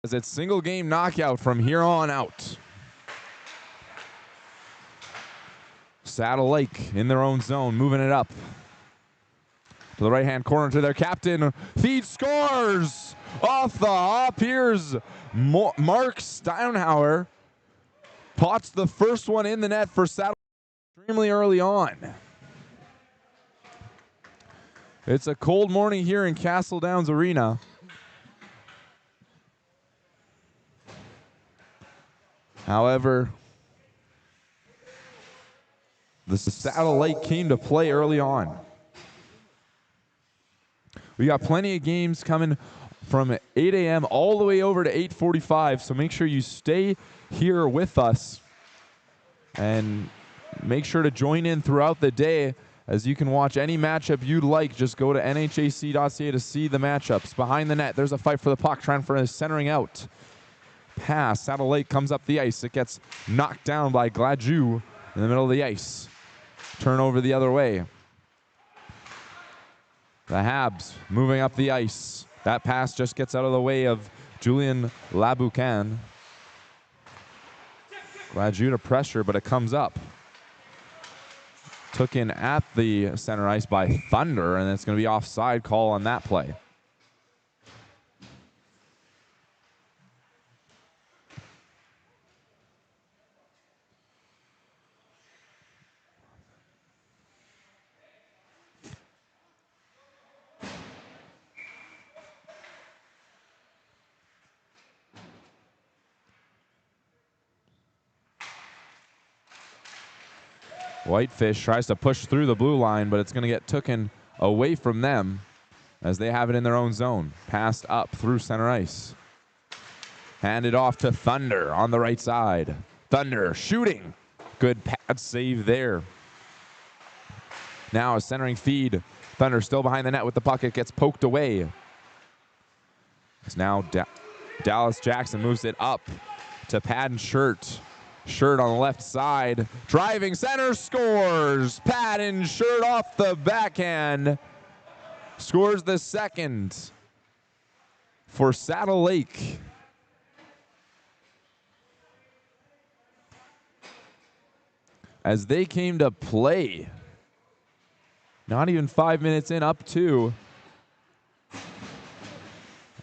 as it's single game knockout from here on out. Saddle Lake in their own zone, moving it up to the right-hand corner to their captain. Feed scores off the hop. Here's Mark Steinhauer. Pots the first one in the net for Saddle extremely early on. It's a cold morning here in Castle Downs Arena. However, the Saddle Lake came to play early on. We got plenty of games coming from 8 a.m. all the way over to 8:45, so make sure you stay here with us and make sure to join in throughout the day, as you can watch any matchup you'd like. Just go to NHAC.ca to see the matchups. Behind the net, there's a fight for the puck. Trying for a centering out. Pass. Saddle Lake comes up the ice. It gets knocked down by Gladue in the middle of the ice. Turnover the other way. The Habs moving up the ice. That pass just gets out of the way of Julian Laboucan. Gladue to pressure, but it comes up. Took in at the center ice by Thunder, and it's going to be offside call on that play. Whitefish tries to push through the blue line, but it's going to get taken away from them as they have it in their own zone. Passed up through center ice. Handed off to Thunder on the right side. Thunder shooting. Good pad save there. Now a centering feed. Thunder still behind the net with the puck. It gets poked away. It's now Dallas Jackson moves it up to pad and Shirt. Shirt on the left side, driving center, scores. Patton Shirt off the backhand, scores the second for Saddle Lake. As they came to play, not even 5 minutes in, up 2.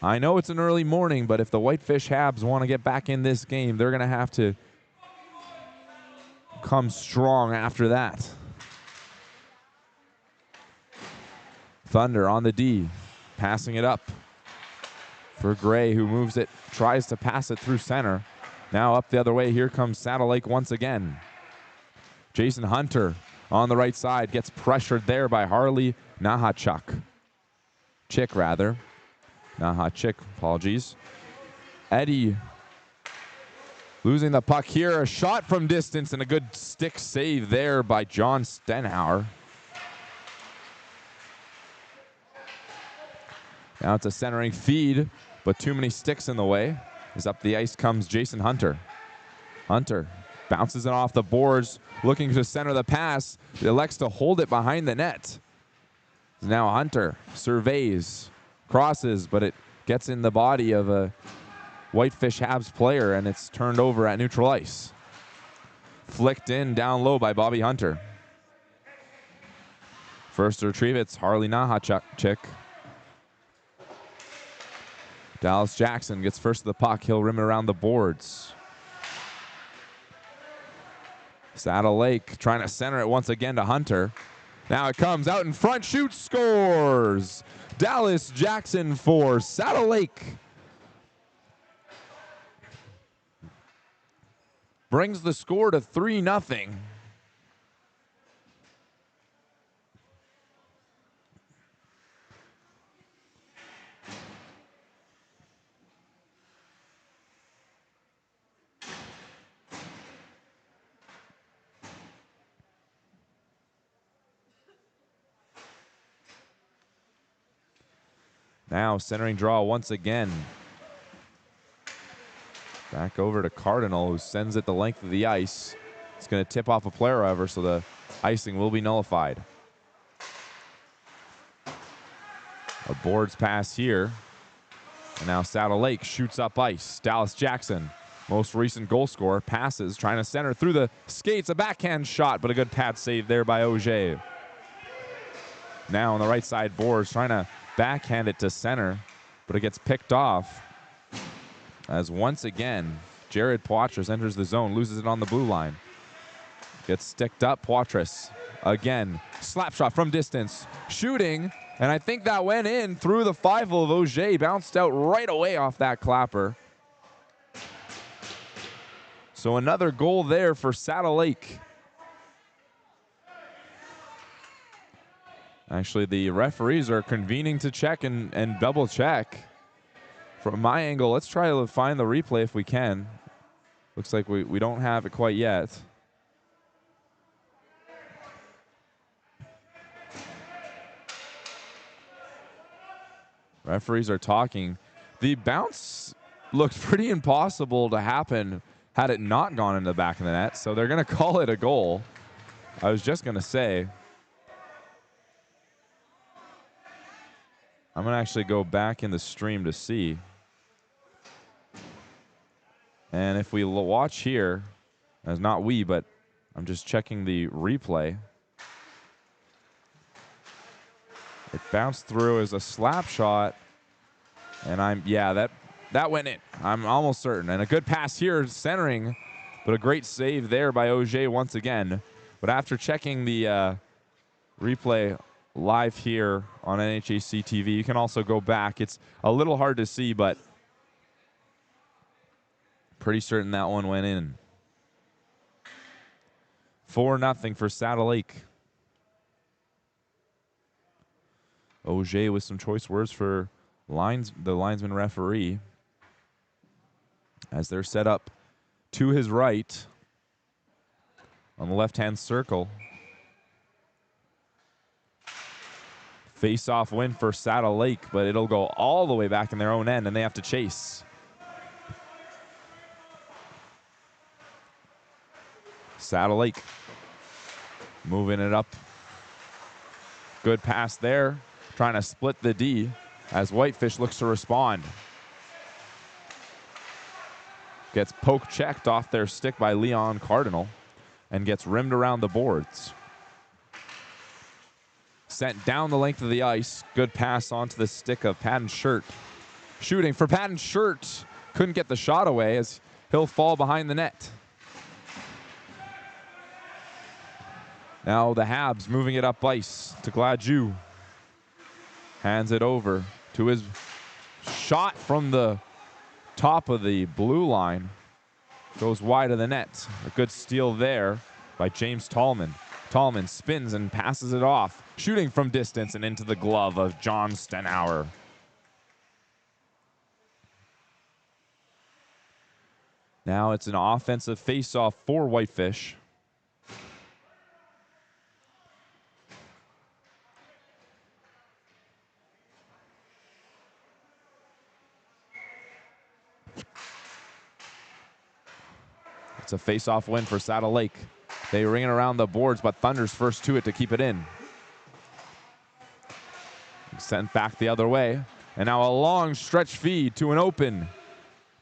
I know it's an early morning, but if the Whitefish Habs want to get back in this game, they're going to have to come strong after that. Thunder on the D, passing it up for Gray, who moves it, tries to pass it through center. Now up the other way, here comes Saddle Lake once again. Jason Hunter on the right side, gets pressured there by Harley Nahachuk. Nahachuk, apologies. Eddie losing the puck here. A shot from distance and a good stick save there by John Stenhauer. Now it's a centering feed, but too many sticks in the way. As up the ice comes Jason Hunter. Hunter bounces it off the boards, looking to center the pass. He elects to hold it behind the net. Now Hunter surveys, crosses, but it gets in the body of a Whitefish Habs player, and it's turned over at neutral ice. Flicked in down low by Bobby Hunter. First to retrieve, it's Harley Nahachuk. Dallas Jackson gets first to the puck. He'll rim it around the boards. Saddle Lake trying to center it once again to Hunter. Now it comes out in front, shoots, scores. Dallas Jackson for Saddle Lake. Brings the score to 3-0. Now centering draw once again. Back over to Cardinal, who sends it the length of the ice. It's going to tip off a player, however, so the icing will be nullified. A boards pass here. And now Saddle Lake shoots up ice. Dallas Jackson, most recent goal scorer, passes, trying to center through the skates. A backhand shot, but a good pad save there by Auger. Now on the right side boards, trying to backhand it to center, but it gets picked off. As once again, Jared Poitras enters the zone, loses it on the blue line. Gets sticked up, Poitras again. Slap shot from distance, shooting, and I think that went in through the 5-hole of Auger. Bounced out right away off that clapper. So another goal there for Saddle Lake. Actually, the referees are convening to check and double check. From my angle, let's try to find the replay if we can. Looks like we don't have it quite yet. Referees are talking. The bounce looked pretty impossible to happen had it not gone into the back of the net, so they're going to call it a goal. I was just going to say, I'm going to actually go back in the stream to see. And if we watch here, as not we, but I'm just checking the replay. It bounced through as a slap shot, and that went in. I'm almost certain. And a good pass here, centering, but a great save there by Auger once again. But after checking the replay live here on NHAC TV, you can also go back. It's a little hard to see, but pretty certain that one went in. 4-0 for Saddle Lake. Auger with some choice words for the linesman referee as they're set up to his right on the left-hand circle. Face-off win for Saddle Lake, but it'll go all the way back in their own end, and they have to chase. Saddle Lake moving it up. Good pass there, trying to split the D as Whitefish looks to respond. Gets poke checked off their stick by Leon Cardinal and gets rimmed around the boards. Sent down the length of the ice. Good pass onto the stick of Patton Shirt. Shooting for Patton Shirt. Couldn't get the shot away as he'll fall behind the net. Now the Habs moving it up ice to Gladue. Hands it over to his shot from the top of the blue line. Goes wide of the net. A good steal there by James Tallman. Tallman spins and passes it off. Shooting from distance and into the glove of John Stenauer. Now it's an offensive face-off for Whitefish. It's a face-off win for Saddle Lake. They ring it around the boards, but Thunder's first to it to keep it in. Sent back the other way. And now a long stretch feed to an open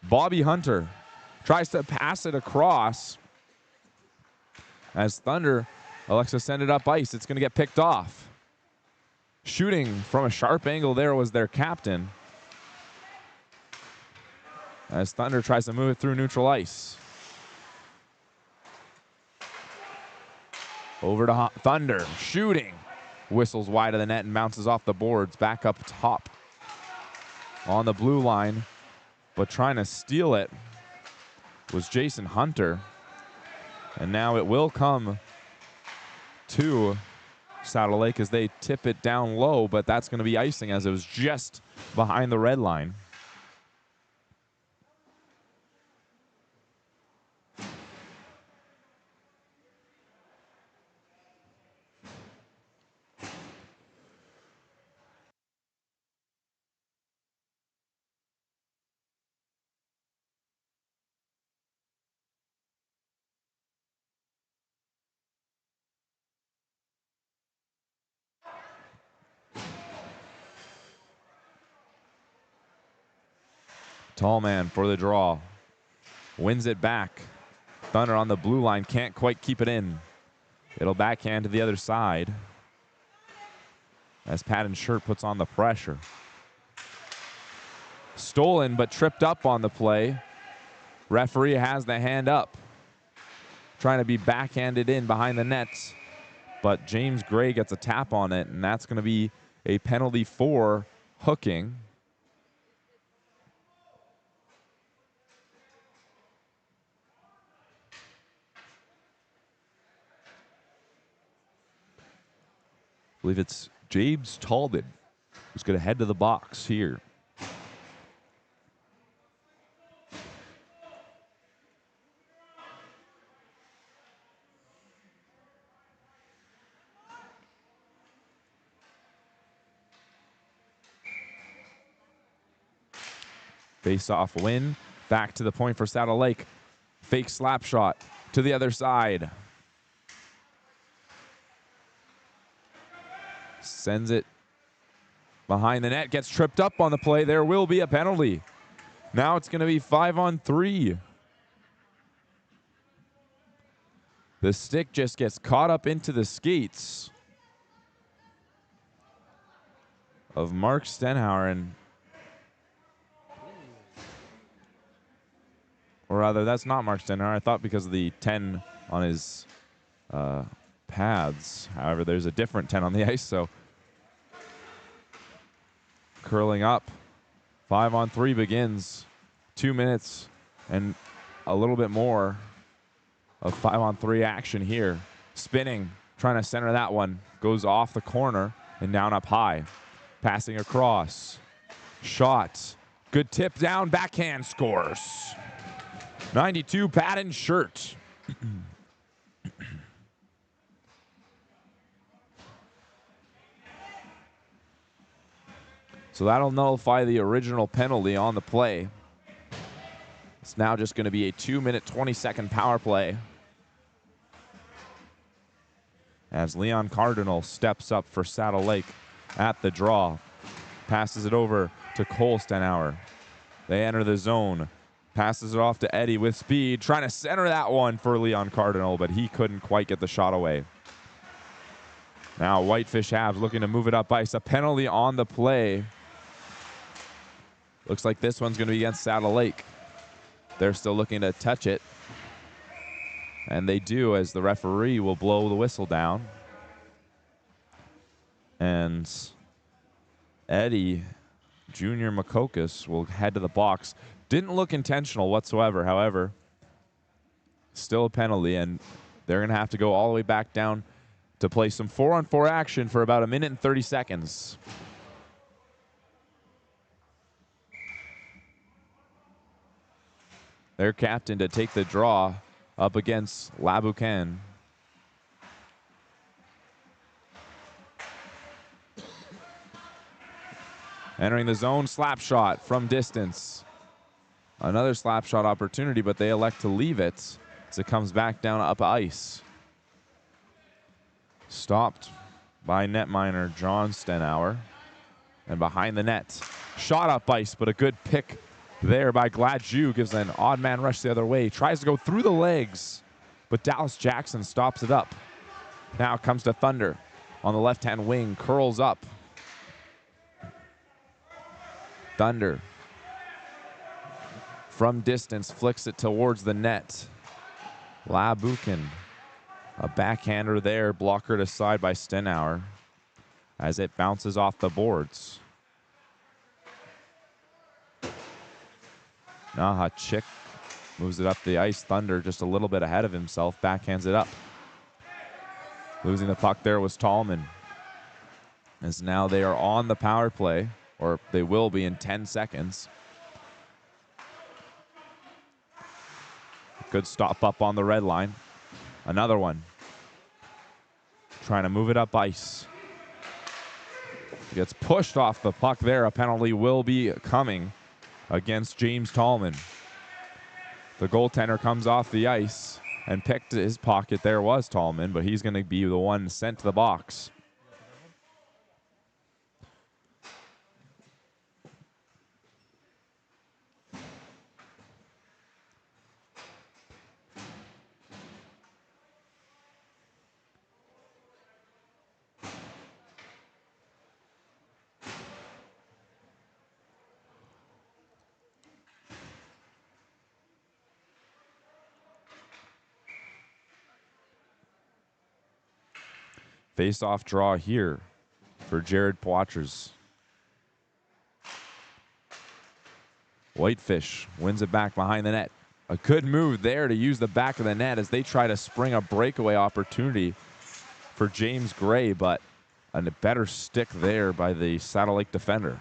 Bobby Hunter. Tries to pass it across. As Thunder elects to send it up ice, it's going to get picked off. Shooting from a sharp angle there was their captain. As Thunder tries to move it through neutral ice. Over to Thunder, shooting. Whistles wide of the net and bounces off the boards. Back up top on the blue line. But trying to steal it was Jason Hunter. And now it will come to Saddle Lake as they tip it down low, but that's going to be icing as it was just behind the red line. Tall man for the draw. Wins it back. Thunder on the blue line, can't quite keep it in. It'll backhand to the other side as Patton Shirt puts on the pressure. Stolen but tripped up on the play. Referee has the hand up. Trying to be backhanded in behind the nets, but James Gray gets a tap on it, and that's going to be a penalty for hooking. I believe it's James Talbot who's going to head to the box here. Face-off win. Back to the point for Saddle Lake. Fake slap shot to the other side. Sends it behind the net. Gets tripped up on the play. There will be a penalty. Now it's going to be 5-on-3. The stick just gets caught up into the skates of Mark Stenhauer, and or rather, that's not Mark Stenhauer. I thought because of the 10 on his pads. However, there's a different 10 on the ice, so curling up. 5-on-3 begins. 2 minutes and a little bit more of 5-on-3 action here. Spinning, trying to center that one. Goes off the corner and down up high. Passing across. Shot. Good tip down, backhand, scores. 92, Patton Shirt. So that'll nullify the original penalty on the play. It's now just going to be a 2-minute, 20-second power play as Leon Cardinal steps up for Saddle Lake at the draw. Passes it over to Cole Stenhauer. They enter the zone. Passes it off to Eddie with speed. Trying to center that one for Leon Cardinal, but he couldn't quite get the shot away. Now Whitefish Habs looking to move it up ice. A penalty on the play. Looks like this one's going to be against Saddle Lake. They're still looking to touch it. And they do, as the referee will blow the whistle down. And Eddie Junior Makokis will head to the box. Didn't look intentional whatsoever, however. Still a penalty, and they're going to have to go all the way back down to play some 4-on-4 action for about 1 minute and 30 seconds. Their captain to take the draw up against Laboucan. Entering the zone, slap shot from distance. Another slap shot opportunity, but they elect to leave it as it comes back down up ice. Stopped by netminer John Stenhauer. And behind the net, shot up ice, but a good pick there by Gladju. Gives an odd man rush the other way. Tries to go through the legs, but Dallas Jackson stops it up. Now it comes to Thunder on the left-hand wing, curls up. Thunder from distance flicks it towards the net. Laboucan, a backhander there, blockered aside by Stenhauer as it bounces off the boards. Nahachik moves it up the ice. Thunder just a little bit ahead of himself, backhands it up. Losing the puck there was Tallman, as now they are on the power play, or they will be in 10 seconds. Good stop up on the red line. Another one. Trying to move it up ice. Gets pushed off the puck there. A penalty will be coming against James Tallman. The goaltender comes off the ice and picked his pocket. There was Tallman, but he's going to be the one sent to the box. Face-off draw here for Jared Poitras. Whitefish wins it back behind the net. A good move there to use the back of the net as they try to spring a breakaway opportunity for James Gray, but a better stick there by the Saddle Lake defender.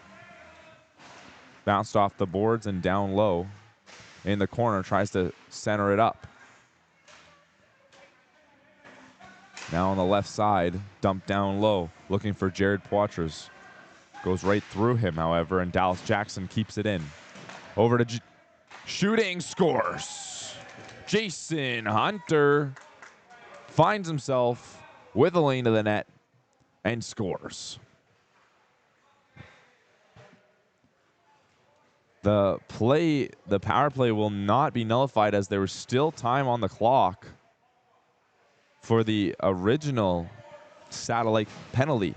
Bounced off the boards and down low in the corner, tries to center it up. Now on the left side, dumped down low, looking for Jared Poitras. Goes right through him, however, and Dallas Jackson keeps it in. Over to shooting, scores. Jason Hunter finds himself with a lane to the net and scores. The power play will not be nullified as there was still time on the clock for the original Saddle Lake penalty,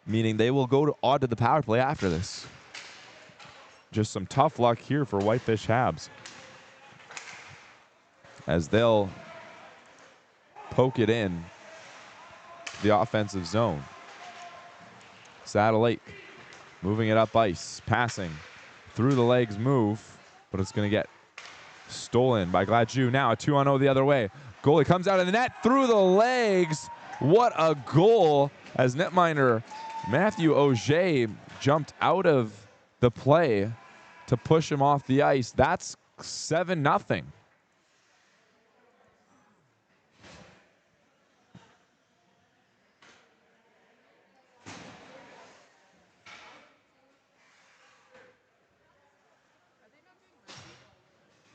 meaning they will go to the power play after this. Just some tough luck here for Whitefish Habs as they'll poke it in the offensive zone. Saddle Lake moving it up ice, passing through the legs move, but it's going to get stolen by Gladue. Now a 2-on-0 the other way. Goalie comes out of the net through the legs. What a goal as netminder Matthew Auger jumped out of the play to push him off the ice. That's 7-0.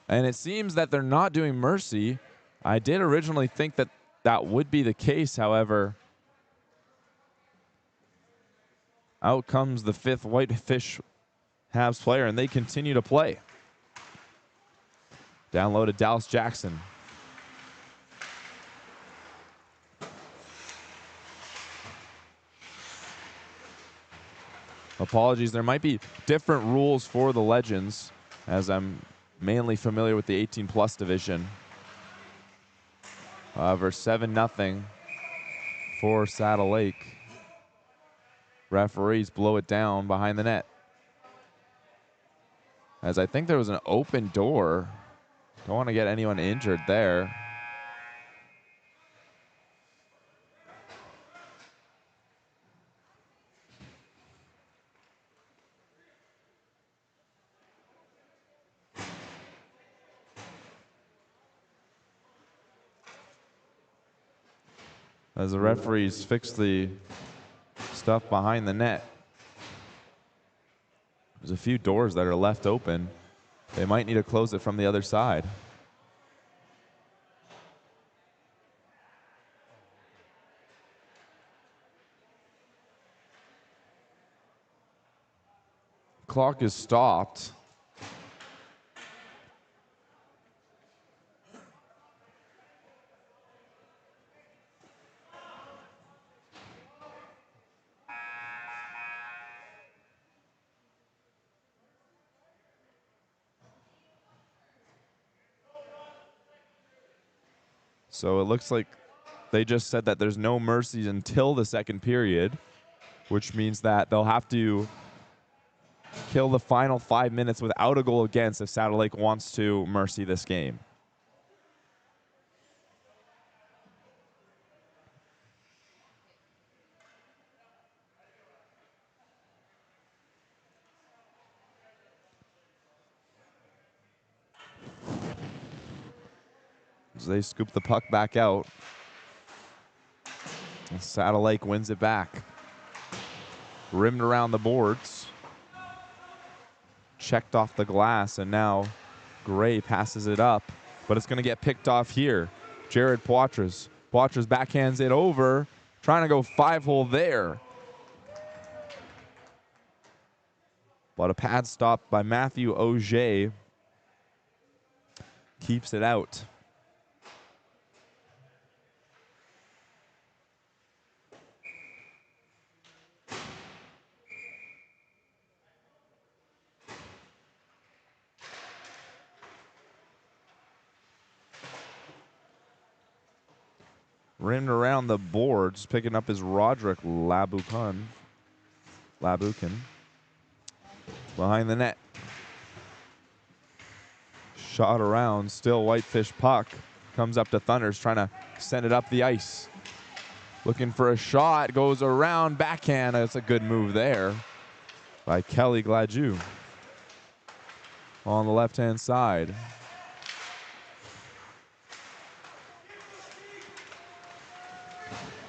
And it seems that they're not doing mercy. I did originally think that that would be the case. However, out comes the 5th Whitefish Habs player, and they continue to play. Down low to Dallas Jackson. Apologies, there might be different rules for the Legends, as I'm mainly familiar with the 18+ division. However, 7-0 for Saddle Lake. Referees blow it down behind the net. As I think there was an open door. Don't want to get anyone injured there. As the referees fix the stuff behind the net. There's a few doors that are left open. They might need to close it from the other side. Clock is stopped. So it looks like they just said that there's no mercies until the second period, which means that they'll have to kill the final 5 minutes without a goal against if Saddle Lake wants to mercy this game. As they scoop the puck back out. And Saddle Lake wins it back. Rimmed around the boards. Checked off the glass, and now Gray passes it up, but it's going to get picked off here. Jared Poitras. Poitras backhands it over, trying to go 5-hole there. But a pad stop by Matthew Auger keeps it out. rimmed around the boards, picking up his Roderick Labukan. Behind the net. Shot around, still Whitefish puck. Comes up to Thunders, trying to send it up the ice. Looking for a shot, goes around, backhand. That's a good move there by Kelly Gladue on the left-hand side.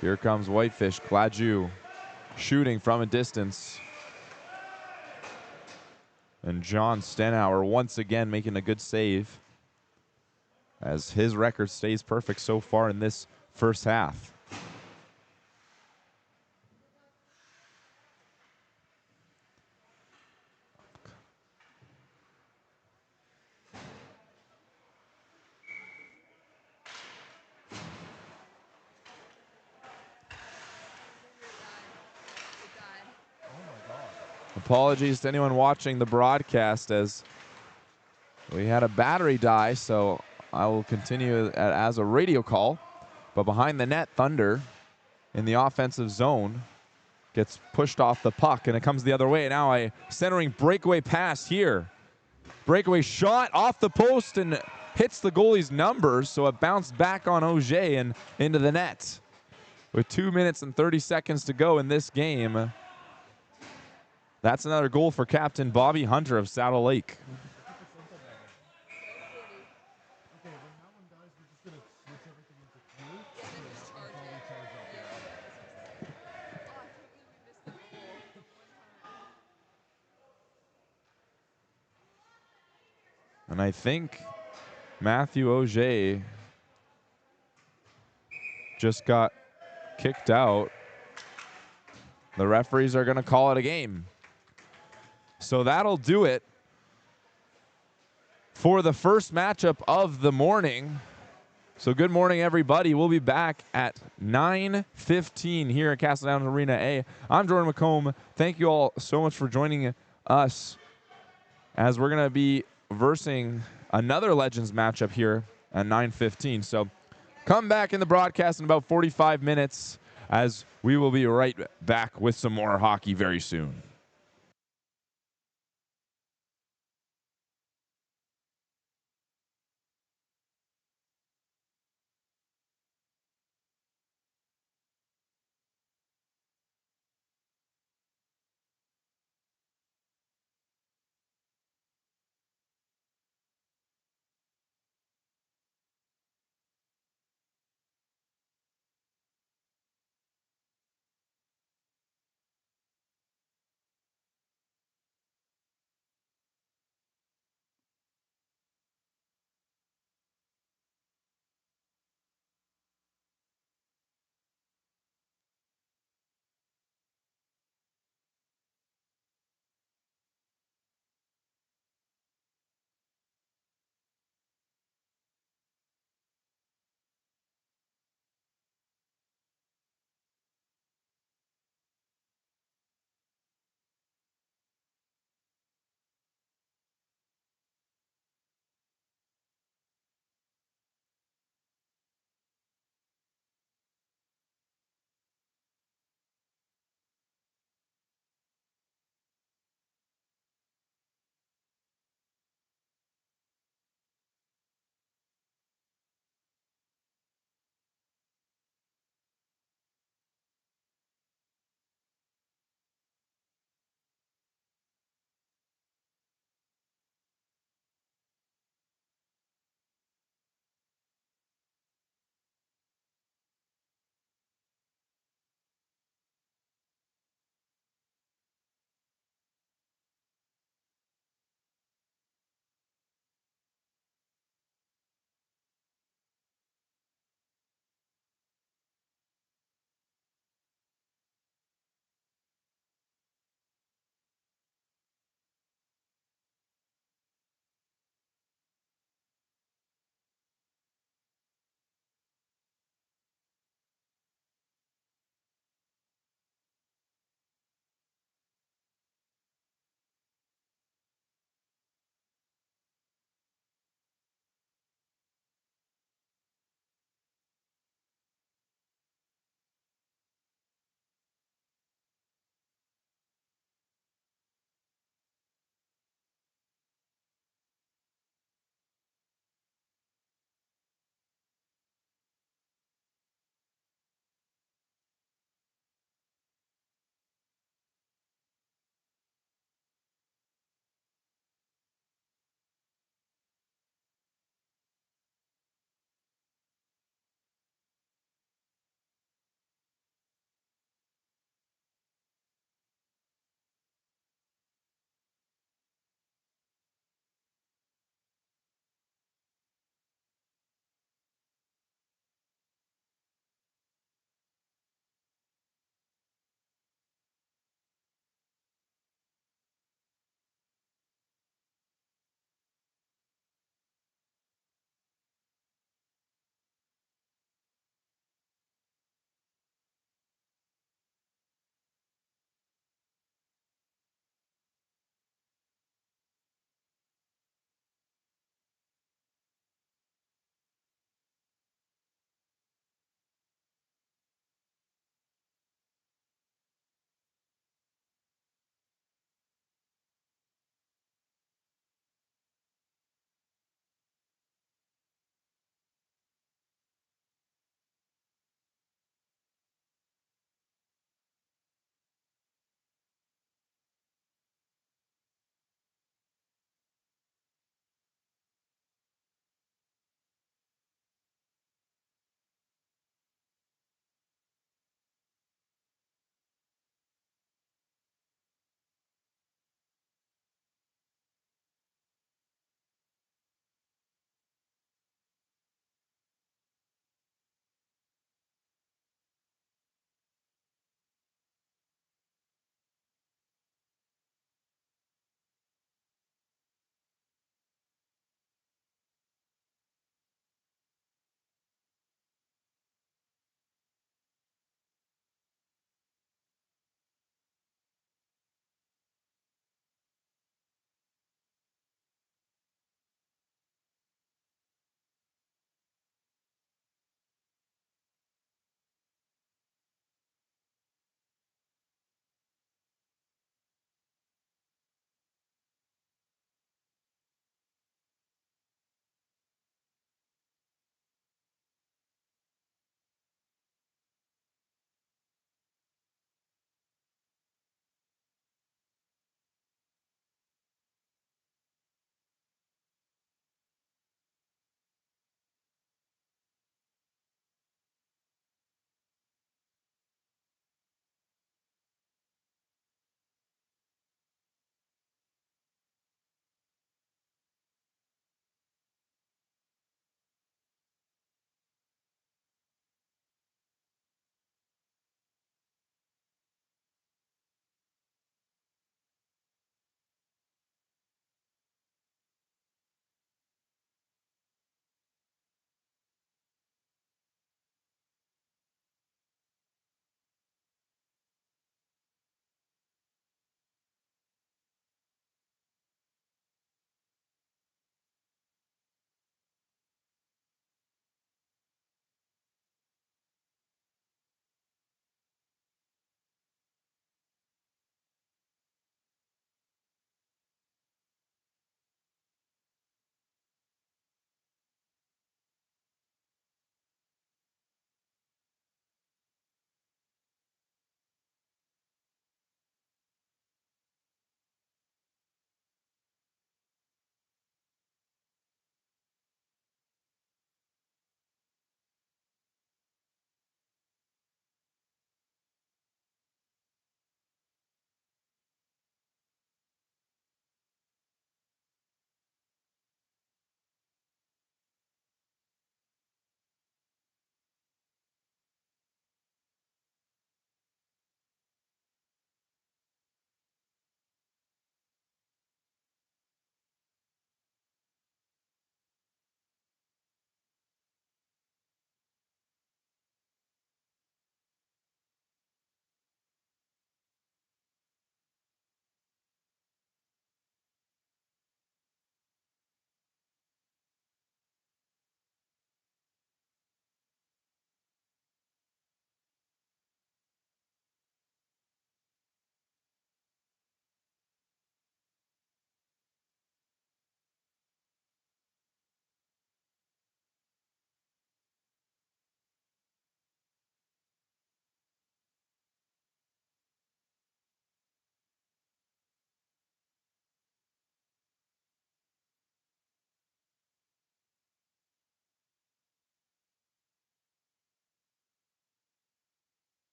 Here comes Whitefish, Gladue shooting from a distance. And John Stenauer once again making a good save as his record stays perfect so far in this first half. Apologies to anyone watching the broadcast as we had a battery die, so I will continue as a radio call. But behind the net, Thunder in the offensive zone gets pushed off the puck, and it comes the other way. Now a centering breakaway pass here. Breakaway shot off the post and hits the goalie's numbers, so it bounced back on Auger and into the net. With 2 minutes and 30 seconds to go in this game, that's another goal for Captain Bobby Hunter of Saddle Lake. And I think Matthew Auger just got kicked out. The referees are going to call it a game. So that'll do it for the first matchup of the morning. So good morning, everybody. We'll be back at 9:15 here at Castle Downs Arena A. I'm Jordan McComb. Thank you all so much for joining us as we're going to be versing another Legends matchup here at 9:15. So come back in the broadcast in about 45 minutes as we will be right back with some more hockey very soon.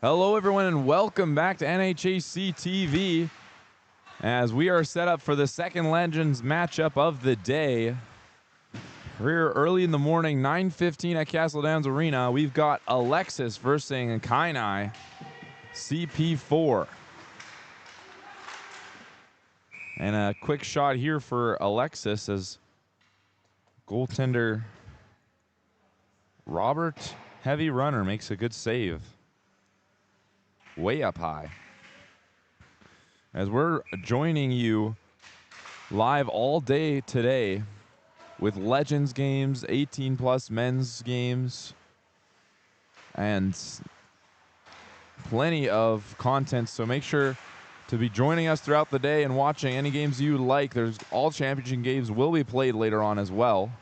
Hello, everyone, and welcome back to NHAC TV as we are set up for the second Legends matchup of the day. Here early in the morning, 9:15 at Castle Downs Arena. We've got Alexis versus Kainai, CP4. And a quick shot here for Alexis as goaltender Robert Heavy Runner makes a good save. Way up high. As we're joining you live all day today with Legends games, 18+ men's games, and plenty of content. So make sure to be joining us throughout the day and watching any games you like. There's all championship games will be played later on as well.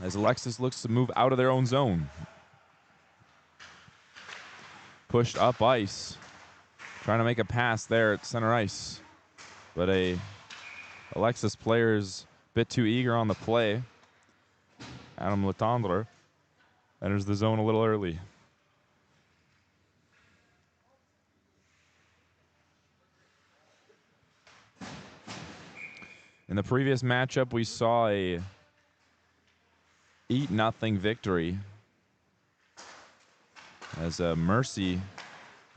As Alexis looks to move out of their own zone. Pushed up ice. Trying to make a pass there at center ice. But a Alexis player is a bit too eager on the play. Adam Letendre enters the zone a little early. In the previous matchup, we saw a 8-0 victory as a Mercy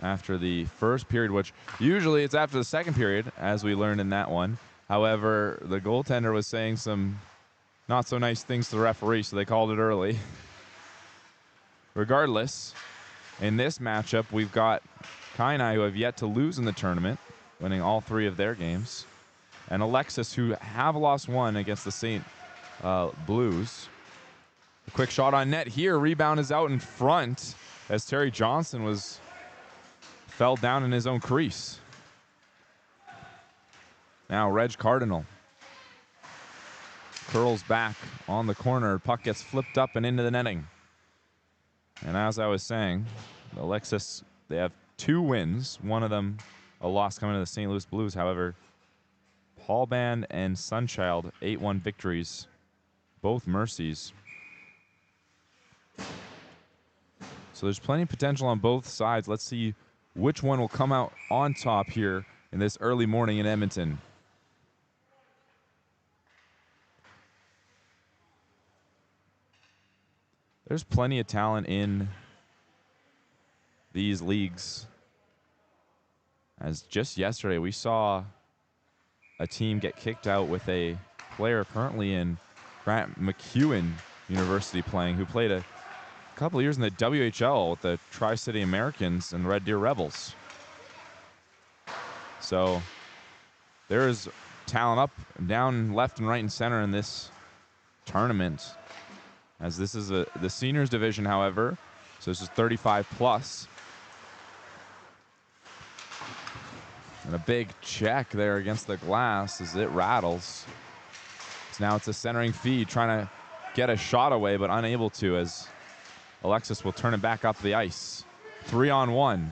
after the first period, which usually it's after the second period, as we learned in that one. However, the goaltender was saying some not so nice things to the referee, so they called it early. Regardless, in this matchup, we've got Kainai, who have yet to lose in the tournament, winning all 3 of their games, and Alexis, who have lost one against the St. Blues. A quick shot on net here. Rebound is out in front as Terry Johnson fell down in his own crease. Now Reg Cardinal curls back on the corner. Puck gets flipped up and into the netting. And as I was saying, Alexis, they have 2 wins. One of them a loss coming to the St. Louis Blues. However, Paul Band and Sunchild, 8-1 victories. Both Mercies. So there's plenty of potential on both sides. Let's see which one will come out on top here in this early morning in Edmonton. There's plenty of talent in these leagues. As just yesterday, we saw a team get kicked out with a player currently in Grant McEwen University playing, who played a couple of years in the WHL with the Tri-City Americans and Red Deer Rebels. So there is talent up, down, left, and right and center in this tournament. As this is the seniors division, however, so this is 35+. And a big check there against the glass as it rattles. So now it's a centering feed, trying to get a shot away, but unable to, as Alexis will turn it back up the ice. 3-on-1.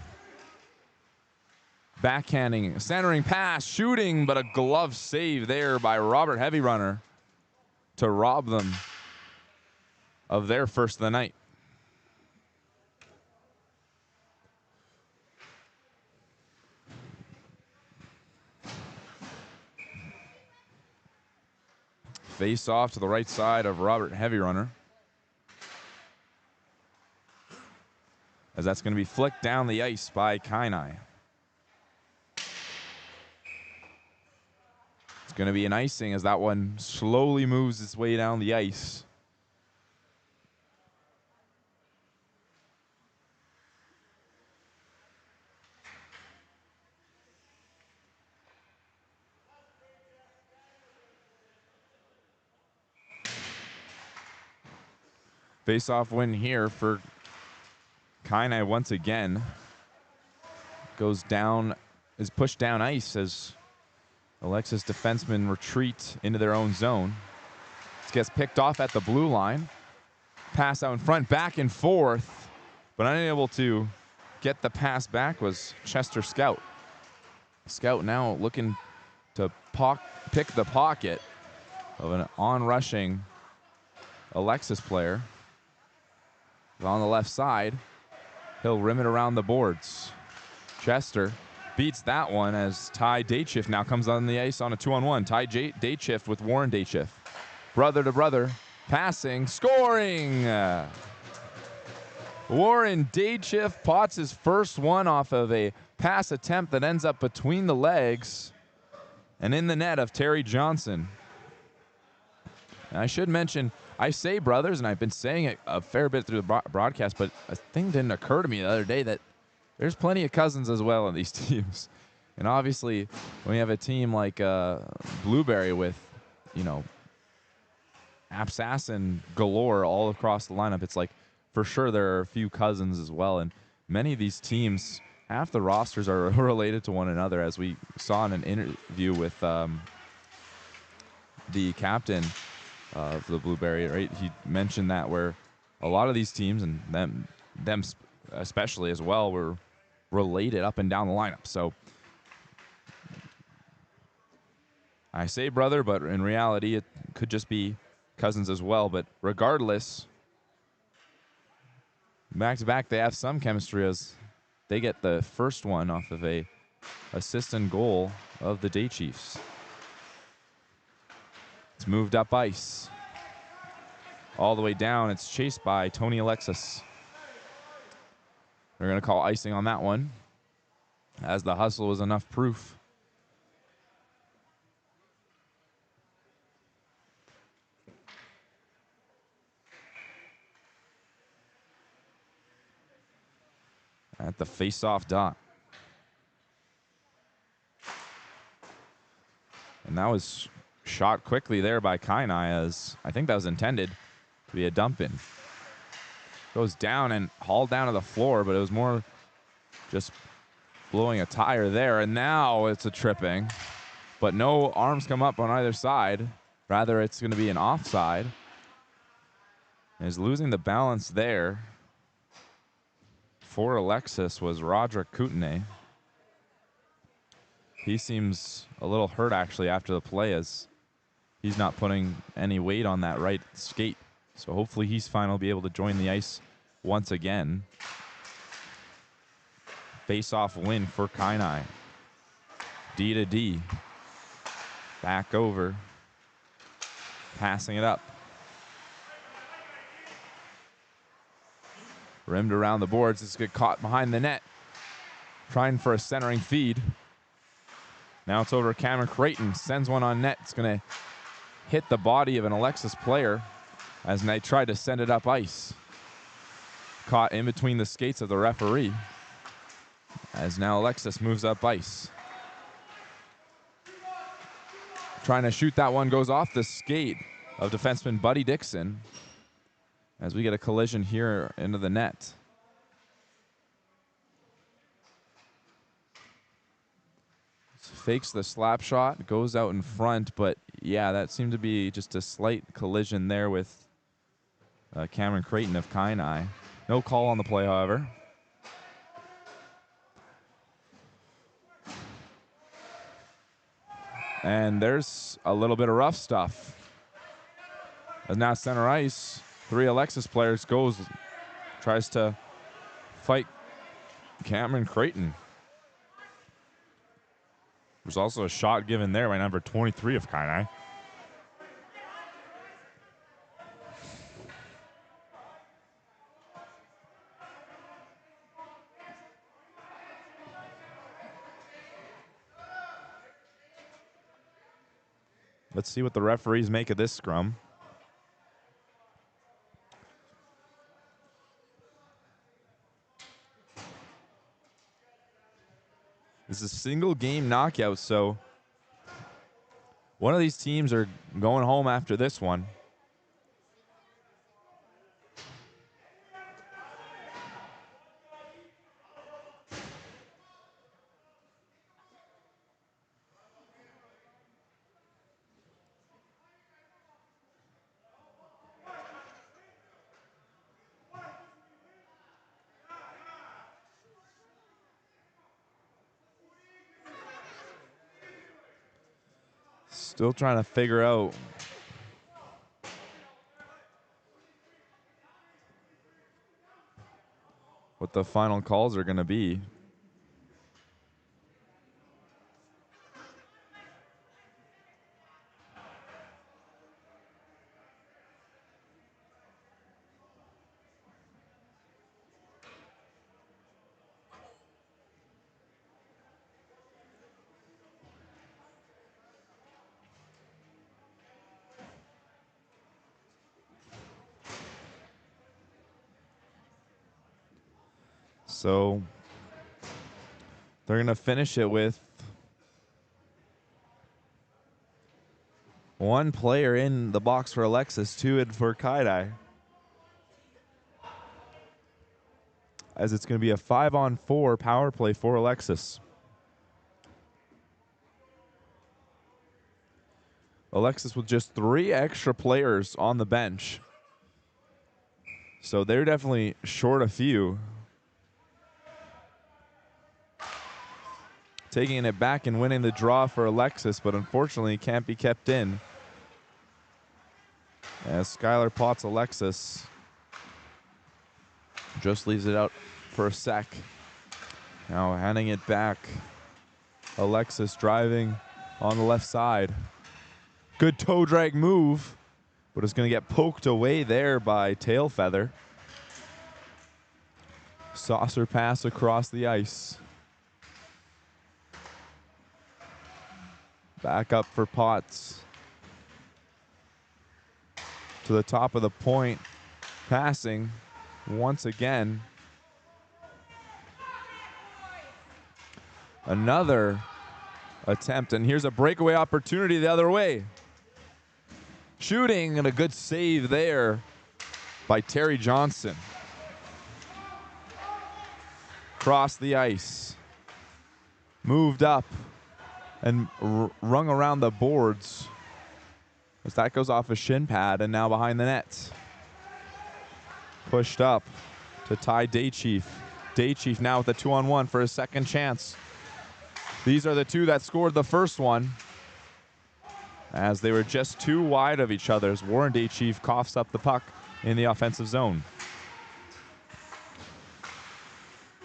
Backhanding, centering pass, shooting, but a glove save there by Robert Heavy Runner to rob them of their first of the night. Face off to the right side of Robert Heavy Runner. As that's going to be flicked down the ice by Kainai. It's going to be an icing as that one slowly moves its way down the ice. Face-off win here for Kainai once again. Goes down, is pushed down ice as Alexis defensemen retreat into their own zone. This gets picked off at the blue line. Pass out in front, back and forth, but unable to get the pass back was Chester Scout. Scout now looking to pick the pocket of an on-rushing Alexis player. On the left side. He'll rim it around the boards. Chester beats that one as Ty Daychiff now comes on the ice on a 2-on-1. Ty Daychiff with Warren Daychiff. Brother to brother. Passing. Scoring! Warren Daychiff pots his first one off of a pass attempt that ends up between the legs and in the net of Terry Johnson. And I should mention, I say brothers, and I've been saying it a fair bit through the broadcast, but a thing didn't occur to me the other day that there's plenty of cousins as well in these teams. And obviously, when you have a team like Blueberry with, you know, Assassin galore all across the lineup, it's like for sure there are a few cousins as well. And many of these teams, half the rosters are related to one another, as we saw in an interview with the captain of the Blueberry, right? He mentioned that where a lot of these teams, and them especially as well, were related up and down the lineup. So I say brother, but in reality it could just be cousins as well. But regardless, back to back they have some chemistry as they get the first one off of a assist and goal of the Day Chiefs. It's moved up ice. All the way down, it's chased by Tony Alexis. They're going to call icing on that one, as the hustle was enough proof. At the face-off dot. And that was shot quickly there by Kainai, as I think that was intended to be a dump-in. Goes down and hauled down to the floor, but it was more just blowing a tire there. And now it's a tripping, but no arms come up on either side. Rather, it's going to be an offside. And is losing the balance there for Alexis was Roderick Kootenay. He seems a little hurt actually after the play, as he's not putting any weight on that right skate. So hopefully he's fine. He'll be able to join the ice once again. Face-off win for Kainai. D to D. Back over. Passing it up. Rimmed around the boards. This gets caught behind the net. Trying for a centering feed. Now it's over to Cameron Creighton. Sends one on net. It's going to hit the body of an Alexis player as they tried to send it up ice. Caught in between the skates of the referee, as now Alexis moves up ice. Trying to shoot that one, goes off the skate of defenseman Buddy Dixon, as we get a collision here into the net. Fakes the slap shot, goes out in front, but yeah, that seemed to be just a slight collision there with Cameron Creighton of Kainai. No call on the play, however. And there's a little bit of rough stuff. And now center ice, three Alexis players tries to fight Cameron Creighton. There's also a shot given there by number 23 of Kainai. Let's see what the referees make of this scrum. This is a single game knockout, so one of these teams are going home after this one. Still trying to figure out what the final calls are going to be. So they're going to finish it with one player in the box for Alexis, two in for Kaidai. As it's going to be a 5-on-4 power play for Alexis. Alexis with just 3 extra players on the bench. So they're definitely short a few. Taking it back and winning the draw for Alexis, but unfortunately can't be kept in. As Skylar Potts Alexis just leaves it out for a sec. Now handing it back. Alexis driving on the left side. Good toe drag move, but it's going to get poked away there by Tail Feather. Saucer pass across the ice. Back up for Potts. To the top of the point. Passing once again. Another attempt, and here's a breakaway opportunity the other way. Shooting, and a good save there by Terry Johnson. Crossed the ice. Moved up and rung around the boards. As that goes off a shin pad and now behind the net. Pushed up to Ty Daychief. Daychief now with a 2-on-1 for his second chance. These are the two that scored the first one, as they were just too wide of each other as Warren Daychief coughs up the puck in the offensive zone.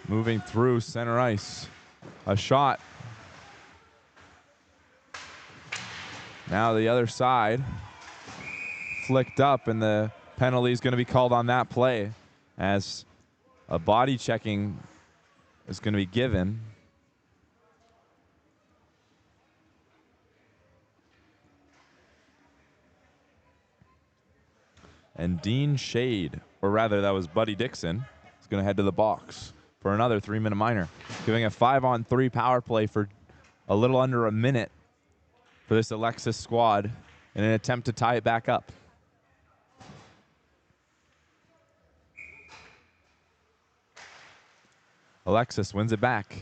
Moving through center ice. A shot. Now the other side. Flicked up, and the penalty is going to be called on that play as a body checking is going to be given. And Dean Shade, or rather that was Buddy Dixon, is going to head to the box for another 3-minute minor. Giving a 5-on-3 power play for a little under a minute for this Alexis squad in an attempt to tie it back up. Alexis wins it back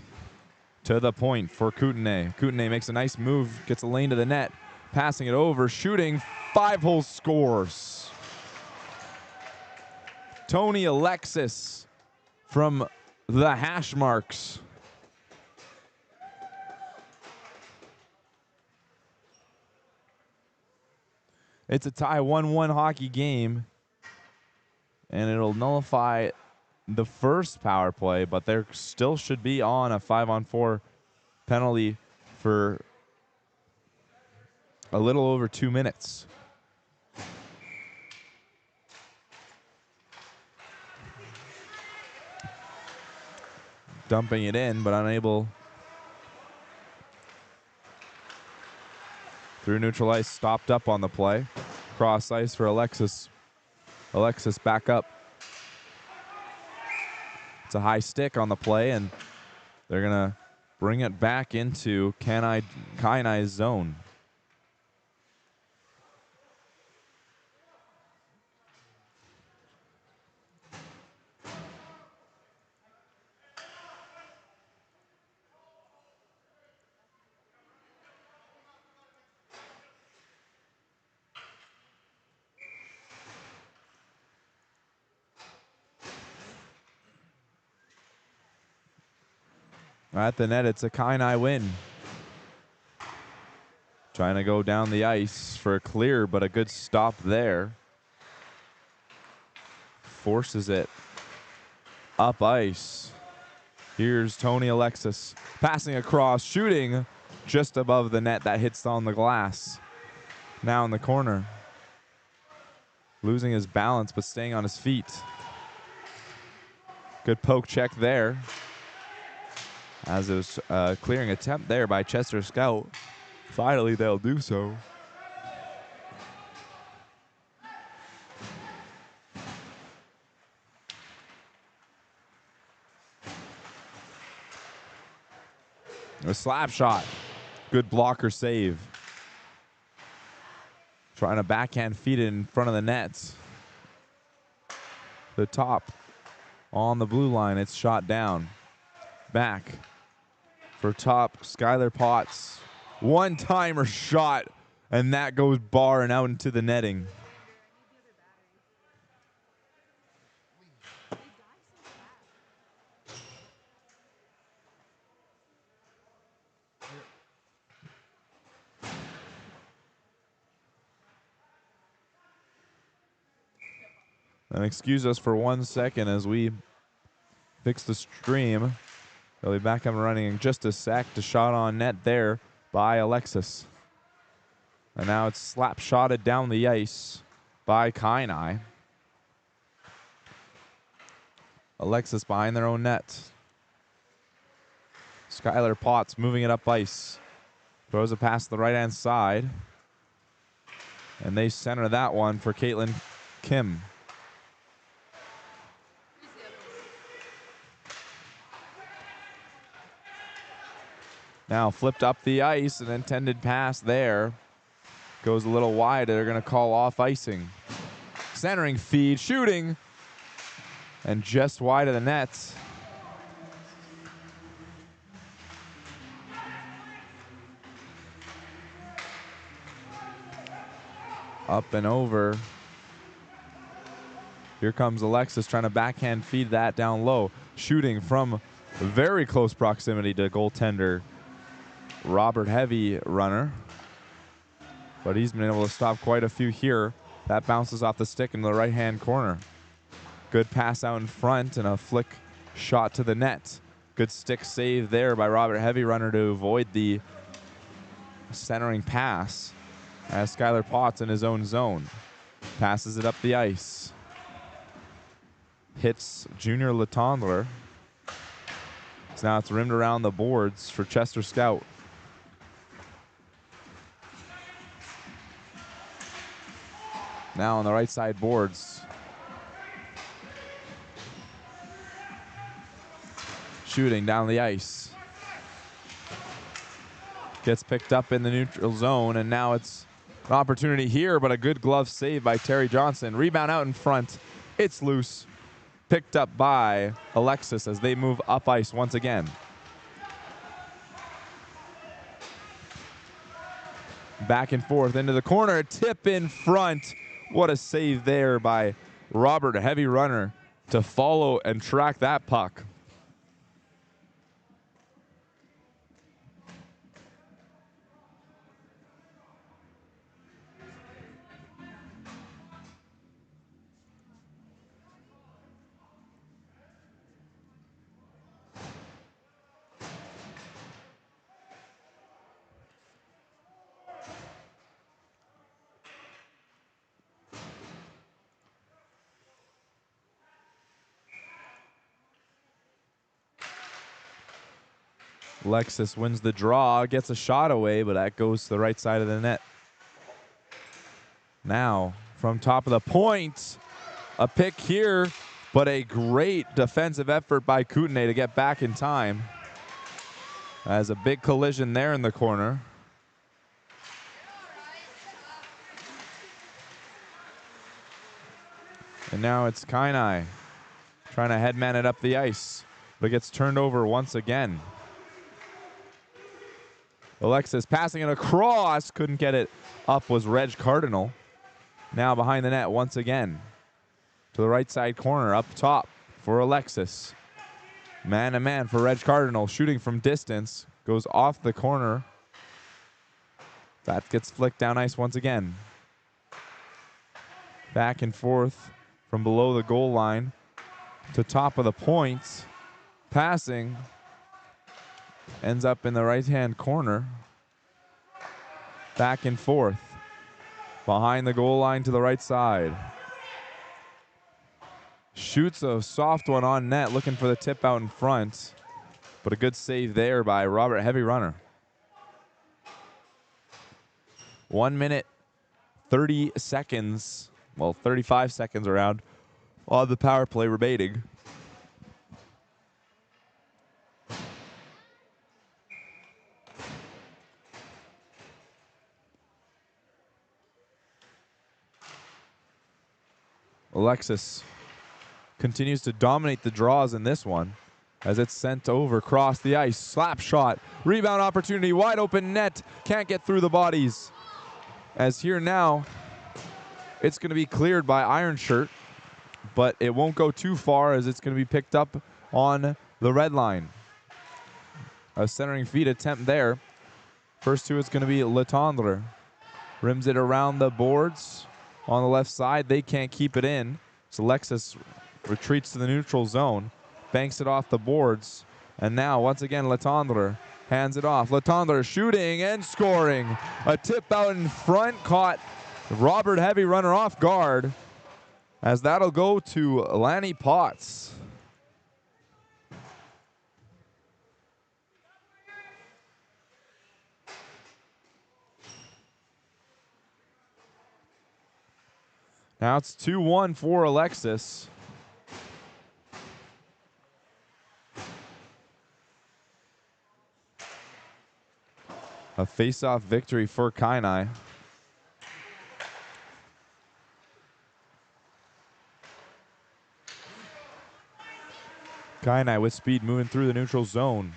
to the point for Kootenay. Kootenay makes a nice move, gets a lane to the net, passing it over, shooting, 5-hole scores. Tony Alexis from the hash marks. It's a tie 1-1 hockey game, and it'll nullify the first power play, but there still should be on a 5-on-4 penalty for a little over 2 minutes. Dumping it in, but unable. Through neutral ice, stopped up on the play. Cross ice for Alexis. Alexis back up. It's a high stick on the play, and they're going to bring it back into Kainai's zone. At the net, it's a Kainai win. Trying to go down the ice for a clear, but a good stop there. Forces it up ice. Here's Tony Alexis passing across, shooting just above the net. That hits on the glass. Now in the corner. Losing his balance, but staying on his feet. Good poke check there. As it was a clearing attempt there by Chester Scout. Finally, they'll do so. A slap shot. Good blocker save. Trying to backhand feed it in front of the nets. The top on the blue line. It's shot down. Back for top. Skylar Potts. One-timer shot. And that goes bar and out into the netting. And excuse us for 1 second as we fix the stream. They'll be back up and running in just a sec. To shot on net there by Alexis. And now it's slap shotted down the ice by Kainai. Alexis behind their own net. Skylar Potts moving it up ice. Throws it past the right-hand side. And they center that one for Caitlin Kim. Now flipped up the ice, an intended pass there. Goes a little wide. They're going to call off icing. Centering feed, shooting. And just wide of the net. Up and over. Here comes Alexis trying to backhand feed that down low. Shooting from very close proximity to goaltender Robert Heavy runner. But he's been able to stop quite a few here. That bounces off the stick in the right-hand corner. Good pass out in front and a flick shot to the net. Good stick save there by Robert Heavy runner to avoid the centering pass as Skylar Potts in his own zone. Passes it up the ice. Hits Junior Latondler. So now it's rimmed around the boards for Chester Scout. Now on the right side boards. Shooting down the ice. Gets picked up in the neutral zone, and now it's an opportunity here, but a good glove save by Terry Johnson. Rebound out in front. It's loose. Picked up by Alexis as they move up ice once again. Back and forth into the corner. Tip in front. What a save there by Robert, a Heavy runner, to follow and track that puck. Alexis wins the draw, gets a shot away, but that goes to the right side of the net. Now, from top of the point, a pick here, but a great defensive effort by Kootenay to get back in time. As a big collision there in the corner. And now it's Kainai trying to headman it up the ice, but gets turned over once again. Alexis passing it across, couldn't get it up, was Reg Cardinal. Now behind the net once again. To the right side corner, up top for Alexis. Man to man for Reg Cardinal, shooting from distance. Goes off the corner. That gets flicked down ice once again. Back and forth from below the goal line. to top of the points. Passing ends up in the right-hand corner. Back and forth. Behind the goal line to the right side. Shoots a soft one on net, looking for the tip out in front. But a good save there by Robert Heavy Runner. 1 minute, 30 seconds, well, 35 seconds around on the power play remaining. Alexis continues to dominate the draws in this one as it's sent over across the ice. Slap shot, rebound opportunity, wide open net, can't get through the bodies. As here now, it's going to be cleared by Iron Shirt, but it won't go too far as it's going to be picked up on the red line. A centering feed attempt there. First two is going to be Letendre. Rims it around the boards on the left side. They can't keep it in. So Alexis retreats to the neutral zone, banks it off the boards, and now once again Letendre hands it off. Letendre shooting and scoring. A tip out in front caught Robert Heavy Runner off guard, as that'll go to Lanny Potts. Now it's 2-1 for Alexis. A face-off victory for Kainai. Kainai with speed moving through the neutral zone.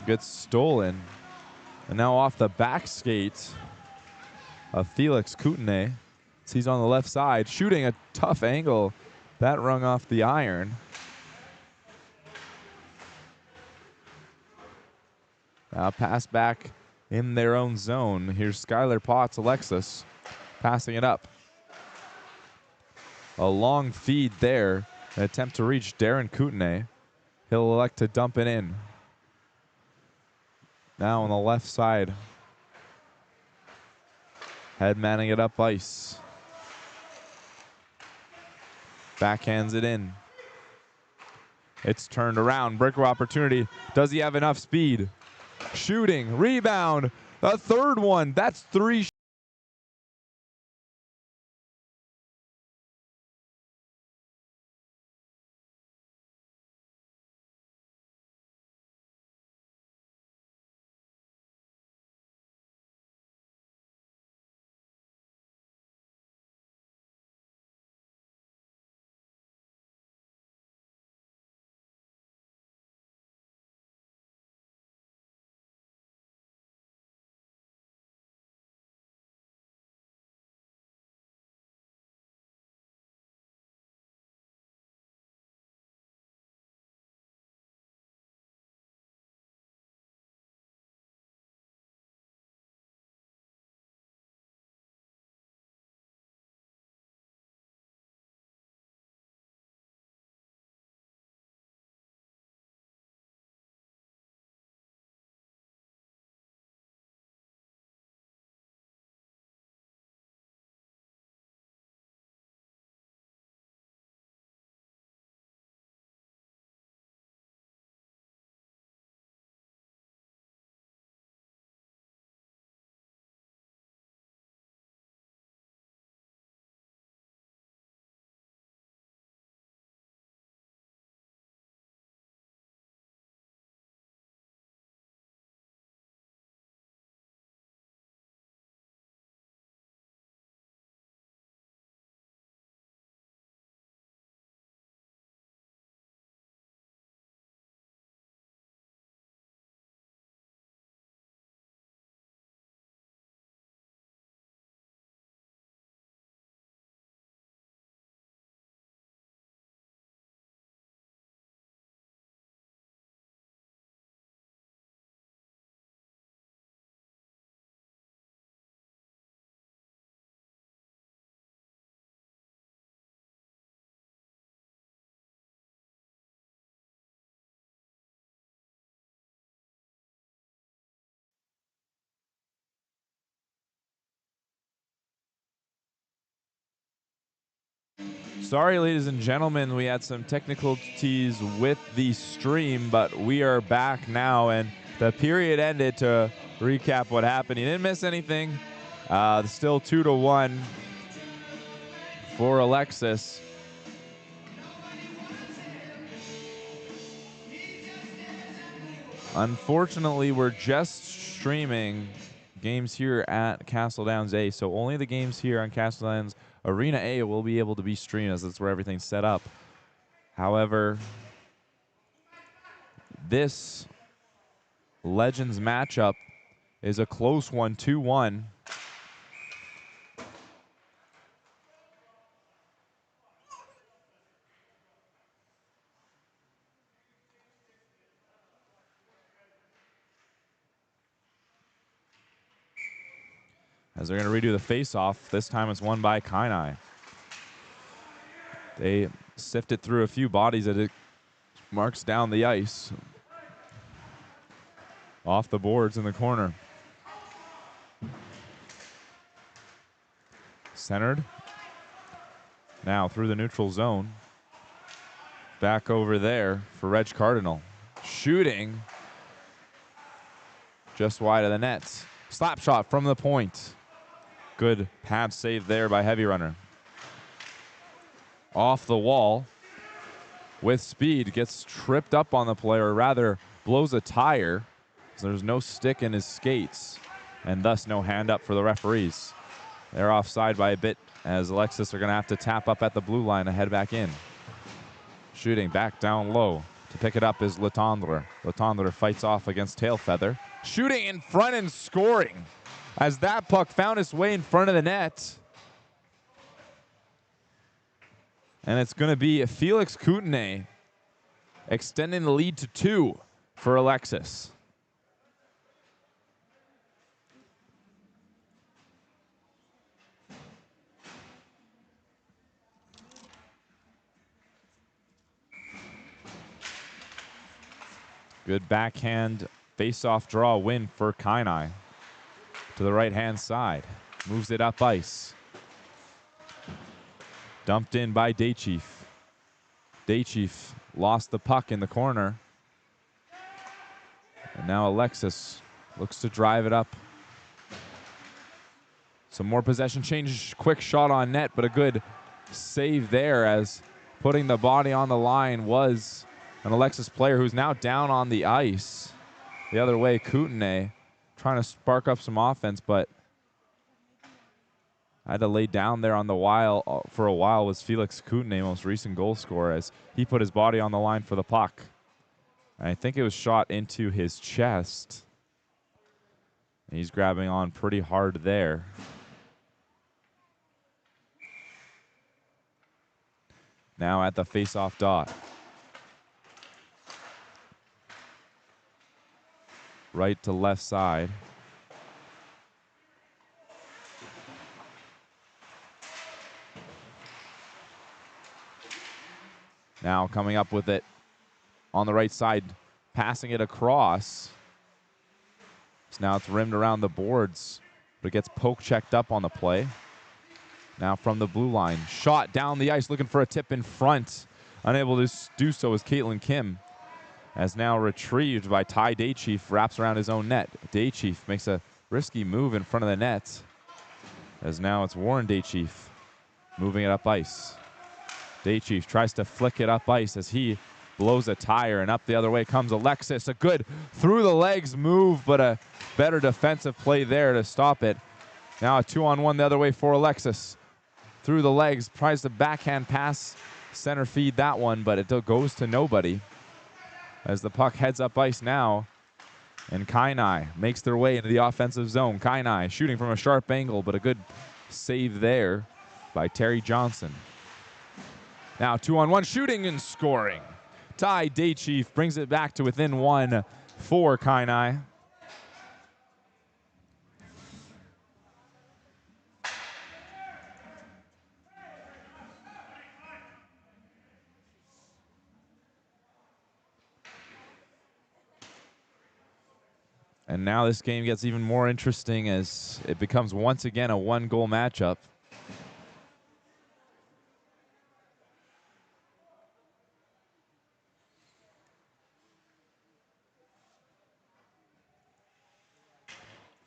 Gets stolen. And now off the back skate of Felix Kootenay. He's on the left side, shooting a tough angle. That rung off the iron. Now pass back in their own zone. Here's Skylar Potts, Alexis, passing it up. A long feed there. An attempt to reach Darren Kootenay. He'll elect to dump it in. Now on the left side. Head manning it up ice. Backhands it in. It's turned around. Breaker opportunity. Does he have enough speed? Shooting. Rebound. A third one. That's 3 Sorry, ladies and gentlemen, we had some technical difficulties with the stream, but we are back now, and the period ended. To recap what happened, you didn't miss anything. Still 2-1 for Alexis. Unfortunately, we're just streaming games here at Castle Downs A, so only the games here on Castle Downs Arena A will be able to be streamed, as that's where everything's set up. However, this Legends matchup is a close one, 2-1. As they're going to redo the face-off, this time it's won by Kainai. They sifted through a few bodies as it marks down the ice. Off the boards in the corner. Centered. Now through the neutral zone. Back over there for Reg Cardinal. Shooting. Just wide of the net. Slap shot from the point. Good pad save there by Heavy Runner. Off the wall. With speed. Gets tripped up on the play, or rather blows a tire. So there's no stick in his skates. And thus no hand up for the referees. They're offside by a bit, as Alexis are going to have to tap up at the blue line to head back in. Shooting back down low. To pick it up is Letendre. Letendre fights off against Tailfeather. Shooting in front and scoring, as that puck found its way in front of the net. And it's going to be Felix Kootenay extending the lead to 2 for Alexis. Good backhand face-off draw win for Kainai. To the right-hand side. Moves it up ice. Dumped in by Daychief. Daychief lost the puck in the corner. And now Alexis looks to drive it up. Some more possession change. Quick shot on net, but a good save there, as putting the body on the line was an Alexis player who's now down on the ice. The other way, Kootenay trying to spark up some offense, but I had to lay down there on the for a while was Felix Kootenay, most recent goal scorer, as he put his body on the line for the puck. And I think it was shot into his chest. And he's grabbing on pretty hard there. Now at the face-off dot. Right to left side. Now coming up with it on the right side, passing it across. So now it's rimmed around the boards, but it gets poke checked up on the play. Now from the blue line, shot down the ice, looking for a tip in front. Unable to do so is Caitlin Kim. As now retrieved by Ty Daychief, wraps around his own net. Daychief makes a risky move in front of the net. As now it's Warren Daychief moving it up ice. Daychief tries to flick it up ice as he blows a tire, and up the other way comes Alexis. A good through the legs move, but a better defensive play there to stop it. Now a 2-on-1 the other way for Alexis. Through the legs, tries to backhand pass, center feed that one, but it goes to nobody. As the puck heads up ice now, and Kainai makes their way into the offensive zone. Kainai shooting from a sharp angle, but a good save there by Terry Johnson. Now 2-on-1 shooting and scoring. Ty Daychief brings it back to within 1 for Kainai. And now this game gets even more interesting as it becomes once again a 1-goal matchup.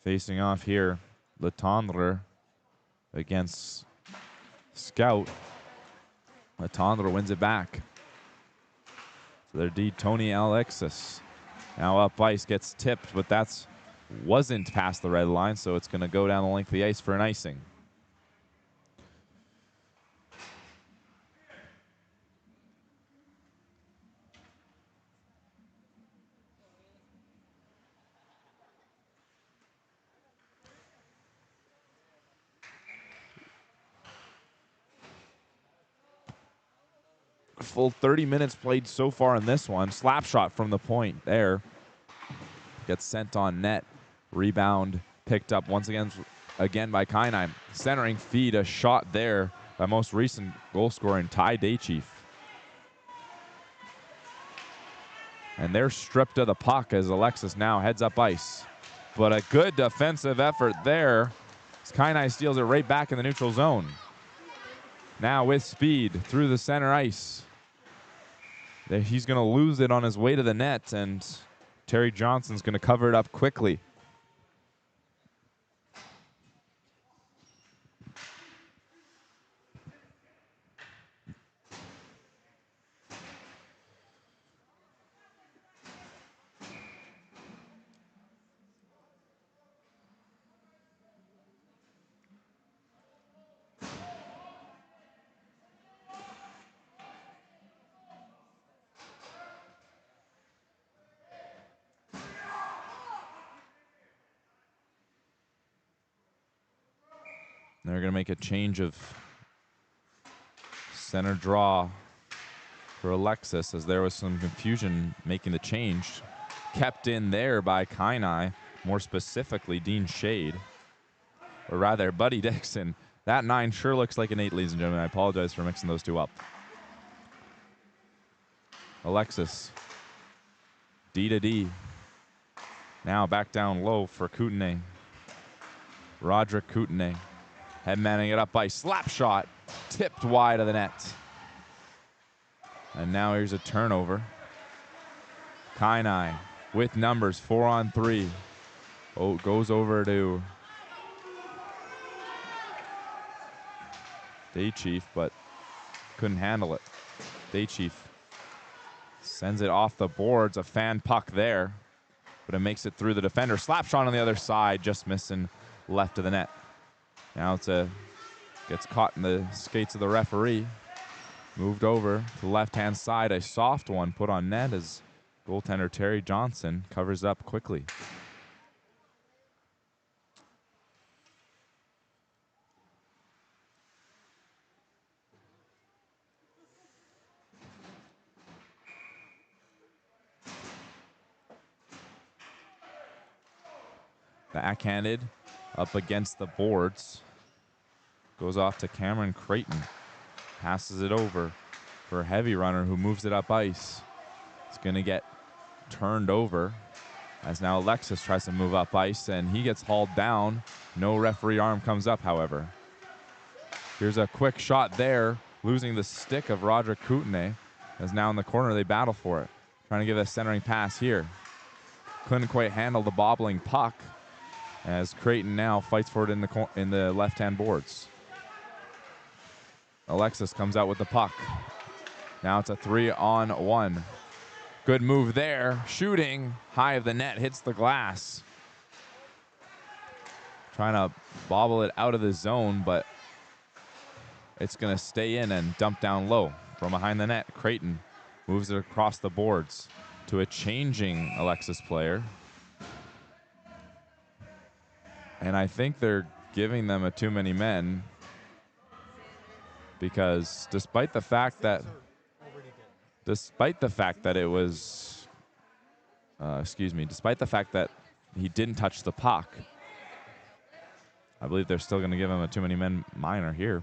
Facing off here, Letendre against Scout. Letendre wins it back. So their D, Tony Alexis. Now up ice, gets tipped, but wasn't past the red line, so it's going to go down the length of the ice for an icing. Full 30 minutes played so far in this one. Slap shot from the point there. Gets sent on net. Rebound picked up once again by Kainai. Centering feed, a shot there by most recent goal scorer in Ty Daychief. And they're stripped of the puck as Alexis now heads up ice. But a good defensive effort there as Kainai steals it right back in the neutral zone. Now with speed through the center ice. He's going to lose it on his way to the net, and Terry Johnson's going to cover it up quickly. They're going to make a change of center draw for Alexis as there was some confusion making the change. Kept in there by Kainai, more specifically Dean Shade. Or rather, Buddy Dixon. That 9 sure looks like an 8, ladies and gentlemen. I apologize for mixing those two up. Alexis. D to D. Now back down low for Kootenay. Roderick Kootenay. Headmanning it up by slap shot. Tipped wide of the net. And now here's a turnover. Kainai with numbers, 4-on-3. Oh, goes over to Daychief, but couldn't handle it. Daychief sends it off the boards. A fan puck there, but it makes it through the defender. Slap shot on the other side, just missing left of the net. Now gets caught in the skates of the referee. Moved over to the left-hand side. A soft one put on net as goaltender Terry Johnson covers up quickly. Backhanded up against the boards. Goes off to Cameron Creighton. Passes it over for a heavy runner who moves it up ice. It's going to get turned over as now Alexis tries to move up ice and he gets hauled down. No referee arm comes up, however. Here's a quick shot there, losing the stick of Roderick Kootenay. As now in the corner they battle for it. Trying to give a centering pass here. Couldn't quite handle the bobbling puck as Creighton now fights for it in the left-hand boards. Alexis comes out with the puck. Now it's a 3-on-1. Good move there. Shooting high of the net, hits the glass. Trying to bobble it out of the zone, but it's going to stay in and dump down low from behind the net. Creighton moves it across the boards to a changing Alexis player. And I think they're giving them a too many men because despite the fact that despite the fact that he didn't touch the puck, I believe they're still going to give him a too many men minor here.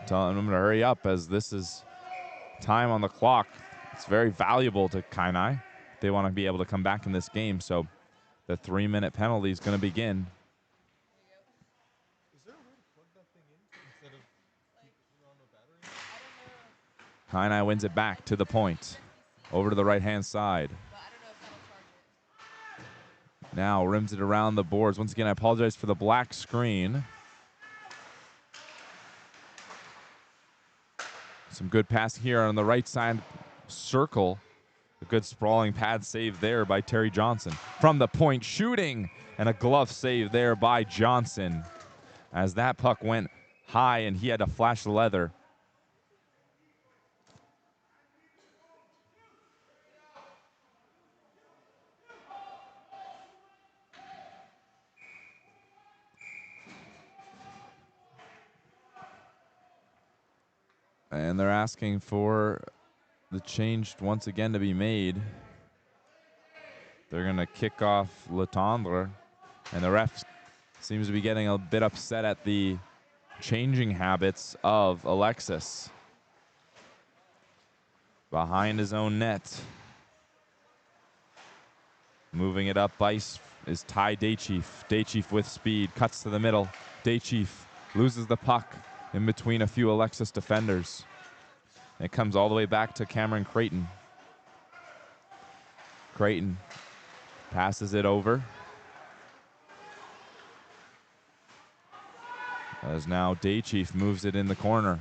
Telling them to hurry up as this is time on the clock. It's very valuable to Kainai. They want to be able to come back in this game, so the 3-minute penalty is going to begin. Is there a way to plug that thing in instead of keeping it on the battery? Kainai wins it back to the point. Over to the right-hand side. Now rims it around the boards. Once again, I apologize for the black screen. Some good passing here on the right side circle. A good sprawling pad save there by Terry Johnson. From the point, shooting, and a glove save there by Johnson. As that puck went high and he had to flash the leather. And they're asking for the change once again to be made. They're going to kick off Letendre, and the ref seems to be getting a bit upset at the changing habits of Alexis. Behind his own net. Moving it up ice is Ty Daychief. Daychief with speed, cuts to the middle. Daychief loses the puck in between a few Alexis defenders. It comes all the way back to Cameron Creighton. Creighton passes it over. As now Daychief moves it in the corner.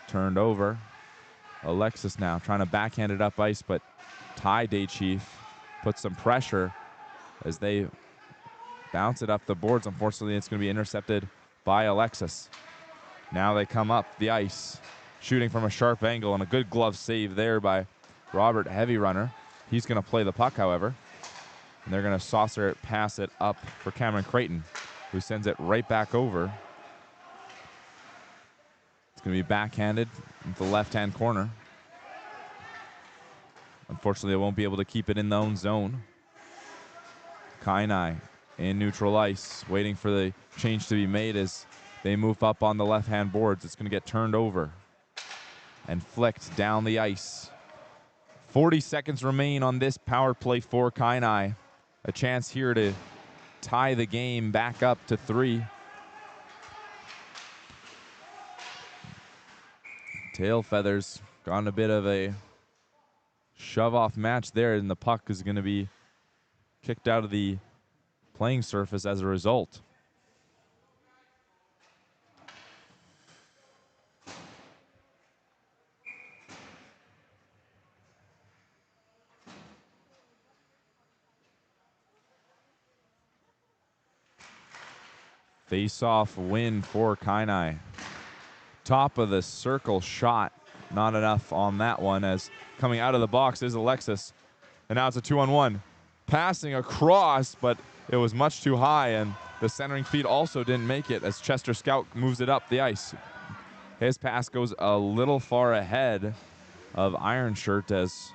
Turned over. Alexis now trying to backhand it up ice, but Ty Daychief puts some pressure as they bounce it up the boards. Unfortunately, it's going to be intercepted by Alexis. Now they come up the ice, shooting from a sharp angle, and a good glove save there by Robert Heavy Runner. He's going to play the puck, however, and they're going to saucer it, pass it up for Cameron Creighton, who sends it right back over. It's going to be backhanded into the left-hand corner. Unfortunately, they won't be able to keep it in their own zone. Kainai in neutral ice, waiting for the change to be made as they move up on the left-hand boards. It's going to get turned over and flicked down the ice. 40 seconds remain on this power play for Kainai. A chance here to tie the game back up to 3. Tail Feathers got a bit of a shove-off match there, and the puck is going to be kicked out of the playing surface as a result. Face-off win for Kainai. Top of the circle shot. Not enough on that one, as coming out of the box is Alexis. And now it's a 2-on-1. Passing across, but it was much too high, and the centering feed also didn't make it as Chester Scout moves it up the ice. His pass goes a little far ahead of Iron Shirt, as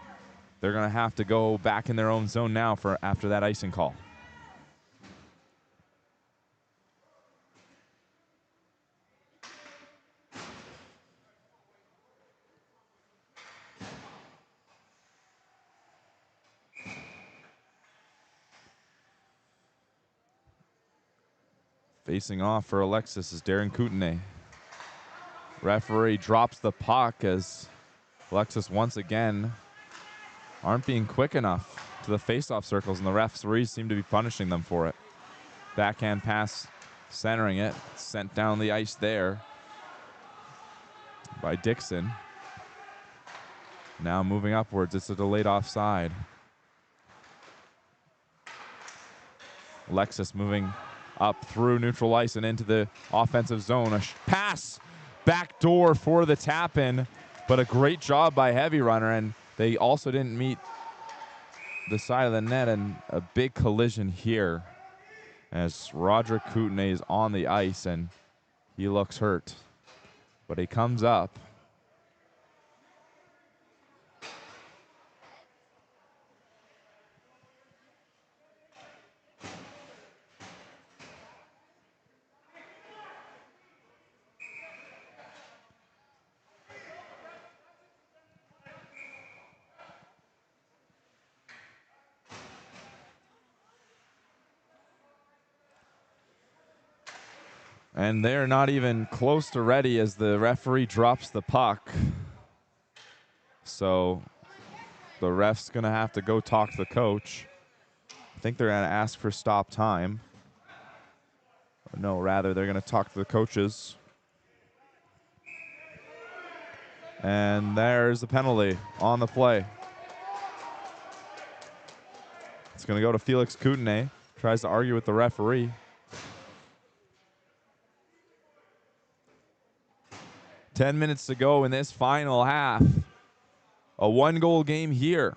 they're going to have to go back in their own zone now for after that icing call. Facing off for Alexis is Darren Kootenay. Referee drops the puck as Alexis once again aren't being quick enough to the face-off circles, and the referees seem to be punishing them for it. Backhand pass, centering it, sent down the ice there by Dixon. Now moving upwards, it's a delayed offside. Alexis moving up through neutral ice and into the offensive zone. A pass back door for the tap-in, but a great job by Heavy Runner, and they also didn't meet the side of the net, and a big collision here as Roderick Kootenay is on the ice, and he looks hurt, but he comes up. And they're not even close to ready as the referee drops the puck. So the ref's going to have to go talk to the coach. I think they're going to ask for stop time. No, rather, they're going to talk to the coaches. And there's the penalty on the play. It's going to go to Felix Kootenay. Tries to argue with the referee. Ten minutes to go in this final half. A one-goal game here.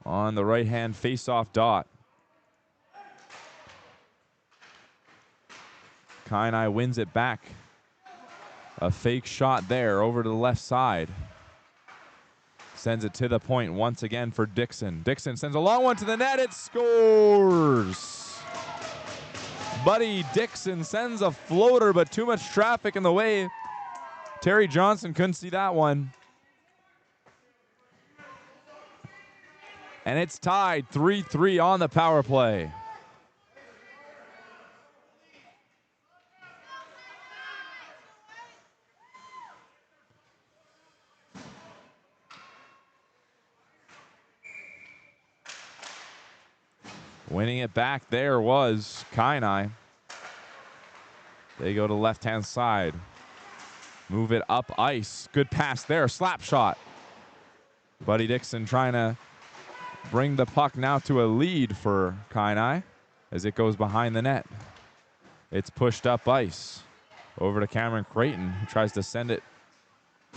On the right-hand face-off dot. Kainai wins it back. A fake shot there over to the left side. Sends it to the point once again for Dixon. Dixon sends a long one to the net. It scores. Buddy Dixon sends a floater, but too much traffic in the way. Terry Johnson couldn't see that one. And it's tied 3-3 on the power play. Winning it back there was Kainai. They go to left-hand side. Move it up ice. Good pass there. Slap shot. Buddy Dixon trying to bring the puck now to a lead for Kainai as it goes behind the net. It's pushed up ice. Over to Cameron Creighton, who tries to send it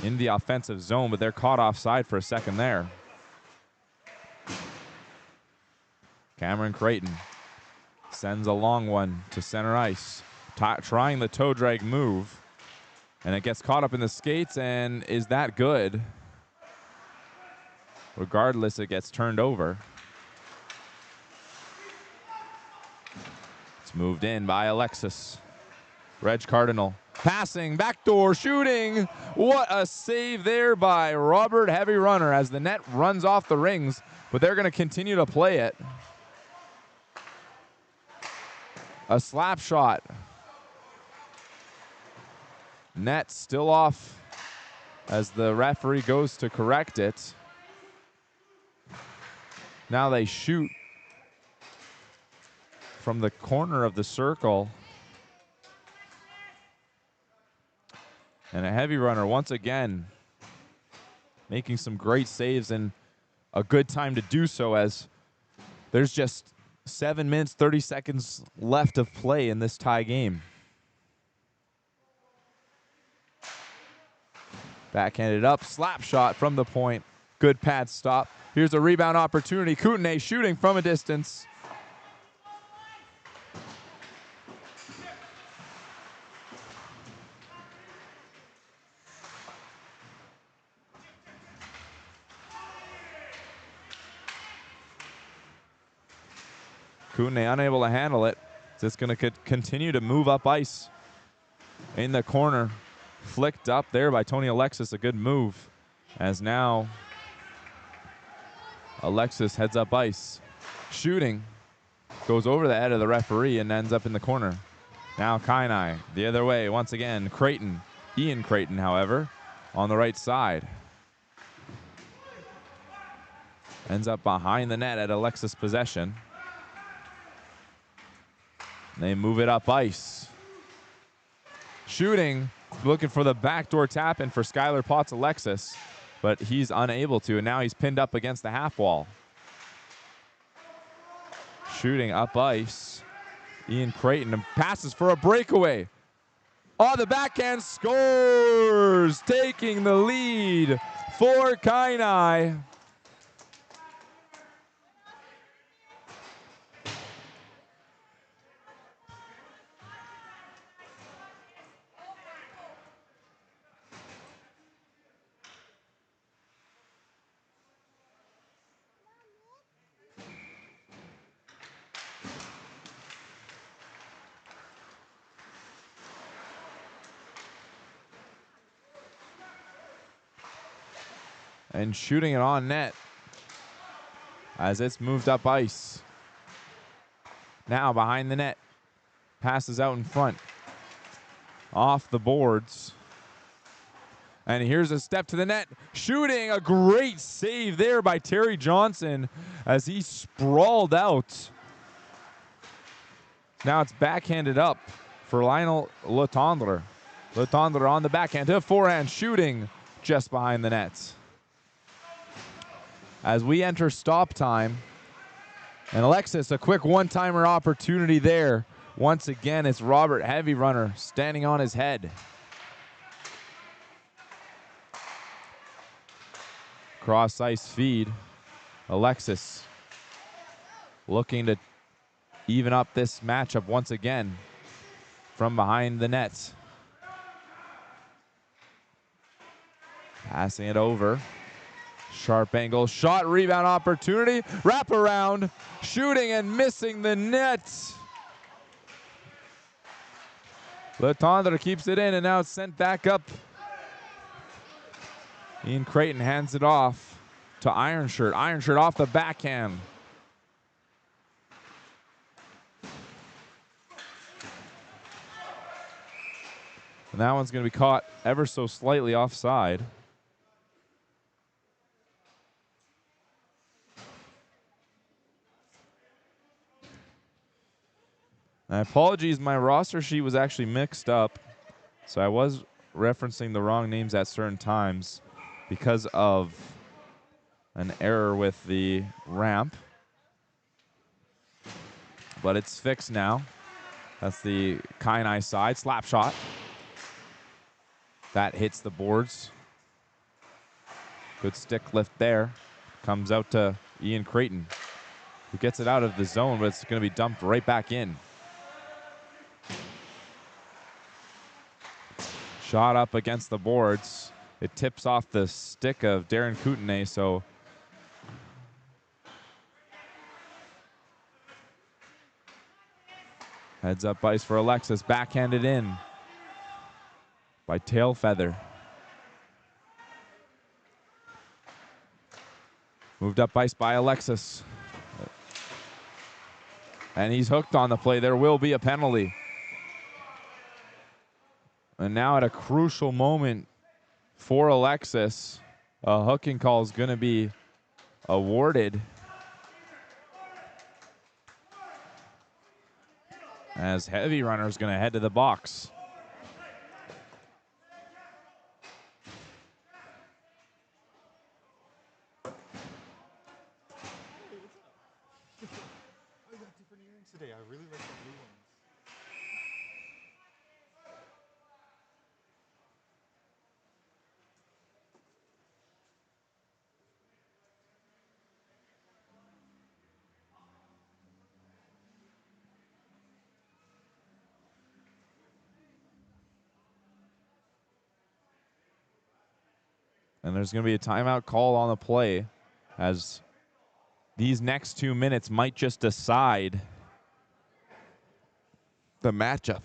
in the offensive zone, but they're caught offside for a second there. Cameron Creighton sends a long one to center ice, trying the toe drag move, and it gets caught up in the skates, and is that good? Regardless, it gets turned over. It's moved in by Alexis. Reg Cardinal passing, backdoor shooting. What a save there by Robert Heavy Runner as the net runs off the rings, but they're going to continue to play it. A slap shot. Net still off as the referee goes to correct it. Now they shoot from the corner of the circle. And a Heavy Runner once again making some great saves, and a good time to do so as there's just 7 minutes, 30 seconds left of play in this tie game. Backhanded up, slap shot from the point. Good pad stop. Here's a rebound opportunity. Kootenay shooting from a distance. Kootenay unable to handle it. It's going to continue to move up ice in the corner. Flicked up there by Tony Alexis. A good move as now Alexis heads up ice. Shooting. Goes over the head of the referee and ends up in the corner. Now Kainai the other way once again. Creighton. Ian Creighton, however, on the right side. Ends up behind the net at Alexis' possession. They move it up ice. Shooting, looking for the backdoor tap in for Skylar Potts Alexis, but he's unable to, and now he's pinned up against the half wall. Shooting up ice. Ian Creighton passes for a breakaway. On the backhand, scores, taking the lead for Kainai. and shooting it on net as it's moved up ice. Now behind the net. Passes out in front. Off the boards. And here's a step to the net. Shooting, a great save there by Terry Johnson as he sprawled out. Now it's backhanded up for Lionel Letendre. Letendre on the backhand to forehand, shooting just behind the net. As we enter stop time, and Alexis, a quick one-timer opportunity there. Once again, it's Robert Heavy Runner standing on his head. Cross ice feed. Alexis looking to even up this matchup once again from behind the nets. Passing it over. Sharp angle, shot, rebound opportunity, wrap around, shooting and missing the net. Letendre keeps it in, and now it's sent back up. Ian Creighton hands it off to Ironshirt. Ironshirt off the backhand. And that one's going to be caught ever so slightly offside. My apologies, my roster sheet was actually mixed up, so I was referencing the wrong names at certain times because of an error with the ramp. But it's fixed now. That's the Kainai side, slap shot. That hits the boards. Good stick lift there. Comes out to Ian Creighton, who gets it out of the zone, but it's going to be dumped right back in. Shot up against the boards. It tips off the stick of Darren Kootenay, so heads up ice for Alexis, backhanded in by Tail Feather. Moved up ice by Alexis. And he's hooked on the play. There will be a penalty. And now at a crucial moment for Alexis, a hooking call is going to be awarded as Heavy Runner is going to head to the box. I got different earrings today. I really like the blue ones. And there's going to be a timeout call on the play, as these next 2 minutes might just decide the matchup.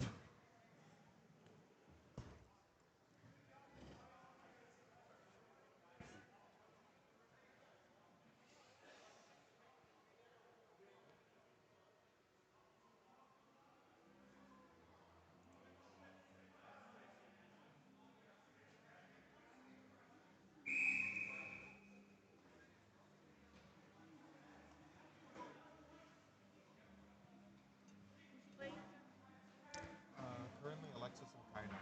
Currently, Alexis and Kainai.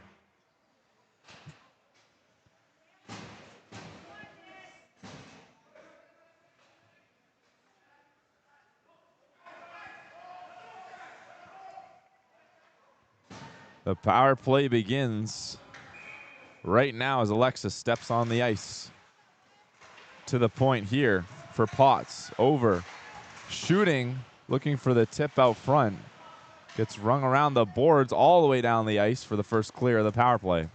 The power play begins right now as Alexis steps on the ice. To the point here for Potts. Over. Shooting, looking for the tip out front. Gets rung around the boards all the way down the ice for the first clear of the power play.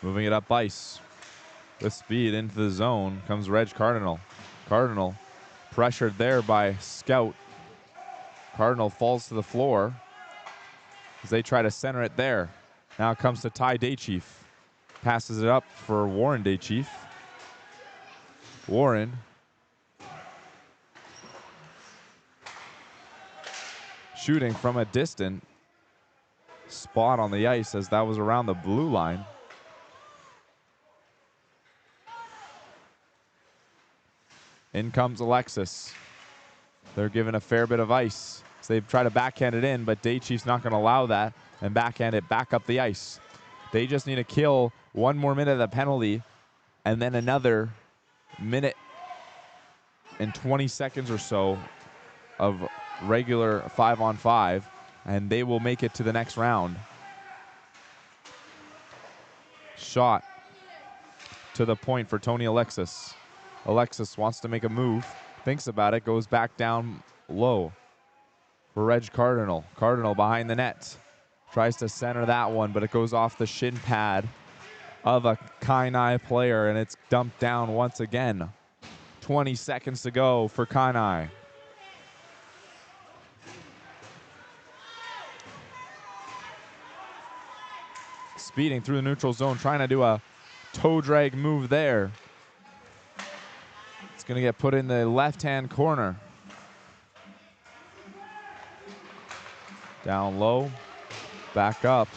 Moving it up ice. With speed into the zone comes Reg Cardinal. Cardinal pressured there by Scout. Cardinal falls to the floor. as they try to center it there. Now it comes to Ty Daychief. Passes it up for Warren Daychief. Warren shooting from a distant spot on the ice, as that was around the blue line. In comes Alexis. They're given a fair bit of ice. So they try to backhand it in, but Daychief's not going to allow that and backhand it back up the ice. They just need to kill one more minute of the penalty and then another minute and 20 seconds or so of regular 5-on-5, and they will make it to the next round. Shot to the point for Tony Alexis. Alexis wants to make a move, thinks about it, goes back down low for Reg Cardinal. Cardinal behind the net. Tries to center that one, but it goes off the shin pad of a Kainai player, and it's dumped down once again. 20 seconds to go for Kainai. Speeding through the neutral zone, trying to do a toe drag move there. It's going to get put in the left-hand corner. Down low, back up,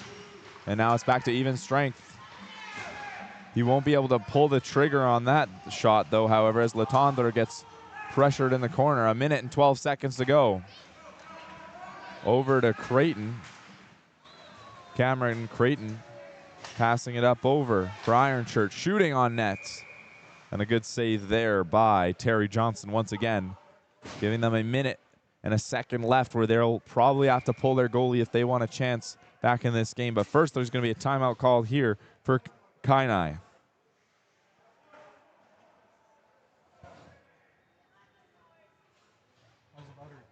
and now it's back to even strength. He won't be able to pull the trigger on that shot, though, however, as Letendre gets pressured in the corner. 1 minute and 12 seconds to go. Over to Creighton. Cameron Creighton passing it up over for Ironchurch, shooting on net. And a good save there by Terry Johnson once again, giving them 1 minute and a second left, where they'll probably have to pull their goalie if they want a chance back in this game. But first, there's going to be a timeout called here for Kainai. How's the battery?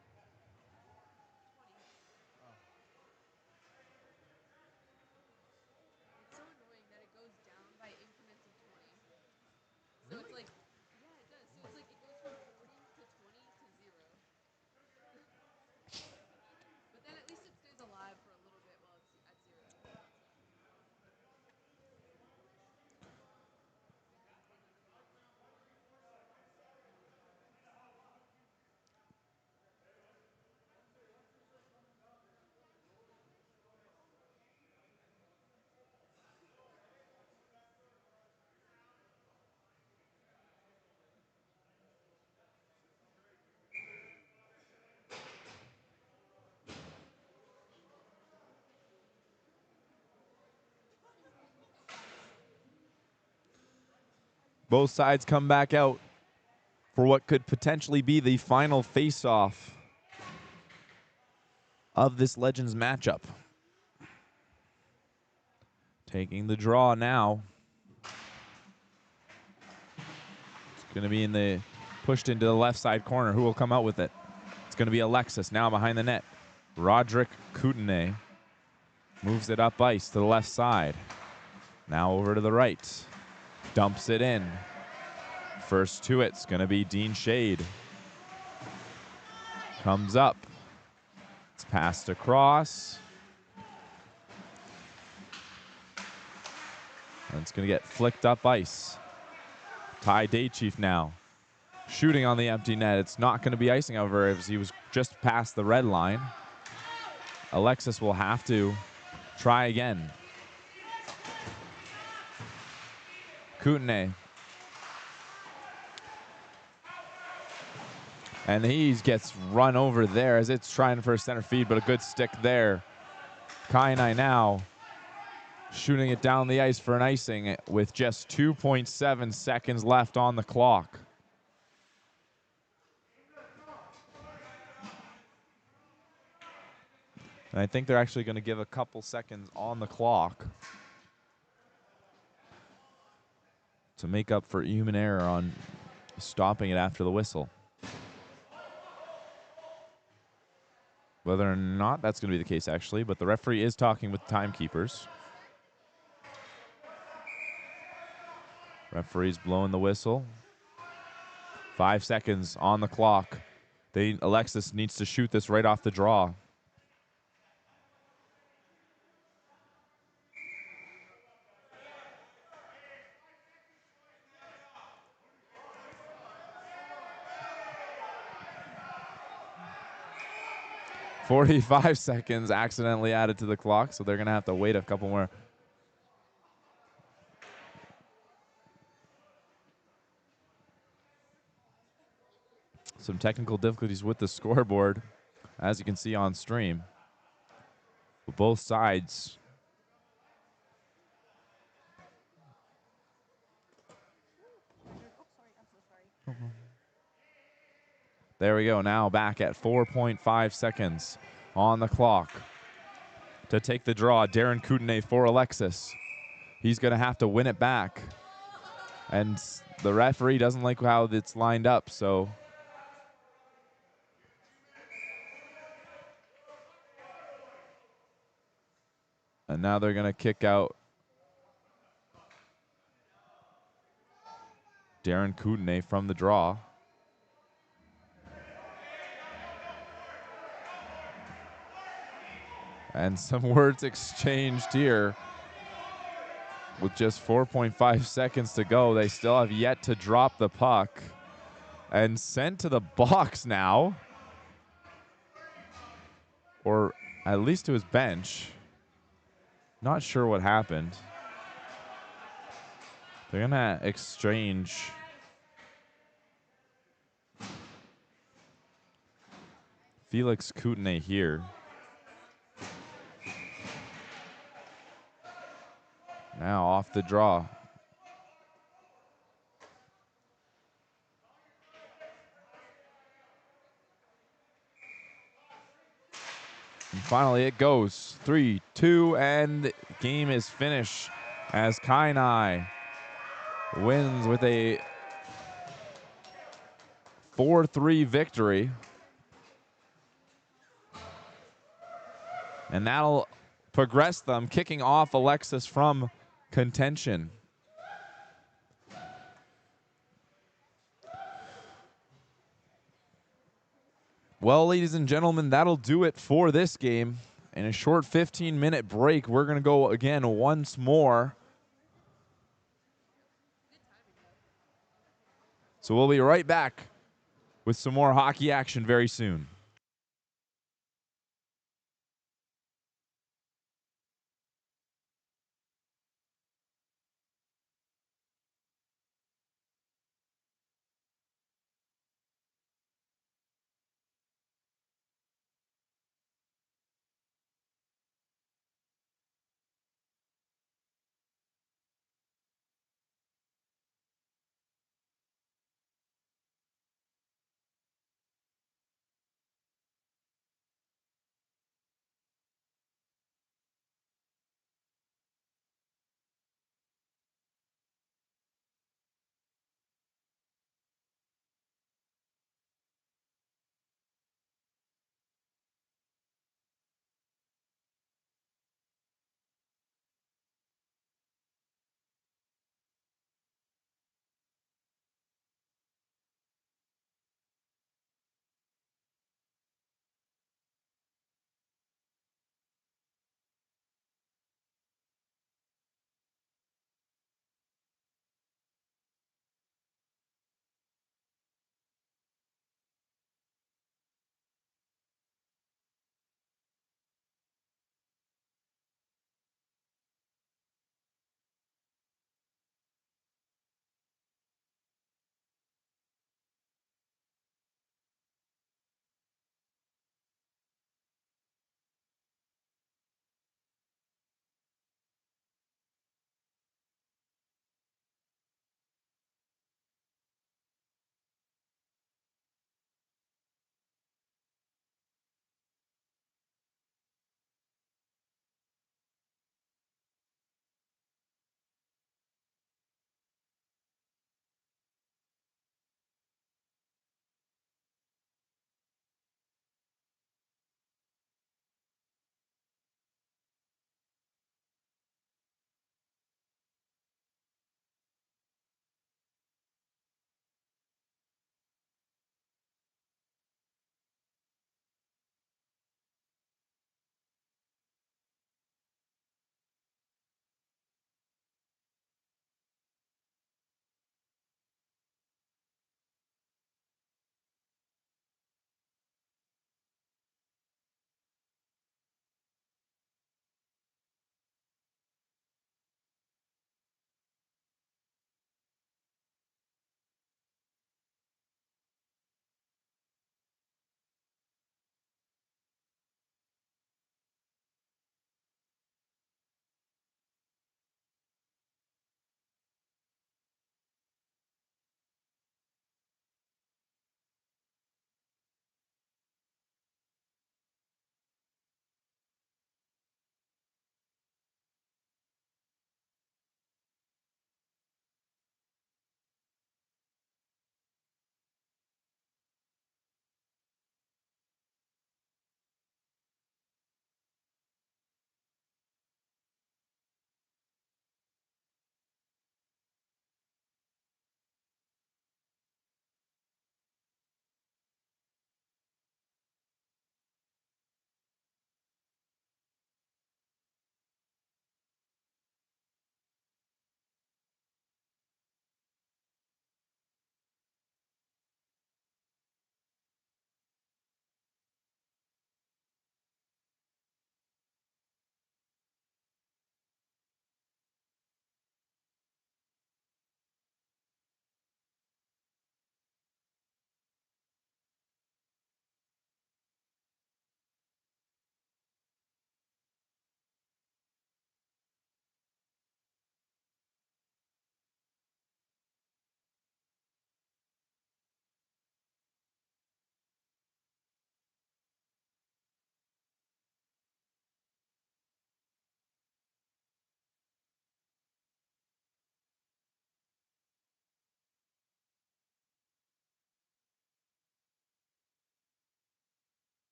It's so annoying that it goes down by increments of 20. So it's like, yeah, it does. So it's like it goes from 40 to 20 to 0. But then at least it stays alive for a little bit while it's at 0. Both sides come back out for what could potentially be the final face-off of this Legends matchup. Taking the draw now. It's going to be pushed into the left side corner. Who will come out with it? It's going to be Alexis now behind the net. Roderick Kootenay moves it up ice to the left side. Now over to the right. Dumps it in. First to it's going to be Dean Shade. Comes up. It's passed across. And it's going to get flicked up ice. Ty Daychief now. Shooting on the empty net. It's not going to be icing, however, as he was just past the red line. Alexis will have to try again. Kootenay. And he gets run over there as it's trying for a center feed, but a good stick there. Kainai now shooting it down the ice for an icing with just 2.7 seconds left on the clock. And I think they're actually going to give a couple seconds on the clock to make up for human error on stopping it after the whistle. Whether or not that's going to be the case, actually, but the referee is talking with timekeepers. Referee's blowing the whistle. 5 seconds on the clock. Alexis needs to shoot this right off the draw. 45 seconds accidentally added to the clock, so they're going to have to wait a couple more. Some technical difficulties with the scoreboard, as you can see on stream. Both sides. There we go. Now back at 4.5 seconds on the clock. To take the draw, Darren Kootenay for Alexis. He's going to have to win it back. And the referee doesn't like how it's lined up, so. And now they're going to kick out Darren Kootenay from the draw. And some words exchanged here. With just 4.5 seconds to go, they still have yet to drop the puck. And sent to the box now. Or at least to his bench. Not sure what happened. They're going to exchange. Felix Kootenay here. Now off the draw. And finally it goes. 3-2, and game is finished as Kainai wins with a 4-3 victory. And that'll progress them, kicking off Alexis from contention. Well, ladies and gentlemen, that'll do it for this game. In a short 15-minute break, we're going to go again once more. So we'll be right back with some more hockey action very soon.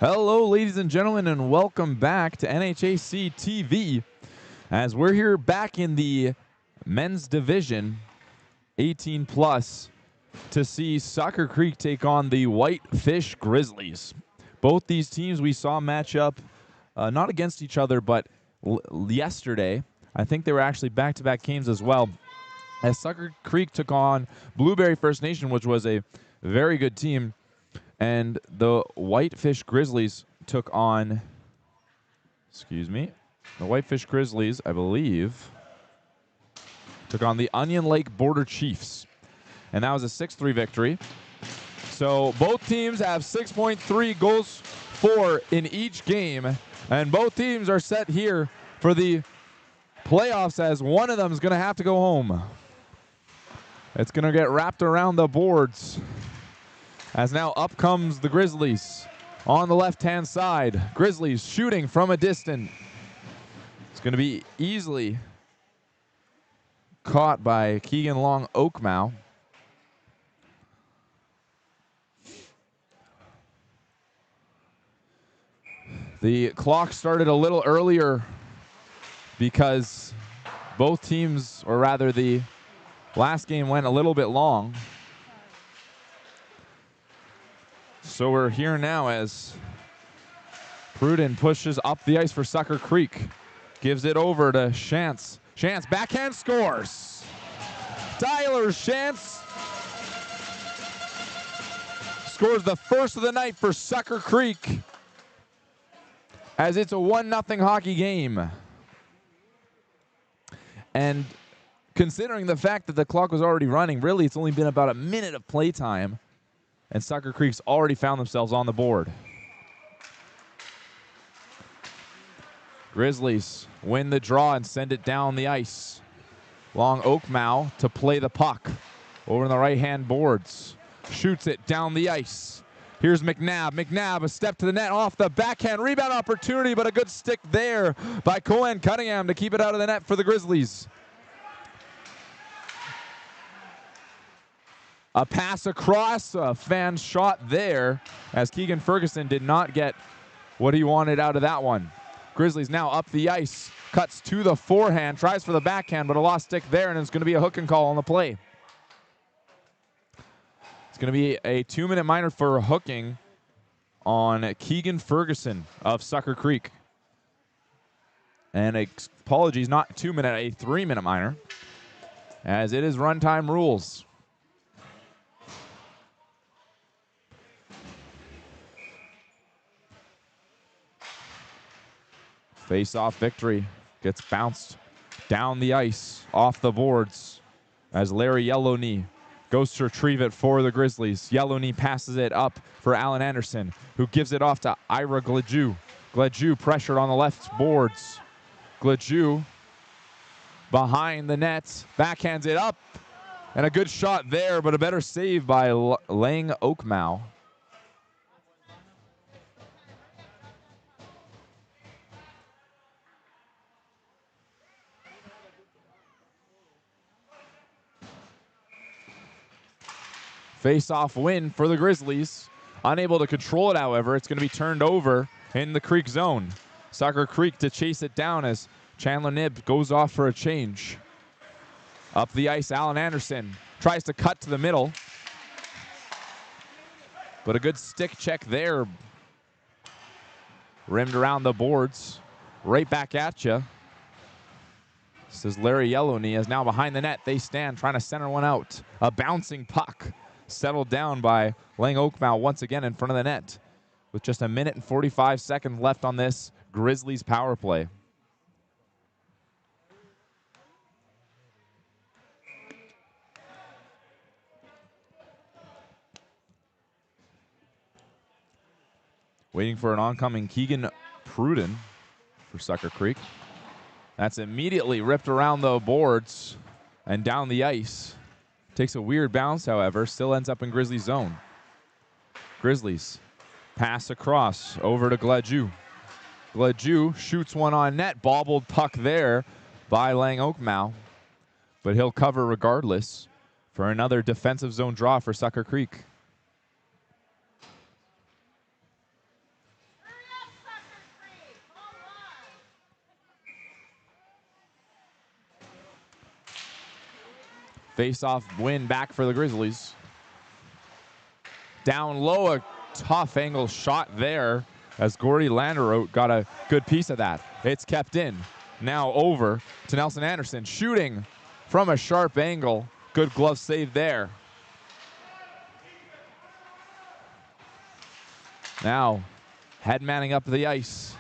Hello, ladies and gentlemen, and welcome back to NHAC TV. As we're here back in the men's division, 18 plus, to see Sucker Creek take on the Whitefish Grizzlies. Both these teams we saw match up, not against each other, but yesterday. I think they were actually back-to-back games as well, as Sucker Creek took on Blueberry First Nation, which was a very good team. And the Whitefish Grizzlies took on, the Whitefish Grizzlies, I believe, took on the Onion Lake Border Chiefs. And that was a 6-3 victory. So both teams have 6.3 goals for in each game. And both teams are set here for the playoffs, as one of them is going to have to go home. It's going to get wrapped around the boards. As now up comes the Grizzlies on the left-hand side. Grizzlies shooting from a distance. It's going to be easily caught by Keegan Long Oakmow. The clock started a little earlier because both teams, or rather the last game, went a little bit long. So we're here now as Pruden pushes up the ice for Sucker Creek. Gives it over to Shantz. Shantz backhand scores. Tyler Shantz scores the first of the night for Sucker Creek, as it's a 1-0 hockey game. And considering the fact that the clock was already running, really it's only been about a minute of playtime, and Sucker Creek's already found themselves on the board. Grizzlies win the draw and send it down the ice. Long Oakmow to play the puck over in the right-hand boards. Shoots it down the ice. Here's McNabb. McNabb, a step to the net off the backhand. Rebound opportunity, but a good stick there by Cohen Cunningham to keep it out of the net for the Grizzlies. A pass across, a fan shot there, as Keegan Ferguson did not get what he wanted out of that one. Grizzlies now up the ice, cuts to the forehand, tries for the backhand, but a lost stick there, and it's going to be a hook and call on the play. It's going to be a 2-minute minor for hooking on Keegan Ferguson of Sucker Creek. And apologies, not 2-minute, a 3-minute minor, as it is runtime rules. Face-off victory gets bounced down the ice, off the boards, as Larry Yellowknee goes to retrieve it for the Grizzlies. Yellowknee passes it up for Alan Anderson, who gives it off to Ira Gledju. Gledju pressured on the left boards. Gledju behind the net, backhands it up, and a good shot there, but a better save by Lang Oakmow. Face-off win for the Grizzlies. Unable to control it, however. It's going to be turned over in the Creek zone. Sucker Creek to chase it down as Chandler Nibb goes off for a change. Up the ice, Alan Anderson tries to cut to the middle, but a good stick check there. Rimmed around the boards. Right back at you. This is Larry Yellowknee, as now behind the net they stand trying to center one out. A bouncing puck settled down by Lang Oakmow once again in front of the net, with just a minute and 45 seconds left on this Grizzlies power play. Waiting for an oncoming Keegan Pruden for Sucker Creek. That's immediately ripped around the boards and down the ice. Takes a weird bounce, however, still ends up in Grizzlies zone. Grizzlies pass across over to Gledju. Gledju shoots one on net, bobbled puck there by Lang Oakmow, but he'll cover regardless for another defensive zone draw for Sucker Creek. Face-off win back for the Grizzlies. Down low, a tough angle shot there as Gordy Landerote got a good piece of that. It's kept in. Now over to Nelson Anderson, shooting from a sharp angle. Good glove save there. Now, head manning up the ice.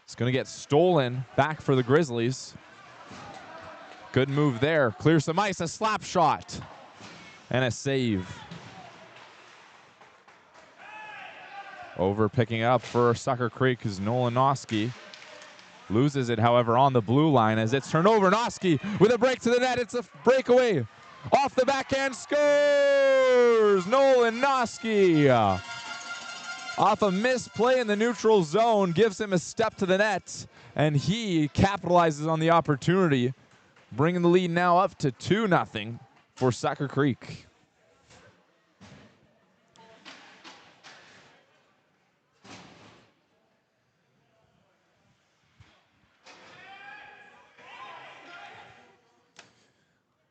It's going to get stolen back for the Grizzlies. Good move there. Clears some ice, a slap shot, and a save. Over picking up for Sucker Creek is Nolan Noski. Loses it, however, on the blue line as it's turned over. Noski with a break to the net. It's a breakaway. Off the backhand, scores! Nolan Noski. Off a misplay in the neutral zone, gives him a step to the net, and he capitalizes on the opportunity, bringing the lead now up to 2-0 for Sucker Creek.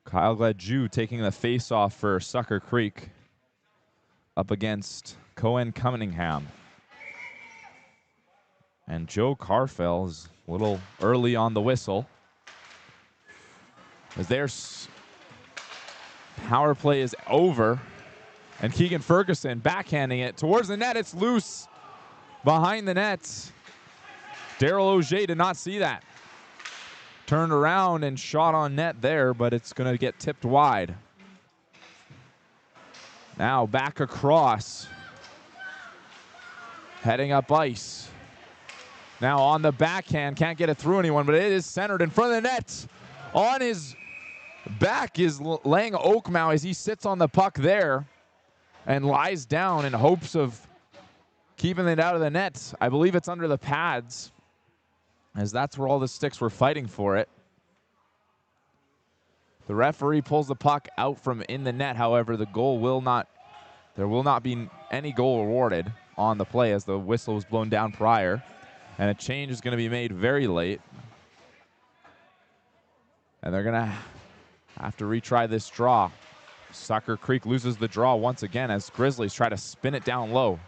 Kyle Gladju taking the face-off for Sucker Creek up against Cohen Cunningham. And Joe Carfell is a little early on the whistle, as their power play is over. And Keegan Ferguson backhanding it towards the net. It's loose behind the net. Daryl Auger did not see that. Turned around and shot on net there, but it's going to get tipped wide. Now back across. Heading up ice. Now on the backhand, can't get it through anyone, but it is centered in front of the net. On his back is Lang Oakmow as he sits on the puck there and lies down in hopes of keeping it out of the net. I believe it's under the pads, as that's where all the sticks were fighting for it. The referee pulls the puck out from in the net. However, there will not be any goal awarded on the play as the whistle was blown down prior. And a change is going to be made very late. And they're going to have to retry this draw. Sucker Creek loses the draw once again as Grizzlies try to spin it down low.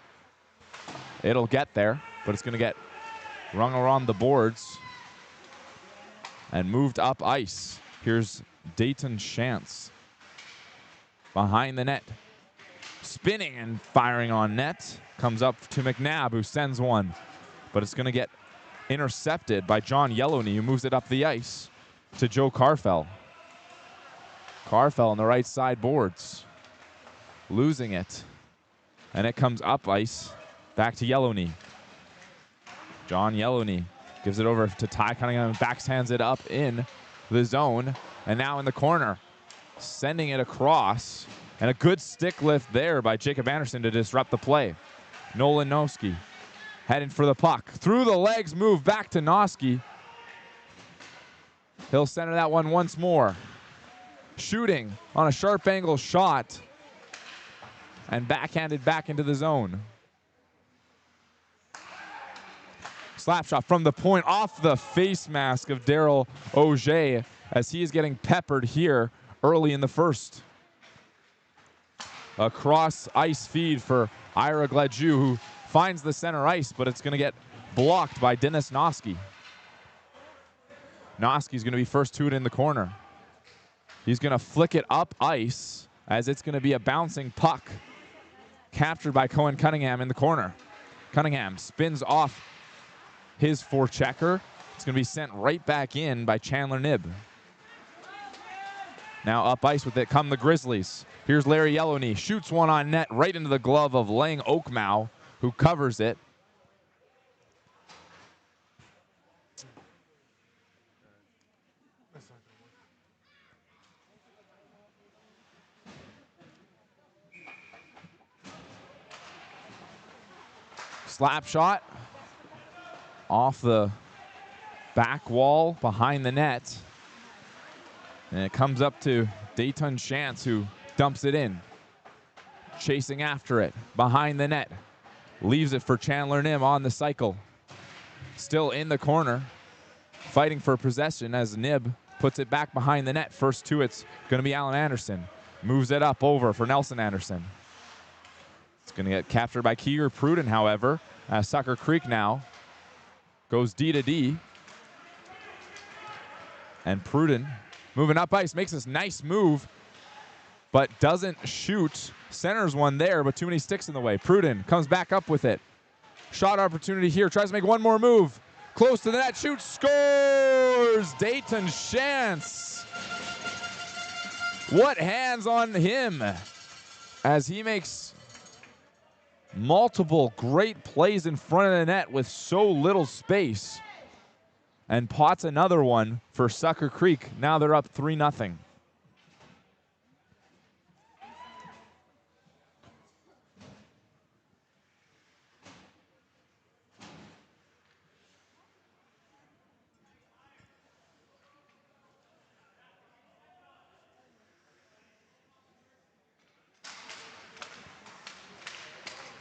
It'll get there, but it's going to get rung around the boards and moved up ice. Here's Dayton Shantz behind the net. Spinning and firing on net. Comes up to McNabb, who sends one. But it's going to get intercepted by John Yellowknee, who moves it up the ice to Joe Carfell. Carfell on the right side boards. Losing it. And it comes up ice. Back to Yellowknee. John Yellowknee gives it over to Ty Cunningham, backhands it up in the zone, and now in the corner. Sending it across, and a good stick lift there by Jacob Anderson to disrupt the play. Nolan Noski heading for the puck. Through the legs, move back to Noski. He'll center that one once more. Shooting on a sharp angle shot, and backhanded back into the zone. Slap shot from the point off the face mask of Daryl Auger as he is getting peppered here early in the first. A cross ice feed for Ira Gladju, who finds the center ice, but it's going to get blocked by Dennis Noski. Noski's going to be first to it in the corner. He's going to flick it up ice as it's going to be a bouncing puck captured by Cohen Cunningham in the corner. Cunningham spins off his forechecker. It's going to be sent right back in by Chandler Knibb. Now up ice with it come the Grizzlies. Here's Larry Yellowknee. Shoots one on net right into the glove of Lang Oakmow, who covers it. Slap shot off the back wall behind the net. And it comes up to Dayton Shantz, who dumps it in. Chasing after it behind the net. Leaves it for Chandler Knibb on the cycle. Still in the corner. Fighting for possession as Knibb puts it back behind the net. First to it's going to be Allen Anderson. Moves it up over for Nelson Anderson. It's going to get captured by Keegan Pruden, however, as Sucker Creek now goes D to D. And Pruden moving up ice, makes this nice move, but doesn't shoot. Centers one there, but too many sticks in the way. Pruden comes back up with it. Shot opportunity here, tries to make one more move. Close to the net, shoots, scores! Dayton Chance. What hands on him as he makes multiple great plays in front of the net with so little space. And pots another one for Sucker Creek. Now they're up 3-0.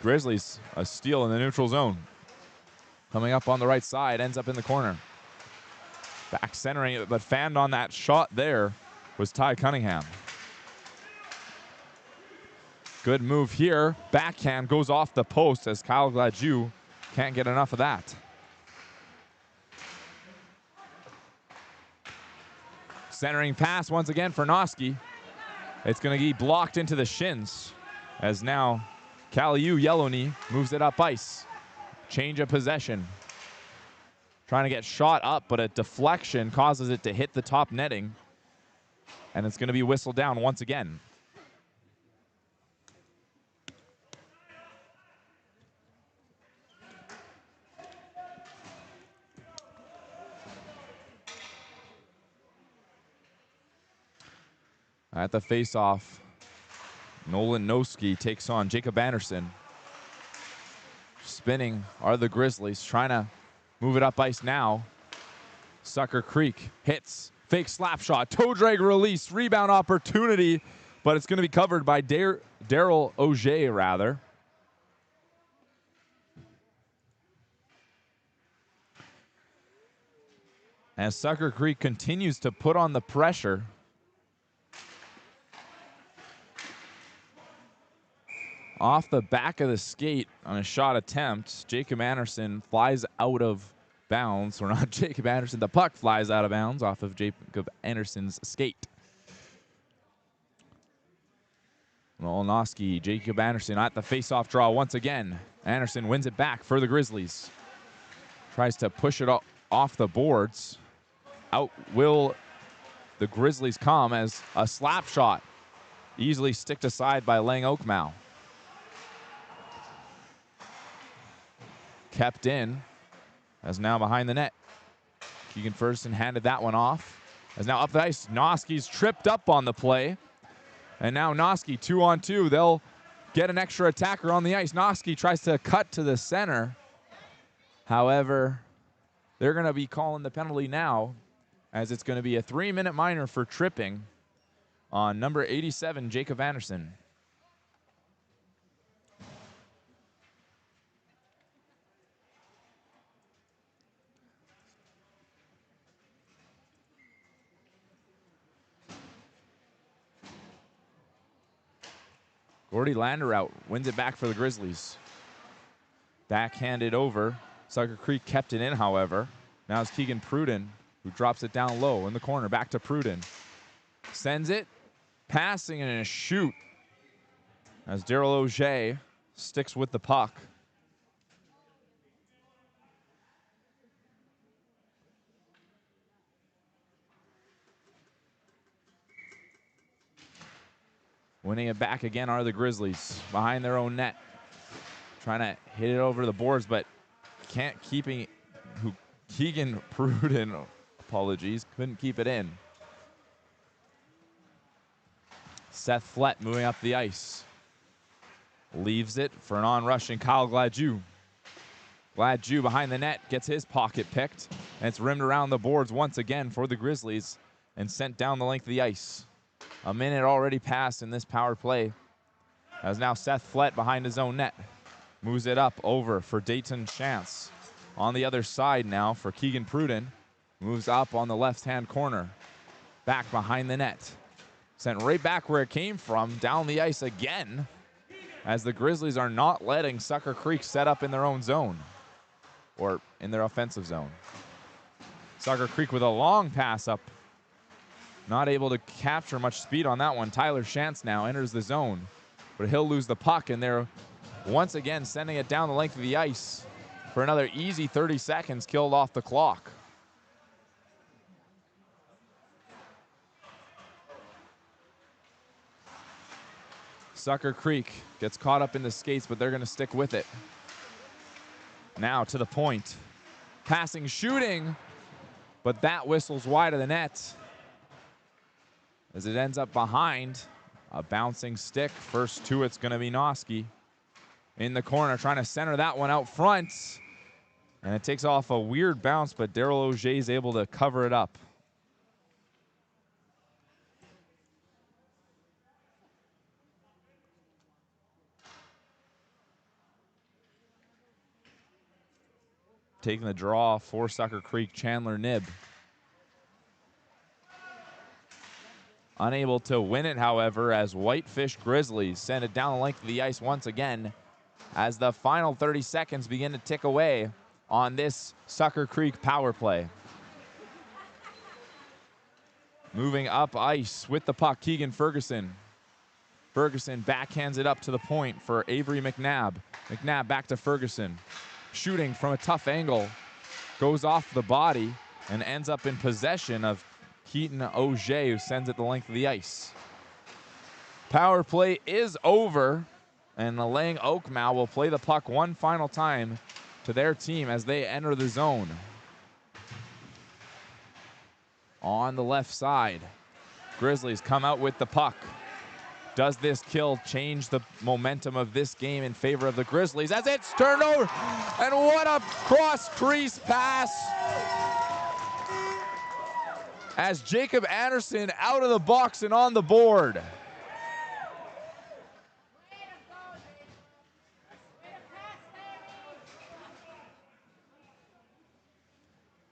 Grizzlies, a steal in the neutral zone. Coming up on the right side, ends up in the corner. Back centering it, but fanned on that shot there was Ty Cunningham. Good move here. Backhand goes off the post as Kyle Gladue can't get enough of that. Centering pass once again for Noski. It's going to be blocked into the shins as now Kaliu Yellowknee moves it up ice. Change of possession. Trying to get shot up, but a deflection causes it to hit the top netting. And it's going to be whistled down once again. At the face-off, Nolan Noski takes on Jacob Anderson. Spinning are the Grizzlies, trying to move it up ice now. Sucker Creek hits, fake slap shot, toe drag release, rebound opportunity, but it's going to be covered by Daryl Auger, rather. As Sucker Creek continues to put on the pressure. Off the back of the skate on a shot attempt, Jacob Anderson flies out of bounds. Or not Jacob Anderson, the puck flies out of bounds off of Jacob Anderson's skate. Noski, Jacob Anderson at the face-off draw once again. Anderson wins it back for the Grizzlies. Tries to push it off the boards. Out will the Grizzlies come as a slap shot easily sticked aside by Lang Oakmow. Kept in, as now behind the net. Keegan Ferguson handed that one off. As now up the ice, Noski's tripped up on the play. And now Noski 2-on-2. They'll get an extra attacker on the ice. Noski tries to cut to the center. However, they're going to be calling the penalty now, as it's going to be a 3-minute minor for tripping on number 87, Jacob Anderson. Gordy Landerout wins it back for the Grizzlies. Backhanded over. Sucker Creek kept it in, however. Now it's Keegan Pruden, who drops it down low in the corner. Back to Pruden. Sends it. Passing and a shoot. As Daryl Auger sticks with the puck. Winning it back again are the Grizzlies behind their own net. Trying to hit it over the boards, but can't keeping Keegan Pruden, apologies, couldn't keep it in. Seth Flett moving up the ice. Leaves it for an on-rushing Kyle Gladue. Gladue behind the net gets his pocket picked, and it's rimmed around the boards once again for the Grizzlies and sent down the length of the ice. A minute already passed in this power play. As now Seth Flett behind his own net. Moves it up over for Dayton Chance. On the other side now for Keegan Pruden. Moves up on the left-hand corner. back behind the net. Sent right back where it came from, down the ice again, as the Grizzlies are not letting Sucker Creek set up in their own zone, or in their offensive zone. Sucker Creek with a long pass up. Not able to capture much speed on that one. Tyler Shantz now enters the zone, but he'll lose the puck, and they're once again sending it down the length of the ice for another easy 30 seconds killed off the clock. Sucker Creek gets caught up in the skates, but they're going to stick with it. Now to the point. Passing, shooting, but that whistles wide of the net as it ends up behind a bouncing stick. First to it's going to be Noski in the corner, trying to center that one out front. And it takes off a weird bounce, but Daryl Auger is able to cover it up. Taking the draw for Sucker Creek, Chandler Nibb. Unable to win it, however, as Whitefish Grizzlies send it down the length of the ice once again as the final 30 seconds begin to tick away on this Sucker Creek power play. Moving up ice with the puck, Keegan Ferguson. Ferguson backhands it up to the point for Avery McNabb. McNabb back to Ferguson. Shooting from a tough angle, goes off the body and ends up in possession of Keaton Auger, who sends it the length of the ice. Power play is over, and the Lang Oakmau will play the puck one final time to their team as they enter the zone. On the left side, Grizzlies come out with the puck. Does this kill change the momentum of this game in favor of the Grizzlies as it's turned over? And what a cross-crease pass as Jacob Anderson out of the box and on the board.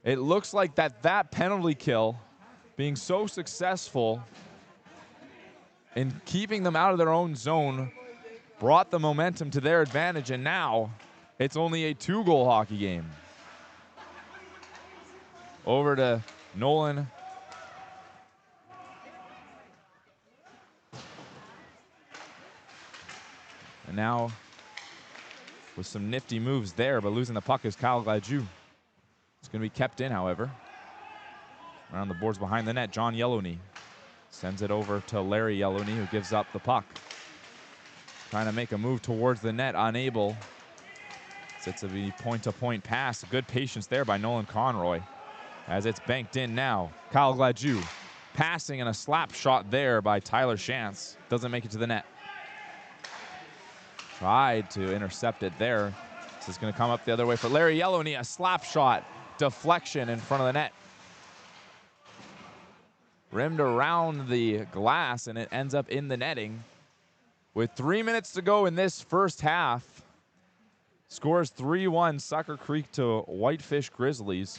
It looks like that penalty kill being so successful in keeping them out of their own zone brought the momentum to their advantage, and now it's only a 2-goal hockey game. Over to Nolan. And now with some nifty moves there, but losing the puck is Kyle Gladue. It's going to be kept in, however. Around the boards behind the net, John Yellowknee sends it over to Larry Yellowknee, who gives up the puck. Trying to make a move towards the net, unable. It's a point-to-point pass. Good patience there by Nolan Conroy as it's banked in now. Kyle Gladue passing and a slap shot there by Tyler Shantz. Doesn't make it to the net. Tried to intercept it there. This is going to come up the other way for Larry Yellowknee. A slap shot, deflection in front of the net. Rimmed around the glass, and it ends up in the netting. With 3 minutes to go in this first half, scores 3-1 Sucker Creek to Whitefish Grizzlies.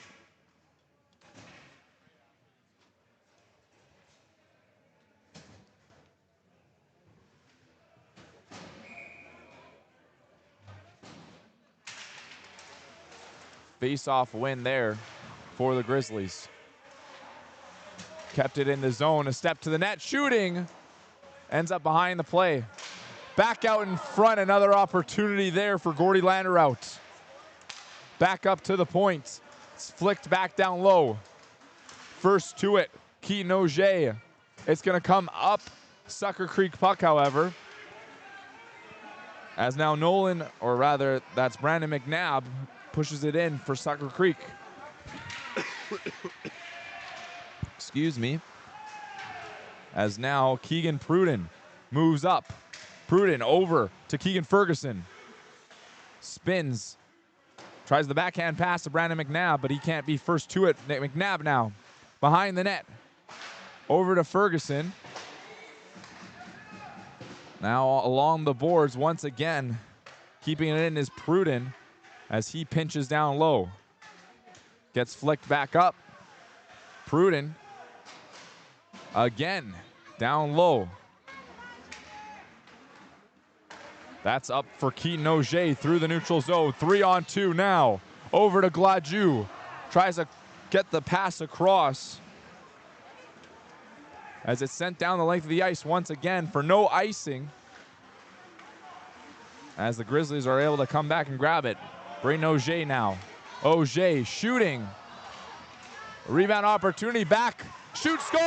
Face-off win there for the Grizzlies. Kept it in the zone, a step to the net, shooting. Ends up behind the play. Back out in front, another opportunity there for Gordy Landerout. Back up to the point. It's flicked back down low. First to it, Keaton Auger. It's gonna come up Sucker Creek puck, however. As now Nolan, or rather, that's Brandon McNabb, pushes it in for Sucker Creek. Excuse me. As now Keegan Pruden moves up. Pruden over to Keegan Ferguson. Spins. Tries the backhand pass to Brandon McNabb, but he can't be first to it. McNabb now behind the net. Over to Ferguson. Now along the boards once again. Keeping it in is Pruden as he pinches down low. Gets flicked back up. Pruden Again, down low. That's up for Keaton Auger through the neutral zone. 3-on-2 now. Over to Gladue. Tries to get the pass across. As it's sent down the length of the ice once again for no icing. As the Grizzlies are able to come back and grab it. Brayden Auger now. Auger shooting. Rebound opportunity back. Shoot, scores!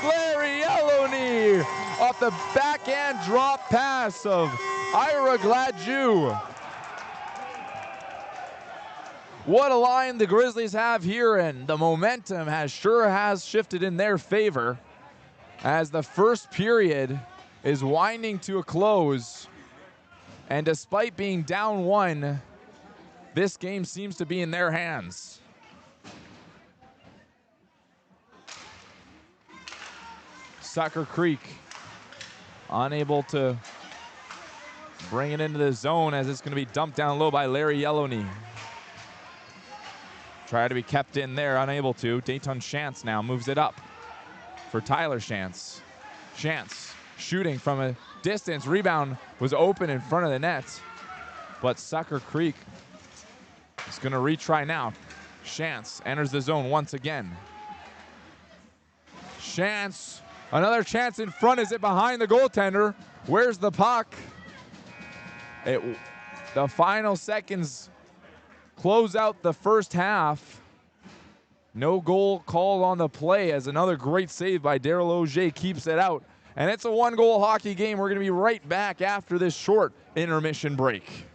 Larry Eloney off the backhand drop pass of Ira Gladue. What a line the Grizzlies have here, and the momentum has shifted in their favor as the first period is winding to a close. And despite being down one, this game seems to be in their hands. Sucker Creek unable to bring it into the zone as it's going to be dumped down low by Larry Eloney. Try to be kept in there, unable to. Dayton Chance now moves it up for Tyler Chance. Chance shooting from a distance. Rebound was open in front of the net, but Sucker Creek is going to retry now. Chance enters the zone once again. Chance, another chance in front. Is it behind the goaltender? Where's the puck? The final seconds close out the first half. No goal called on the play as another great save by Daryl Auger keeps it out. And it's a one-goal hockey game. We're going to be right back after this short intermission break.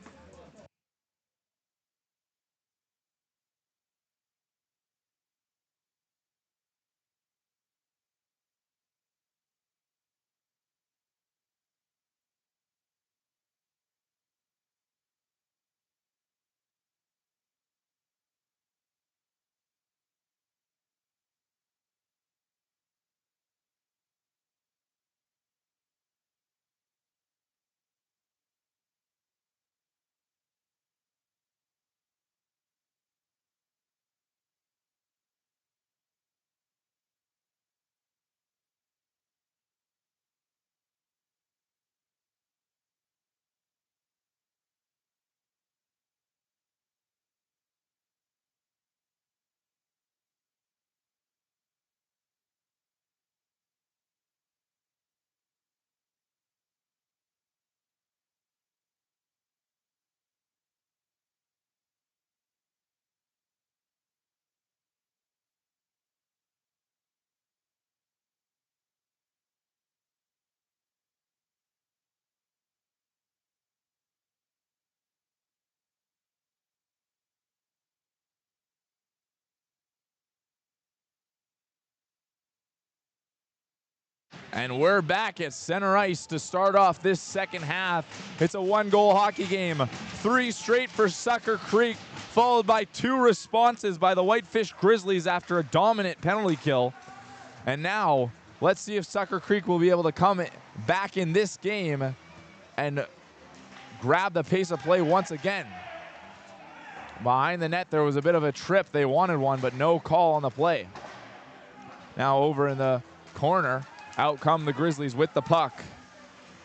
And we're back at center ice to start off this second half. It's a one-goal hockey game. 3 straight for Sucker Creek, followed by 2 responses by the Whitefish Grizzlies after a dominant penalty kill. And now, let's see if Sucker Creek will be able to come back in this game and grab the pace of play once again. Behind the net, there was a bit of a trip. They wanted one, but no call on the play. Now over in the corner, out come the Grizzlies with the puck.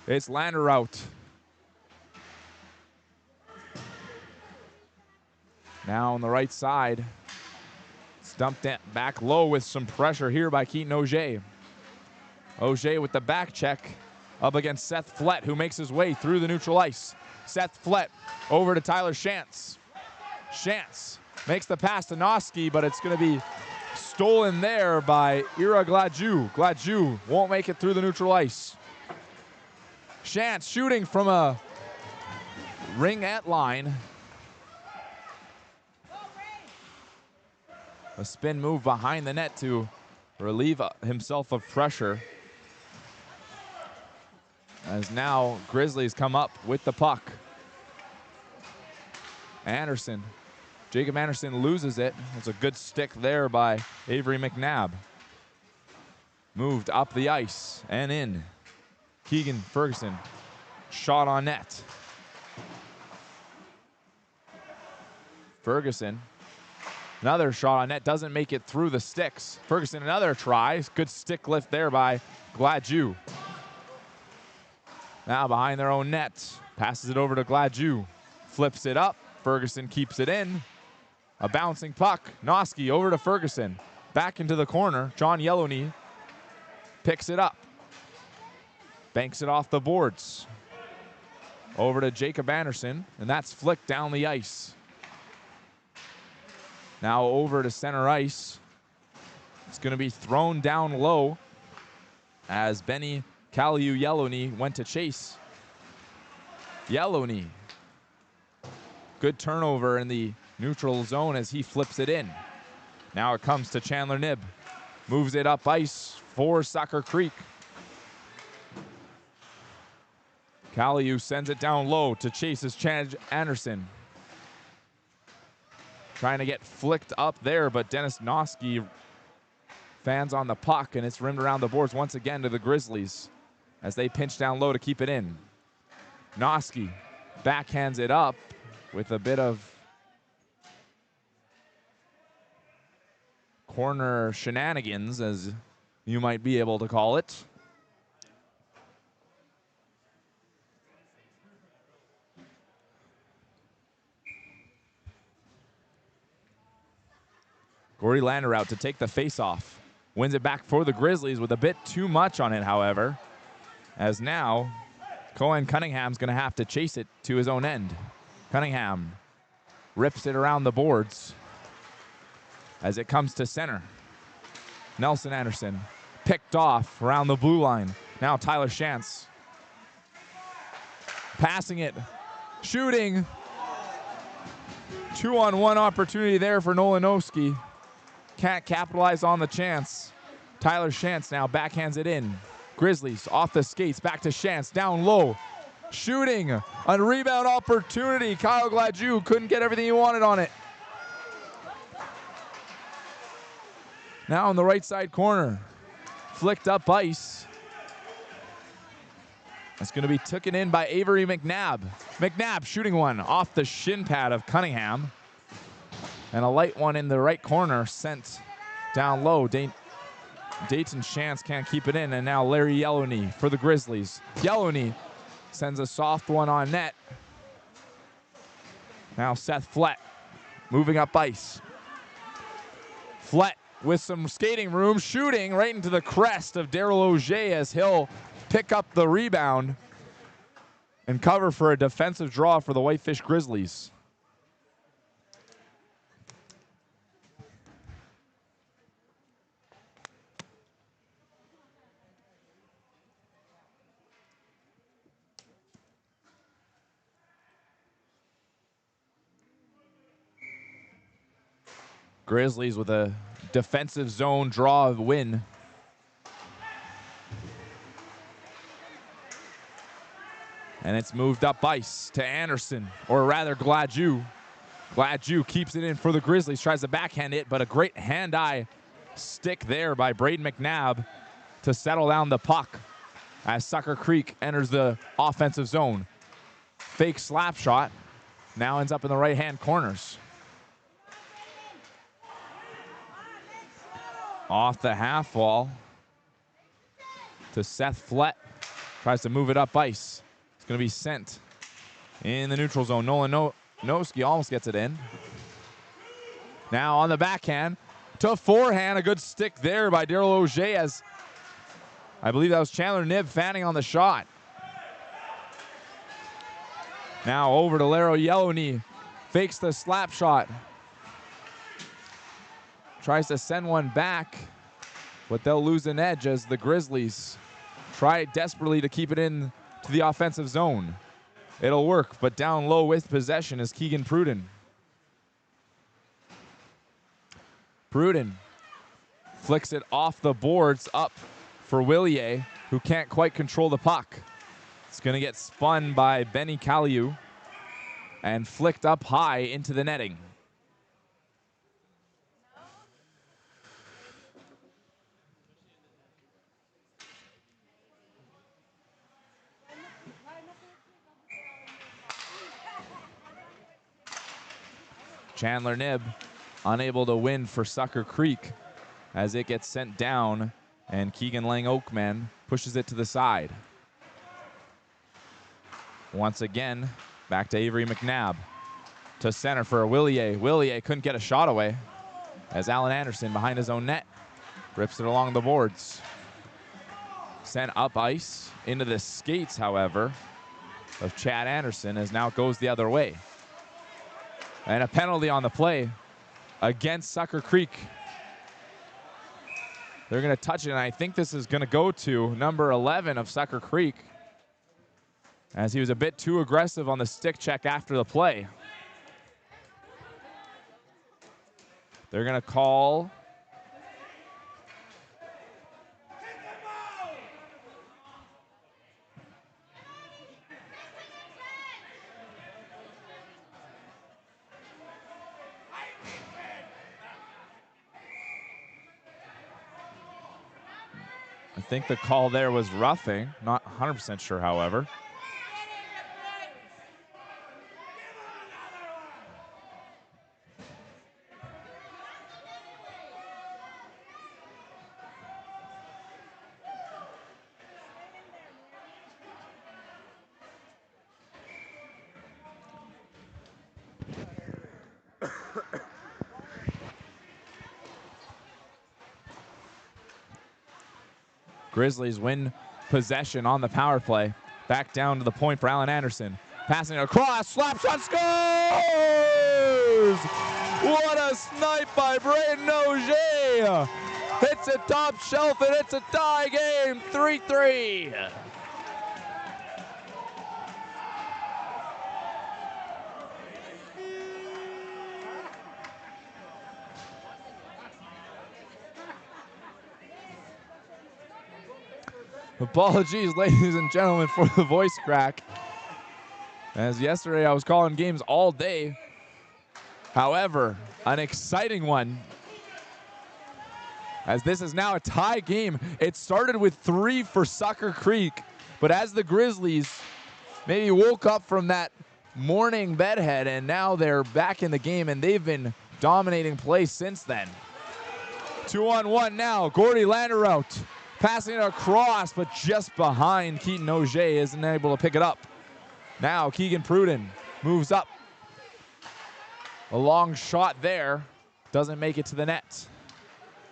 It's Landerout. Now on the right side. It's dumped back low with some pressure here by Keaton Auger. Auger with the back check up against Seth Flett, who makes his way through the neutral ice. Seth Flett over to Tyler Chance. Chance makes the pass to Noski, but it's going to be stolen there by Ira Gladue. Gladue won't make it through the neutral ice. Chance shooting from a ringette line. A spin move behind the net to relieve himself of pressure. As now Grizzlies come up with the puck. Anderson. Jacob Anderson loses it. It's a good stick there by Avery McNabb. Moved up the ice and in. Keegan Ferguson. Shot on net. Another shot on net, doesn't make it through the sticks. Ferguson, another try. Good stick lift there by Gladue. Now behind their own net, passes it over to Gladue. Flips it up, Ferguson keeps it in. A bouncing puck, Noski over to Ferguson. Back into the corner, John Yellowknee picks it up. Banks it off the boards. Over to Jacob Anderson, and that's flicked down the ice. Now over to center ice. It's going to be thrown down low as Benny Kaliu Yellowknee went to chase. Yellowknee. Good turnover in the neutral zone as he flips it in. Now it comes to Chandler Knibb. Moves it up ice for Sucker Creek. Kaliu sends it down low to chase as Chad Anderson. Trying to get flicked up there, but Dennis Noski fans on the puck, and it's rimmed around the boards once again to the Grizzlies as they pinch down low to keep it in. Noski backhands it up with a bit of corner shenanigans, as you might be able to call it. Gordy Lander out to take the face-off. Wins it back for the Grizzlies with a bit too much on it, however, as now Cohen Cunningham's going to have to chase it to his own end. Cunningham rips it around the boards as it comes to center. Nelson Anderson picked off around the blue line. Now Tyler Shantz passing it, shooting. 2-on-1 opportunity there for Nolanowski. Can't capitalize on the chance. Tyler Shantz now backhands it in. Grizzlies off the skates, back to Shantz, down low. Shooting, a rebound opportunity. Kyle Gladue couldn't get everything he wanted on it. Now in the right side corner, flicked up ice. It's going to be taken in by Avery McNabb. McNabb shooting one off the shin pad of Cunningham. And a light one in the right corner sent down low. Dayton Shantz can't keep it in, and now Larry Yellowknee for the Grizzlies. Yellowknee sends a soft one on net. Now Seth Flett moving up ice. Flett with some skating room, shooting right into the crest of Daryl Auger as he'll pick up the rebound and cover for a defensive draw for the Whitefish Grizzlies. Grizzlies with a defensive zone draw win. And it's moved up ice to Anderson, or rather Gladue. Gladue keeps it in for the Grizzlies, tries to backhand it, but a great hand-eye stick there by Braden McNabb to settle down the puck as Sucker Creek enters the offensive zone. Fake slap shot, now ends up in the right-hand corners. Off the half wall to Seth Flett. Tries to move it up ice. It's going to be sent in the neutral zone. Nolanowski almost gets it in. Now on the backhand to forehand. A good stick there by Daryl Auger as I believe that was Chandler Knibb fanning on the shot. Now over to Larry Yellowknee. Fakes the slap shot. Tries to send one back, but they'll lose an edge as the Grizzlies try desperately to keep it in to the offensive zone. It'll work, but down low with possession is Keegan Pruden. Pruden flicks it off the boards up for Willier, who can't quite control the puck. It's going to get spun by Benny Kaliu and flicked up high into the netting. Chandler Knibb unable to win for Sucker Creek as it gets sent down, and Keegan Lang Oakman pushes it to the side. Once again, back to Avery McNabb. To center for Willier. Willier couldn't get a shot away as Alan Anderson behind his own net rips it along the boards. Sent up ice into the skates, however, of Chad Anderson, as now it goes the other way. And a penalty on the play against Sucker Creek. They're going to touch it, and I think this is going to go to number 11 of Sucker Creek, as he was a bit too aggressive on the stick check after the play. They're going to call I think the call there was roughing. Not 100% sure, however. Grizzlies win possession on the power play. Back down to the point for Alan Anderson. Passing it across, slap shot, scores! What a snipe by Brayden Auger! Hits a top shelf and it's a tie game, 3-3. Apologies, ladies and gentlemen, for the voice crack. As yesterday I was calling games all day. However, an exciting one, as this is now a tie game. It started with 3 for Sucker Creek, but as the Grizzlies maybe woke up from that morning bedhead, and now they're back in the game, and they've been dominating play since then. 2-on-1 now, Gordy Landerout. Passing it across, but just behind Keaton Auger, isn't able to pick it up. Now Keegan Pruden moves up. A long shot there, doesn't make it to the net.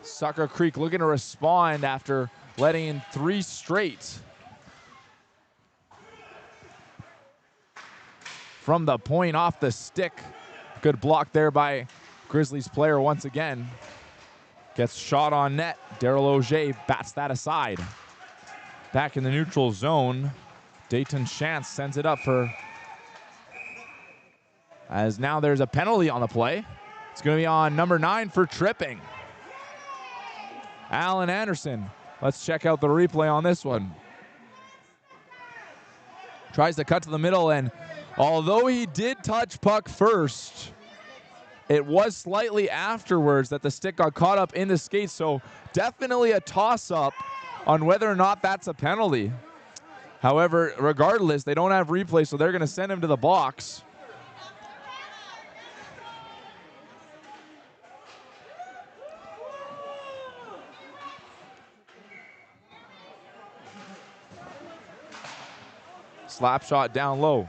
Sucker Creek looking to respond after letting in 3 straight. From the point off the stick. Good block there by Grizzlies player once again. Gets shot on net. Daryl Auger bats that aside. Back in the neutral zone, Dayton Chance sends it up for, as now there's a penalty on the play. It's going to be on number 9 for tripping. Alan Anderson. Let's check out the replay on this one. Tries to cut to the middle, and although he did touch puck first, it was slightly afterwards that the stick got caught up in the skates, so definitely a toss-up on whether or not that's a penalty. However, regardless, they don't have replay, so they're going to send him to the box. Slap shot down low.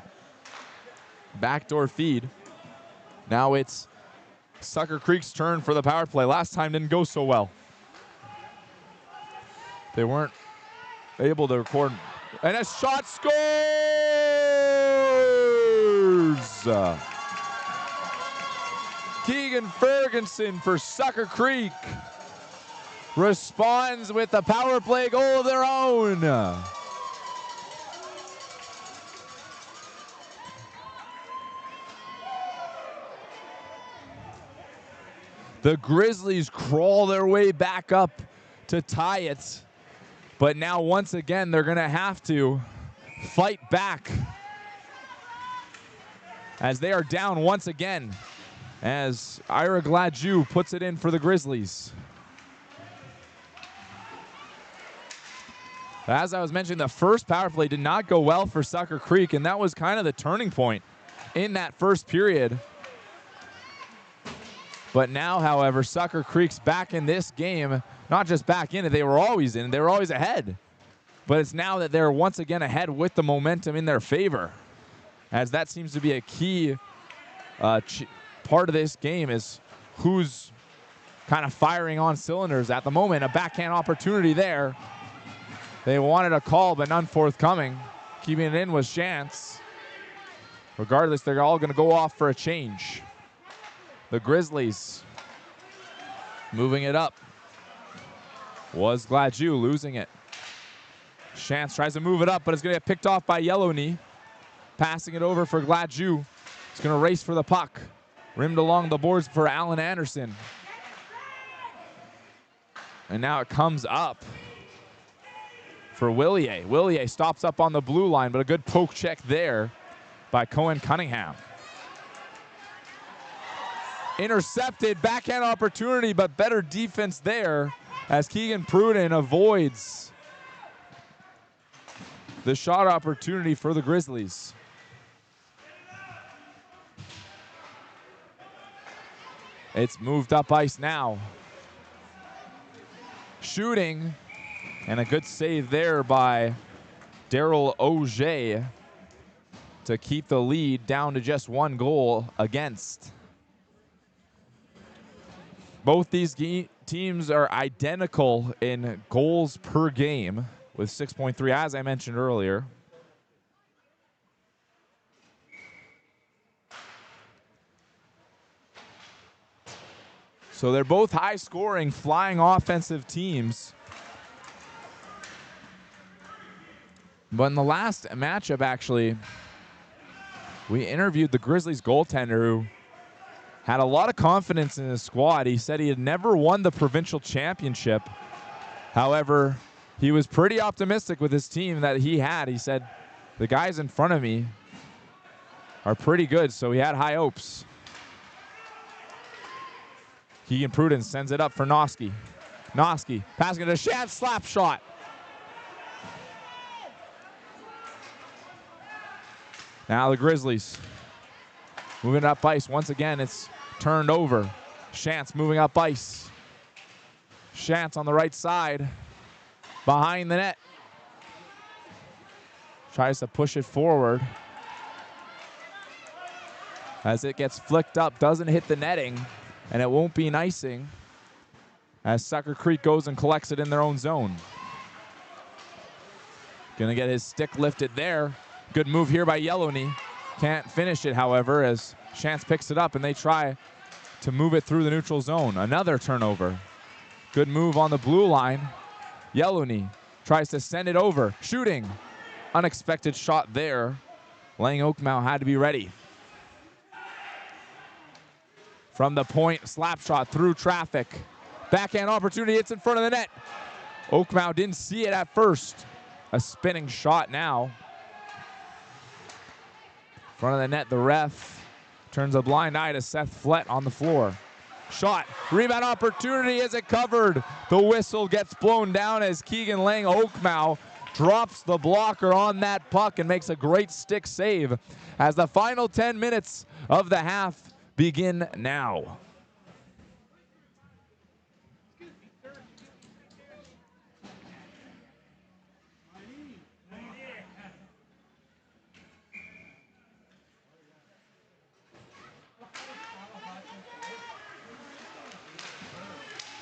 Backdoor feed. Now it's Sucker Creek's turn for the power play. Last time didn't go so well. They weren't able to record. And a shot scores! Keegan Ferguson for Sucker Creek responds with a power play goal of their own. The Grizzlies crawl their way back up to tie it. But now once again, they're going to have to fight back as they are down once again, as Ira Gladue puts it in for the Grizzlies. As I was mentioning, the first power play did not go well for Sucker Creek, and that was kind of the turning point in that first period. But now, however, Sucker Creek's back in this game. Not just back in it, they were always in. They were always ahead. But it's now that they're once again ahead with the momentum in their favor, as that seems to be a key part of this game is who's kind of firing on cylinders at the moment. A backhand opportunity there. They wanted a call, but none forthcoming. Keeping it in was Chance. Regardless, they're all going to go off for a change. The Grizzlies moving it up was Gladue losing it. Chance tries to move it up, but it's going to get picked off by Yellow Knee. Passing it over for Gladue. He's going to race for the puck. Rimmed along the boards for Alan Anderson. And now it comes up for Willier. Willier stops up on the blue line, but a good poke check there by Cohen Cunningham. Intercepted, backhand opportunity, but better defense there as Keegan Pruden avoids the shot opportunity for the Grizzlies. It's moved up ice now. Shooting, and a good save there by Daryl Auger to keep the lead down to just 1 goal against. Both these teams are identical in goals per game with 6.3, as I mentioned earlier. So they're both high-scoring, flying offensive teams. But in the last matchup, actually, we interviewed the Grizzlies goaltender who had a lot of confidence in his squad. He said he had never won the provincial championship. However, he was pretty optimistic with his team that he had. He said, the guys in front of me are pretty good, so he had high hopes. Keegan Pruden sends it up for Noski. Noski passing it to Chance, slap shot. Now the Grizzlies moving up ice. Once again, it's turned over. Chance moving up ice. Chance on the right side, behind the net. Tries to push it forward. As it gets flicked up, doesn't hit the netting, and it won't be an icing as Sucker Creek goes and collects it in their own zone. Gonna get his stick lifted there. Good move here by Yellow Knee. Can't finish it, however, as Chance picks it up and they try to move it through the neutral zone. Another turnover. Good move on the blue line. Yellow Knee tries to send it over. Shooting. Unexpected shot there. Lang Oakmount had to be ready. From the point, slap shot through traffic. Backhand opportunity, it's in front of the net. Oakmount didn't see it at first. A spinning shot now. Front of the net, the ref turns a blind eye to Seth Flett on the floor. Shot, rebound opportunity, is it covered? The whistle gets blown down as Keegan Lang Oakmount drops the blocker on that puck and makes a great stick save as the final 10 minutes of the half begin now.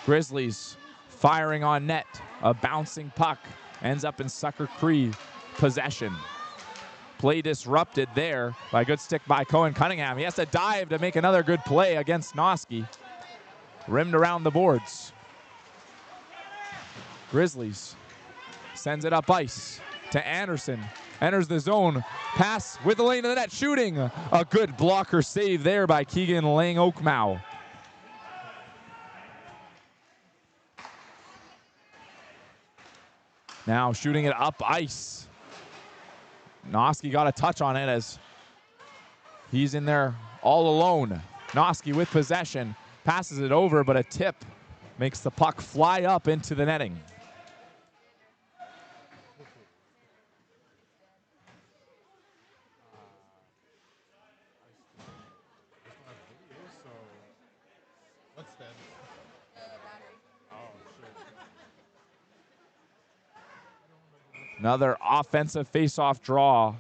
Grizzlies firing on net. A bouncing puck ends up in Sucker Creek possession. Play disrupted there by a good stick by Cohen Cunningham. He has to dive to make another good play against Noski. Rimmed around the boards. Grizzlies sends it up ice to Anderson. Enters the zone. Pass with the lane of the net. Shooting. A good blocker save there by Keegan Lang Oakmount. Now shooting it up ice. Noski got a touch on it as he's in there all alone. Noski with possession. Passes it over, but a tip makes the puck fly up into the netting. Another offensive face-off draw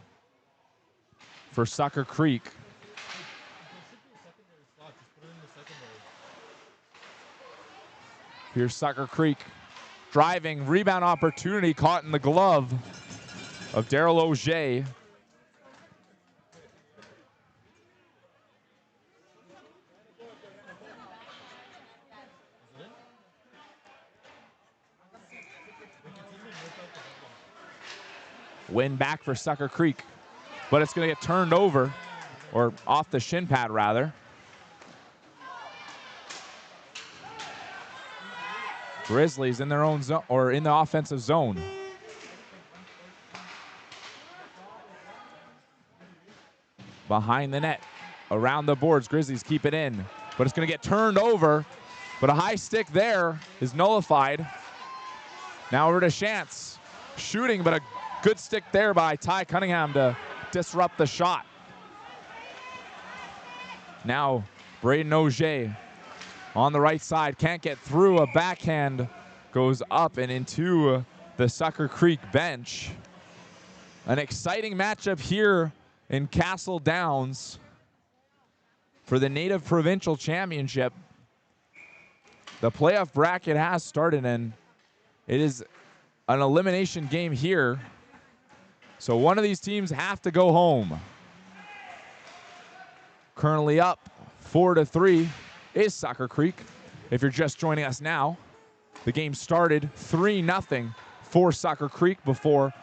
for Sucker Creek. Here's Sucker Creek driving, rebound opportunity caught in the glove of Daryl Auger. Win back for Sucker Creek, but it's going to get turned over, or off the shin pad rather. Grizzlies in their own zone, or in the offensive zone. Behind the net, around the boards, Grizzlies keep it in, but it's going to get turned over, but a high stick there is nullified. Now over to Chance, shooting, but a good stick there by Ty Cunningham to disrupt the shot. Now Braden Auger on the right side, can't get through. A backhand goes up and into the Sucker Creek bench. An exciting matchup here in Castle Downs for the Native Provincial Championship. The playoff bracket has started, and it is an elimination game here. So one of these teams have to go home. Currently up 4-3 is Sucker Creek. If you're just joining us now, the game started 3-0 for Sucker Creek before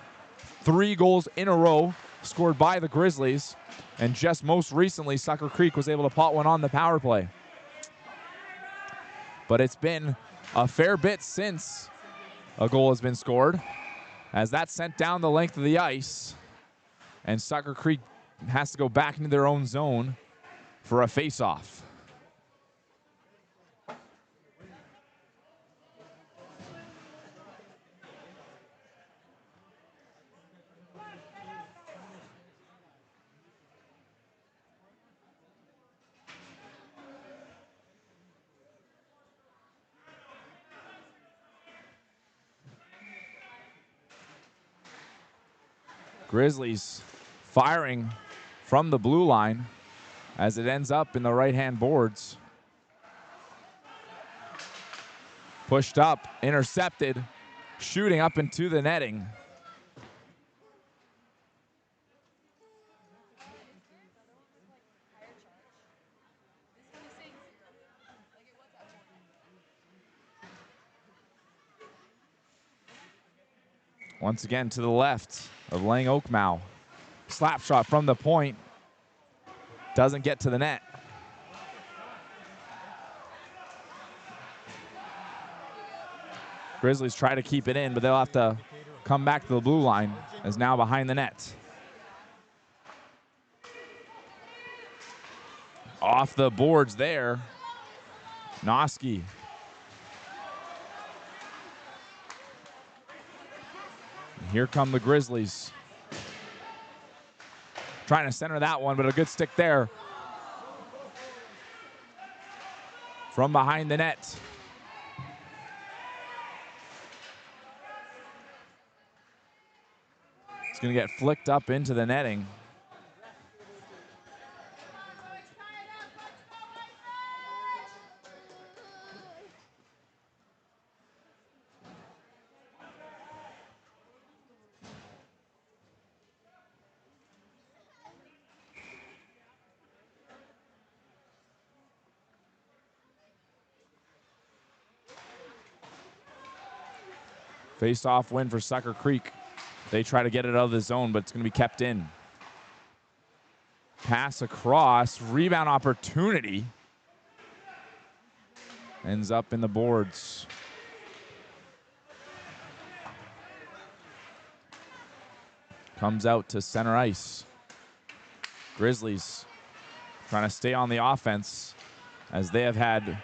3 goals in a row scored by the Grizzlies. And just most recently, Sucker Creek was able to pot one on the power play. But it's been a fair bit since a goal has been scored, as that's sent down the length of the ice, and Sucker Creek has to go back into their own zone for a face-off. Grizzlies firing from the blue line as it ends up in the right-hand boards. Pushed up, intercepted, shooting up into the netting. Once again to the left of Lang Oakmow. Slap shot from the point. Doesn't get to the net. Grizzlies try to keep it in, but they'll have to come back to the blue line, as now behind the net. Off the boards there. Noski. Here come the Grizzlies. Trying to center that one, but a good stick there. From behind the net. It's going to get flicked up into the netting. Face-off win for Sucker Creek. They try to get it out of the zone, but it's going to be kept in. Pass across, rebound opportunity. Ends up in the boards. Comes out to center ice. Grizzlies trying to stay on the offense, as they have had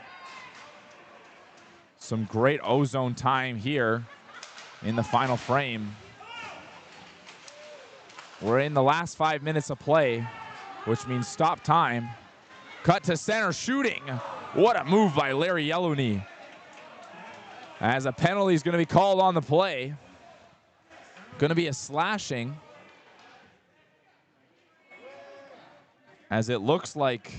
some great ozone time here in the final frame. We're in the last 5 minutes of play, which means stop time. Cut to center, shooting. What a move by Larry Yellowknee. As a penalty is going to be called on the play. Going to be a slashing, as it looks like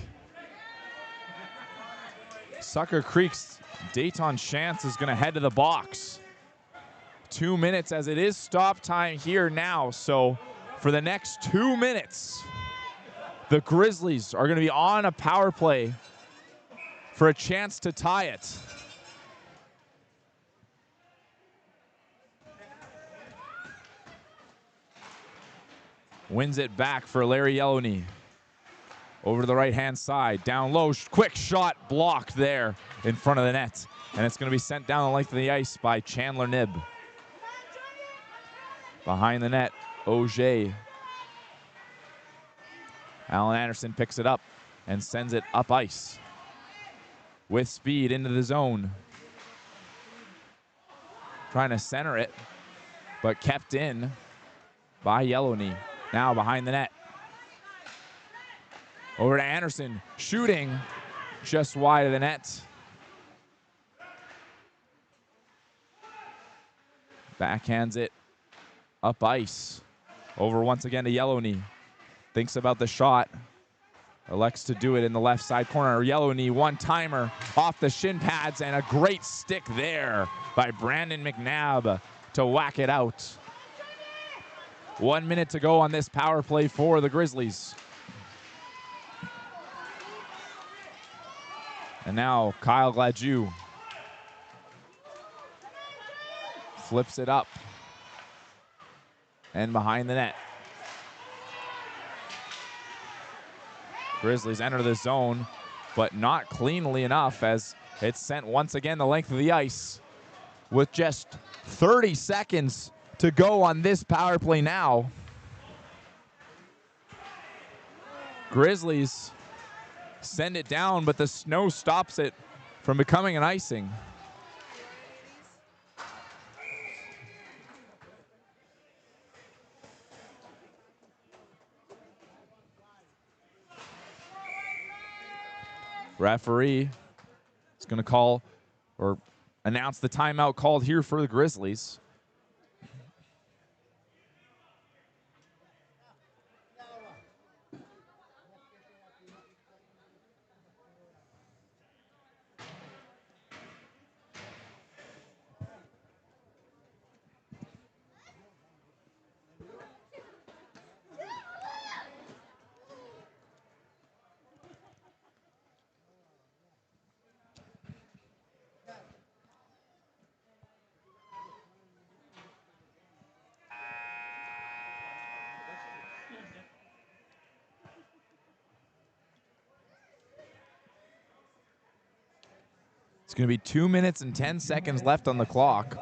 Sucker Creek's Dayton Chance is going to head to the box. 2 minutes, as it is stop time here now. So for the next 2 minutes, the Grizzlies are going to be on a power play for a chance to tie it. Wins it back for Larry Yellowney. Over to the right-hand side, down low, quick shot blocked there in front of the net. And it's going to be sent down the length of the ice by Chandler Nibb. Behind the net, Auger. Alan Anderson picks it up and sends it up ice. With speed into the zone. Trying to center it, but kept in by Yellowney. Now behind the net. Over to Anderson, shooting just wide of the net. Backhands it up ice. Over once again to Yellowney. Thinks about the shot. Elects to do it in the left side corner. Yellowney, one-timer off the shin pads, and a great stick there by Brandon McNabb to whack it out. 1 minute to go on this power play for the Grizzlies. And now Kyle Gladue flips it up and behind the net. Grizzlies enter the zone, but not cleanly enough, as it's sent once again the length of the ice with just 30 seconds to go on this power play now. Grizzlies send it down, but the snow stops it from becoming an icing. Referee is going to call or announce the timeout called here for the Grizzlies. It's going to be 2 minutes and 10 seconds left on the clock.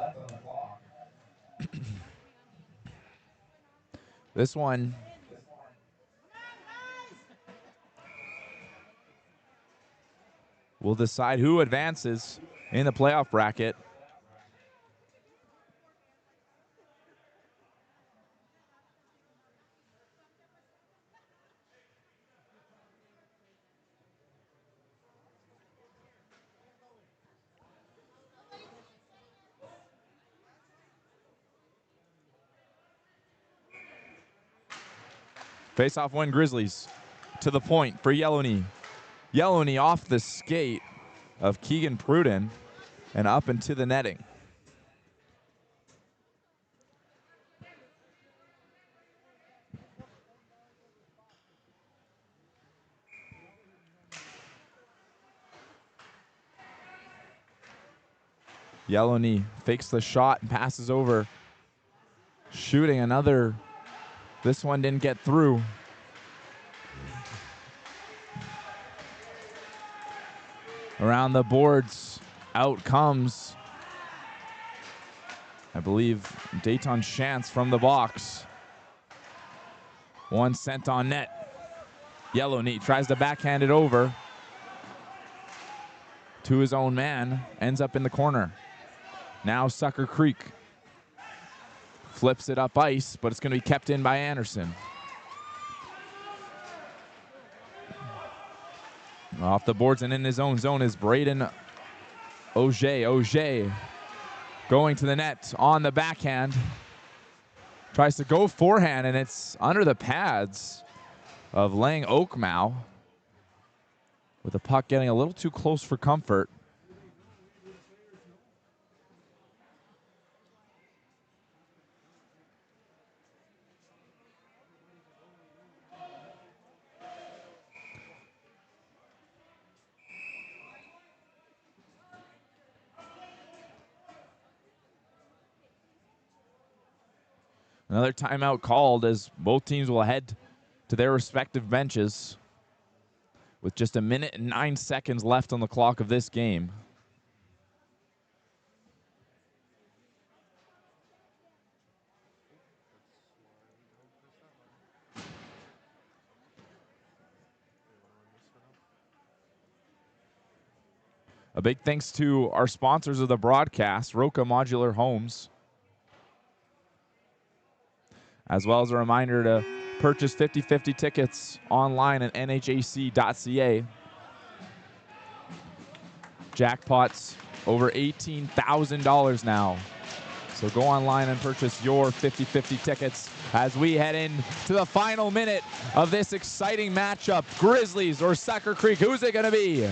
This one will decide who advances in the playoff bracket. Face-off win, Grizzlies. To the point for Yellowney. Yellowney off the skate of Keegan Pruden and up into the netting. Yellowney fakes the shot and passes over. Shooting another. This one didn't get through. Around the boards, out comes, I believe, Dayton Chance from the box. One sent on net. Yellowney tries to backhand it over to his own man, ends up in the corner. Now Sucker Creek flips it up ice, but it's going to be kept in by Anderson. Off the boards and in his own zone is Braden Auger. Auger going to the net on the backhand. Tries to go forehand, and it's under the pads of Lang Oakmau, with the puck getting a little too close for comfort. Another timeout called as both teams will head to their respective benches with just 1 minute and 9 seconds left on the clock of this game. A big thanks to our sponsors of the broadcast, Roca Modular Homes, as well as a reminder to purchase 50/50 tickets online at NHAC.ca. Jackpots over $18,000 now. So go online and purchase your 50/50 tickets as we head into the final minute of this exciting matchup. Grizzlies or Sucker Creek, who's it going to be?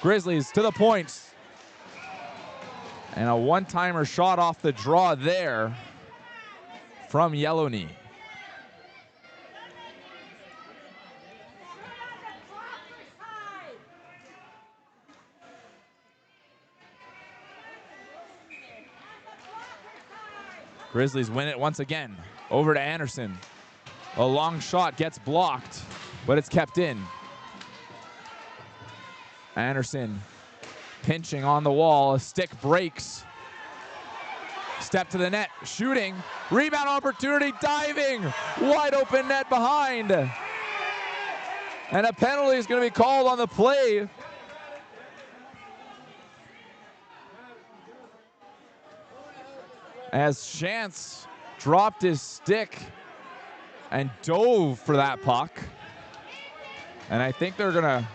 Grizzlies to the points. And a one-timer shot off the draw there from Yellowknee. Grizzlies win it once again. Over to Anderson. A long shot gets blocked, but it's kept in. Anderson pinching on the wall. A stick breaks. Step to the net. Shooting. Rebound opportunity. Diving. Wide open net behind. And a penalty is going to be called on the play. As Chance dropped his stick and dove for that puck. And I think they're going to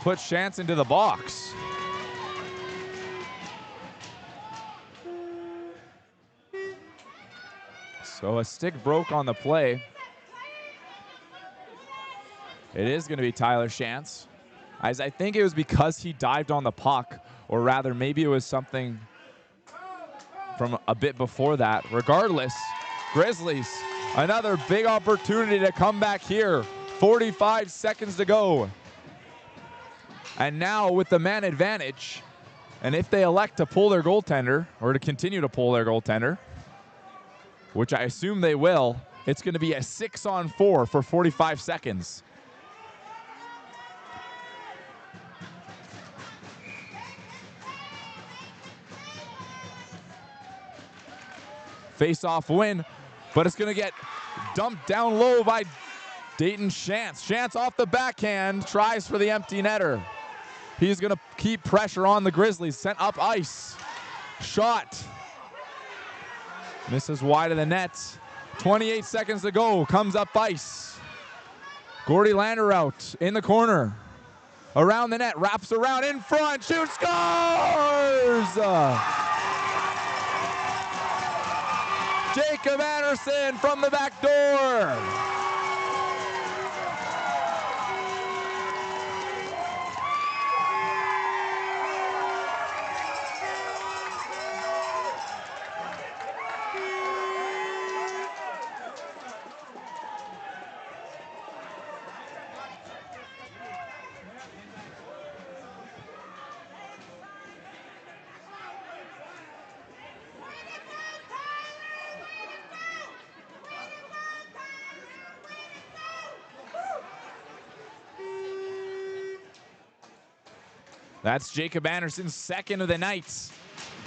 put Chance into the box. So a stick broke on the play. It is going to be Tyler Chance. As I think it was because he dived on the puck, or rather maybe it was something from a bit before that. Regardless, Grizzlies, another big opportunity to come back here. 45 seconds to go. And now with the man advantage, and if they elect to pull their goaltender, or to continue to pull their goaltender, which I assume they will, it's going to be a 6-on-4 for 45 seconds. Face-off win, but it's going to get dumped down low by Dayton Chance. Chance off the backhand, tries for the empty netter. He's going to keep pressure on the Grizzlies. Sent up ice. Shot. Misses wide of the net. 28 seconds to go. Comes up ice. Gordy Landerout in the corner. Around the net. Wraps around in front. Shoots. Scores! Jacob Anderson from the back door. That's Jacob Anderson's second of the night.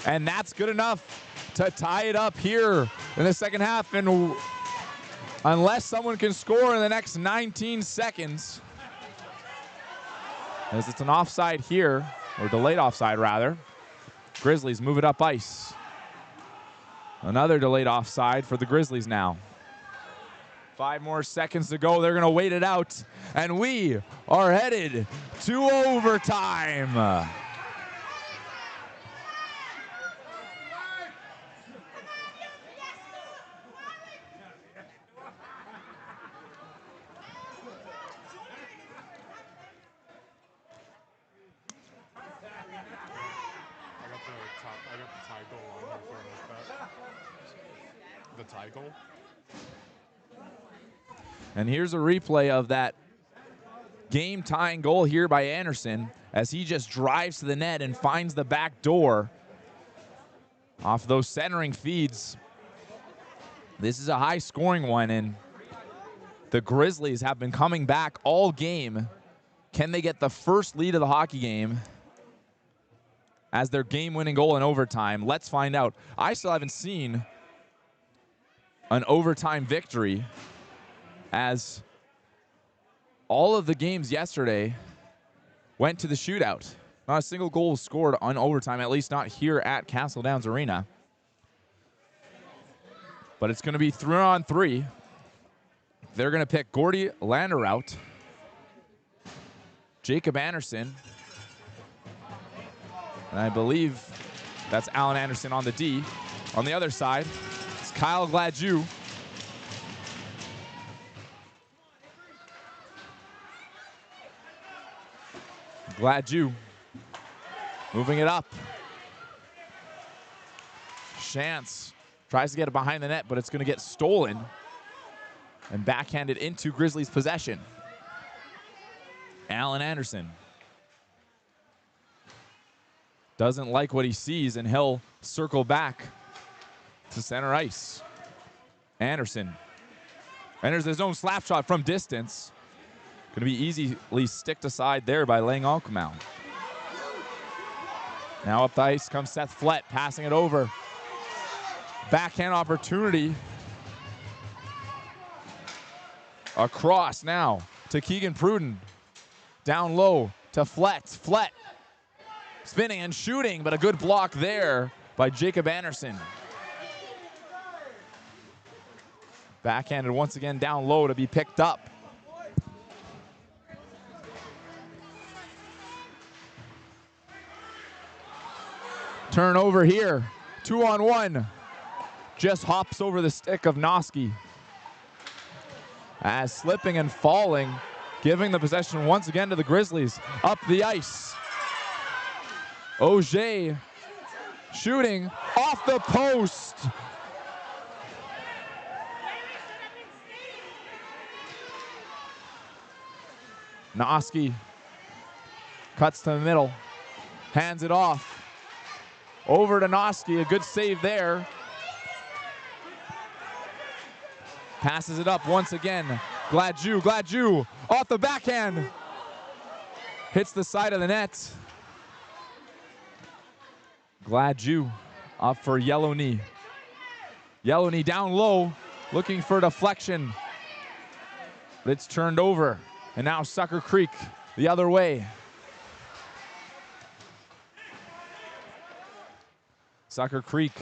And that's good enough to tie it up here in the second half. And unless someone can score in the next 19 seconds, as it's an offside here, or delayed offside rather, Grizzlies move it up ice. Another delayed offside for the Grizzlies now. 5 more seconds to go. They're going to wait it out. And we are headed to overtime. the tie goal. And here's a replay of that game-tying goal here by Anderson as he just drives to the net and finds the back door off those centering feeds. This is a high-scoring one, and the Grizzlies have been coming back all game. Can they get the first lead of the hockey game as their game-winning goal in overtime? Let's find out. I still haven't seen an overtime victory, as all of the games yesterday went to the shootout. Not a single goal was scored on overtime, at least not here at Castle Downs Arena. But it's going to be 3-on-3. They're going to pick Gordy Landerout, Jacob Anderson, and I believe that's Alan Anderson on the D. On the other side, it's Kyle Gladue. Gladue moving it up. Chance tries to get it behind the net, but it's going to get stolen and backhanded into Grizzlies possession. Alan Anderson doesn't like what he sees, and he'll circle back to center ice. Anderson enters his own slap shot from distance. Going to be easily sticked aside there by Lang Alkmaar. Now up the ice comes Seth Flett, passing it over. Backhand opportunity. Across now to Keegan Pruden. Down low to Flett. Flett spinning and shooting, but a good block there by Jacob Anderson. Backhanded once again down low to be picked up. Turnover here, 2-on-1. Just hops over the stick of Noski. As slipping and falling, giving the possession once again to the Grizzlies. Up the ice. Auger shooting off the post. Noski cuts to the middle, hands it off. Over to Noski, a good save there. Passes it up once again. Gladue off the backhand. Hits the side of the net. Gladue up for Yellow Knee. Yellow Knee down low, looking for deflection. But it's turned over. And now Sucker Creek the other way. Sucker Creek,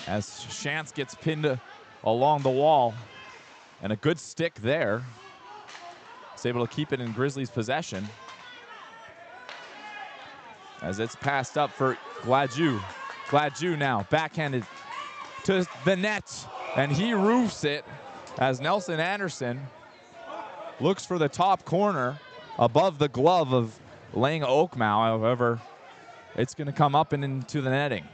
as Chance gets pinned along the wall, and a good stick there. Is able to keep it in Grizzlies' possession. As it's passed up for Gladue. Gladue now backhanded to the net, and he roofs it as Nelson Anderson looks for the top corner above the glove of Lang Alkmaar. However, it's going to come up and into the netting.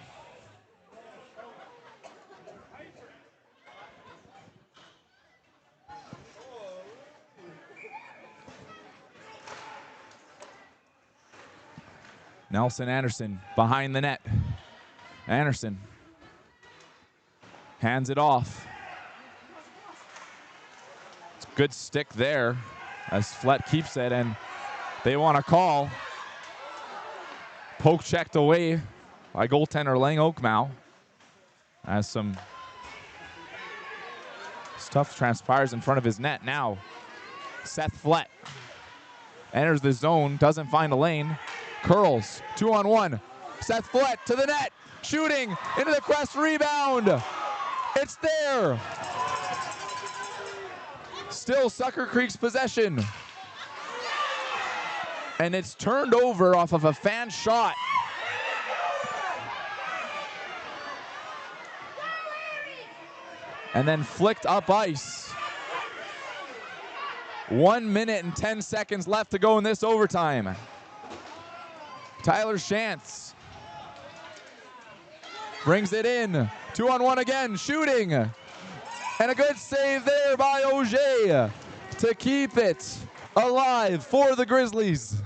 Nelson Anderson behind the net. Anderson hands it off. It's a good stick there as Flett keeps it, and they want to call. Poke checked away by goaltender Lang Alkmaar as some stuff transpires in front of his net. Now Seth Flett enters the zone, doesn't find a lane, curls, 2-on-1. Seth Flett to the net, shooting into the crest, rebound. It's there. Still Sucker Creek's possession. And it's turned over off of a fan shot. And then flicked up ice. 1 minute and 10 seconds left to go in this overtime. Tyler Chance brings it in 2-on-1 again, shooting. And a good save there by Auger to keep it alive for the Grizzlies.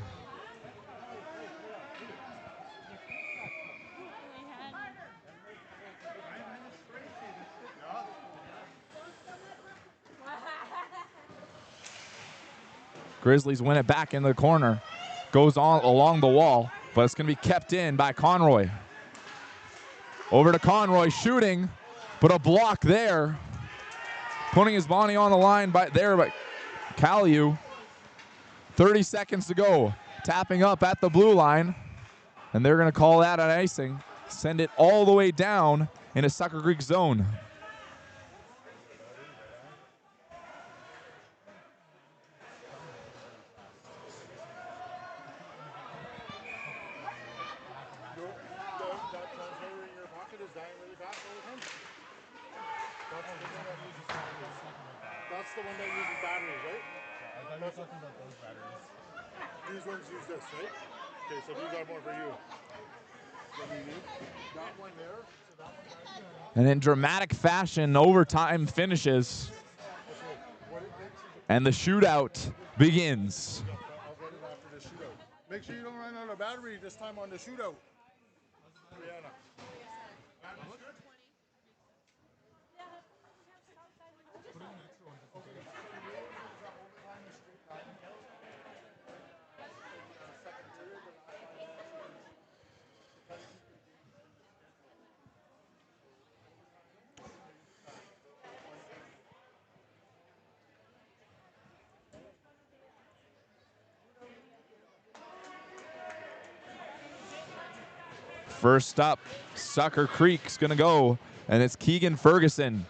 Grizzlies win it back in the corner. Goes on along the wall, but it's going to be kept in by Conroy. Over to Conroy, shooting, but a block there. Putting his body on the line by Caliu. 30 seconds to go. Tapping up at the blue line. And they're going to call that an icing. Send it all the way down into Sucker Creek zone. That's the one that uses batteries, right? I thought you were talking about those batteries. These ones use this, right? Okay, so these are more for you. What do you need? That one there. So that one. And in dramatic fashion, overtime finishes. And the shootout begins. I'll get it after the shootout. Make sure you don't run out of battery this time on the shootout. Brianna. First up, Sucker Creek's gonna go, and it's Keegan Ferguson.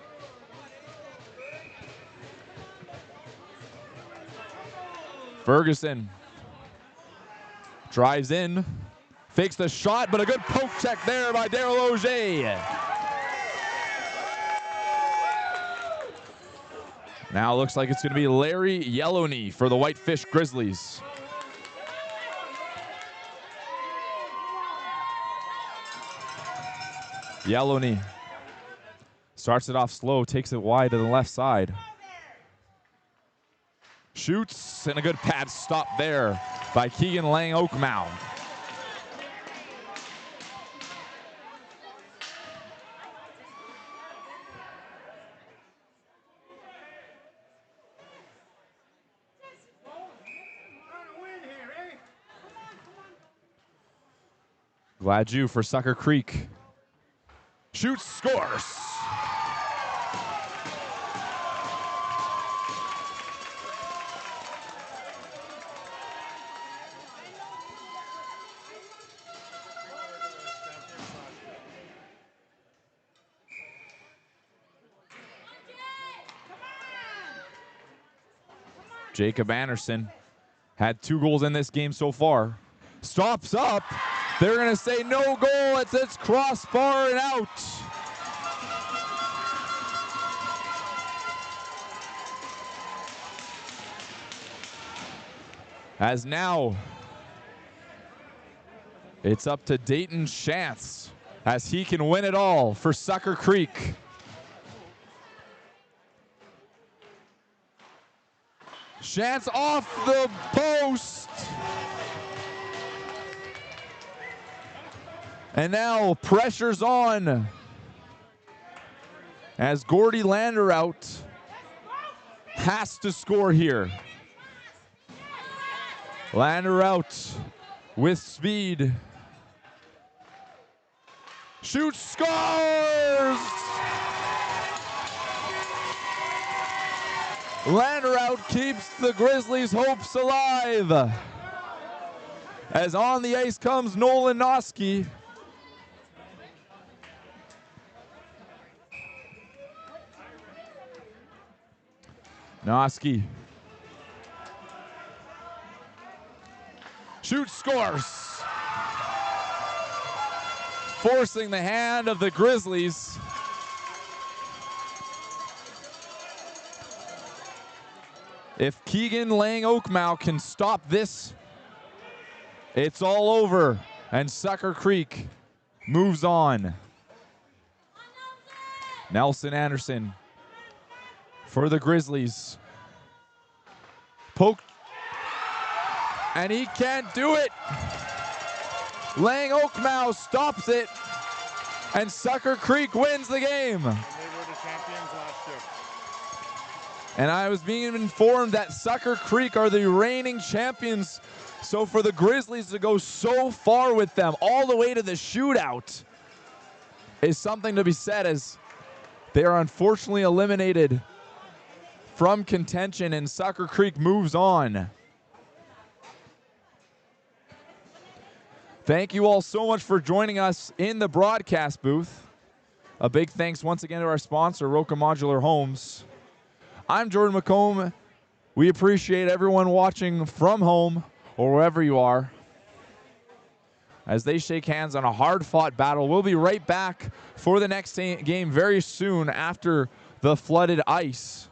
Ferguson drives in, fakes the shot, but a good poke check there by Daryl Auger. Now it looks like it's gonna be Larry Yellowknee for the Whitefish Grizzlies. Yellowknee starts it off slow, takes it wide to the left side. Shoots, and a good pad stop there by Keegan Lang Oakmow. Glad you for Sucker Creek. Shoots, scores. Jacob Anderson had 2 goals in this game so far. Stops up. They're going to say no goal. It's crossbar and out. As now, it's up to Dayton Shantz as he can win it all for Sucker Creek. Shantz off the post. And now pressure's on as Gordy Landerout has to score here. Landerout with speed. Shoots, scores! Landerout keeps the Grizzlies' hopes alive. As on the ice comes Nolan Noski. Noski shoots, scores. Forcing the hand of the Grizzlies. If Keegan Lang Oakmow can stop this, it's all over, and Sucker Creek moves on. Nelson Anderson for the Grizzlies. Poke. And he can't do it. Lang Oakmouse stops it. And Sucker Creek wins the game. And they were the champions last year. And I was being informed that Sucker Creek are the reigning champions. So for the Grizzlies to go so far with them, all the way to the shootout, is something to be said, as they are unfortunately eliminated from contention and Sucker Creek moves on. Thank you all so much for joining us in the broadcast booth. A big thanks once again to our sponsor, Roca Modular Homes. I'm Jordan McComb. We appreciate everyone watching from home or wherever you are as they shake hands on a hard-fought battle. We'll be right back for the next game very soon after the flooded ice.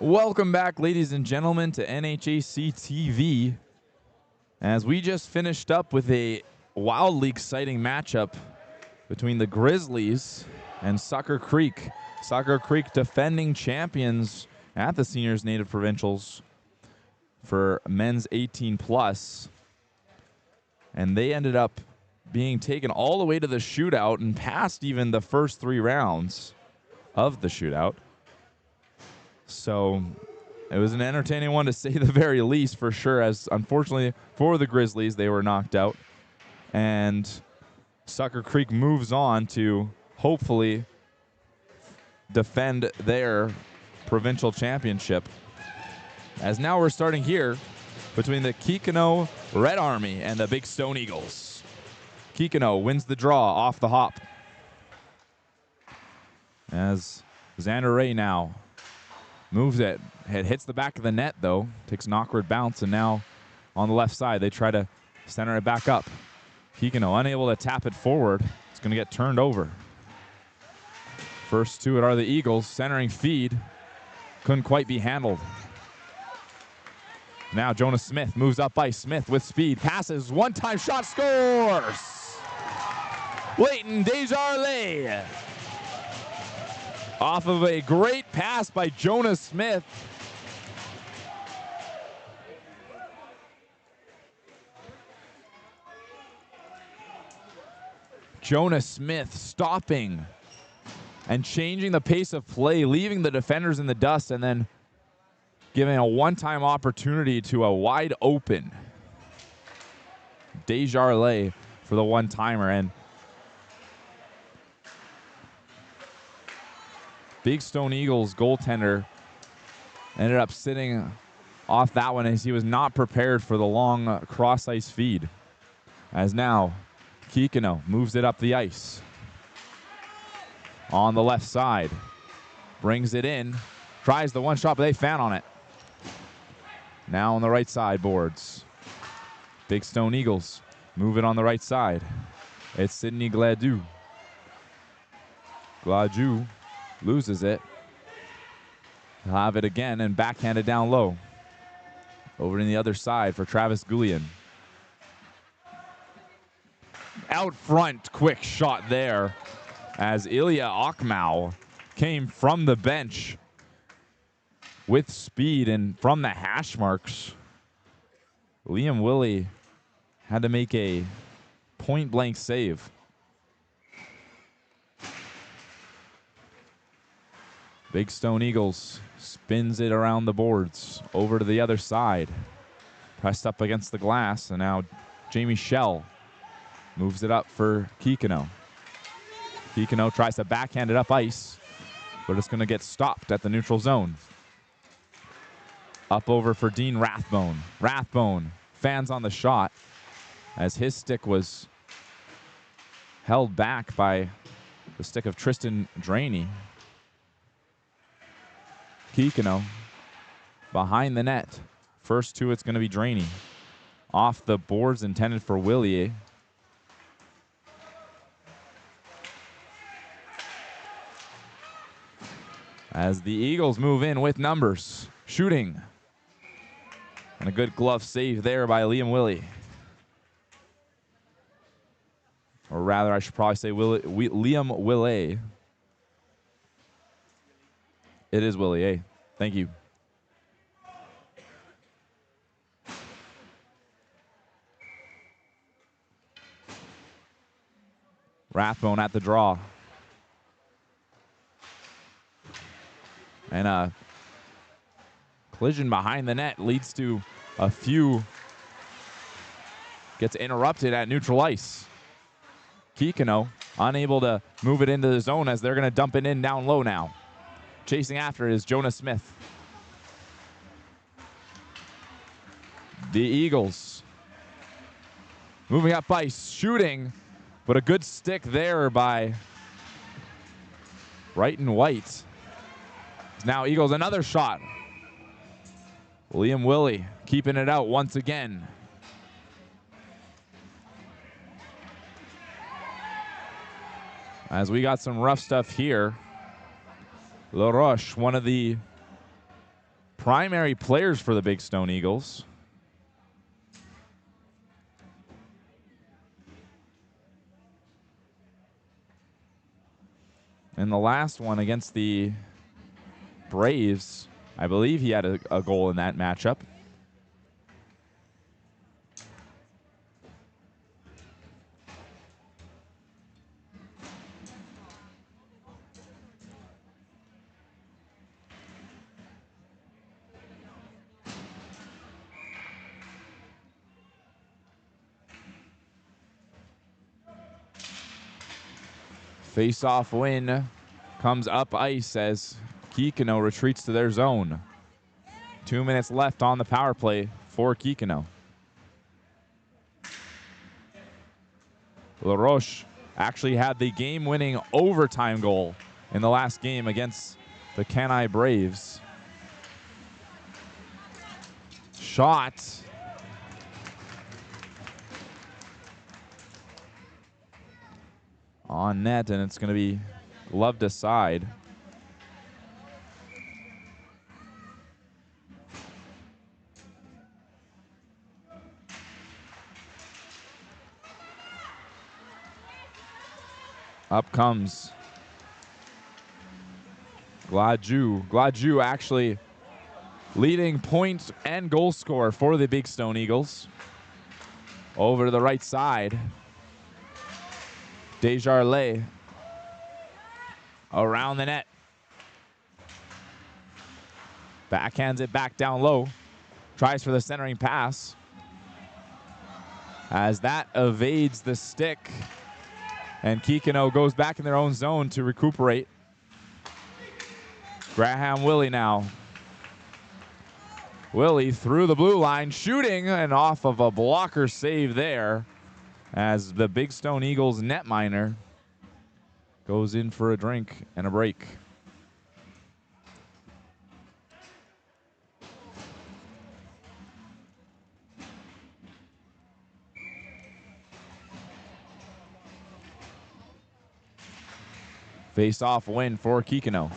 Welcome back, ladies and gentlemen, to NHAC TV. As we just finished up with a wildly exciting matchup between the Grizzlies and Sucker Creek. Sucker Creek defending champions at the Seniors Native Provincials for men's 18 plus. And they ended up being taken all the way to the shootout and past even the first 3 rounds of the shootout. So it was an entertaining one to say the very least, for sure, as unfortunately for the Grizzlies, they were knocked out. And Sucker Creek moves on to hopefully defend their provincial championship. As now we're starting here between the Kikino Red Army and the Big Stone Eagles. Kikino wins the draw off the hop. As Xander Ray now moves it. It hits the back of the net, though. Takes an awkward bounce, and now on the left side, they try to center it back up. Kikino unable to tap it forward. It's going to get turned over. First to it are the Eagles. Centering feed. Couldn't quite be handled. Now Jonas Smith moves up ice. Smith with speed. Passes. One-time shot. Scores! Leighton Desjardins. Off of a great pass by Jonas Smith. Jonas Smith stopping and changing the pace of play, leaving the defenders in the dust, and then giving a one-time opportunity to a wide open Desjardins for the one-timer. And Big Stone Eagles goaltender ended up sitting off that one as he was not prepared for the long cross-ice feed. As now Kikino moves it up the ice. On the left side. Brings it in. Tries the one shot, but they fan on it. Now on the right side boards. Big Stone Eagles move it on the right side. It's Sidney Gladue. Gladue loses it. He'll have it again and backhanded down low. Over in the other side for Travis Goulian. Out front, quick shot there as Ilya Akmau came from the bench with speed and from the hash marks. Liam Willie had to make a point-blank save. Big Stone Eagles spins it around the boards over to the other side. Pressed up against the glass, and now Jamie Schell moves it up for Kikino. Kikino tries to backhand it up ice, but it's going to get stopped at the neutral zone. Up over for Dean Rathbone. Rathbone fans on the shot as his stick was held back by the stick of Tristan Draney. Kikino behind the net. First to it's going to be Draney. Off the boards intended for Willier. As the Eagles move in with numbers. Shooting. And a good glove save there by Liam Willie. Or rather, I should probably say Liam Willie. It is Willie, eh? Thank you. Rathbone at the draw. And a collision behind the net leads to a few. Gets interrupted at neutral ice. Kikino unable to move it into the zone as they're going to dump it in down low now. Chasing after is Jonas Smith. The Eagles moving up ice, shooting, but a good stick there by Wright and White. Now Eagles another shot. Liam Willie keeping it out once again. As we got some rough stuff here. LaRoche, one of the primary players for the Big Stone Eagles. In the last one against the Braves, I believe he had a goal in that matchup. Face-off win comes up ice as Kikino retreats to their zone. 2 minutes left on the power play for Kikino. LaRoche actually had the game-winning overtime goal in the last game against the Kenai Braves. Shot. On net, and it's going to be gloved aside. Up comes Gladju. Gladju actually leading point and goal scorer for the Big Stone Eagles. Over to the right side. Desjardins around the net. Backhands it back down low. Tries for the centering pass. As that evades the stick. And Kikino goes back in their own zone to recuperate. Graham Willie now. Willie through the blue line, shooting and off of a blocker save there. As the Big Stone Eagles netminer goes in for a drink and a break. Face-off win for Kikino.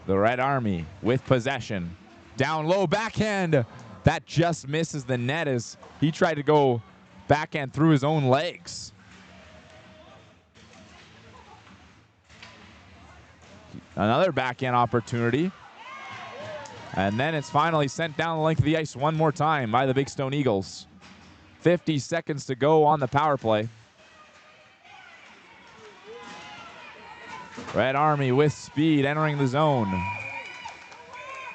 The Red Army with possession. Down low, backhand. That just misses the net as he tried to go backhand through his own legs. Another backhand opportunity. And then it's finally sent down the length of the ice one more time by the Big Stone Eagles. 50 seconds to go on the power play. Red Army with speed entering the zone.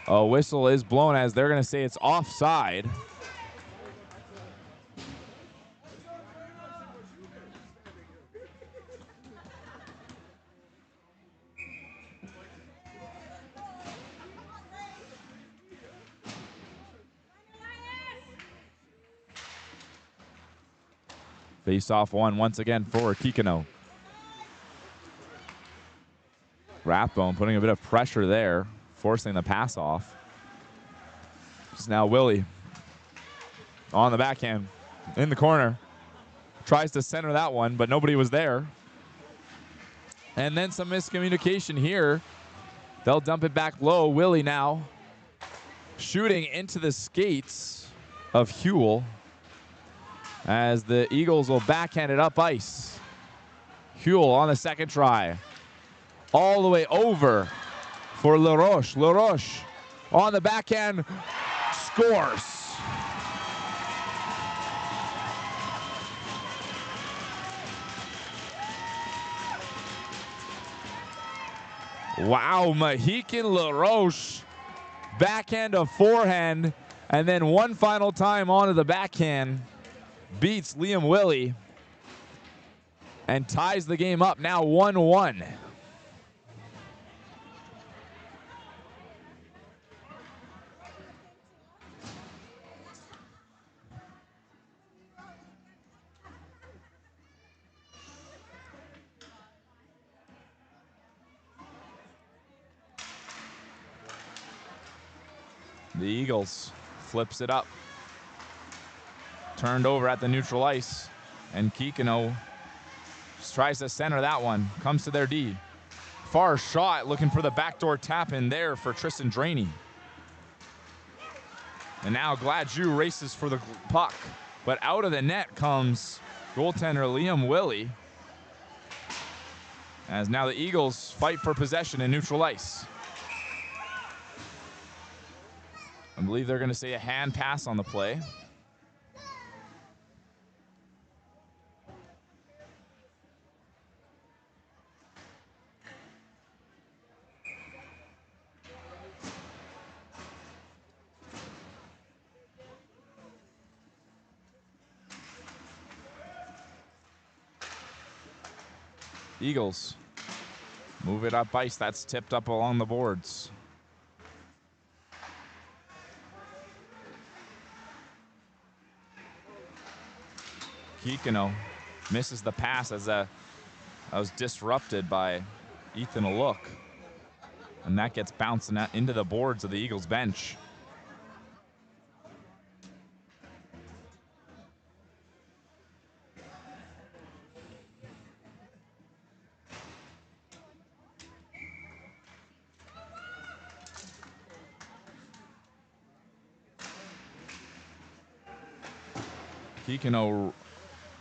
A whistle is blown as they're going to say it's offside. Face-off one once again for Kikino. Rathbone putting a bit of pressure there, forcing the pass off. It's now Willie on the backhand in the corner. Tries to center that one, but nobody was there. And then some miscommunication here. They'll dump it back low. Willie now shooting into the skates of Huel as the Eagles will backhand it up ice. Huel on the second try. All the way over for LaRoche. LaRoche on the backhand scores. Wow, Mohican LaRoche. Backhand to forehand, and then one final time onto the backhand. Beats Liam Willie and ties the game up now 1-1. The Eagles flips it up. Turned over at the neutral ice. And Kikino just tries to center that one. Comes to their D. Far shot, looking for the backdoor tap in there for Tristan Draney. And now Gladue races for the puck. But out of the net comes goaltender Liam Willie. As now the Eagles fight for possession in neutral ice. I believe they're going to say a hand pass on the play. Eagles move it up ice. That's tipped up along the boards. Kikino misses the pass as that was disrupted by Ethan Aluk. And that gets bouncing into the boards of the Eagles bench. Kikino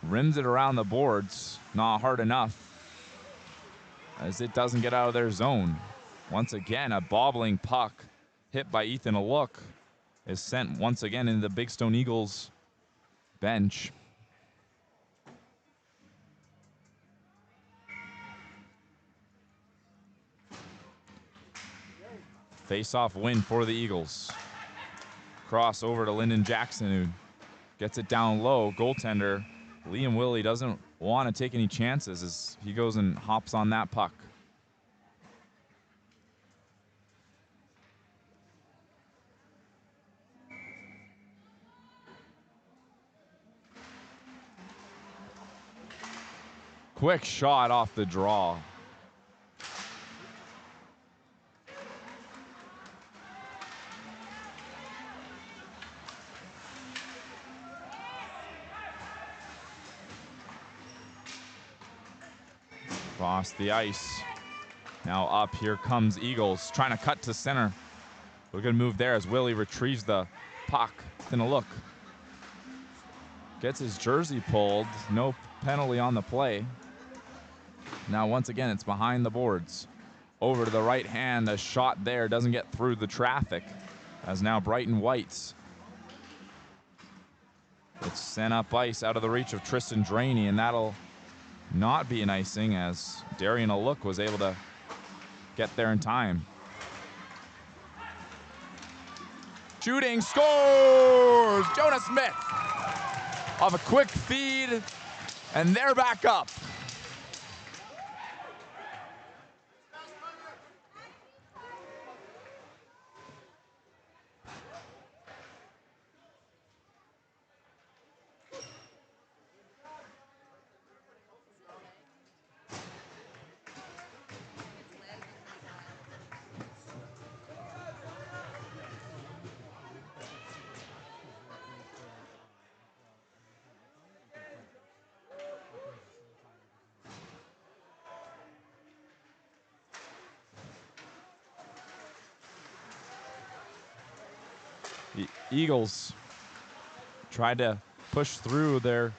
rims it around the boards, not hard enough, as it doesn't get out of their zone. Once again, a bobbling puck hit by Ethan Aluk is sent once again into the Big Stone Eagles bench. Face-off win for the Eagles. Cross over to Lyndon Jackson, who gets it down low. Goaltender Liam Willie doesn't want to take any chances as he goes and hops on that puck. Quick shot off the draw. Across the ice. Now up, here comes Eagles, trying to cut to center. We're good move there as Willie retrieves the puck. Then a look. Gets his jersey pulled, no penalty on the play. Now once again, it's behind the boards. Over to the right hand, a shot there, doesn't get through the traffic. As now Brighton Whites. It's sent up ice out of the reach of Tristan Draney, and that'll not be an icing as Darian Aluk was able to get there in time. Shooting, scores! Jonah Smith off a quick feed, and they're back up. The Eagles tried to push through their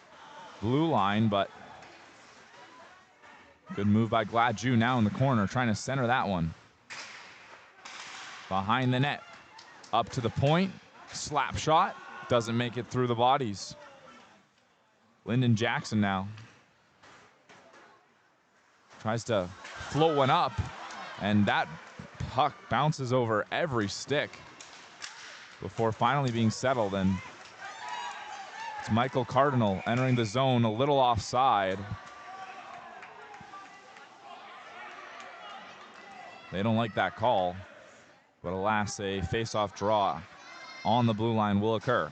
blue line, but good move by Gladue now in the corner, trying to center that one. Behind the net, up to the point, slap shot, doesn't make it through the bodies. Lyndon Jackson now tries to float one up, and that puck bounces over every stick before finally being settled. And it's Michael Cardinal entering the zone a little offside. They don't like that call, but alas, a face-off draw on the blue line will occur.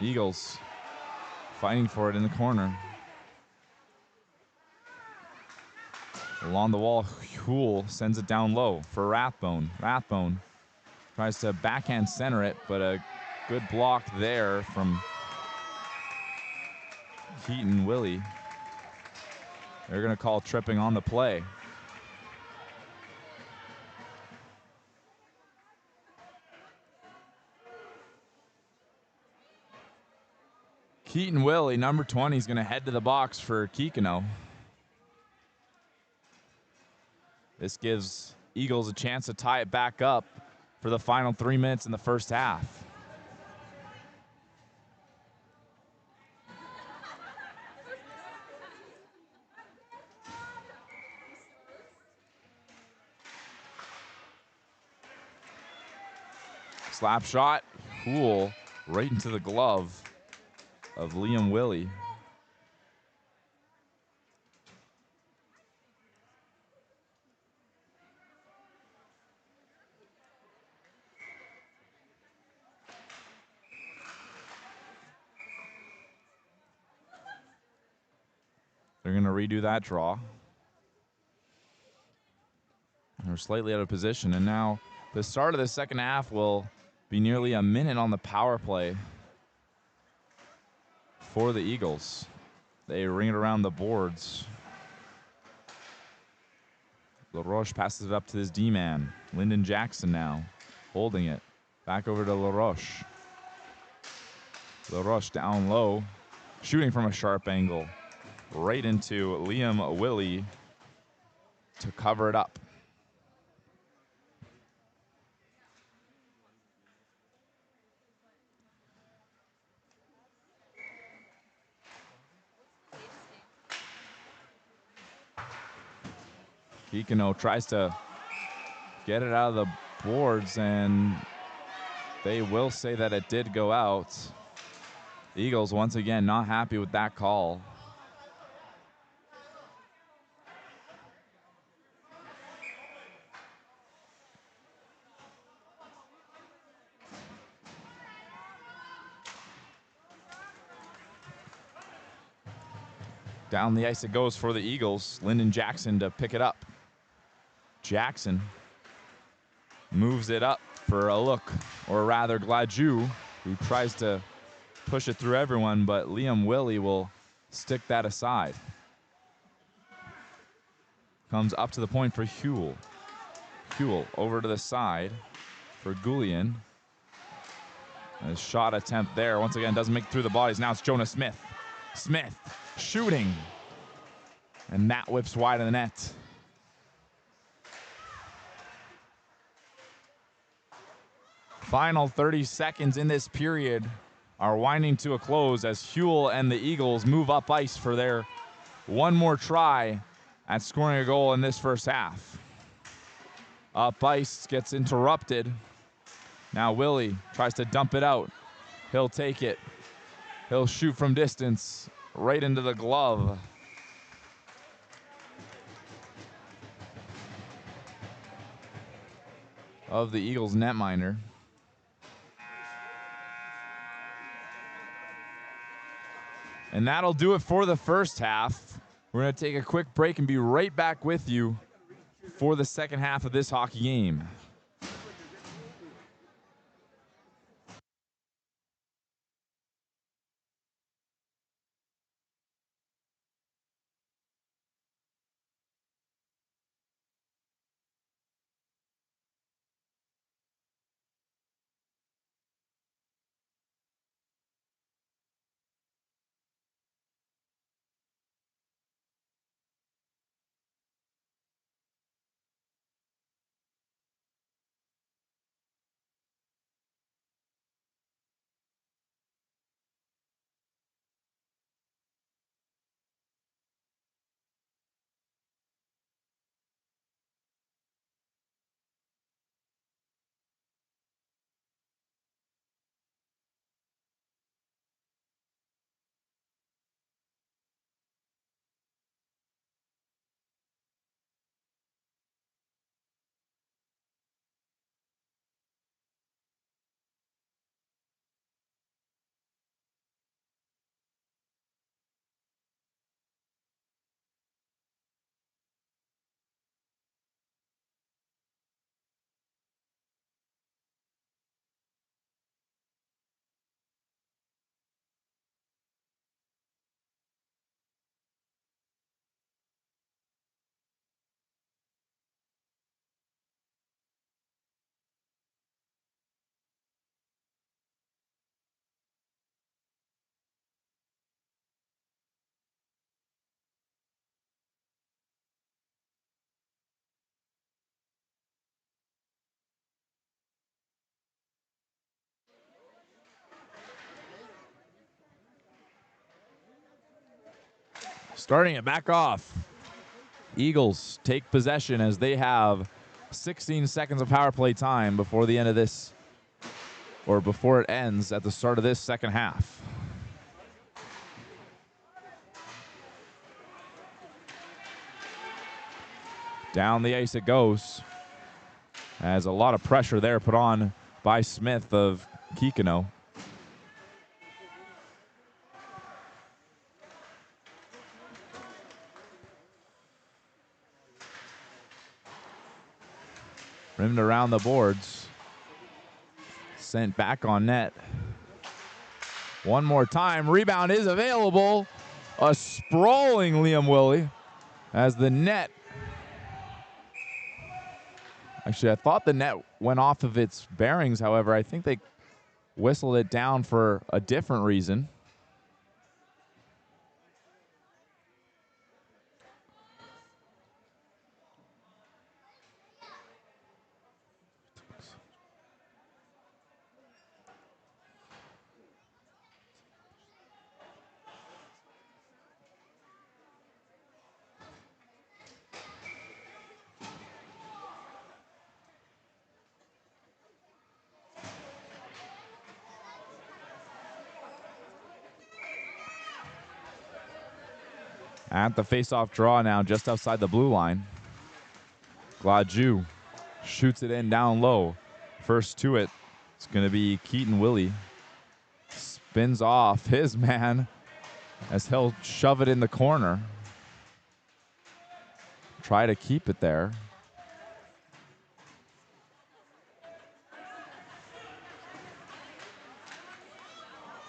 Eagles fighting for it in the corner. Along the wall, Huel sends it down low for Rathbone. Rathbone tries to backhand center it, but a good block there from Keaton Willie. They're going to call tripping on the play. Keaton Willie, number 20, is going to head to the box for Kikino. This gives Eagles a chance to tie it back up for the final 3 minutes in the first half. Slap shot, Huel right into the glove of Liam Willie. They're going to redo that draw. They're slightly out of position, and now the start of the second half will be nearly a minute on the power play for the Eagles. They ring it around the boards. LaRoche passes it up to his D-man. Lyndon Jackson now holding it. Back over to LaRoche. LaRoche down low, shooting from a sharp angle. Right into Liam Willie to cover it up. Kikino tries to get it out of the boards, and they will say that it did go out. The Eagles, once again, not happy with that call. Down the ice it goes for the Eagles. Lyndon Jackson to pick it up. Jackson moves it up for a look, or rather Gladue, who tries to push it through everyone, but Liam Willie will stick that aside. Comes up to the point for Huel. Huel over to the side for Goulian. A shot attempt there. Once again, doesn't make it through the bodies. Now it's Jonah Smith. Smith shooting. And that whips wide of the net. Final 30 seconds in this period are winding to a close as Huel and the Eagles move up ice for their one more try at scoring a goal in this first half. Up ice gets interrupted. Now Willie tries to dump it out. He'll take it. He'll shoot from distance right into the glove of the Eagles netminder. And that'll do it for the first half. We're going to take a quick break and be right back with you for the second half of this hockey game. starting it back off. Eagles take possession as they have 16 seconds of power play time before the end of this, or before it ends at the start of this second half. Down the ice it goes. As a lot of pressure there put on by Smith of Kikino. Rimmed around the boards. Sent back on net. One more time. Rebound is available. A sprawling Liam Willie as the net. Actually, I thought the net went off of its bearings. However, I think they whistled it down for a different reason. At the face-off draw now, just outside the blue line. Gladju shoots it in down low. First to it, it's going to be Keaton Willie. Spins off his man as he'll shove it in the corner. Try to keep it there.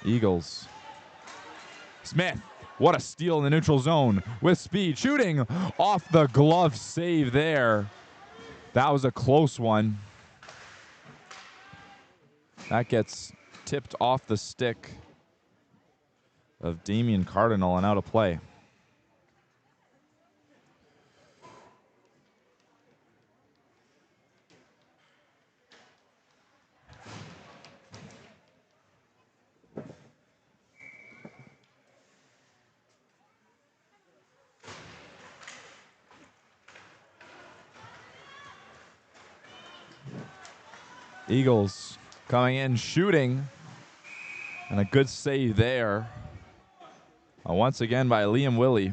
Eagles. Smith. What a steal in the neutral zone with speed. Shooting off the glove save there. That was a close one. That gets tipped off the stick of Damian Cardinal and out of play. Eagles coming in, shooting, and a good save there. Once again by Liam Willie.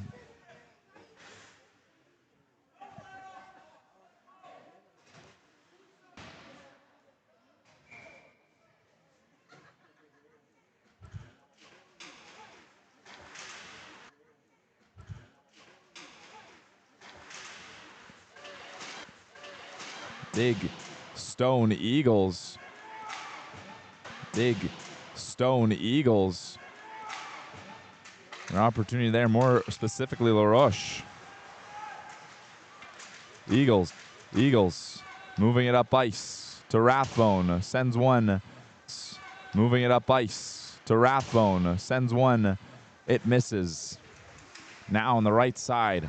Big Stone Eagles. Big Stone Eagles. An opportunity there, more specifically LaRoche. Eagles. Moving it up ice to Rathbone. Sends one. Moving it up ice to Rathbone. Sends one. It misses. Now on the right side.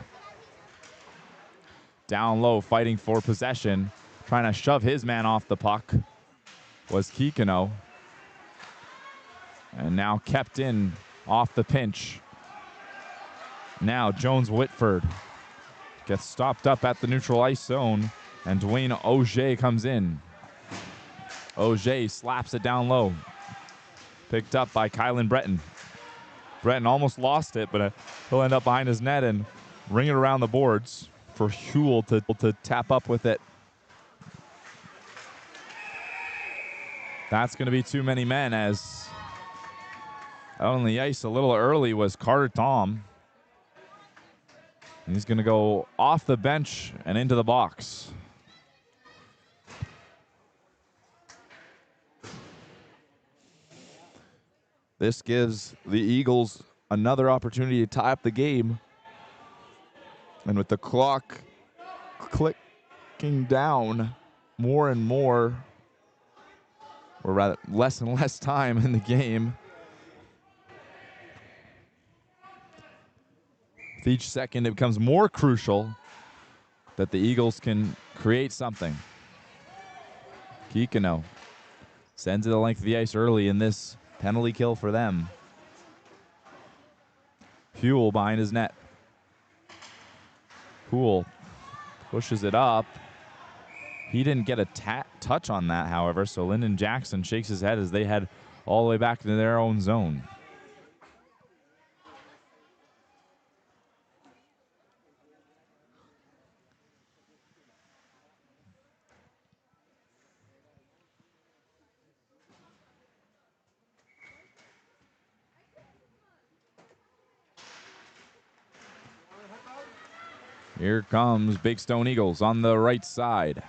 Down low, fighting for possession. Trying to shove his man off the puck was Kikino. And now kept in off the pinch. Now Jones Whitford gets stopped up at the neutral ice zone, and Dwayne Auger comes in. Auger slaps it down low. Picked up by Kylan Breton. Breton almost lost it, but he'll end up behind his net and ring it around the boards for Huel to tap up with it. That's going to be too many men, as out on the ice a little early was Carter Tom. And he's going to go off the bench and into the box. This gives the Eagles another opportunity to tie up the game. And with the clock clicking down more and more, or rather less and less time in the game, with each second, it becomes more crucial that the Eagles can create something. Kikino sends it the length of the ice early in this. Penalty kill for them. Huel behind his net. Cool pushes it up. He didn't get a touch on that, however, so Lyndon Jackson shakes his head as they head all the way back into their own zone. Here comes Big Stone Eagles on the right side.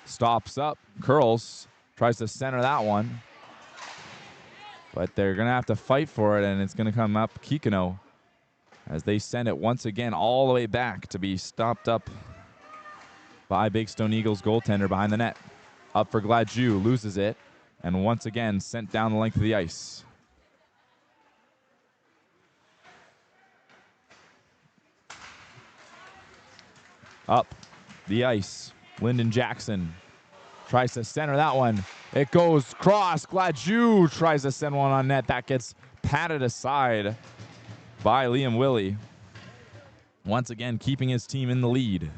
Stops up, curls, tries to center that one. But they're going to have to fight for it, and it's going to come up Kikino as they send it once again all the way back to be stopped up by Big Stone Eagles goaltender behind the net. Up for Gladue, loses it, and once again sent down the length of the ice. Up the ice, Lyndon Jackson tries to center that one. It goes cross. Gladue tries to send one on net. That gets patted aside by Liam Willie. Once again, keeping his team in the lead.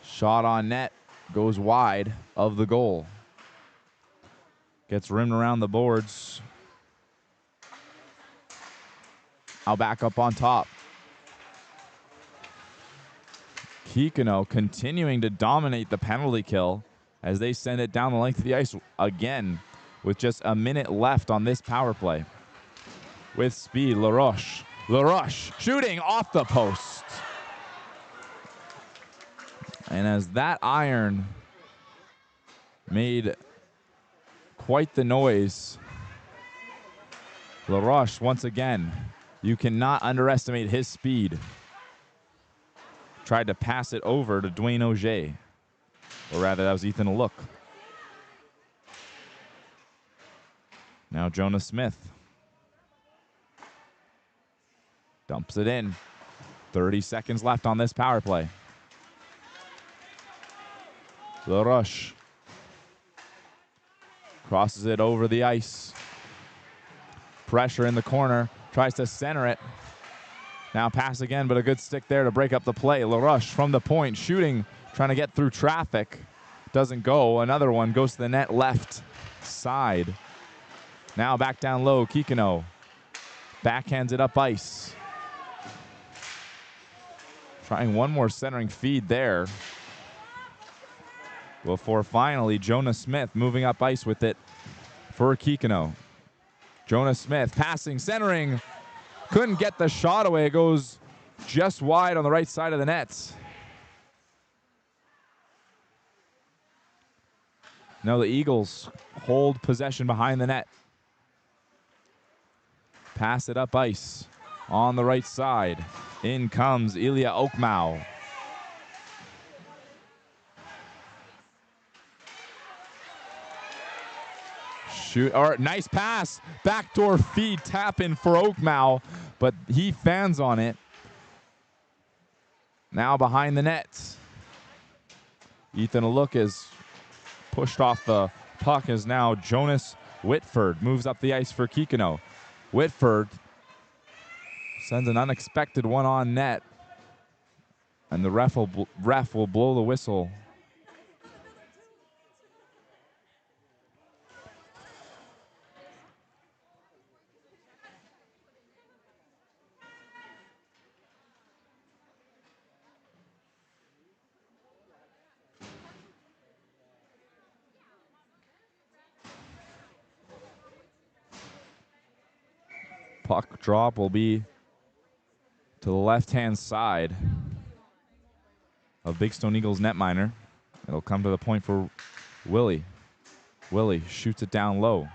Shot on net, goes wide of the goal. Gets rimmed around the boards. Now back up on top. Kikino continuing to dominate the penalty kill as they send it down the length of the ice again with just a minute left on this power play. With speed, LaRoche. LaRoche shooting off the post. And as that iron made quite the noise, LaRoche once again, you cannot underestimate his speed. Tried to pass it over to Dwayne Auger. Or rather, that was Ethan Look. Now Jonah Smith. Dumps it in. 30 seconds left on this power play. LaRoche. Crosses it over the ice. Pressure in the corner. Tries to center it. Now pass again, but a good stick there to break up the play. LaRoche from the point, shooting, trying to get through traffic. Doesn't go. Another one goes to the net left side. Now back down low, Kikino. Backhands it up ice. Trying one more centering feed there. Before finally Jonah Smith moving up ice with it for Kikino. Jonah Smith passing, centering. Couldn't get the shot away. It goes just wide on the right side of the nets. Now the Eagles hold possession behind the net. Pass it up ice on the right side. In comes Ilya Okmau. Nice pass. Backdoor feed tap in for Okmau, but he fans on it. Now behind the net. Ethan Look is pushed off the puck as now Jonas Whitford moves up the ice for Kikino. Whitford sends an unexpected one on net, and the ref will blow the whistle. Puck drop will be to the left-hand side of Big Stone Eagles netminer. It'll come to the point for Willie. Willie shoots it down low.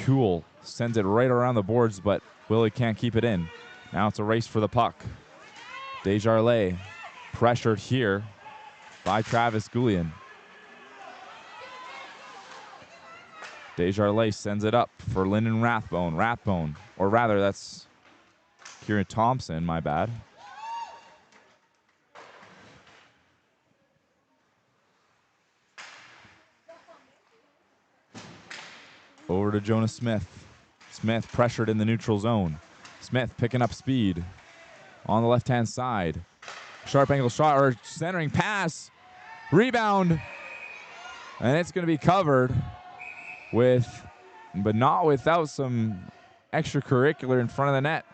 Huel sends it right around the boards, but Willie can't keep it in. Now it's a race for the puck. Desjardins pressured here by Travis Goulian. Desjardins sends it up for Lyndon Rathbone. Rathbone, or rather that's Kieran Thompson, my bad. Over to Jonas Smith. Smith pressured in the neutral zone. Smith picking up speed on the left-hand side. Sharp angle shot or centering pass. Rebound. And it's going to be covered with, but not without some extracurricular in front of the net.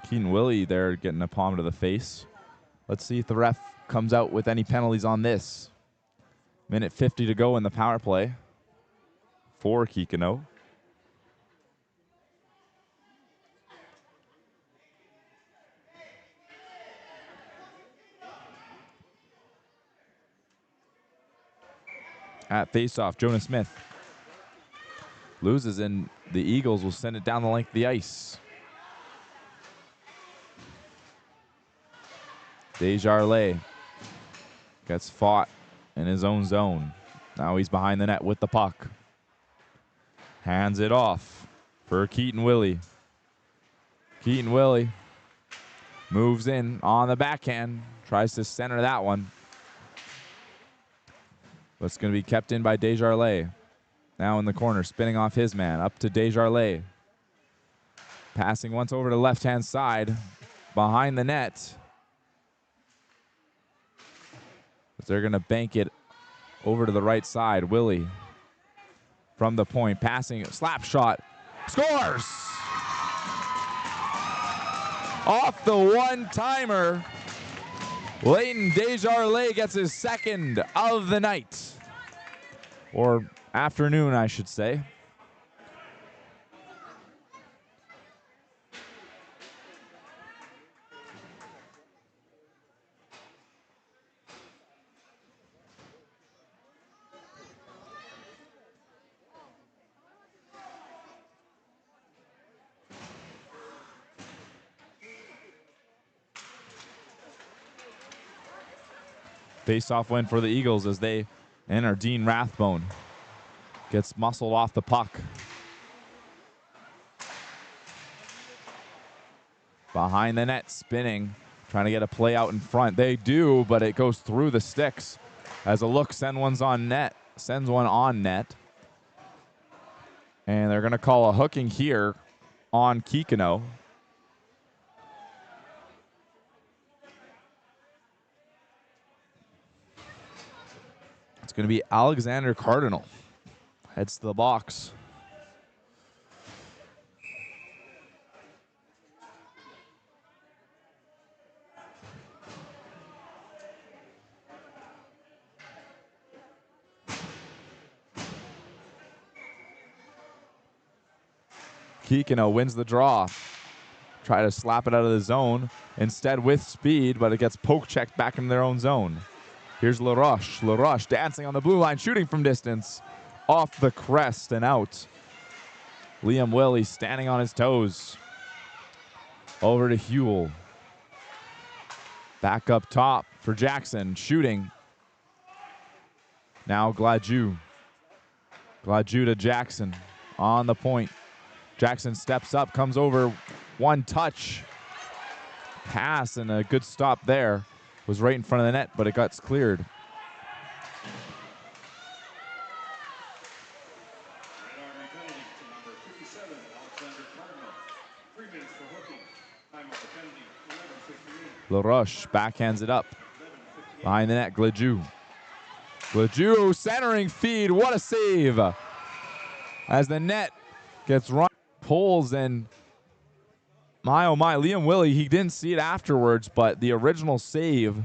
Keaton Willie there getting a palm to the face. Let's see if the ref comes out with any penalties on this. Minute 50 to go in the power play for Kikino. At faceoff, Jonas Smith loses, and the Eagles will send it down the length of the ice. Desjardins gets fought in his own zone. Now he's behind the net with the puck. Hands it off for Keaton Willie. Keaton Willie moves in on the backhand, tries to center that one. But it's going to be kept in by Desjardins. Now in the corner, spinning off his man, up to Desjardins. Passing once over to the left-hand side, behind the net. But they're going to bank it over to the right side. Willie from the point, passing, slap shot, scores! Off the one-timer, Leighton Desjardins gets his second of the night. Or afternoon, I should say. Face-off win for the Eagles as they enter. Dean Rathbone gets muscled off the puck. Behind the net, spinning, trying to get a play out in front. They do, but it goes through the sticks as a look sends one on net. And they're going to call a hooking here on Kikino. It's going to be Alexander Cardinal. Heads to the box. Kikino wins the draw. Try to slap it out of the zone. Instead with speed, but it gets poke checked back in their own zone. Here's LaRoche. LaRoche dancing on the blue line, shooting from distance. Off the crest and out. Liam Willie standing on his toes. Over to Huel. Back up top for Jackson, shooting. Now Gladue. Gladue to Jackson on the point. Jackson steps up, comes over, one touch. Pass and a good stop there. Was right in front of the net, but it got cleared. LaRoche backhands it up. Behind the net, Gladue. Gladue centering feed, what a save. As the net gets run, pulls, and my oh my, Liam Willie, he didn't see it afterwards, but the original save.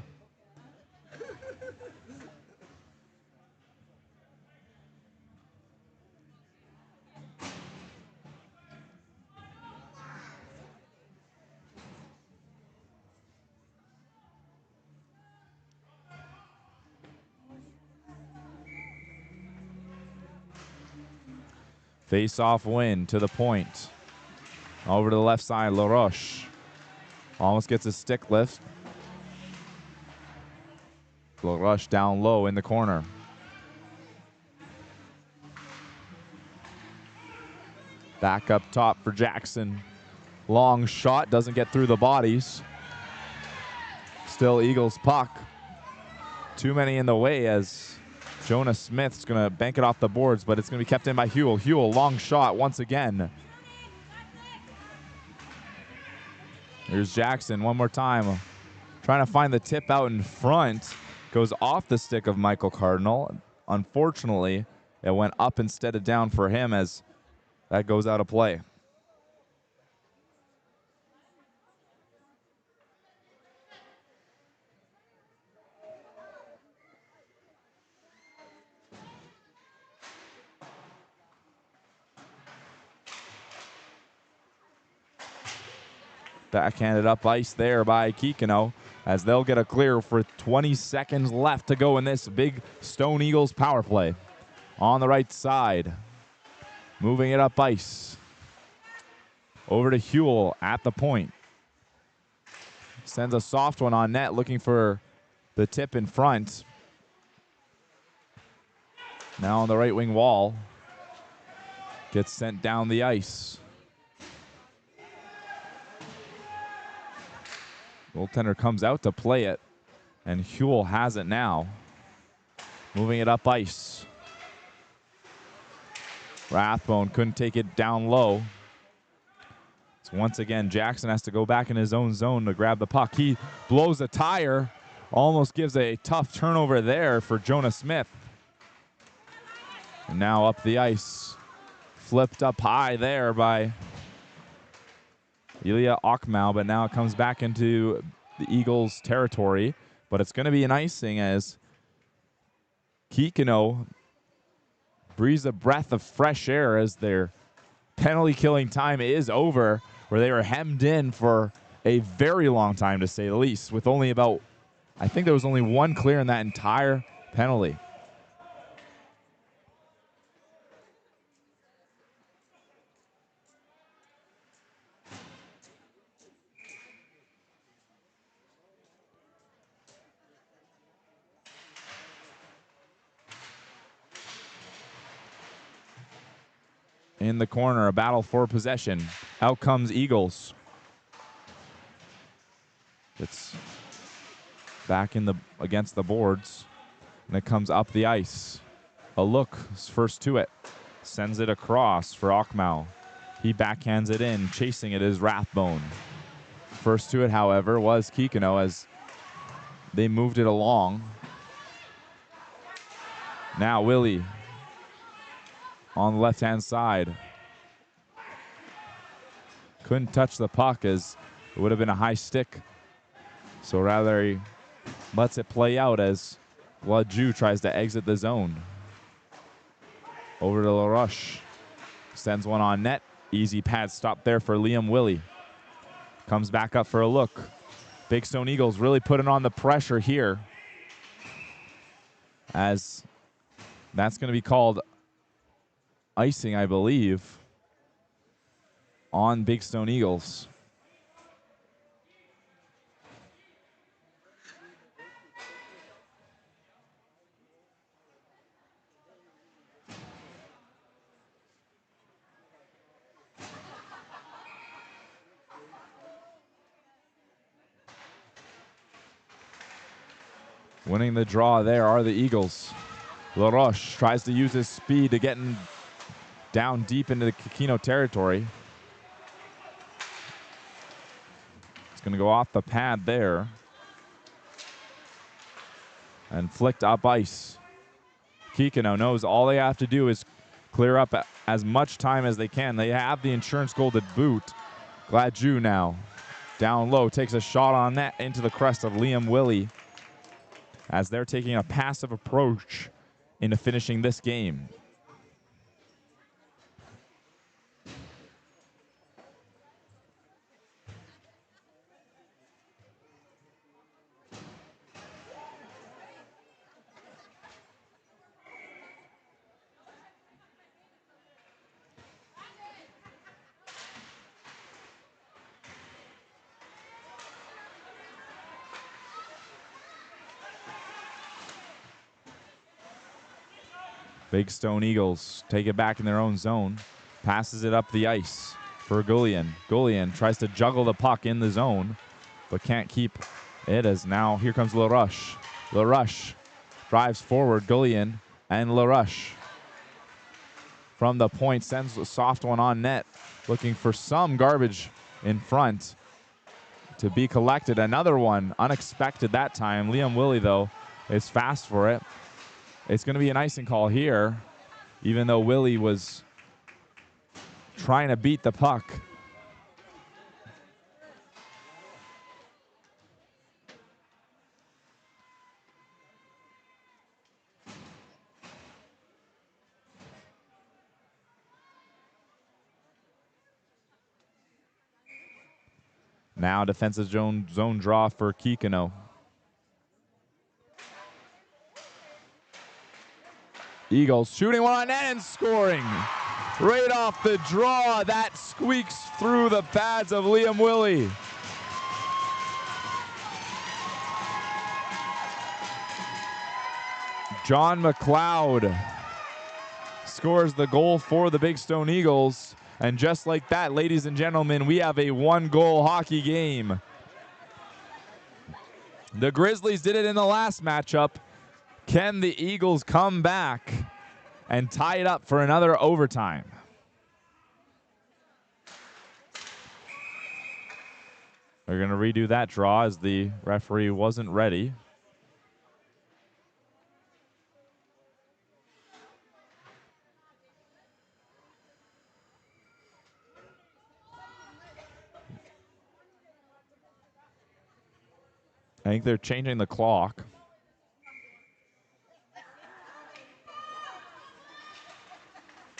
Face-off win to the point. Over to the left side, LaRoche. Almost gets a stick lift. LaRoche down low in the corner. Back up top for Jackson. Long shot, doesn't get through the bodies. Still Eagles puck. Too many in the way as Jonah Smith's going to bank it off the boards, but it's going to be kept in by Huel. Huel, long shot once again. Here's Jackson one more time. Trying to find the tip out in front. Goes off the stick of Michael Cardinal. Unfortunately, it went up instead of down for him as that goes out of play. Backhanded up ice there by Kikino as they'll get a clear for 20 seconds left to go in this big Stone Eagles power play. On the right side, moving it up ice. Over to Huel at the point. Sends a soft one on net, looking for the tip in front. Now on the right wing wall. Gets sent down the ice. Goaltender comes out to play it, and Huel has it now. Moving it up ice. Rathbone couldn't take it down low. So once again, Jackson has to go back in his own zone to grab the puck. He blows a tire, almost gives a tough turnover there for Jonah Smith. And now up the ice. Flipped up high there by Ilya Okmau, but now it comes back into the Eagles' territory. But it's going to be an icing as Kikino breathes a breath of fresh air as their penalty killing time is over, where they were hemmed in for a very long time, to say the least, with only about, I think there was only one clear in that entire penalty. In the corner, a battle for possession. Out comes Eagles. It's back in the against the boards, and it comes up the ice. A look, first to it. Sends it across for Okmau. He backhands it in. Chasing it is Rathbone. First to it, however, was Kikino as they moved it along. Now Willie on the left-hand side. Couldn't touch the puck as it would have been a high stick. So rather he lets it play out as Ladju tries to exit the zone. Over to LaRoche. Sends one on net. Easy pad stop there for Liam Willie. Comes back up for a look. Big Stone Eagles really putting on the pressure here, as that's going to be called icing, I believe, on Big Stone Eagles. Winning the draw there are the Eagles. LaRoche tries to use his speed to get down deep into the Kikino territory. It's going to go off the pad there. And flicked up ice. Kikino knows all they have to do is clear up as much time as they can. They have the insurance goal to boot. Gladju now down low takes a shot on net into the crest of Liam Willie, as they're taking a passive approach into finishing this game. Big Stone Eagles take it back in their own zone. Passes it up the ice for Gullian. Gullian tries to juggle the puck in the zone, but can't keep It is now. Here comes LaRush. LaRush drives forward. Gullion and LaRush from the point sends a soft one on net, looking for some garbage in front to be collected. Another one, unexpected that time. Liam Willie, though, is fast for it. It's going to be an icing call here, even though Willie was trying to beat the puck. Now defensive zone draw for Kikino. Eagles shooting one on net and scoring. Right off the draw, that squeaks through the pads of Liam Willie. John McLeod scores the goal for the Big Stone Eagles. And just like that, ladies and gentlemen, we have a one-goal hockey game. The Grizzlies did it in the last matchup. Can the Eagles come back and tie it up for another overtime? They're going to redo that draw as the referee wasn't ready. I think they're changing the clock.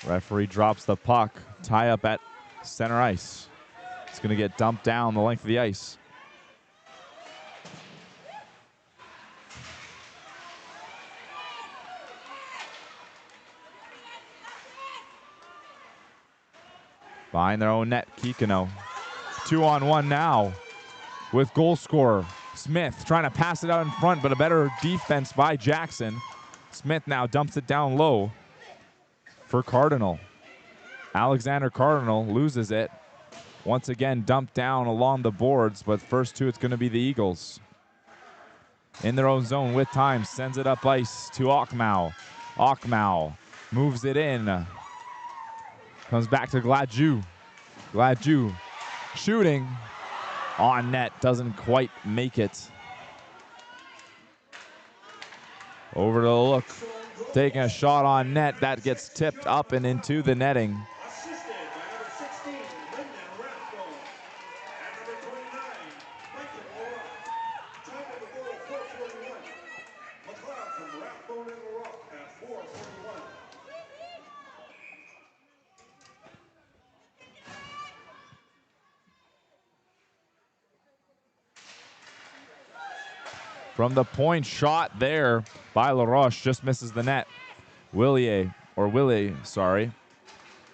Referee drops the puck. Tie up at center ice. It's going to get dumped down the length of the ice. Behind their own net, Kikino. 2-on-1 now with goal scorer Smith trying to pass it out in front, but a better defense by Jackson. Smith now dumps it down low for Cardinal. Alexander Cardinal loses it. Once again, dumped down along the boards, but first two, it's going to be the Eagles. In their own zone with time, sends it up ice to Okmau. Okmau moves it in. Comes back to Gladju. Gladju shooting on net, doesn't quite make it. Over to the look, taking a shot on net. That gets tipped up and into the netting. From the point, shot there by LaRoche, just misses the net. Willie,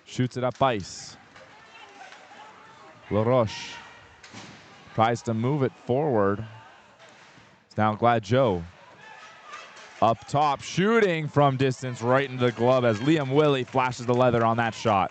shoots it up ice. LaRoche tries to move it forward. It's now Gladjo. Up top, shooting from distance right into the glove as Liam Willie flashes the leather on that shot.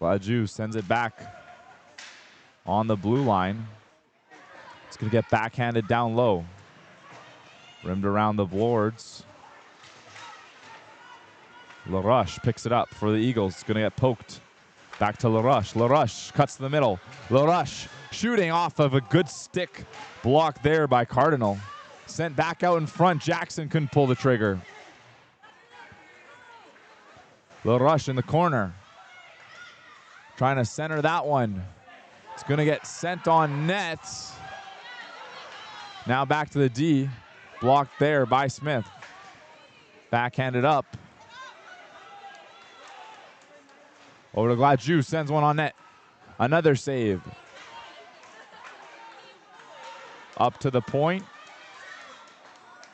Gladju sends it back on the blue line. It's going to get backhanded down low. Rimmed around the boards. LaRoche picks it up for the Eagles. It's going to get poked. Back to LaRoche. LaRoche cuts to the middle. LaRoche shooting off of a good stick block there by Cardinal. Sent back out in front. Jackson couldn't pull the trigger. LaRoche in the corner. Trying to center that one. It's going to get sent on net. Now back to the D. Blocked there by Smith. Backhanded up. Over to Gladju, sends one on net. Another save. Up to the point.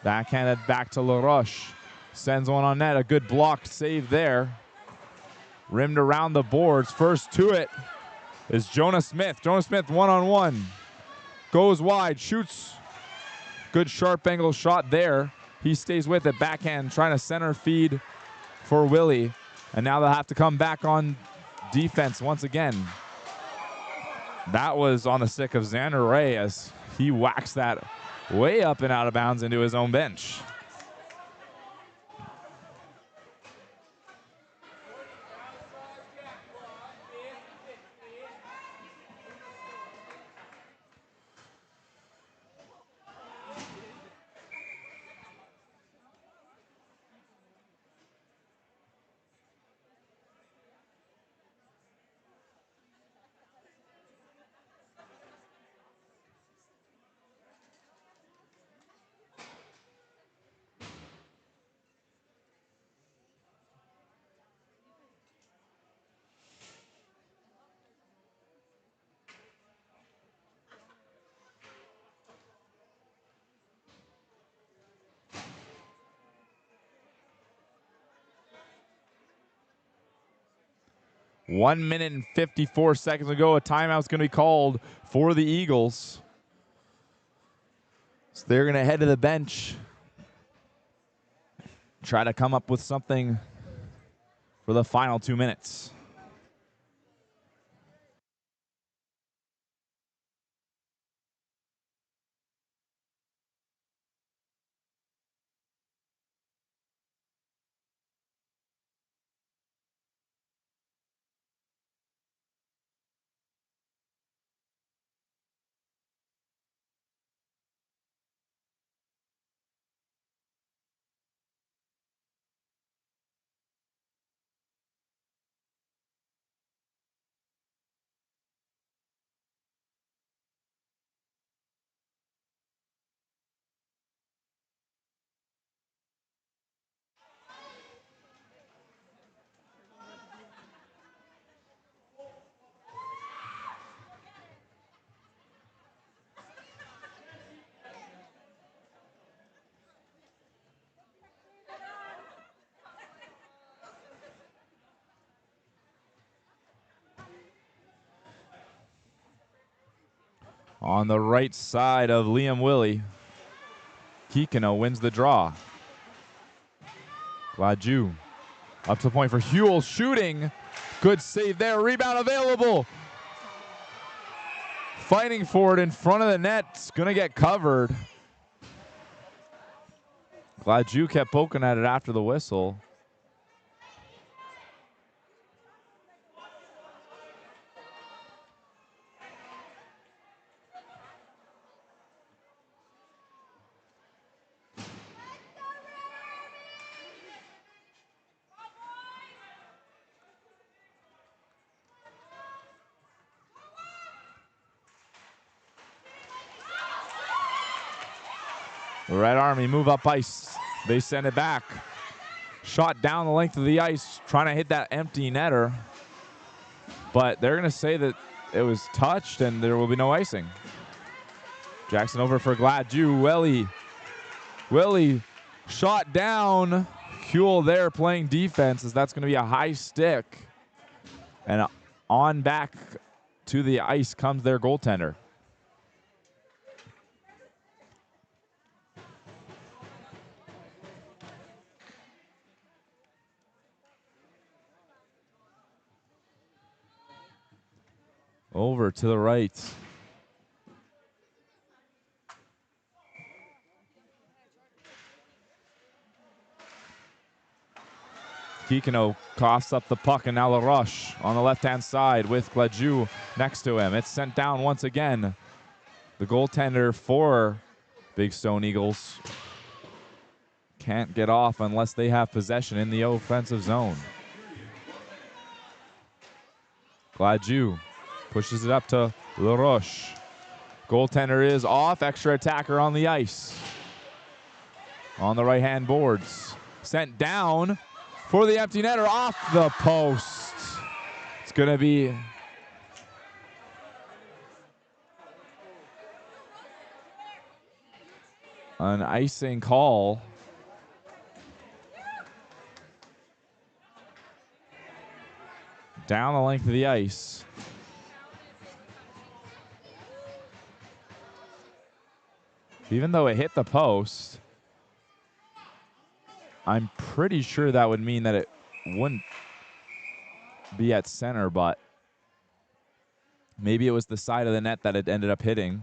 Backhanded back to LaRoche. Sends one on net. A good blocked save there. Rimmed around the boards. First to it is Jonah Smith. Jonah Smith one-on-one. Goes wide, shoots. Good sharp angle shot there. He stays with it. Backhand trying to center feed for Willie. And now they'll have to come back on defense once again. That was on the stick of Xander Ray as he whacks that way up and out of bounds into his own bench. One minute and 54 seconds to go. A timeout's going to be called for the Eagles. So they're going to head to the bench. Try to come up with something for the final 2 minutes. On the right side of Liam Willie, Kikino wins the draw. Gladju up to the point for Huel shooting. Good save there. Rebound available. Fighting for it in front of the net. It's going to get covered. Gladju kept poking at it after the whistle. The Red Army move up ice. They send it back. Shot down the length of the ice, trying to hit that empty netter. But they're going to say that it was touched and there will be no icing. Jackson over for Gladju. Willie shot down. Huel there playing defense as that's going to be a high stick. And on back to the ice comes their goaltender. Over to the right. Kikino coughs up the puck, and now LaRoche on the left-hand side with Gladju next to him. It's sent down once again. The goaltender for Big Stone Eagles can't get off unless they have possession in the offensive zone. Gladju pushes it up to LaRoche. Goaltender is off. Extra attacker on the ice. On the right-hand boards. Sent down for the empty netter off the post. going to be an icing call. Down the length of the ice. Even though it hit the post, I'm pretty sure that would mean that it wouldn't be at center, but maybe it was the side of the net that it ended up hitting.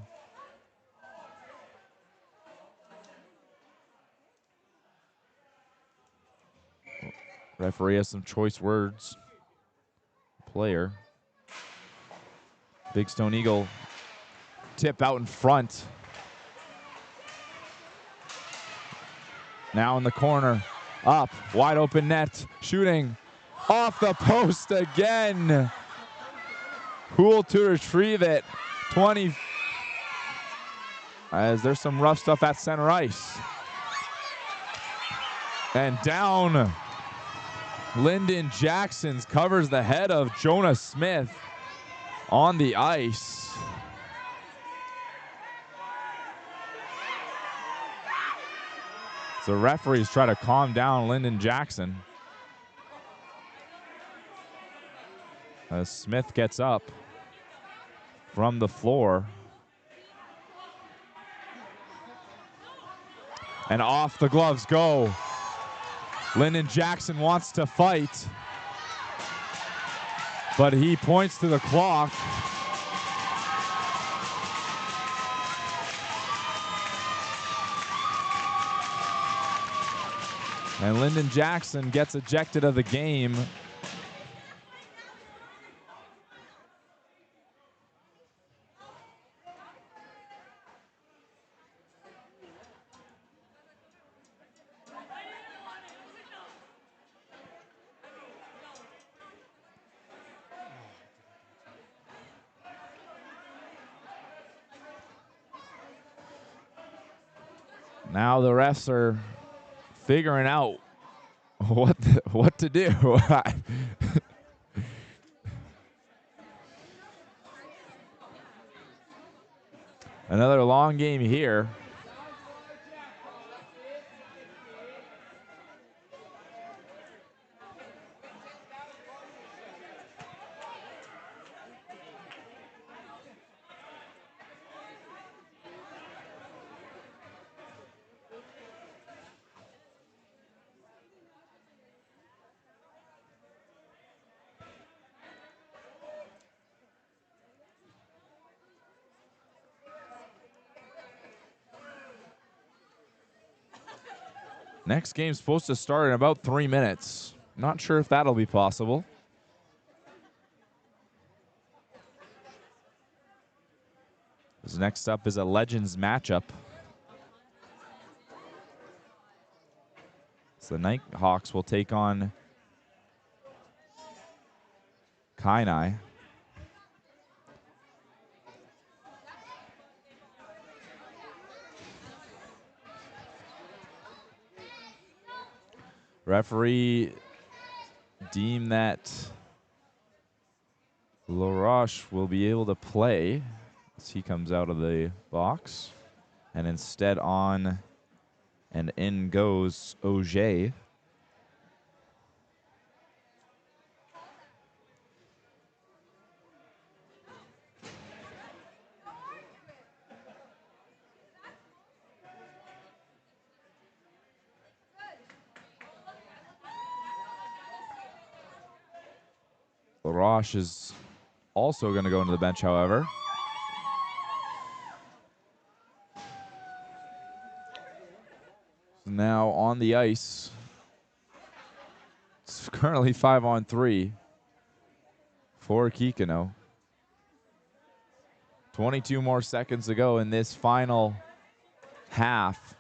Referee has some choice words. Player. Big Stone Eagle tip out in front. Now in the corner. Up. Wide open net. Shooting. Off the post again. Hool to retrieve it. 20. As there's some rough stuff at center ice. And down. Lyndon Jackson covers the head of Jonah Smith on the ice. So referees try to calm down Lyndon Jackson. As Smith gets up from the floor. And off the gloves go. Lyndon Jackson wants to fight, but he points to the clock. And Lyndon Jackson gets ejected of the game. Now the refs are figuring out what to do. Another long game here. Next game's supposed to start in about 3 minutes. Not sure if that'll be possible. This next up is a Legends matchup. So the Nighthawks will take on Kainai. Referee deemed that LaRoche will be able to play as he comes out of the box. And instead on and in goes Auger. LaRoche is also going to go into the bench, however. Now on the ice. It's currently 5-on-3 for Kikino. 22 more seconds to go in this final half.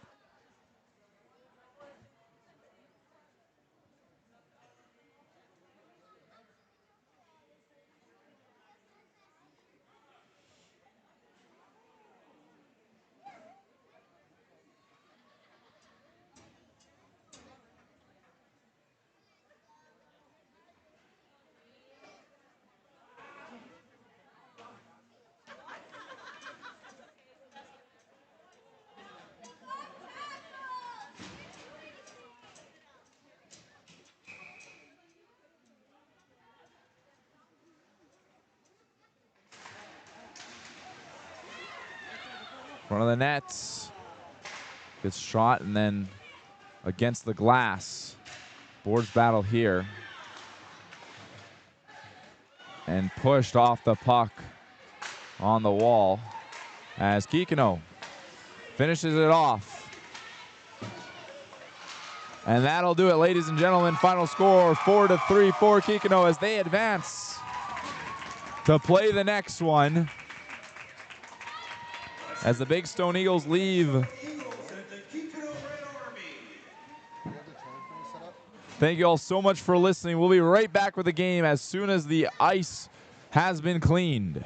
front of the nets. Gets shot and then against the glass. Boards battle here. And pushed off the puck on the wall as Kikino finishes it off. And that'll do it, ladies and gentlemen. Final score 4-3 for Kikino as they advance to play the next one. As the Big Stone Eagles leave. Thank you all so much for listening. We'll be right back with the game as soon as the ice has been cleaned.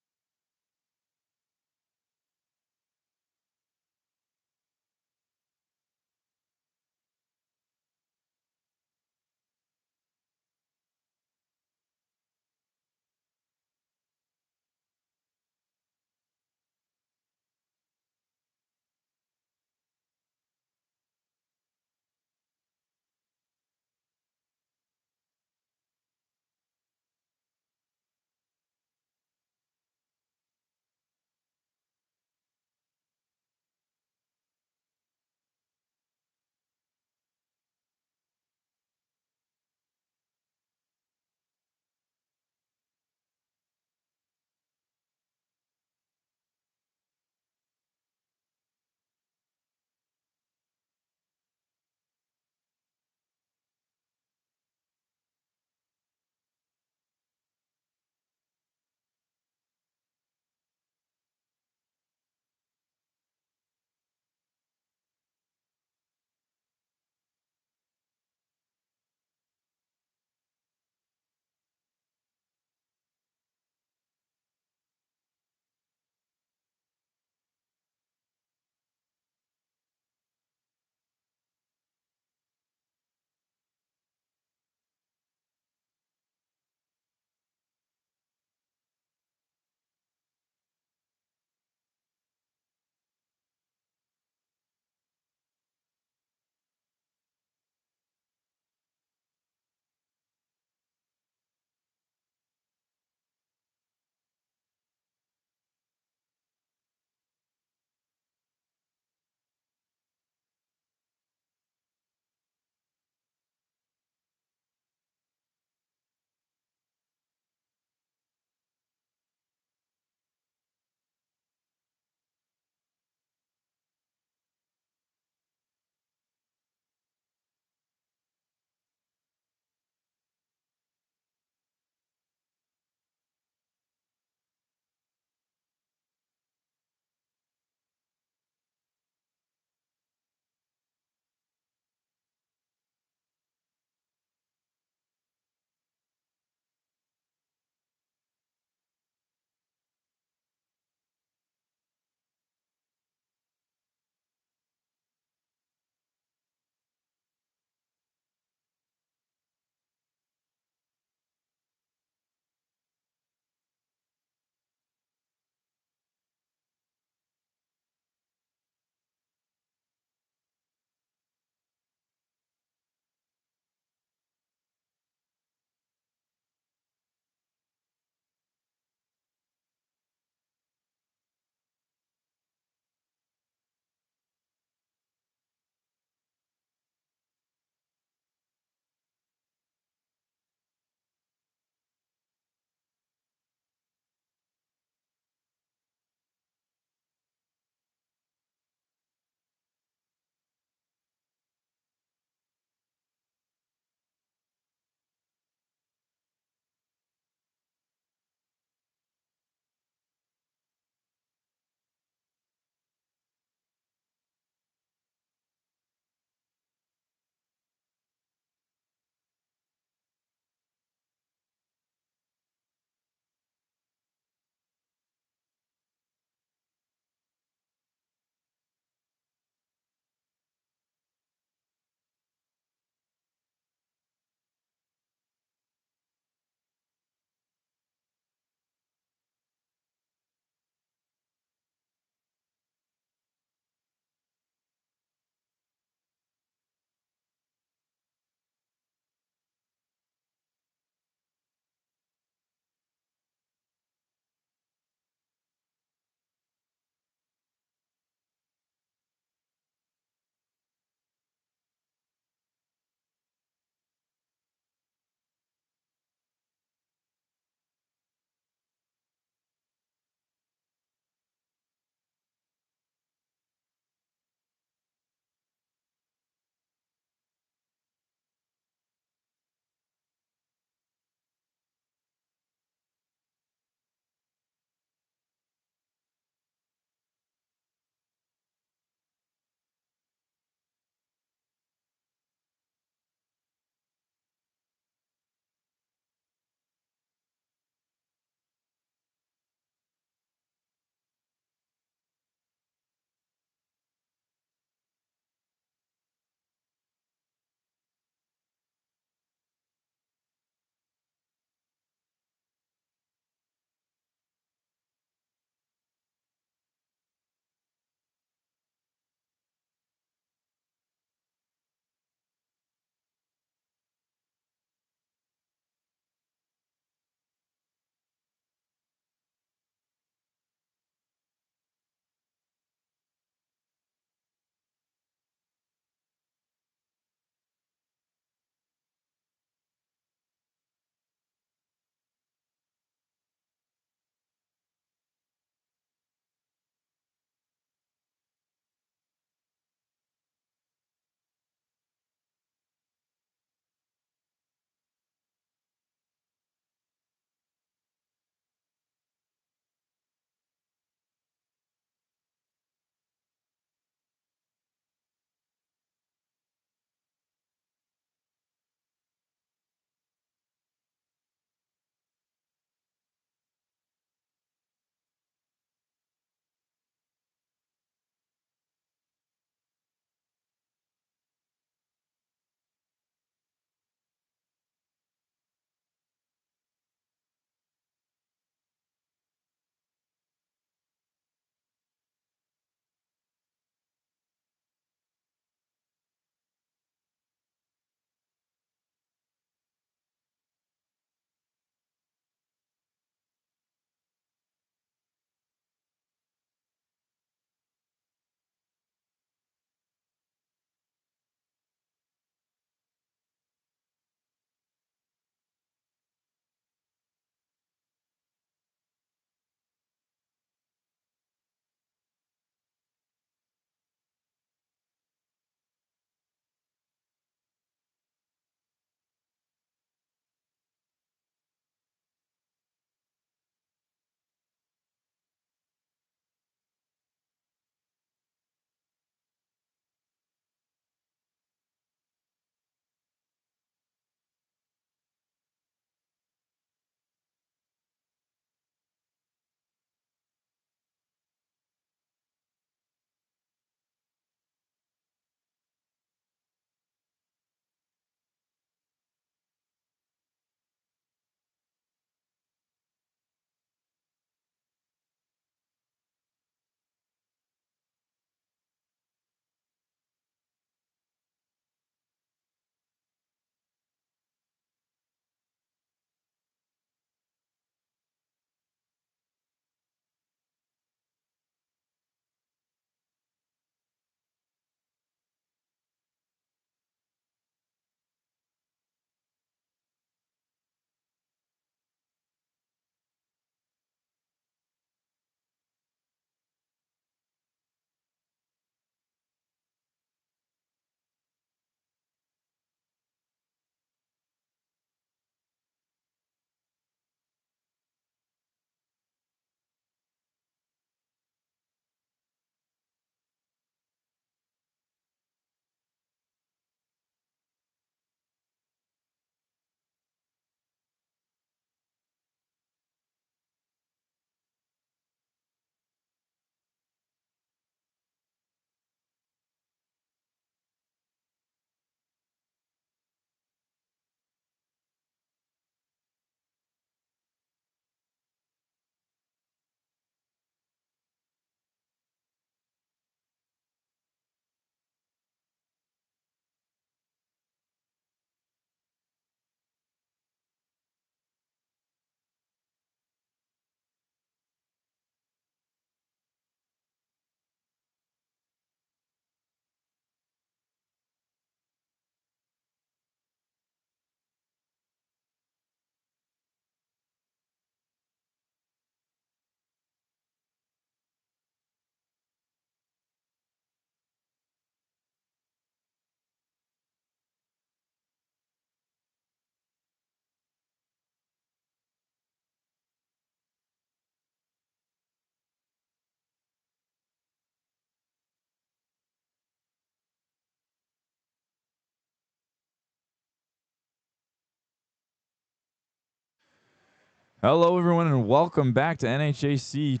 Hello, everyone, and welcome back to NHAC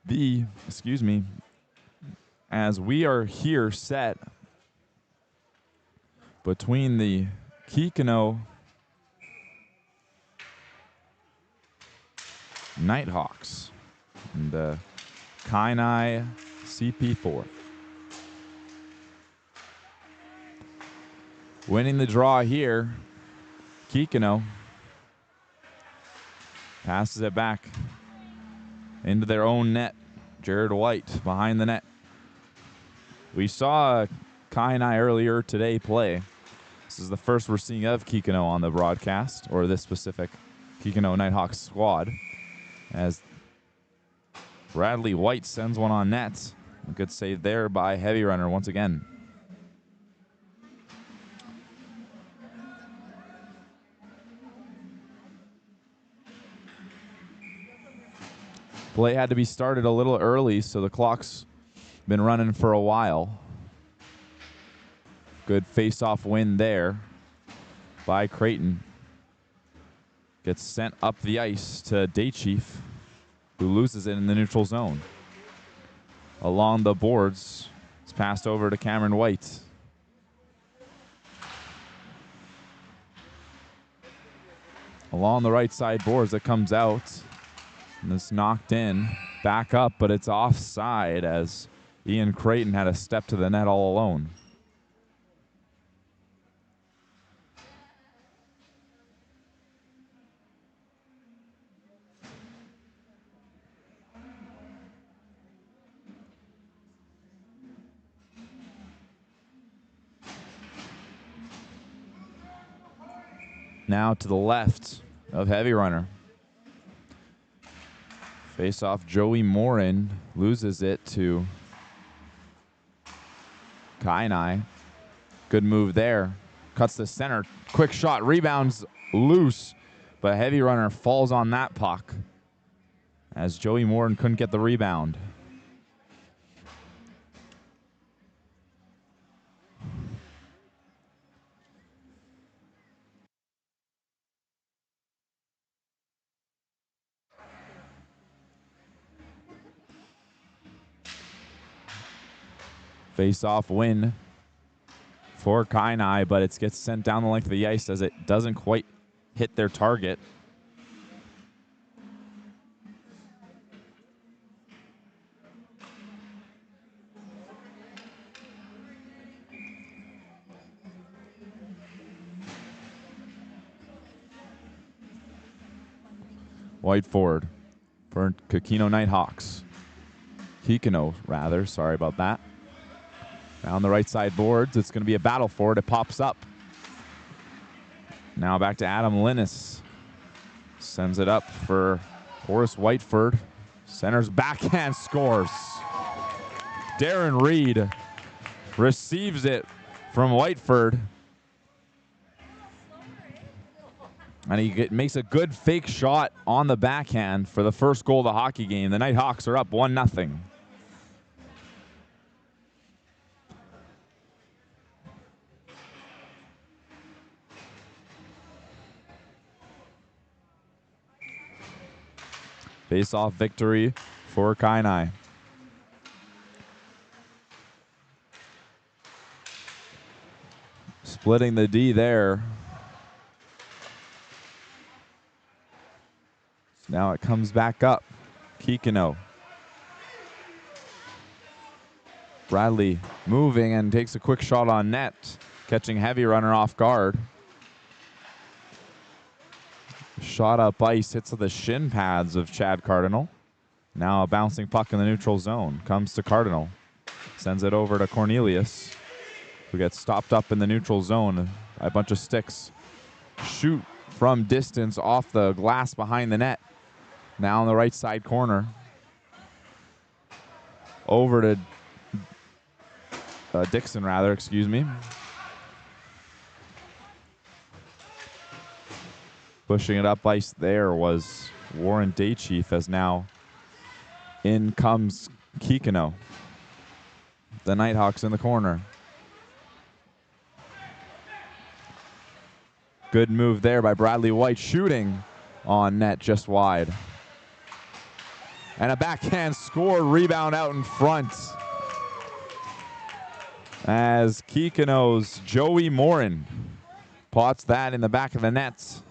TV. Excuse me. As we are here set between the Kikino Nighthawks and the Kainai CP4. Winning the draw here, Kikino passes it back into their own net. Jared White behind the net. We saw Kainai earlier today play. This is the first we're seeing of Kikino on the broadcast, or this specific Kikino Nighthawks squad, as Bradley White sends one on net. A good save there by Heavy Runner once again. Play had to be started a little early, so the clock's been running for a while. Good face-off win there by Creighton. Gets sent up the ice to Day Chief, who loses it in the neutral zone. Along the boards, it's passed over to Cameron White. Along the right side boards, it comes out. And it's knocked in, back up, but it's offside as Ian Creighton had a step to the net all alone. Now to the left of Heavy Runner. Face off, Joey Morin loses it to Kainai. Good move there. Cuts the center. Quick shot, rebounds loose, but Heavy Runner falls on that puck as Joey Morin couldn't get the rebound. Face-off win for Kainai, but it gets sent down the length of the ice as it doesn't quite hit their target. White forward for Kikino Nighthawks. Kikino, rather. Sorry about that. Down the right side boards. It's going to be a battle for it. It pops up. Now back to Adam Linus. Sends it up for Horace Whiteford. Centers backhand, scores. Darren Reed receives it from Whiteford. And he makes a good fake shot on the backhand for the first goal of the hockey game. The Nighthawks are up 1-0. Face-off victory for Kainai. Splitting the D there. Now it comes back up. Kikino. Bradley moving and takes a quick shot on net, catching Heavy Runner off guard. Shot up ice, hits the shin pads of Chad Cardinal. Now a bouncing puck in the neutral zone. Comes to Cardinal. Sends it over to Cornelius, who gets stopped up in the neutral zone. A bunch of sticks. Shoot from distance off the glass behind the net. Now in the right side corner. Over to Dixon, rather, excuse me. Pushing it up ice there was Warren Daychief, as now in comes Kikino. The Nighthawks in the corner. Good move there by Bradley White, shooting on net just wide. And a backhand score, rebound out in front. As Kikino's Joey Morin pots that in the back of the nets.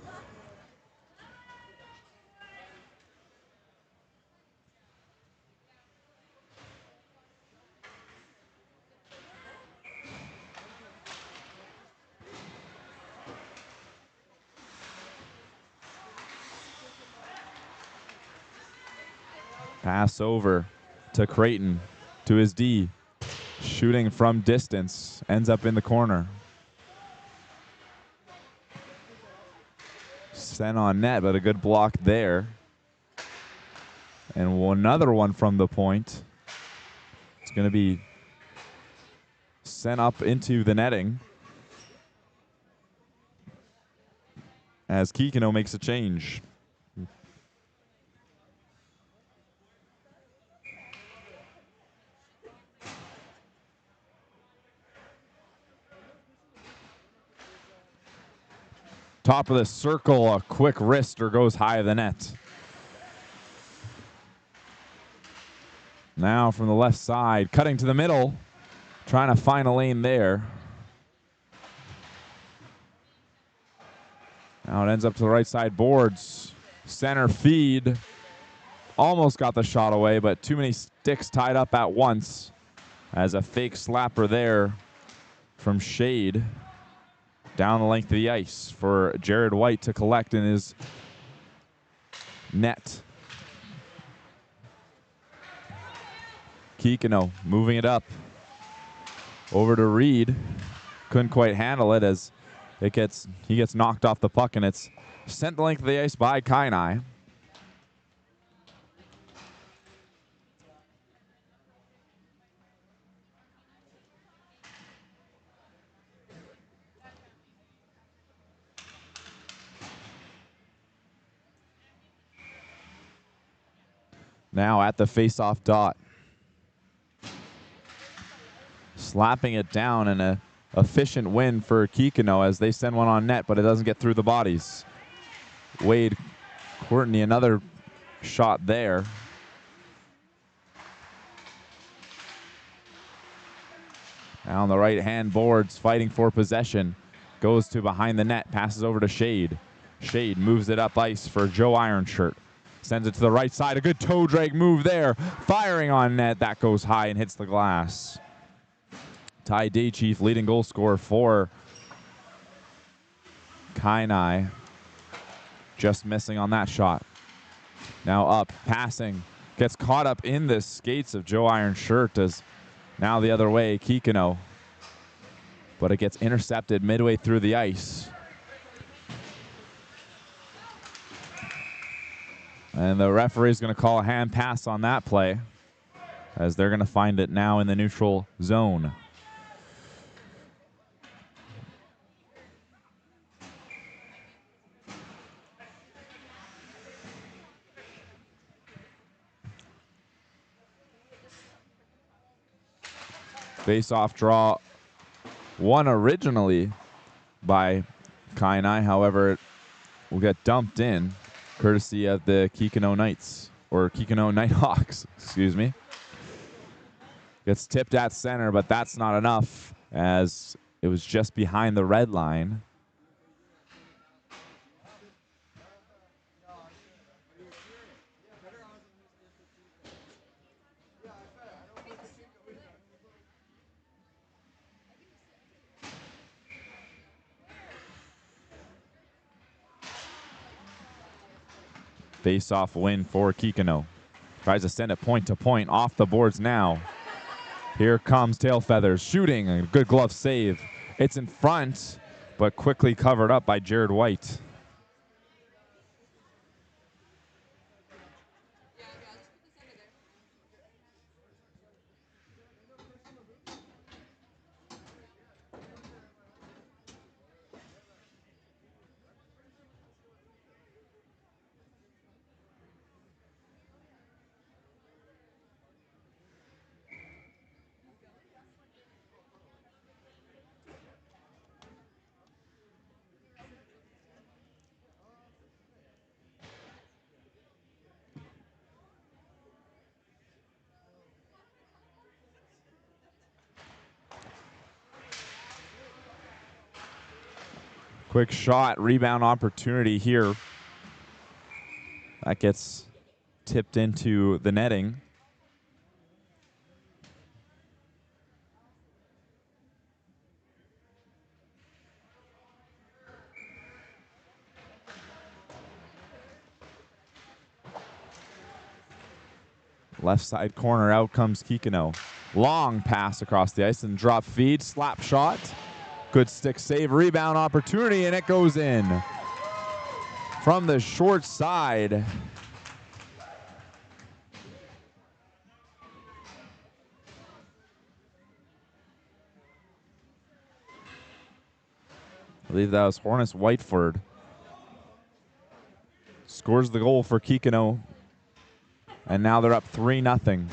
Pass over to Creighton, to his D. Shooting from distance, ends up in the corner. Sent on net, but a good block there. And another one from the point. It's going to be sent up into the netting as Kikino makes a change. Top of the circle, a quick wrister goes high of the net. Now from the left side, cutting to the middle, trying to find a lane there. Now it ends up to the right side boards. Center feed. Almost got the shot away, but too many sticks tied up at once. As a fake slapper there from Shade. Down the length of the ice for Jared White to collect in his net. Kikino moving it up. Over to Reed. Couldn't quite handle it as he gets knocked off the puck, and it's sent the length of the ice by Kainai. Now at the face-off dot. Slapping it down, and a efficient win for Kikino as they send one on net, but it doesn't get through the bodies. Wade Courtney, another shot there. Now on the right-hand boards, fighting for possession. Goes to behind the net, passes over to Shade. Shade moves it up ice for Joe Ironshirt. Sends it to the right side. A good toe drag move there. Firing on net. That goes high and hits the glass. Ty Daychief, leading goal scorer for Kainai. Just missing on that shot. Now up, passing. Gets caught up in the skates of Joe Ironshirt as now the other way, Kikino. But it gets intercepted midway through the ice. And the referee is going to call a hand pass on that play as they're going to find it now in the neutral zone. Face-off draw won originally by Kainai. However, it will get dumped in courtesy of the Kikino Knights, or Kikino Nighthawks, excuse me. Gets tipped at center, but that's not enough as it was just behind the red line. Face-off win for Kikino. Tries to send it point to point off the boards now. Here comes Tail Feathers shooting. A good glove save. It's in front, but quickly covered up by Jared White. Quick shot, rebound opportunity here. That gets tipped into the netting. Left side corner, out comes Kikino. Long pass across the ice and drop feed, slap shot. Good stick save, rebound opportunity, and it goes in. From the short side. I believe that was Hornets Whiteford. Scores the goal for Kikino. And now they're up 3-0.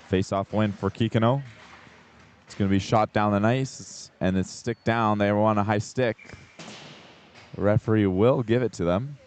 Face-off win for Kikino. It's going to be shot down the ice, and it's stick down. They want a high stick. The referee will give it to them.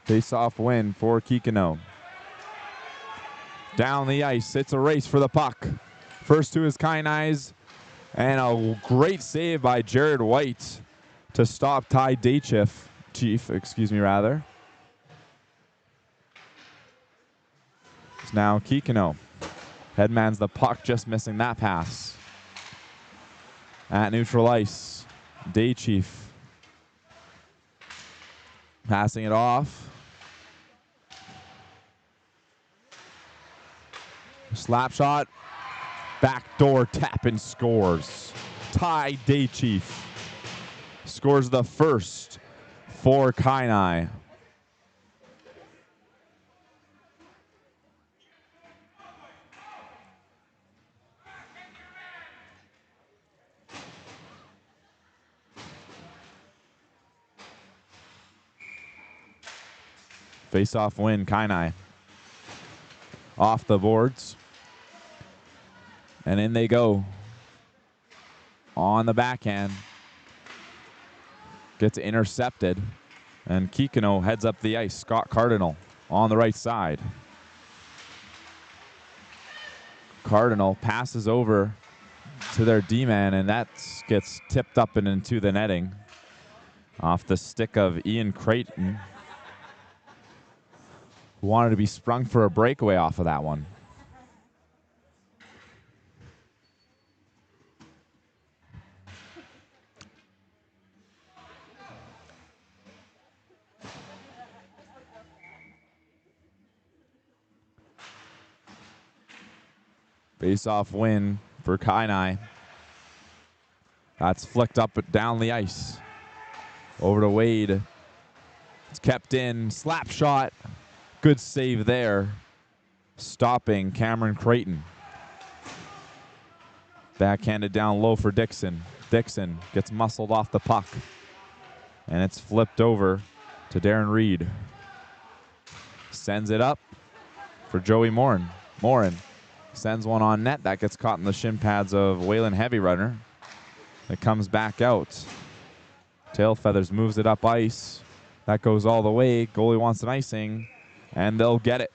Face-off win for Kikino. Down the ice, it's a race for the puck. First to his kind eyes, and a great save by Jared White to stop Ty Daychief. It's now Kikino. Headman's the puck, just missing that pass. At neutral ice, Daychief passing it off. Slap shot, backdoor tap and scores. Ty Daychief scores the first for Kainai. Face-off win, Kainai. Off the boards. And in they go. On the backhand. Gets intercepted. And Kikino heads up the ice. Scott Cardinal on the right side. Cardinal passes over to their D-man, and that gets tipped up and into the netting. Off the stick of Ian Creighton, who wanted to be sprung for a breakaway off of that one. Face-off win for Kainai. That's flicked up and down the ice. Over to Wade. It's kept in. Slap shot. Good save there. Stopping Cameron Creighton. Backhanded down low for Dixon. Dixon gets muscled off the puck. And it's flipped over to Darren Reed. Sends it up for Joey Morin. Morin sends one on net. That gets caught in the shin pads of Waylon Heavy Runner. It comes back out. Tail Feathers moves it up ice. That goes all the way. Goalie wants an icing, and they'll get it.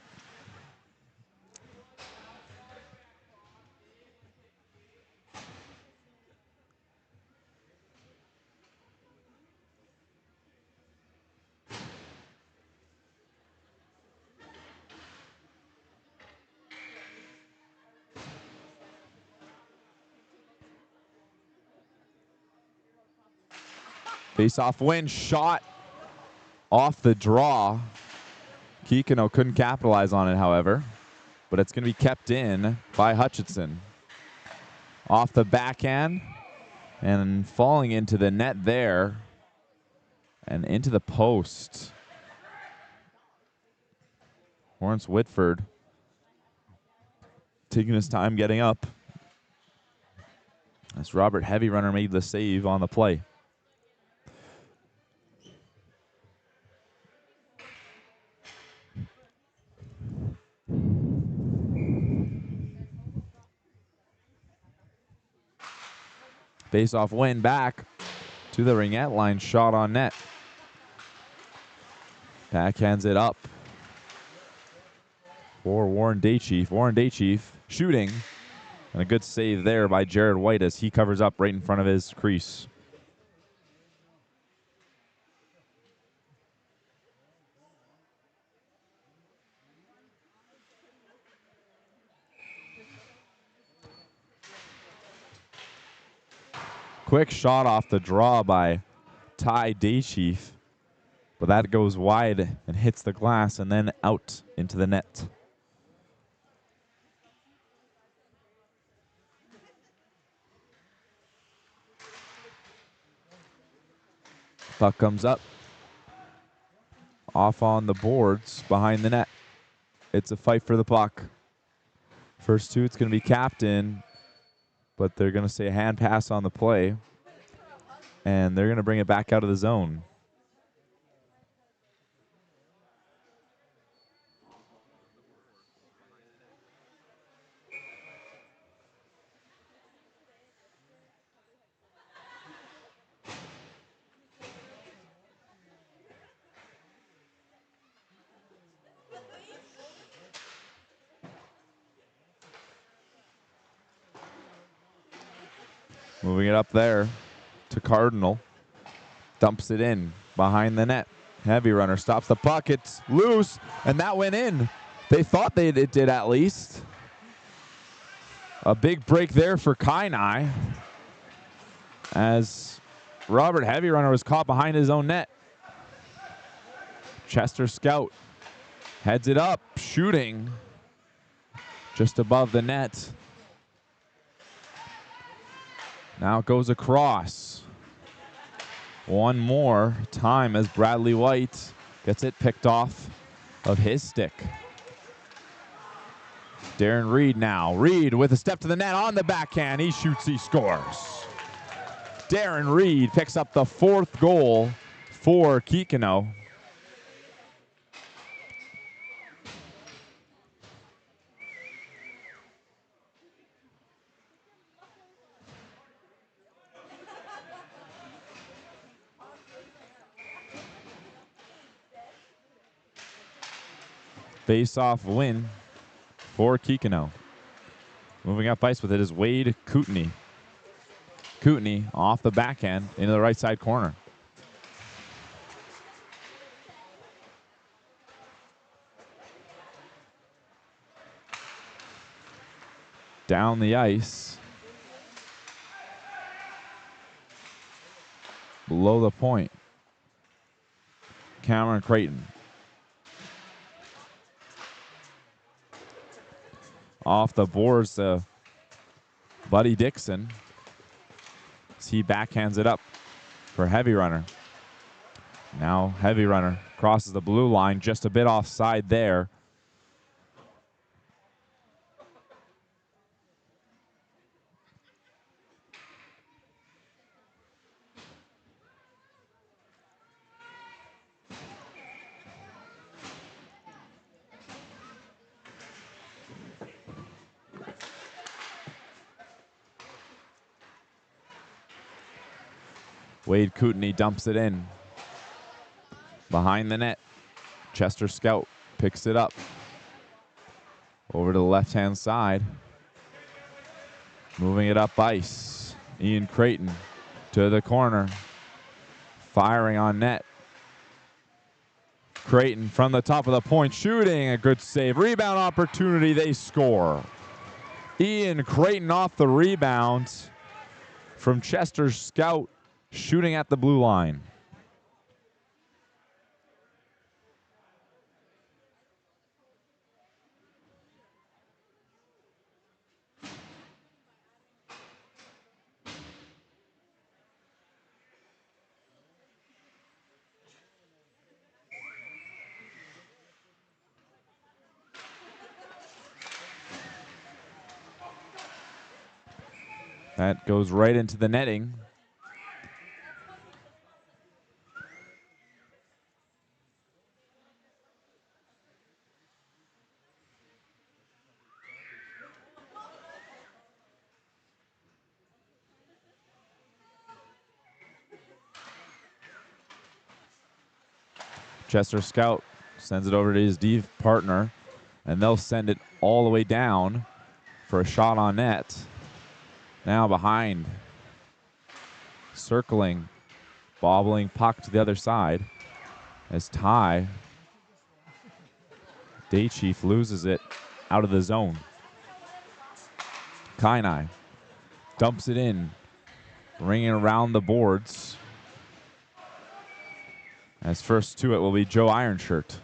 Face-off win, shot off the draw. Kikino couldn't capitalize on it, however, but it's going to be kept in by Hutchinson. Off the backhand and falling into the net there and into the post. Lawrence Whitford taking his time getting up as Robert Heavy Runner made the save on the play. Face-off win back to the ringette line. Shot on net. Backhands it up for Warren Daychief. Warren Daychief shooting. And a good save there by Jared White as he covers up right in front of his crease. Quick shot off the draw by Ty Daychief, but that goes wide and hits the glass and then out into the net. Puck comes up. Off on the boards behind the net. It's a fight for the puck. First two, it's going to be captain, but they're going to say a hand pass on the play, and they're going to bring it back out of the zone. Moving it up there to Cardinal. Dumps it in behind the net. Heavy runner stops the puck. It's loose, and that went in. They thought it did at least. A big break there for Kainai as Robert Heavy Runner was caught behind his own net. Chester Scout heads it up, shooting just above the net. Now it goes across. One more time as Bradley White gets it picked off of his stick. Darren Reed now. Reed with a step to the net on the backhand. He shoots, he scores. Darren Reed picks up the 4th goal for Kikino. Face-off win for Kikino. Moving up ice with it is Wade Kootenay. Kootenay off the backhand into the right side corner. Down the ice. Below the point. Cameron Creighton. Off the boards, Buddy Dixon. As he backhands it up for Heavy Runner. Now Heavy Runner crosses the blue line, just a bit offside there. Wade Kootenay dumps it in. Behind the net. Chester Scout picks it up. Over to the left-hand side. Moving it up ice. Ian Creighton to the corner. Firing on net. Creighton from the top of the point, shooting. A good save. Rebound opportunity. They score. Ian Creighton off the rebound from Chester Scout. Shooting at the blue line. That goes right into the netting. Chester Scout sends it over to his D partner, and they'll send it all the way down for a shot on net. Now behind, circling, bobbling puck to the other side as Ty Day Chief loses it out of the zone. Kainai dumps it in, ringing around the boards. As first to it will be Joe Ironshirt.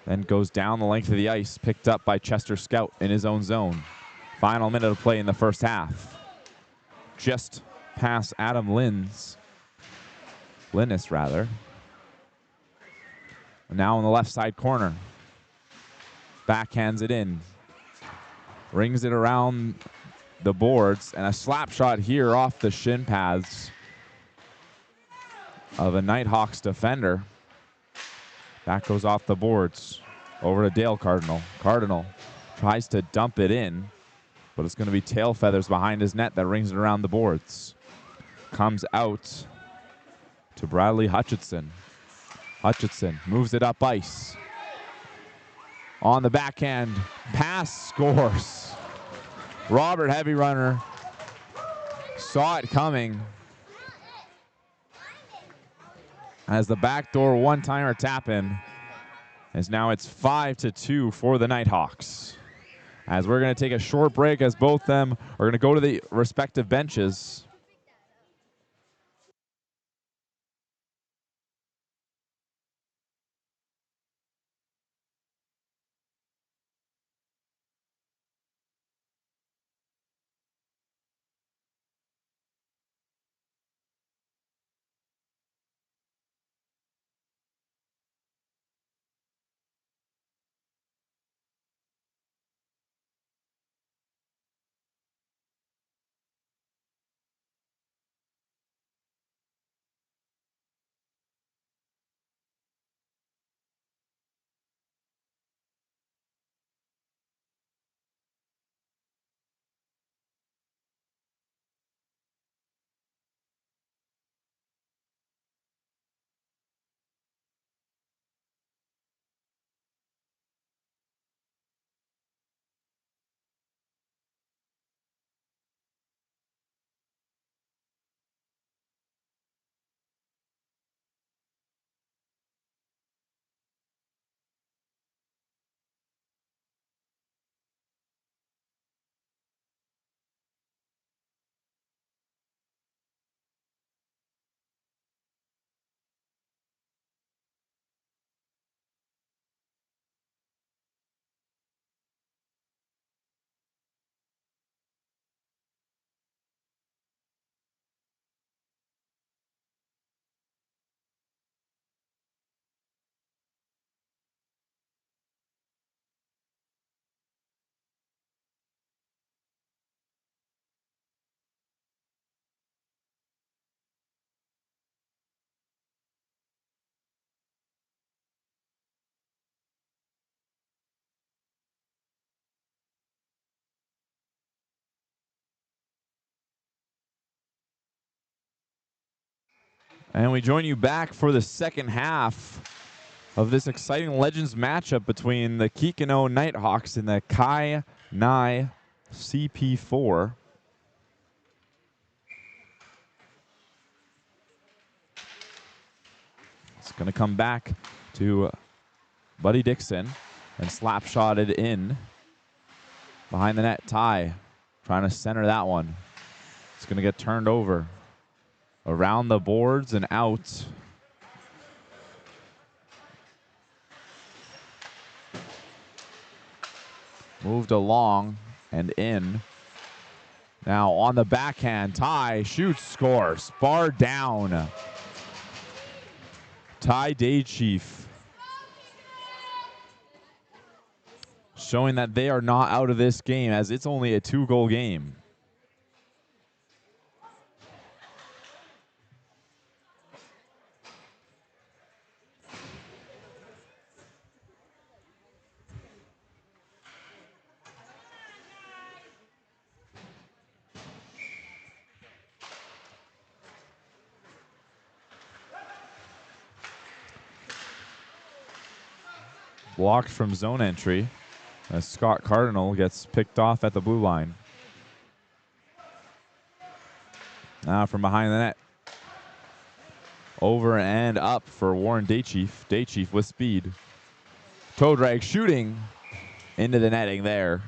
Then goes down the length of the ice, picked up by Chester Scout in his own zone. Final minute of play in the first half. Just past Adam Linnis. Now in the left side corner. Backhands it in. Rings it around the boards, and a slap shot here off the shin pads of a Nighthawks defender. That goes off the boards. Over to Dale Cardinal. Cardinal tries to dump it in, but it's going to be tail feathers behind his net that rings it around the boards. Comes out to Bradley Hutchinson. Hutchinson moves it up ice. On the backhand, pass, scores. Robert Heavy Runner saw it coming as the backdoor one-timer tap-in. As now it's 5-2 for the Nighthawks. As we're going to take a short break as both them are going to go to the respective benches. And we join you back for the second half of this exciting Legends matchup between the Kikino Nighthawks and the Kai Nai CP4. It's going to come back to Buddy Dixon and slap shotted in behind the net. Ty trying to center that one. It's going to get turned over around the boards and out. Moved along and in. Now on the backhand, Ty shoots, scores. Bar down. Ty Day Chief showing that they are not out of this game as it's only a 2-goal game. blocked from zone entry as Scott Cardinal gets picked off at the blue line. Now from behind the net. Over and up for Warren Daychief. Daychief with speed. Toe drag shooting into the netting there.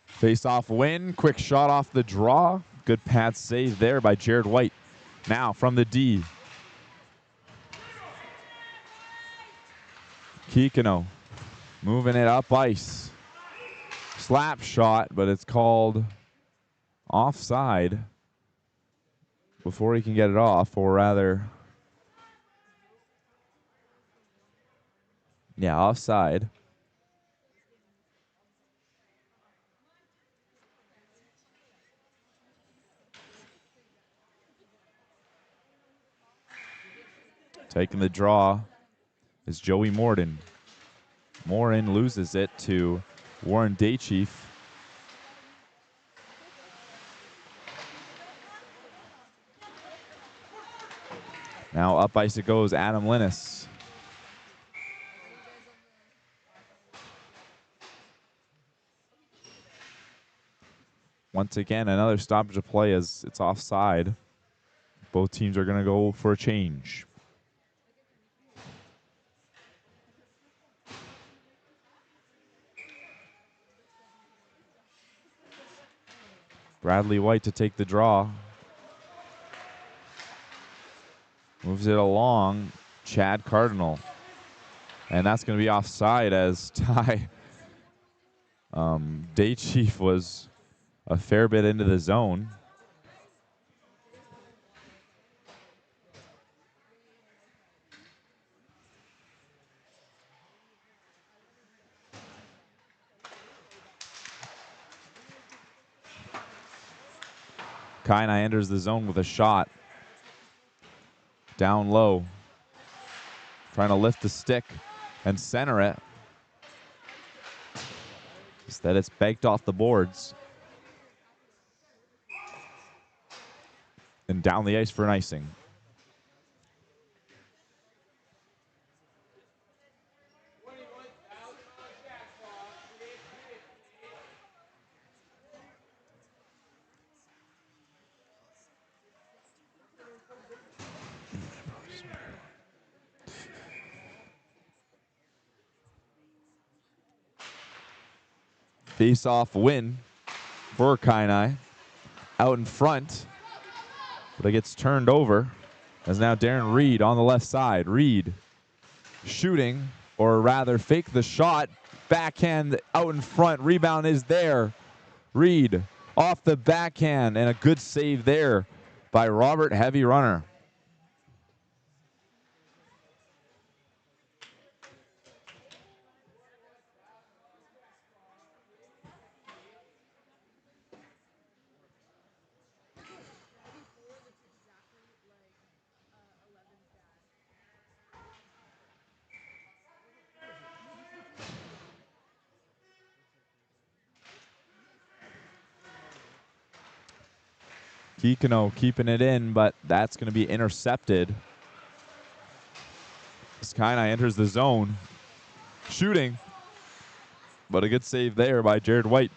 Face-off win. Quick shot off the draw. Good pad save there by Jared White. Now from the D. Kikino moving it up ice. Slap shot, but it's called offside before he can get it off, or rather, yeah, offside. Taking the draw is Joey Morden. Morin loses it to Warren Daychief. Now up ice it goes, Adam Linus. Once again, another stoppage of play as it's offside. Both teams are going to go for a change. Bradley White to take the draw. Moves it along, Chad Cardinal. And that's going to be offside as Ty Daychief was a fair bit into the zone. Kainai enters the zone with a shot. Down low. Trying to lift the stick and center it. Instead, it's baked off the boards. And down the ice for an icing. Face-off win for Kainai. Out in front, but it gets turned over as now Darren Reed on the left side. Reed shooting, or rather fake the shot. Backhand out in front. Rebound is there. Reed off the backhand, and a good save there by Robert Heavy Runner. Kikino keeping it in, but that's going to be intercepted. Kainai enters the zone. Shooting, but a good save there by Jared White.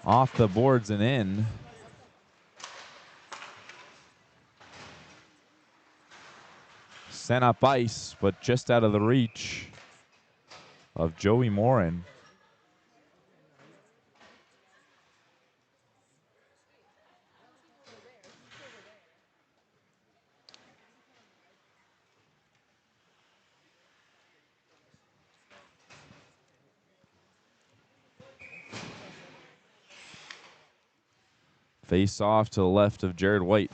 Off the boards and in. Sent up ice, but just out of the reach of Joey Morin. Face off to the left of Jared White.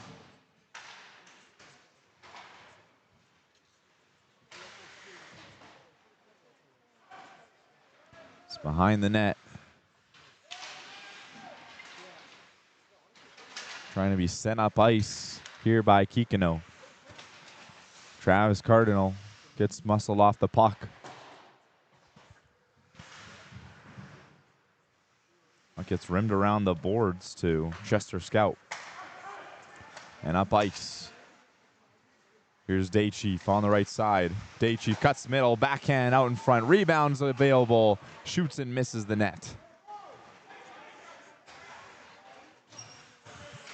It's behind the net. Trying to be sent up ice here by Kikino. Travis Cardinal gets muscled off the puck. It gets rimmed around the boards to Chester Scout. And up ice. Here's Daychief on the right side. Daychief cuts middle, backhand out in front. Rebounds available. Shoots and misses the net.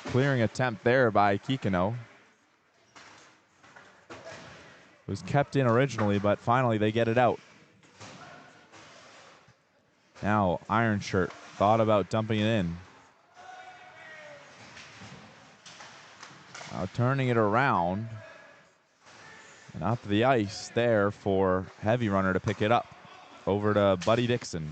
Clearing attempt there by Kikino. It was kept in originally, but finally they get it out. Now Iron Shirt thought about dumping it in. Now turning it around. And up the ice there for Heavy Runner to pick it up. Over to Buddy Dixon.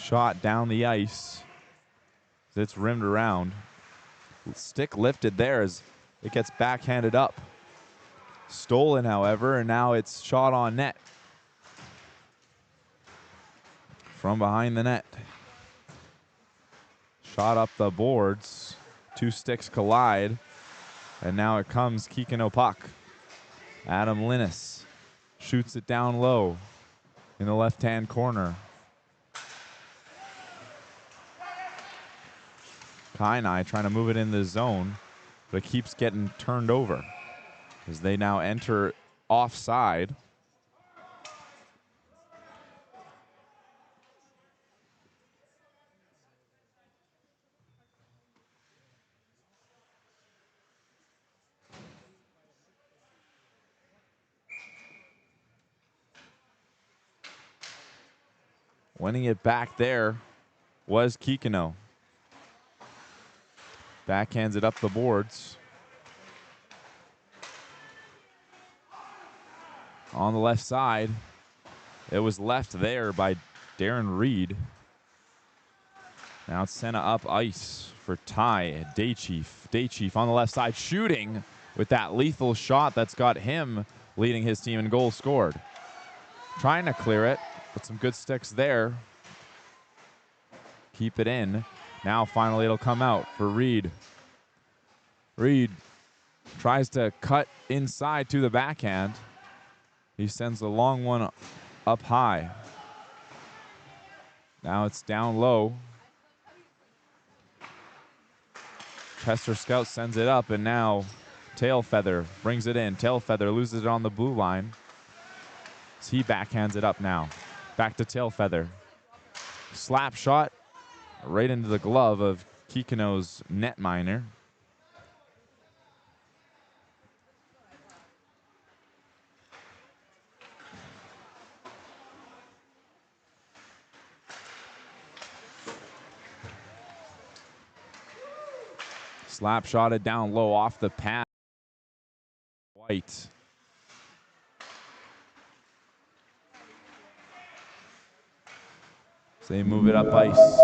Shot down the ice. It's rimmed around. Stick lifted there as it gets backhanded up. Stolen, however, and now it's shot on net. From behind the net. Shot up the boards. Two sticks collide. And now it comes Kikino puck. Adam Linus shoots it down low in the left-hand corner. Kainai trying to move it in the zone, but it keeps getting turned over as they now enter offside. Winning it back there was Kikino. Backhands it up the boards. On the left side, it was left there by Darren Reed. Now it's sent up ice for Ty Daychief. Daychief on the left side shooting with that lethal shot that's got him leading his team in goals scored. Trying to clear it, but some good sticks there. Keep it in. Now finally it'll come out for Reed. Reed tries to cut inside to the backhand. He sends the long one up high. Now it's down low. Chester Scout sends it up, and now Tailfeather brings it in. Tailfeather loses it on the blue line. So he backhands it up now. Back to Tailfeather. Slap shot right into the glove of Kikino's netminer. Slap shotted down low off the pad. White. So they move it up ice.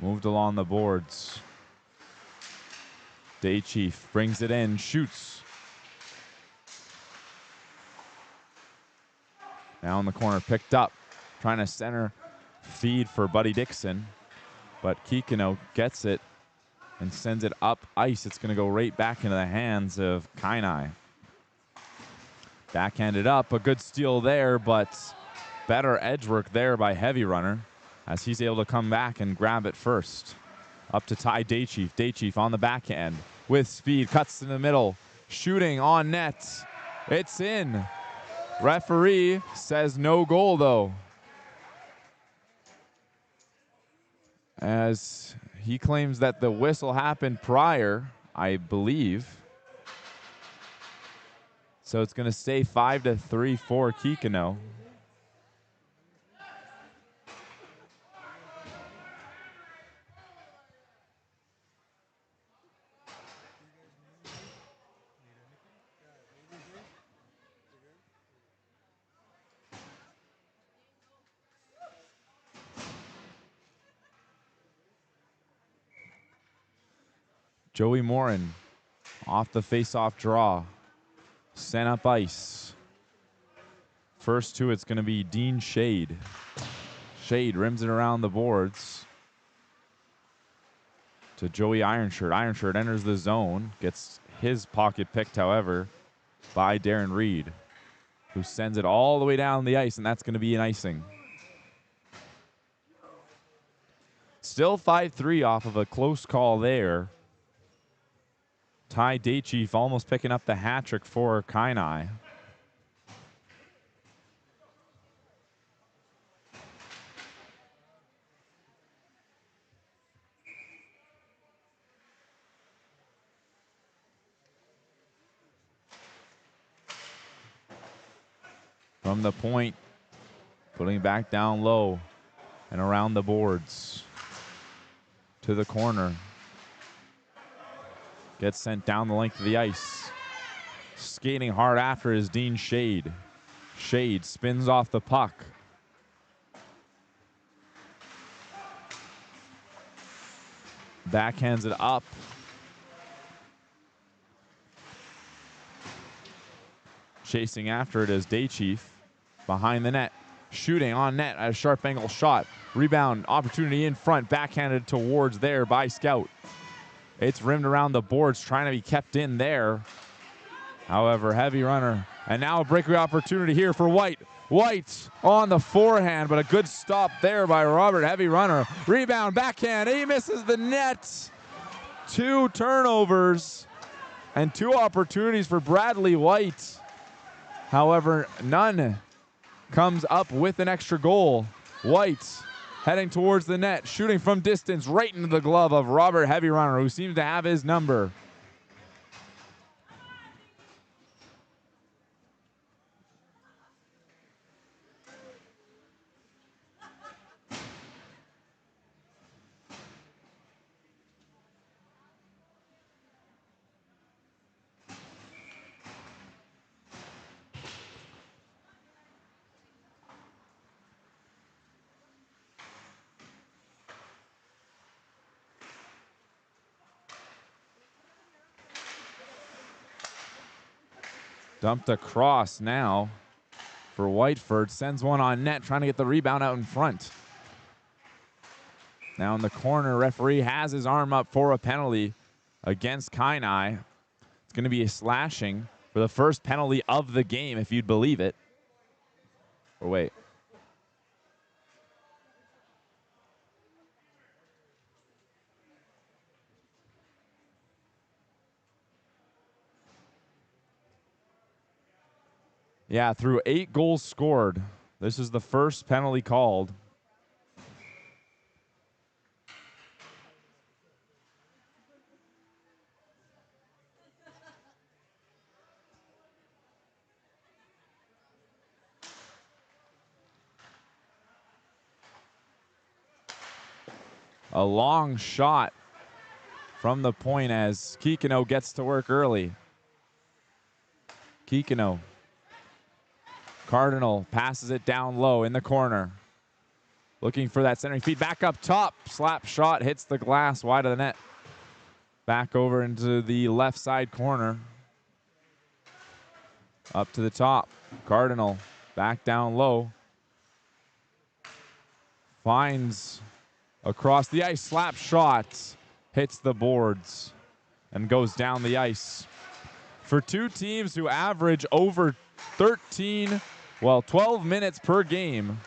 Moved along the boards. Daychief brings it in, shoots. Now in the corner, picked up. Trying to center feed for Buddy Dixon. But Kikino gets it and sends it up ice. It's going to go right back into the hands of Kainai. Backhanded up, a good steal there, but better edge work there by Heavy Runner as he's able to come back and grab it first. Up to Ty Daychief. Daychief on the backhand with speed. Cuts in the middle. Shooting on net. It's in. Referee says no goal, though, as he claims that the whistle happened prior, I believe. So it's going to stay 5-3 for Kikino. Joey Morin off the face-off draw. Sent up ice. First to it's going to be Dean Shade. Shade rims it around the boards to Joey Ironshirt. Ironshirt enters the zone. Gets his pocket picked, however, by Darren Reed, who sends it all the way down the ice, and that's going to be an icing. Still 5-3 off of a close call there. Ty Daychief almost picking up the hat trick for Kainai. From the point, putting it back down low and around the boards to the corner. Gets sent down the length of the ice. Skating hard after is Dean Shade. Shade spins off the puck. Backhands it up. Chasing after it is Daychief. Behind the net. Shooting on net at a sharp angle shot. Rebound opportunity in front. Backhanded towards there by Scout. It's rimmed around the boards, trying to be kept in there. However, heavy runner. And now a breakaway opportunity here for White. White on the forehand, but a good stop there by Robert. Heavy runner. Rebound, backhand. He misses the net. 2 turnovers and 2 opportunities for Bradley White. However, none comes up with an extra goal. White heading towards the net, shooting from distance right into the glove of Robert Heavy Runner, who seems to have his number. Dumped across now for Whiteford. Sends one on net, trying to get the rebound out in front. Now in the corner, referee has his arm up for a penalty against Kainai. It's going to be a slashing for the first penalty of the game, if you'd believe it. Or wait. Yeah, through 8 goals scored, this is the first penalty called. A long shot from the point as Kikino gets to work early. Kikino. Cardinal passes it down low in the corner. Looking for that centering feed. Back up top. Slap shot hits the glass wide of the net. Back over into the left side corner. Up to the top. Cardinal back down low. Finds across the ice. Slap shot hits the boards and goes down the ice. For 2 teams who average over 12 minutes per game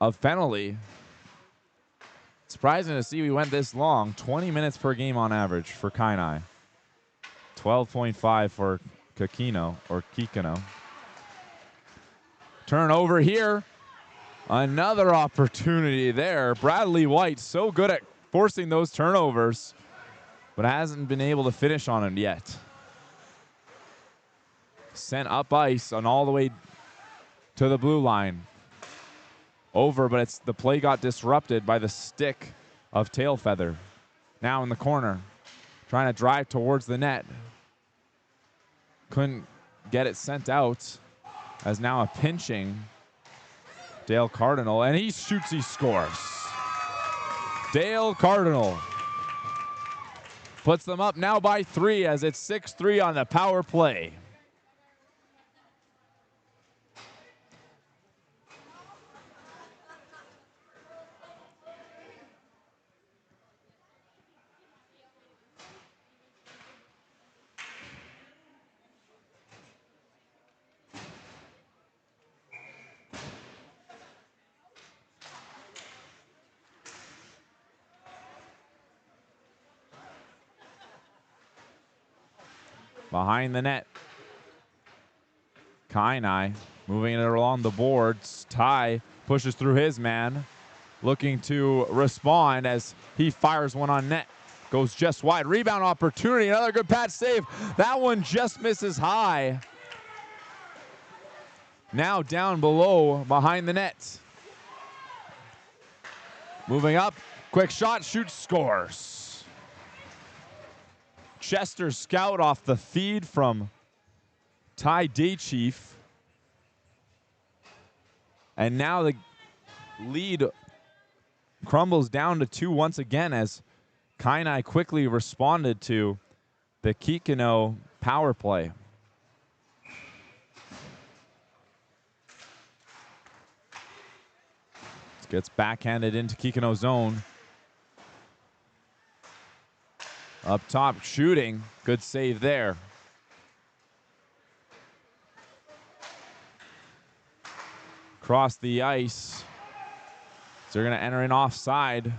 of penalty, it's Surprising to see we went this long. 20 minutes per game on average for Kainai. 12.5 for Kikino. Turnover here. Another opportunity there. Bradley White, so good at forcing those turnovers, but hasn't been able to finish on it yet. Sent up ice on all the way to the blue line. Over, but the play got disrupted by the stick of Tailfeather. Now in the corner, trying to drive towards the net. Couldn't get it sent out, as now a pinching Dale Cardinal, and he shoots, he scores. Dale Cardinal puts them up now by 3 as it's 6-3 on the power play. Behind the net. Kainai moving it along the boards. Ty pushes through his man, looking to respond as he fires one on net. Goes just wide. Rebound opportunity. Another good patch save. That one just misses high. Now down below behind the net. Moving up. Quick shot. Shoots. Scores. Chester Scout off the feed from Ty Daychief. And now the lead crumbles down to 2 once again as Kainai quickly responded to the Kikino power play. This gets backhanded into Kikino zone. Up top, shooting. Good save there. Across the ice. So they're going to enter in offside,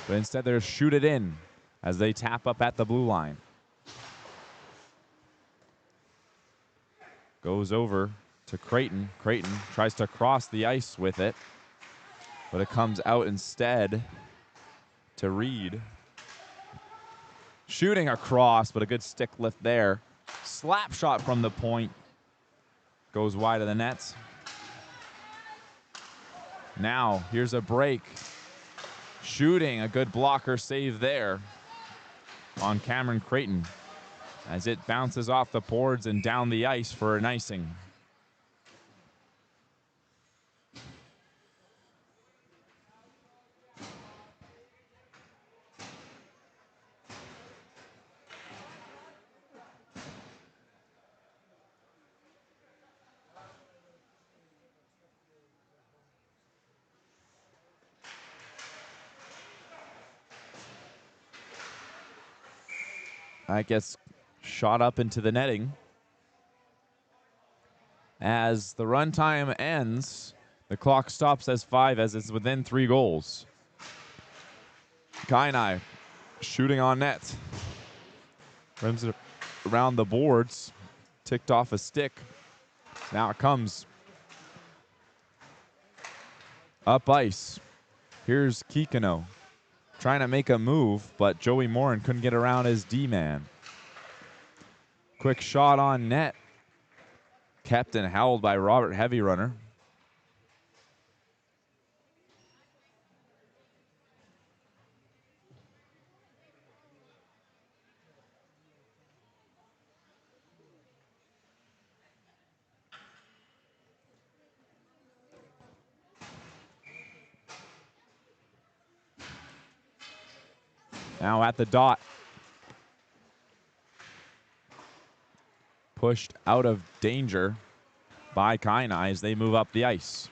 but instead they're shoot it in as they tap up at the blue line. Goes over to Creighton. Creighton tries to cross the ice with it, but it comes out instead to Reed. Shooting across, but a good stick lift there. Slap shot from the point. Goes wide of the nets. Now, here's a break. Shooting, a good blocker save there on Cameron Creighton as it bounces off the boards and down the ice for an icing. That gets shot up into the netting. As the runtime ends, the clock stops as 5 as it's within 3 goals. Kainai shooting on net. Rims it around the boards. Ticked off a stick. Now it comes up ice. Here's Kikino trying to make a move, but Joey Morin couldn't get around his D-man. Quick shot on net. Kept and held by Robert Heavy Runner. Now at the dot. Pushed out of danger by Kainai as they move up the ice.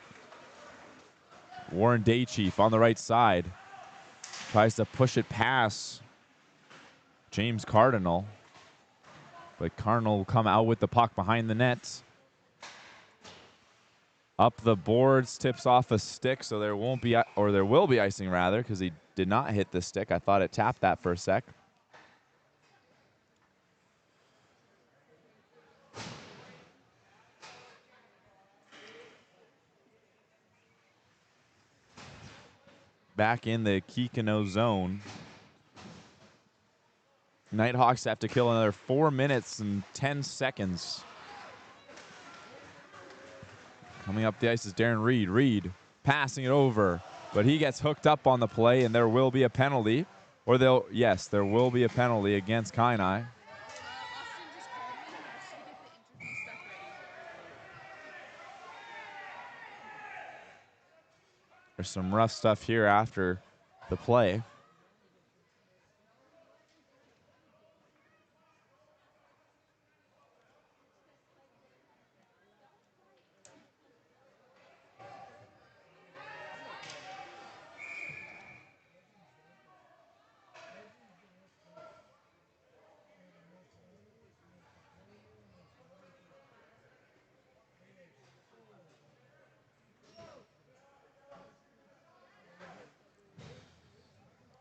Warren Daychief on the right side. Tries to push it past James Cardinal. But Cardinal will come out with the puck behind the net. Up the boards, tips off a stick, so there won't be, or there will be icing rather, because he did not hit the stick. I thought it tapped that for a sec. Back in the Kikino zone. Nighthawks have to kill another 4 minutes and 10 seconds. Coming up the ice is Darren Reed. Reed passing it over, but he gets hooked up on the play, and there will be a penalty. Or yes, there will be a penalty against Kainai. Austin just called me. Just to get the interview stuff ready. There's some rough stuff here after the play.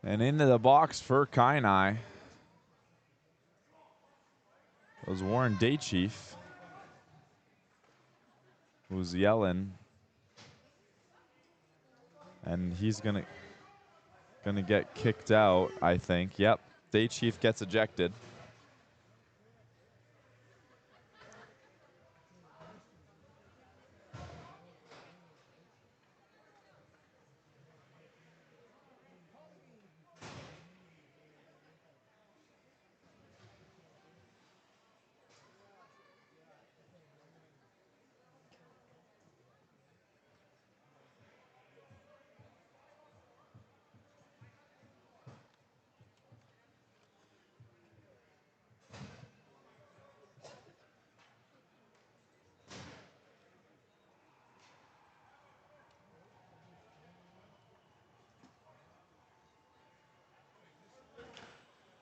And into the box for Kainai was Warren Daychief, who's yelling. And he's gonna get kicked out, I think. Yep, Daychief gets ejected.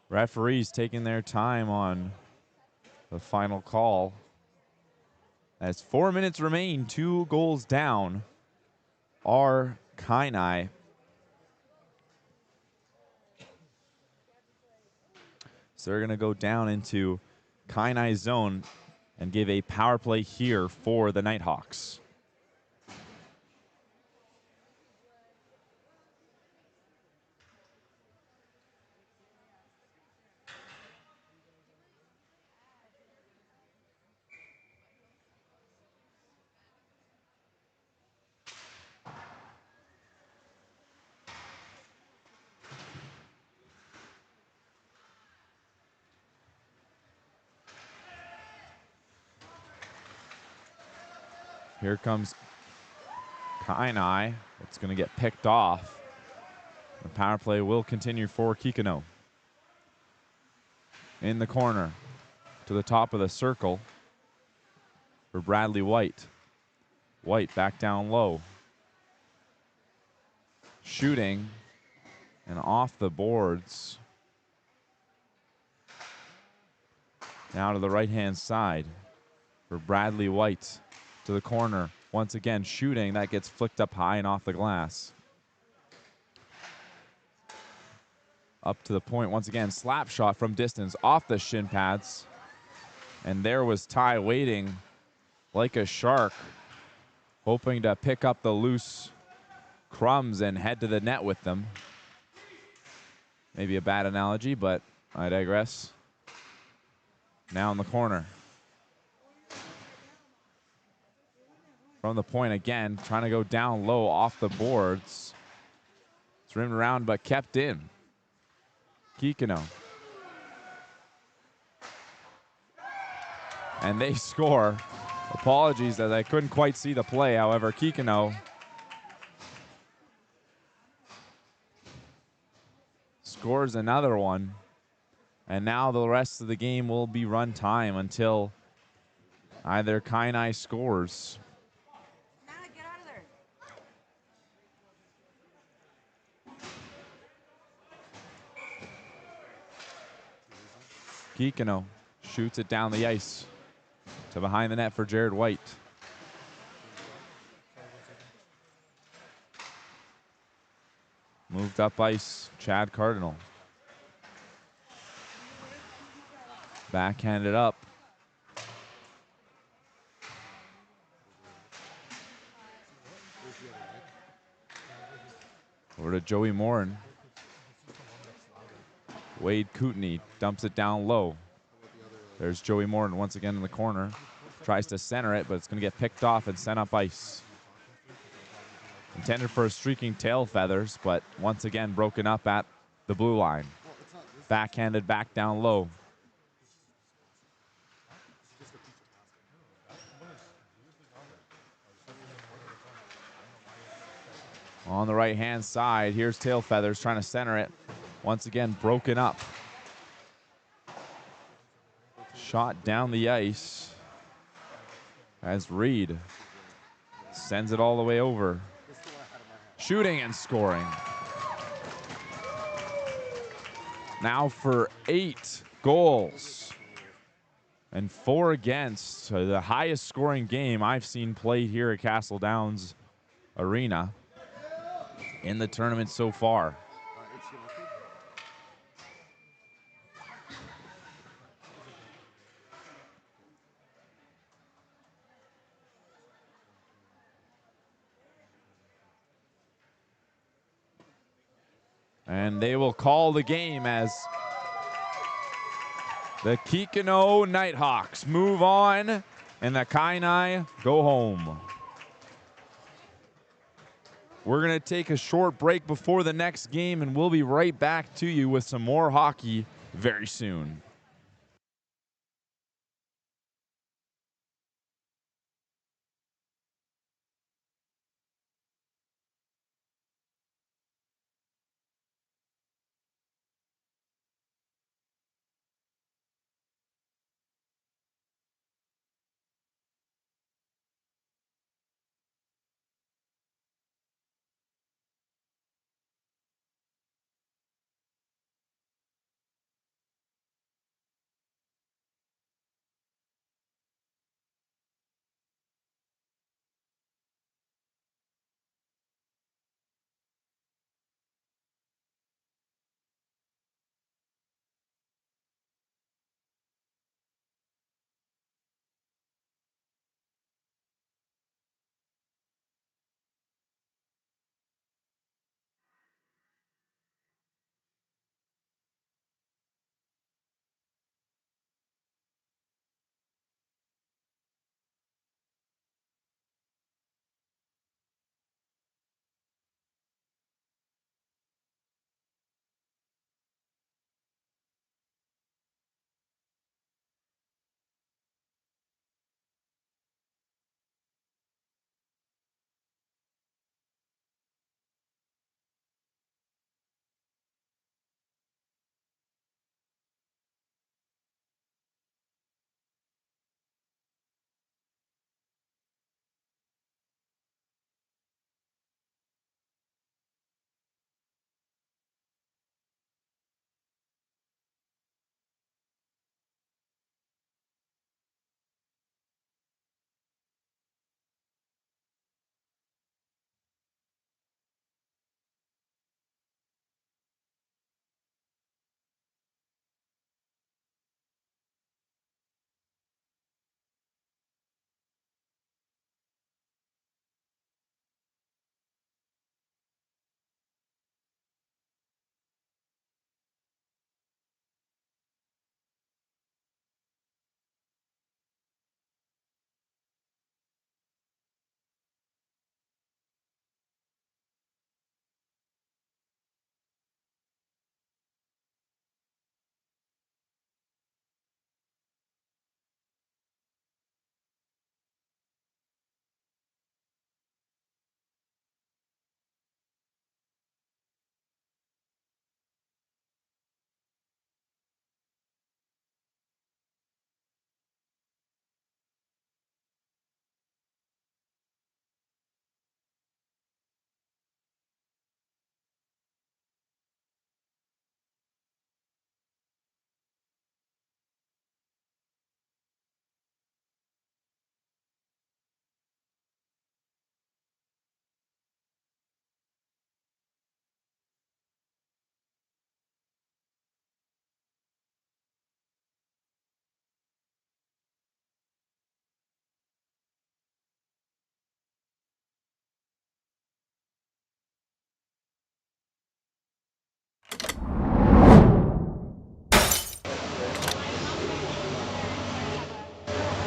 Referees taking their time on the final call. As 4 minutes remain, 2 goals down are Kainai. So they're gonna go down into Kainai zone and give a power play here for the Nighthawks. Here comes Kainai. It's going to get picked off. The power play will continue for Kikino. In the corner to the top of the circle for Bradley White. White back down low. Shooting and off the boards. Now to the right-hand side for Bradley White. To the corner. Once again, shooting. That gets flicked up high and off the glass. Up to the point once again. Slap shot from distance off the shin pads. And there was Ty waiting like a shark, hoping to pick up the loose crumbs and head to the net with them. Maybe a bad analogy, but I digress. Now in the corner. From the point again, trying to go down low off the boards. It's rimmed around but kept in. Kikino. And they score. Apologies that I couldn't quite see the play. However, Kikino scores another one. And now the rest of the game will be run time until either Kainai scores. Get out of there. Kikino shoots it down the ice to behind the net for Jared White. moved up ice, Chad Cardinal. Backhanded up. Over to Joey Morin. Wade Kootenay dumps it down low. There's Joey Morin once again in the corner. Tries to center it, but it's going to get picked off and sent up ice. Intended for a streaking tail feathers, but once again broken up at the blue line. Backhanded back down low. On the right-hand side, here's tail feathers trying to center it. Once again, broken up. Shot down the ice as Reed sends it all the way over. Shooting and scoring. Now for 8 goals and 4 against. The highest scoring game I've seen played here at Castle Downs Arena in the tournament so far. And they will call the game as the Kikino Nighthawks move on and the Kainai go home. We're going to take a short break before the next game, and we'll be right back to you with some more hockey very soon.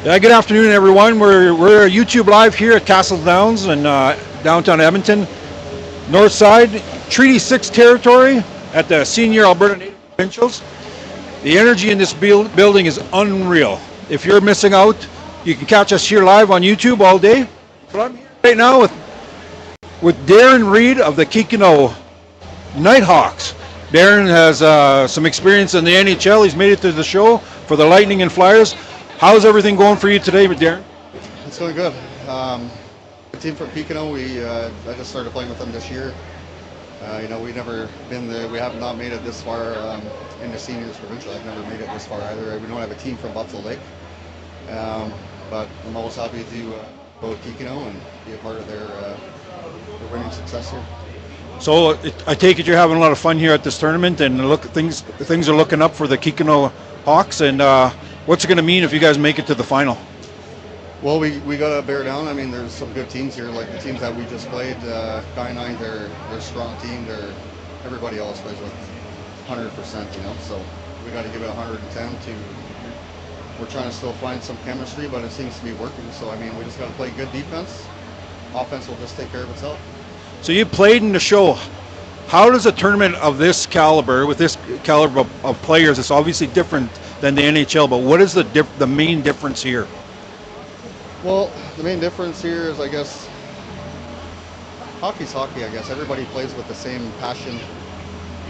Yeah, good afternoon, everyone. We're YouTube live here at Castle Downs in downtown Edmonton, north side, Treaty 6 territory at the Senior Alberta Native Provincials. The energy in this building is unreal. If you're missing out, you can catch us here live on YouTube all day. But I'm here right now with Darren Reed of the Kikino Nighthawks. Darren has some experience in the NHL. He's made it to the show for the Lightning and Flyers. How's everything going for you today, Darren? It's going good. The team from Kikino, I just started playing with them this year. We've never been there. We have not made it this far in the seniors provincial. I've never made it this far either. We don't have a team from Buffalo Lake, but I'm always happy to go to Kikino and be a part of their winning success here. So I take it you're having a lot of fun here at this tournament, and things are looking up for the Kikino Hawks. And what's it going to mean if you guys make it to the final? Well, we got to bear down. I mean, there's some good teams here, like the teams that we just played. Guy-9, they're a strong team. Everybody else plays with 100%, So we got to give it 110 to. We're trying to still find some chemistry, but it seems to be working. So I mean, we just got to play good defense. Offense will just take care of itself. So you played in the show. How does a tournament of this caliber, with this caliber of players, it's obviously different than the NHL, but what is the main difference here? Well, the main difference here is, I guess, hockey's hockey, I guess. Everybody plays with the same passion.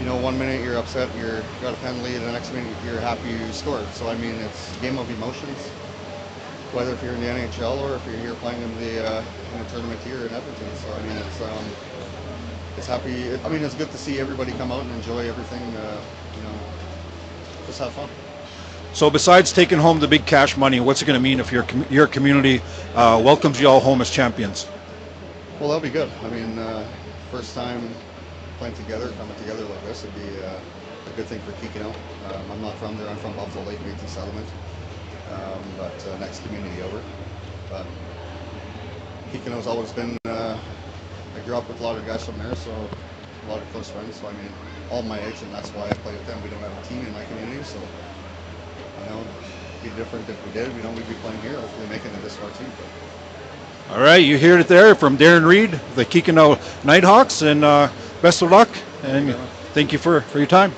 1 minute you're upset, you got a penalty, the next minute you're happy you scored. So, I mean, it's a game of emotions, whether if you're in the NHL or if you're here playing in the tournament here in Edmonton. So, I mean, it's happy. I mean, it's good to see everybody come out and enjoy everything, just have fun. So besides taking home the big cash money, what's it going to mean if your community welcomes you all home as champions? Well, that'll be good. I mean, first time playing together, coming together like this would be a good thing for Kikino. I'm not from there. I'm from Buffalo Lake Métis Settlement, but next community over. But Kikino's always been. I grew up with a lot of guys from there, so a lot of close friends. So I mean, all my age, and that's why I play with them. We don't have a team in my community, so. It'd be different if we did. We'd be playing here, hopefully making it this far too. All right, you heard it there from Darren Reed, the Kikino Nighthawks, and best of luck, and thank you for your time.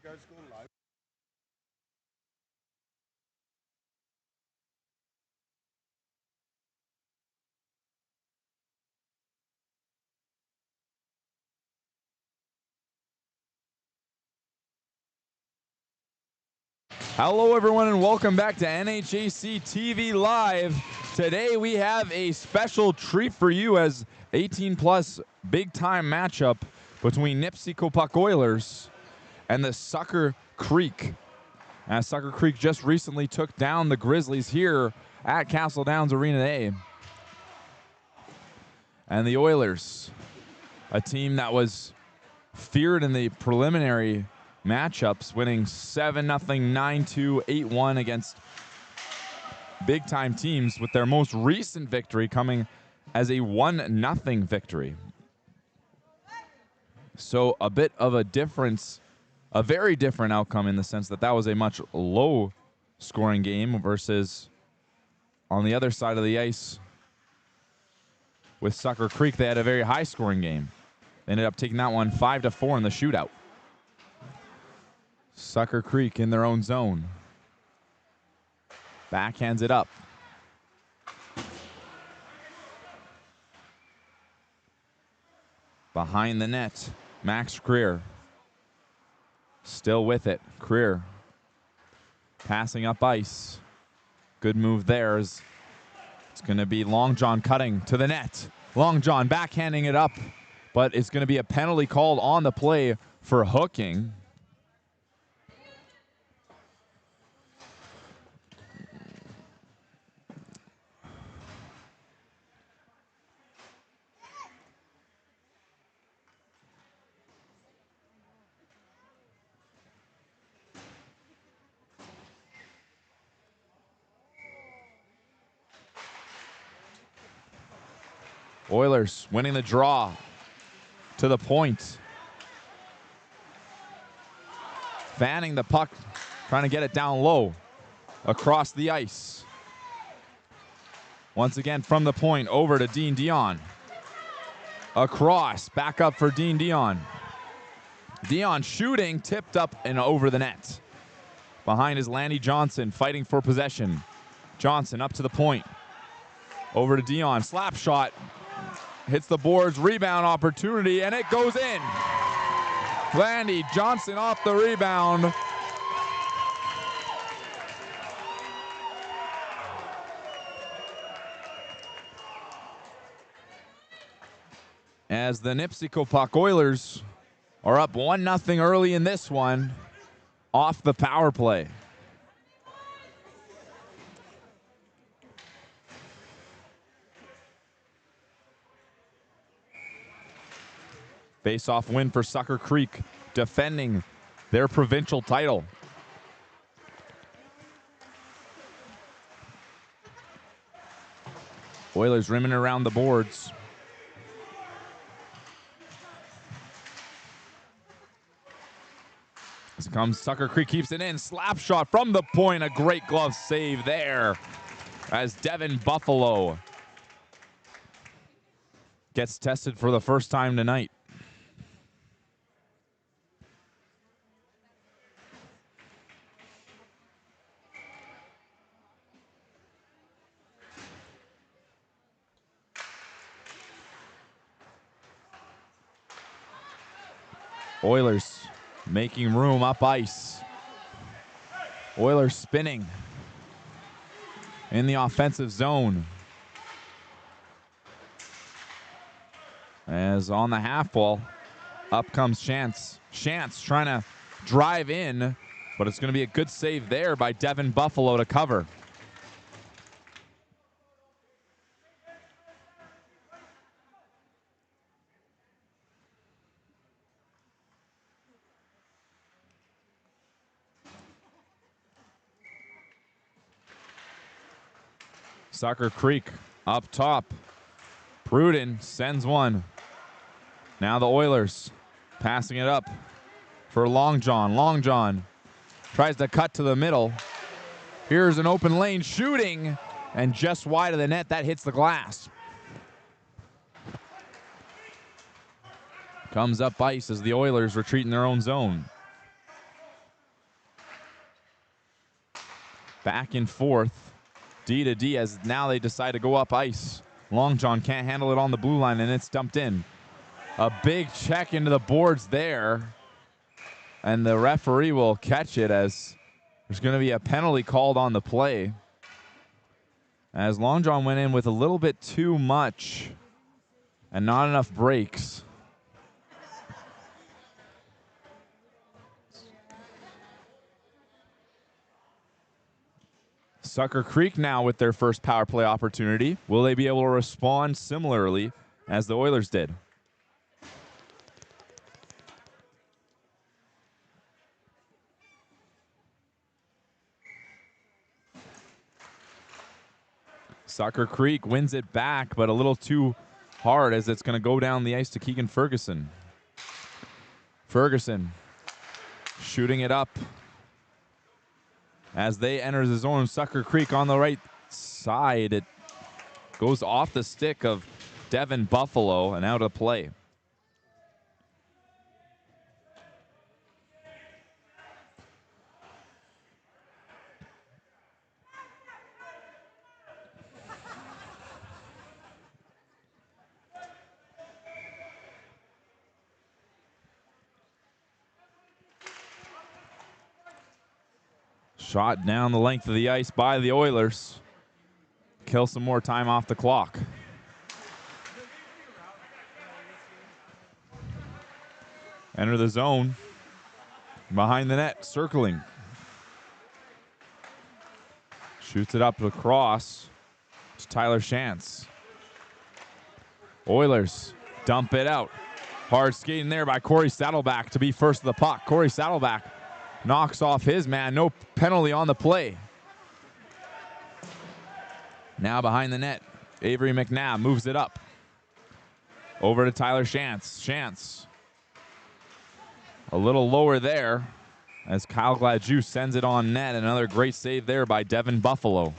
guys go live? Hello, everyone, and welcome back to NHAC TV Live. Today we have a special treat for you as 18-plus big-time matchup between Nipsi-Copac Oilers and the Sucker Creek. As Sucker Creek just recently took down the Grizzlies here at Castle Downs Arena A. And the Oilers, a team that was feared in the preliminary matchups, winning 7-0, 9-2, 8-1 against big-time teams, with their most recent victory coming as a 1-0 victory. So a bit of a difference, a very different outcome in the sense that that was a much low-scoring game versus on the other side of the ice with Sucker Creek, they had a very high-scoring game. They ended up taking that one 5-4 in the shootout. Sucker Creek in their own zone. Backhands it up. Behind the net, Max Creer. Still with it, Creer. Passing up ice. Good move there. It's going to be Long John cutting to the net. Long John backhanding it up, but it's going to be a penalty called on the play for hooking. Oilers winning the draw to the point. Fanning the puck, trying to get it down low across the ice. Once again from the point over to Dean Dion. Across, back up for Dean Dion. Dion shooting, tipped up and over the net. Behind is Landy Johnson fighting for possession. Johnson up to the point. Over to Dion, slap shot. Hits the boards, rebound opportunity, and it goes in. Landy Johnson off the rebound. As the Nipsi-Copac Oilers are up 1-0 early in this one off the power play. Face-off win for Sucker Creek, defending their provincial title. Oilers rimming around the boards. As comes Sucker Creek, keeps it in. Slap shot from the point. A great glove save there as Devin Buffalo gets tested for the first time tonight. Oilers making room up ice. Oilers spinning in the offensive zone. As on the half wall, up comes Chance. Chance trying to drive in, but it's going to be a good save there by Devin Buffalo to cover. Sucker Creek up top. Pruden sends one. Now the Oilers passing it up for Long John. Long John tries to cut to the middle. Here's an open lane shooting, and just wide of the net. That hits the glass. Comes up ice as the Oilers retreat in their own zone. Back and forth. D to D as now they decide to go up ice. Long John can't handle it on the blue line, and it's dumped in. A big check into the boards there. And the referee will catch it as there's going to be a penalty called on the play. As Long John went in with a little bit too much and not enough breaks. Sucker Creek now with their first power play opportunity. Will they be able to respond similarly as the Oilers did? Sucker Creek wins it back, but a little too hard as it's going to go down the ice to Keegan Ferguson. Ferguson shooting it up as they enter the zone. Sucker Creek on the right side. It goes off the stick of Devin Buffalo and out of play. Shot down the length of the ice by the Oilers. Kill some more time off the clock. Enter the zone. Behind the net, circling. Shoots it up across to Tyler Shantz. Oilers dump it out. Hard skating there by Corey Saddleback to be first of the puck. Corey Saddleback knocks off his man. No penalty on the play. Now behind the net, Avery McNabb moves it up. Over to Tyler Shantz. Shantz a little lower there as Kyle Gladue sends it on net. Another great save there by Devin Buffalo.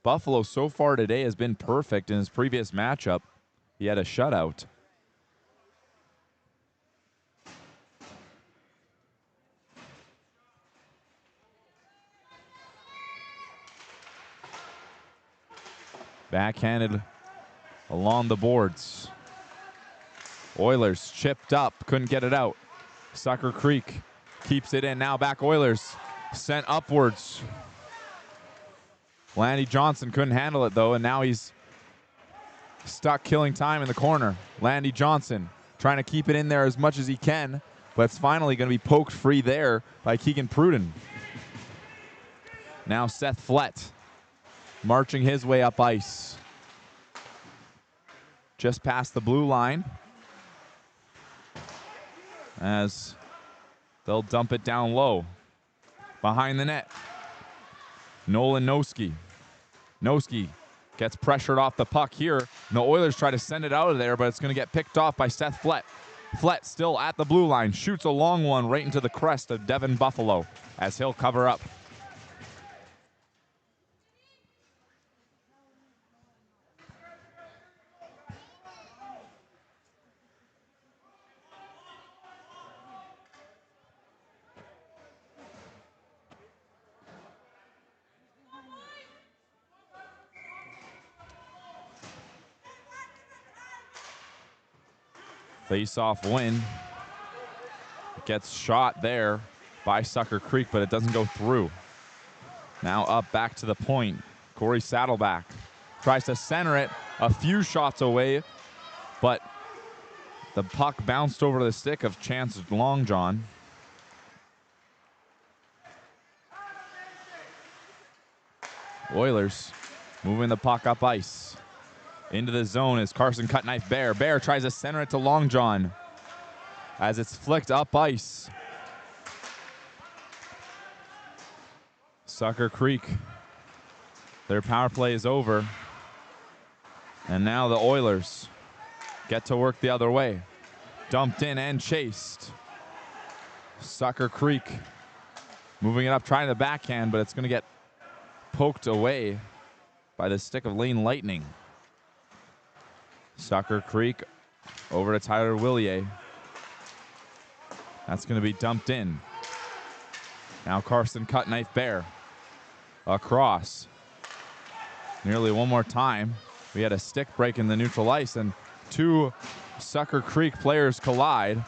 Buffalo so far today has been perfect in his previous matchup. He had a shutout. Backhanded along the boards. Oilers chipped up, couldn't get it out. Sucker Creek keeps it in. Now back Oilers, sent upwards. Landy Johnson couldn't handle it though, and now he's stuck killing time in the corner. Landy Johnson trying to keep it in there as much as he can, but it's finally going to be poked free there by Keegan Pruden. Now Seth Flett marching his way up ice. Just past the blue line. As they'll dump it down low. Behind the net. Nolan Noski. Noski gets pressured off the puck here. And the Oilers try to send it out of there, but it's going to get picked off by Seth Flett. Flett still at the blue line. Shoots a long one right into the crest of Devin Buffalo as he'll cover up. Face-off win. Gets shot there by Sucker Creek, but it doesn't go through. Now up back to the point. Corey Saddleback tries to center it a few shots away, but the puck bounced over the stick of Chance Longjohn. Oilers moving the puck up ice. Into the zone is Carson Cutknife Bear. Bear tries to center it to Long John as it's flicked up ice. Sucker Creek, their power play is over. And now the Oilers get to work the other way. Dumped in and chased. Sucker Creek moving it up, trying the backhand, but it's going to get poked away by the stick of Lane Lightning. Sucker Creek over to Tyler Willier That's going to be dumped in. Now Carson cut knife Bear. Across. Nearly one more time. We had a stick break in the neutral ice, and two Sucker Creek players collide.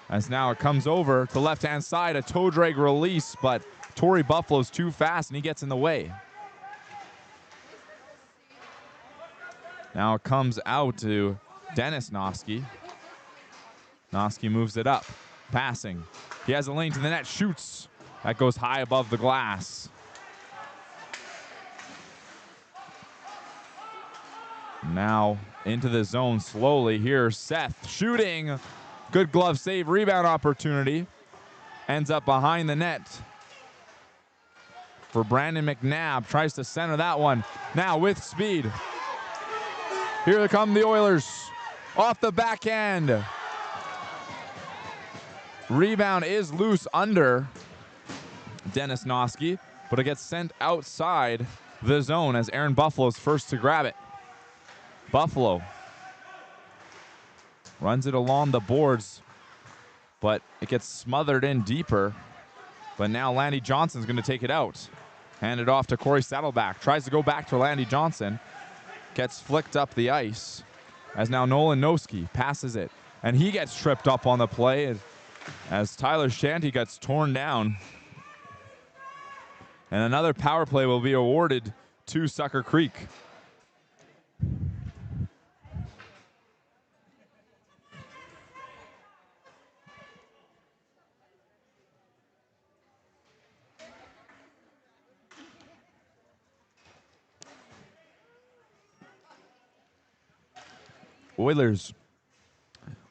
As now it comes over to the left-hand side, a toe drag release, but Torrey Buffalo's too fast, and he gets in the way. Now it comes out to Dennis Noski. Noski moves it up, passing. He has a lane to the net, shoots. That goes high above the glass. Now into the zone slowly. Here's Seth shooting. Good glove save, rebound opportunity. Ends up behind the net for Brandon McNabb. Tries to center that one. Now with speed. Here come the Oilers. Off the backhand. Rebound is loose under Dennis Noski, but it gets sent outside the zone as Aaron Buffalo's first to grab it. Buffalo runs it along the boards, but it gets smothered in deeper. But now Landy Johnson's going to take it out. Hand it off to Corey Saddleback. Tries to go back to Landy Johnson. Gets flicked up the ice. As now Nolan Noski passes it. And he gets tripped up on the play as Tyler Shanty gets torn down. And another power play will be awarded to Sucker Creek. Oilers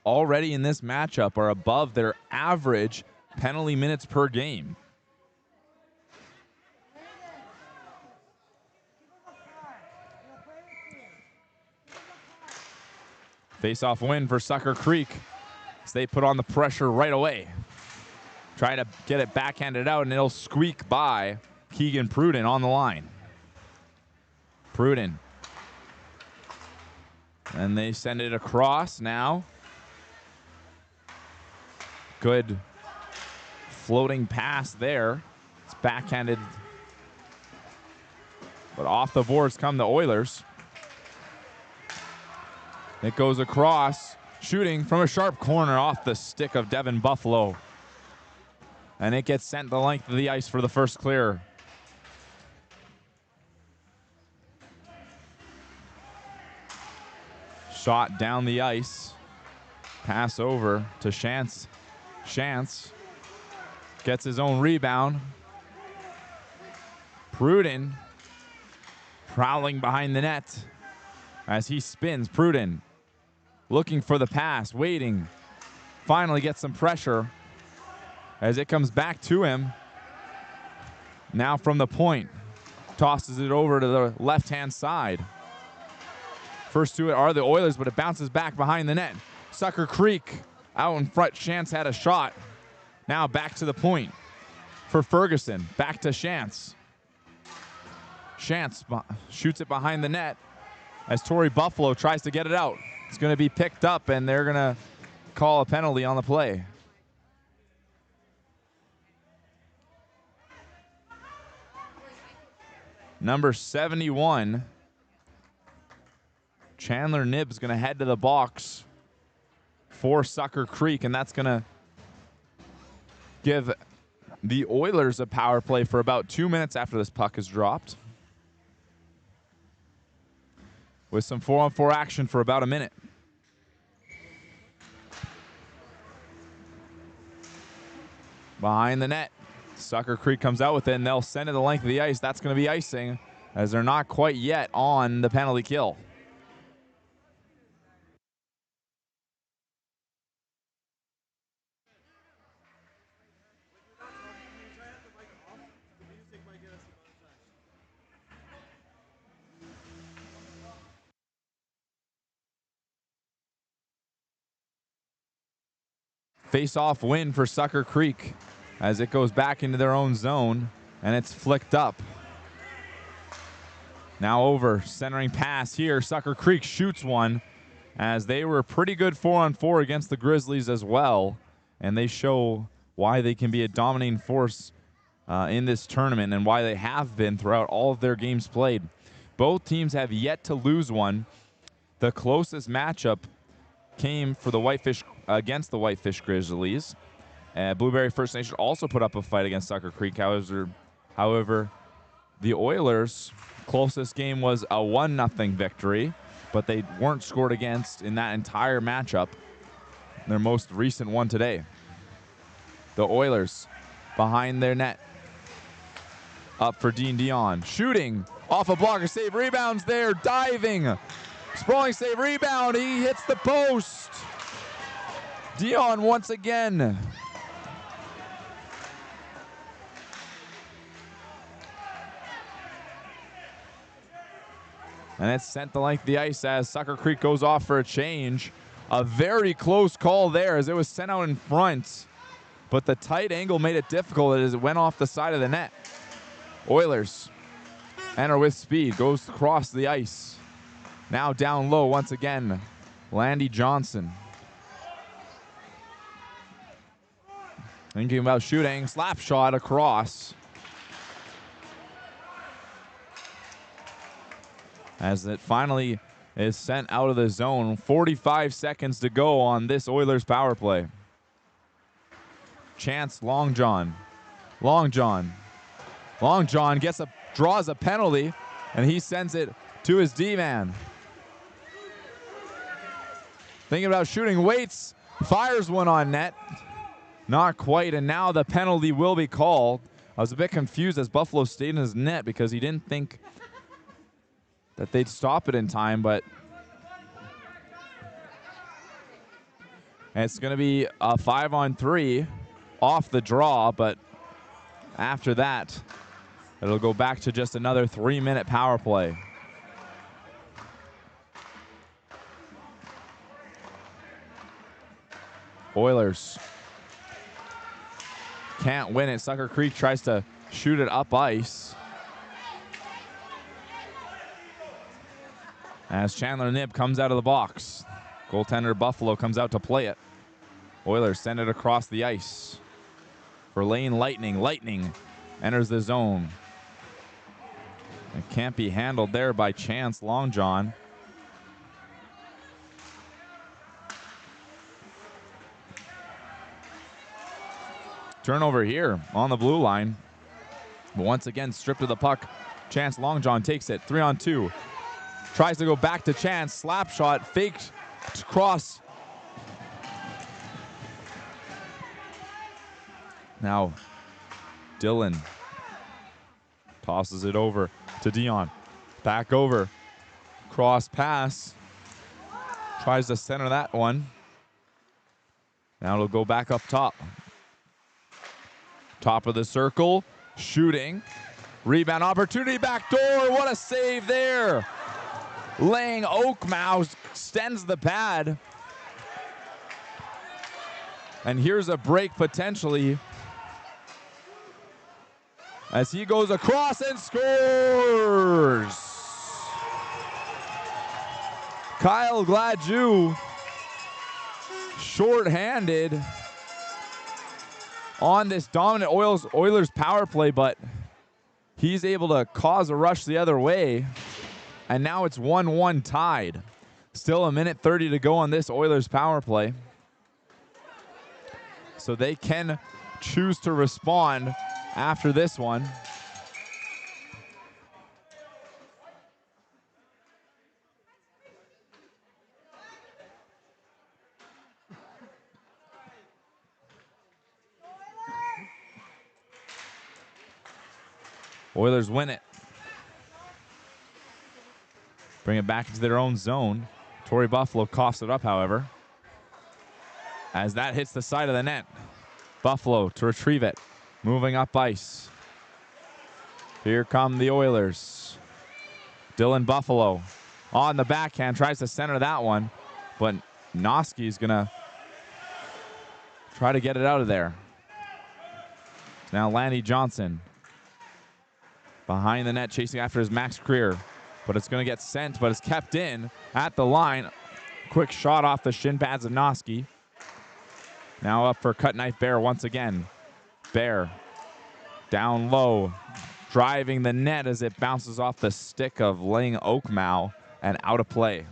already in this matchup are above their average penalty minutes per game. Face-off win for Sucker Creek as they put on the pressure right away. Try to get it backhanded out, and it'll squeak by Keegan Pruden on the line. Pruden. And they send it across now. Good floating pass there. It's backhanded. But off the boards come the Oilers. It goes across, shooting from a sharp corner off the stick of Devin Buffalo. And it gets sent the length of the ice for the first clear. Shot down the ice. Pass over to Shantz. Shantz gets his own rebound. Pruden prowling behind the net as he spins. Pruden looking for the pass, waiting. Finally gets some pressure as it comes back to him. Now from the point, tosses it over to the left-hand side. First to it are the Oilers, but it bounces back behind the net. Sucker Creek out in front. Shantz had a shot. Now back to the point for Ferguson. Back to Shantz. Shantz shoots it behind the net as Torrey Buffalo tries to get it out. It's going to be picked up, and they're going to call a penalty on the play. Number 71. Chandler Nibb's going to head to the box for Sucker Creek, and that's going to give the Oilers a power play for about 2 minutes after this puck is dropped, with some 4-on-4 action for about a minute. Behind the net, Sucker Creek comes out with it, and they'll send it the length of the ice. That's going to be icing, as they're not quite yet on the penalty kill. Face-off win for Sucker Creek as it goes back into their own zone, and it's flicked up. Now over, centering pass here. Sucker Creek shoots one as they were pretty good 4-on-4 against the Grizzlies as well. and they show why they can be a dominating force in this tournament and why they have been throughout all of their games played. Both teams have yet to lose one. The closest matchup came for the Whitefish against the Whitefish Grizzlies. Blueberry First Nation also put up a fight against Sucker Creek. However, the Oilers' closest game was a 1-0 victory, but they weren't scored against in that entire matchup. Their most recent one today. The Oilers behind their net. Up for Dean Dion. Shooting off a blocker save. Rebounds there. Diving. Sprawling save. Rebound. He hits the post. Dion once again. And it's sent to length the ice as Sucker Creek goes off for a change. A very close call there as it was sent out in front. But the tight angle made it difficult as it went off the side of the net. Oilers enter with speed. Goes across the ice. Now down low once again. Landy Johnson. Thinking about shooting. Slap shot across. As it finally is sent out of the zone. 45 seconds to go on this Oilers power play. Chance Long John. Long John draws a penalty, and he sends it to his D-man. Thinking about shooting, waits, fires one on net. Not quite, and now the penalty will be called. I was a bit confused as Buffalo stayed in his net because he didn't think that they'd stop it in time, but it's going to be a 5-on-3 off the draw, but after that, it'll go back to just another 3-minute power play. Oilers can't win it. Sucker Creek tries to shoot it up ice. As Chandler Knibb comes out of the box. Goaltender Buffalo comes out to play it. Oilers send it across the ice for Lane Lightning. Lightning enters the zone. It can't be handled there by Chance Longjohn. Turnover here on the blue line. But once again, stripped of the puck. Chance Longjohn takes it. 3-on-2. Tries to go back to Chance. Slap shot. Faked cross. Now, Dylan tosses it over to Dion. Back over. Cross pass. Tries to center that one. Now it'll go back up top. Top of the circle. Shooting. Rebound opportunity. Back door. What a save there. Lang Oakmouse extends the pad. And here's a break potentially. As he goes across and scores. Kyle Gladue, short-handed on this dominant Oilers power play, but he's able to cause a rush the other way. And now it's 1-1 tied. Still 1:30 to go on this Oilers power play. So they can choose to respond after this one. Oilers win it. Bring it back into their own zone. Torrey Buffalo coughs it up, however. As that hits the side of the net. Buffalo to retrieve it. Moving up ice. Here come the Oilers. Dylan Buffalo on the backhand. Tries to center that one. But Noski's going to try to get it out of there. Now Landy Johnson. Behind the net, chasing after his Max Creer. But it's going to get sent, but it's kept in at the line. Quick shot off the shin pads of Noski. Now up for cut knife Bear once again. Bear down low, driving the net as it bounces off the stick of Lang Oakmow and out of play.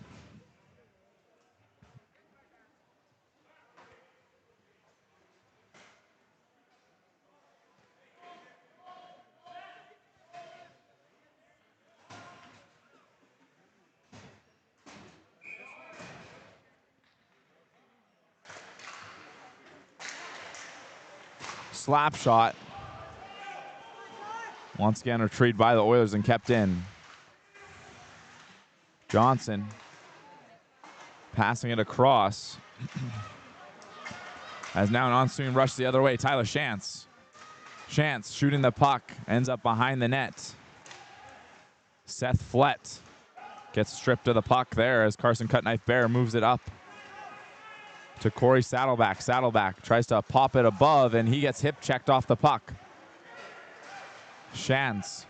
Slap shot. Once again retrieved by the Oilers and kept in. Johnson passing it across. As now an on-swing rush the other way. Tyler Shantz. Shantz shooting the puck. Ends up behind the net. Seth Flett gets stripped of the puck there as Carson Cutknife Bear moves it up to Corey Saddleback. Saddleback tries to pop it above, and he gets hip checked off the puck. Shantz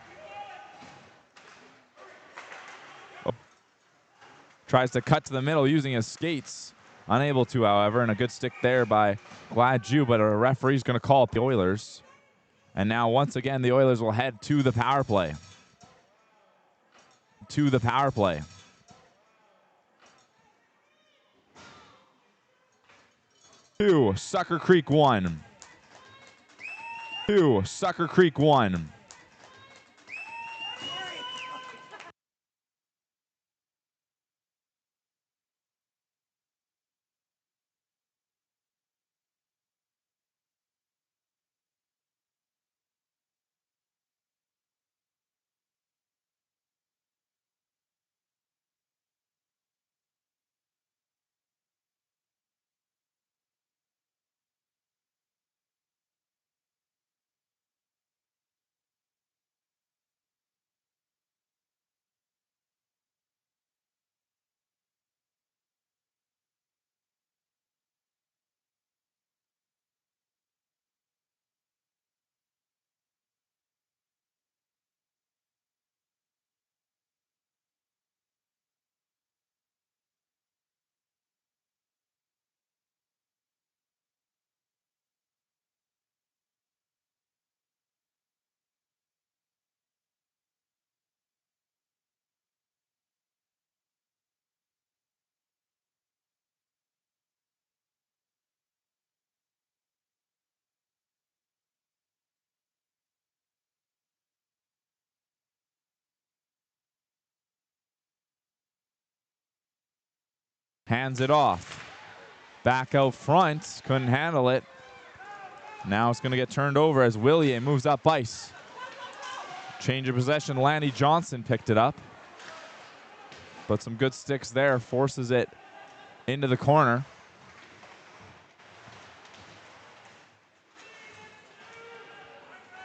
tries to cut to the middle using his skates. Unable to, however, and a good stick there by Gladue, but a referee's going to call up the Oilers. And now, once again, the Oilers will head to the power play. To the power play. Two, Sucker Creek 1. 2, Sucker Creek 1. Hands it off. Back out front. Couldn't handle it. Now it's going to get turned over as Willier moves up ice. Change of possession. Lanny Johnson picked it up. But some good sticks there. Forces it into the corner.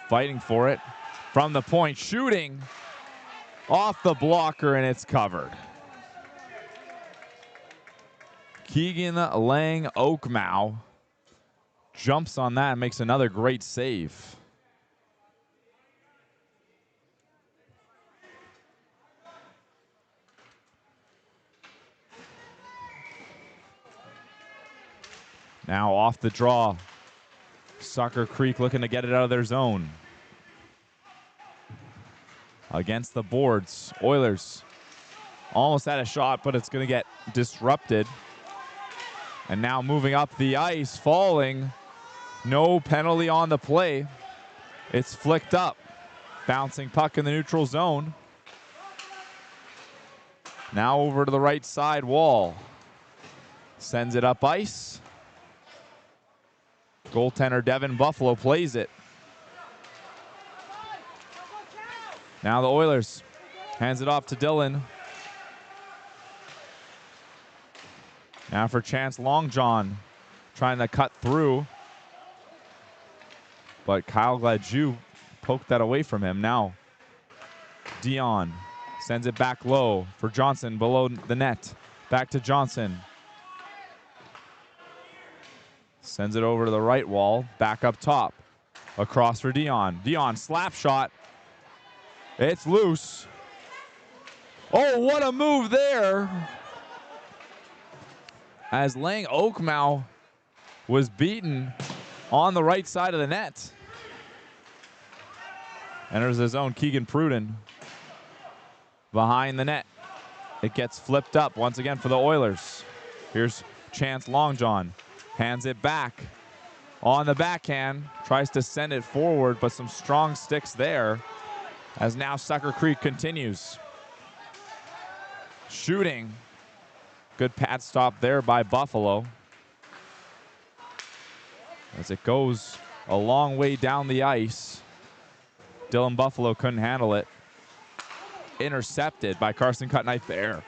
Fighting for it. From the point. Shooting. Off the blocker, and it's covered. Keegan Lang Oakmow jumps on that and makes another great save. Now off the draw. Sucker Creek looking to get it out of their zone. Against the boards. Oilers almost had a shot, but it's going to get disrupted. And now moving up the ice, falling. No penalty on the play. It's flicked up. Bouncing puck in the neutral zone. Now over to the right side wall. Sends it up ice. Goaltender Devin Buffalo plays it. Now the Oilers hands it off to Dylan. Now for Chance Longjohn, trying to cut through. But Kyle Gladue poked that away from him. Now Dion sends it back low for Johnson below the net. Back to Johnson. Sends it over to the right wall. Back up top. Across for Dion. Dion slap shot. It's loose. Oh, what a move there. As Lang Oakmow was beaten on the right side of the net. Enters his own Keegan Pruden behind the net. It gets flipped up once again for the Oilers. Here's Chance Longjohn. Hands it back. On the backhand. Tries to send it forward, but some strong sticks there. As now Sucker Creek continues. Shooting. Good pad stop there by Buffalo. As it goes a long way down the ice. Dylan Buffalo couldn't handle it. Intercepted by Carson Cutknife there.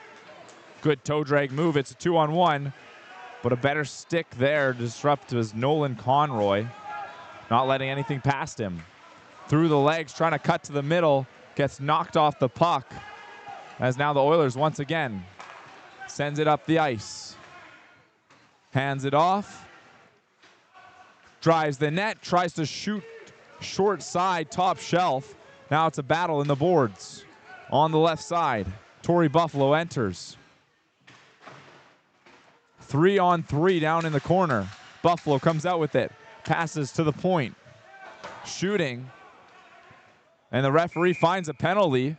Good toe drag move. It's a 2-on-1, but a better stick there to disrupt was Nolan Conroy. Not letting anything past him. Through the legs, trying to cut to the middle. Gets knocked off the puck. As now the Oilers once again sends it up the ice. Hands it off. Drives the net. Tries to shoot short side, top shelf. Now it's a battle in the boards. On the left side, Torrey Buffalo enters. 3-on-3 down in the corner. Buffalo comes out with it. Passes to the point. Shooting. And the referee finds a penalty.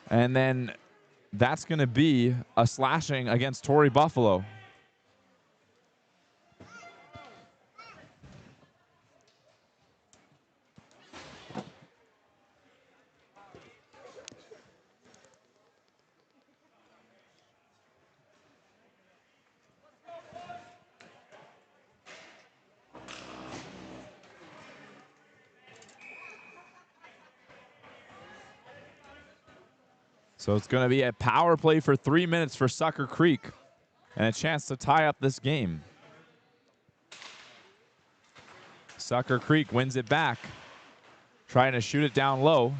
And then that's going to be a slashing against Torrey Buffalo. So it's going to be a power play for 3 minutes for Sucker Creek and a chance to tie up this game. Sucker Creek wins it back, trying to shoot it down low.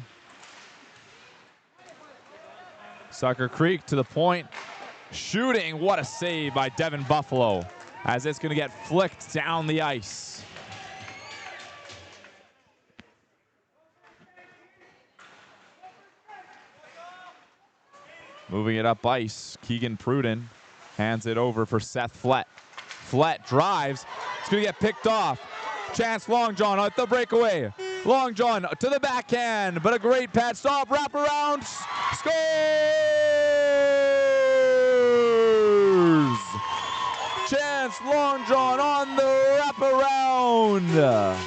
Sucker Creek to the point, shooting. What a save by Devin Buffalo as it's going to get flicked down the ice. Moving it up ice, Keegan Pruden hands it over for Seth Flett. Flett drives. It's going to get picked off. Chance Longjohn at the breakaway. Longjohn to the backhand, but a great pad stop. Wrap around. Scores! Chance Longjohn on the wraparound.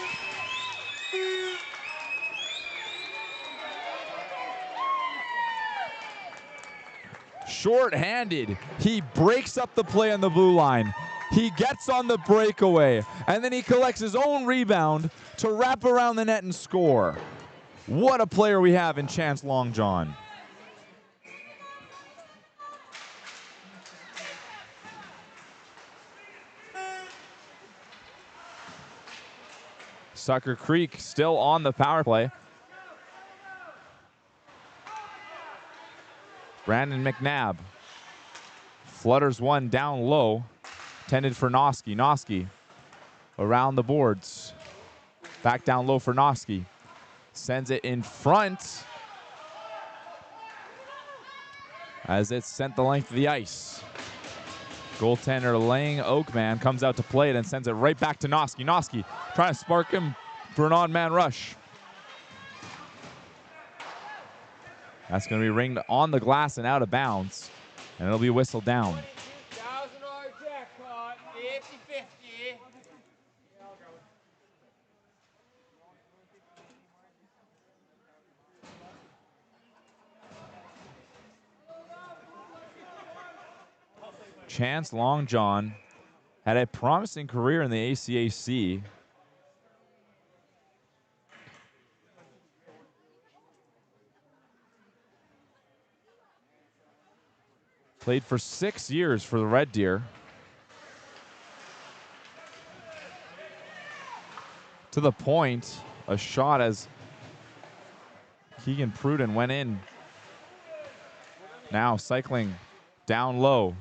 Short-handed, he breaks up the play on the blue line. He gets on the breakaway, and then he collects his own rebound to wrap around the net and score. What a player we have in Chance Longjohn. Sucker Creek still on the power play. Brandon McNabb flutters one down low, intended for Noski. Noski around the boards. Back down low for Noski. Sends it in front as it's sent the length of the ice. Goaltender Lang Oakman comes out to play it and sends it right back to Noski. Noski trying to spark him for an odd-man rush. That's going to be ringed on the glass and out of bounds, and it'll be whistled down. $1,000 jackpot, 50-50. Chance Longjohn had a promising career in the ACAC. Played for 6 years for the Red Deer. To the point, a shot as Keegan Pruden went in. Now cycling down low.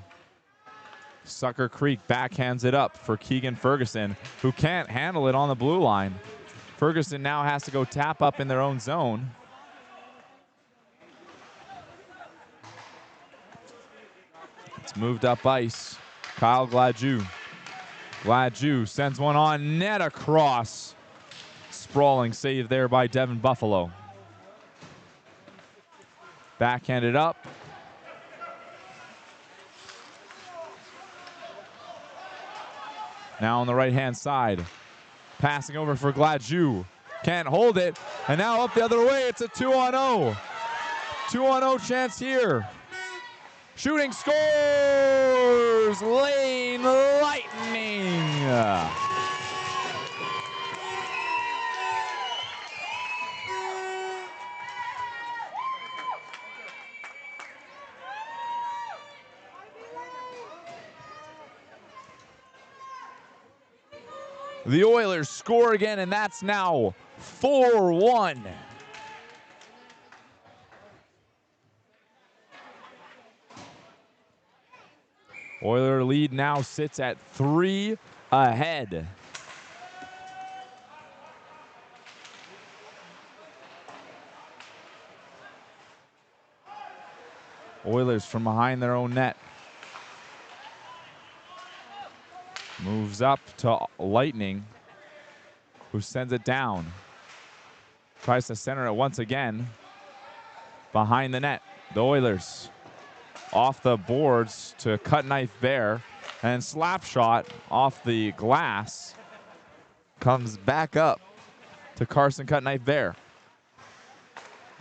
Sucker Creek backhands it up for Keegan Ferguson, who can't handle it on the blue line. Ferguson now has to go tap up in their own zone. It's moved up ice. Kyle Gladue. Gladue sends one on net across. Sprawling save there by Devin Buffalo. Backhanded up. Now on the right-hand side. Passing over for Gladue. Can't hold it. And now up the other way. It's a 2-on-0. 2-on-0 chance here. Shooting scores! Lane Lightning. The Oilers score again, and that's now 4-1. Oiler lead now sits at 3 ahead. Oilers from behind their own net. Moves up to Lightning, who sends it down. Tries to center it once again. Behind the net, the Oilers. Off the boards to Cut Knife Bear. And slap shot off the glass. Comes back up to Carson Cut Knife Bear.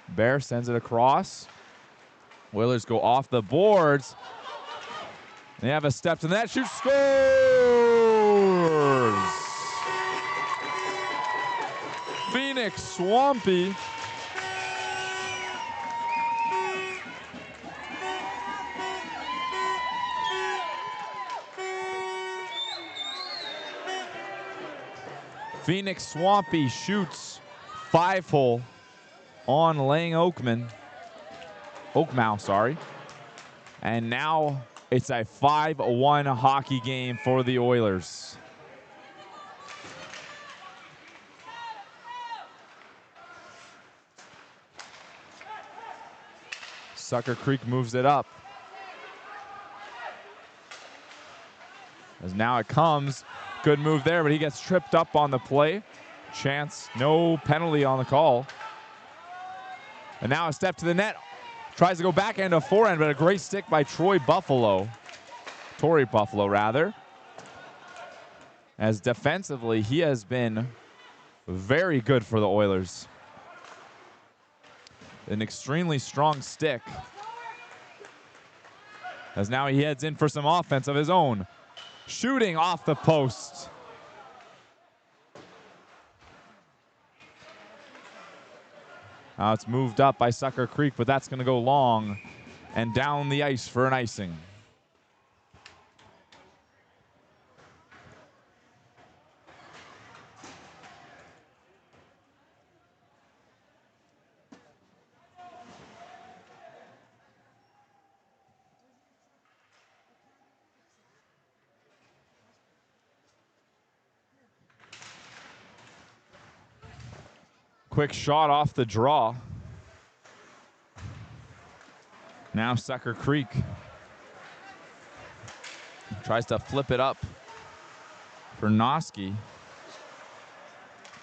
Bear sends it across. Oilers go off the boards. They have a step to the net. Shoot, scores! Phoenix Swampy. Phoenix Swampy shoots 5-hole on Lang Oakmouth, sorry. And now it's a 5-1 hockey game for the Oilers. Sucker Creek moves it up. As now it comes. Good move there, but he gets tripped up on the play. Chance, no penalty on the call. And now a step to the net. Tries to go backhand to forehand, but a great stick by Tory Buffalo, rather. As defensively, he has been very good for the Oilers. An extremely strong stick. As now he heads in for some offense of his own. Shooting off the post. Now it's moved up by Sucker Creek, but that's going to go long and down the ice for an icing. Quick shot off the draw. Now Sucker Creek tries to flip it up for Noski.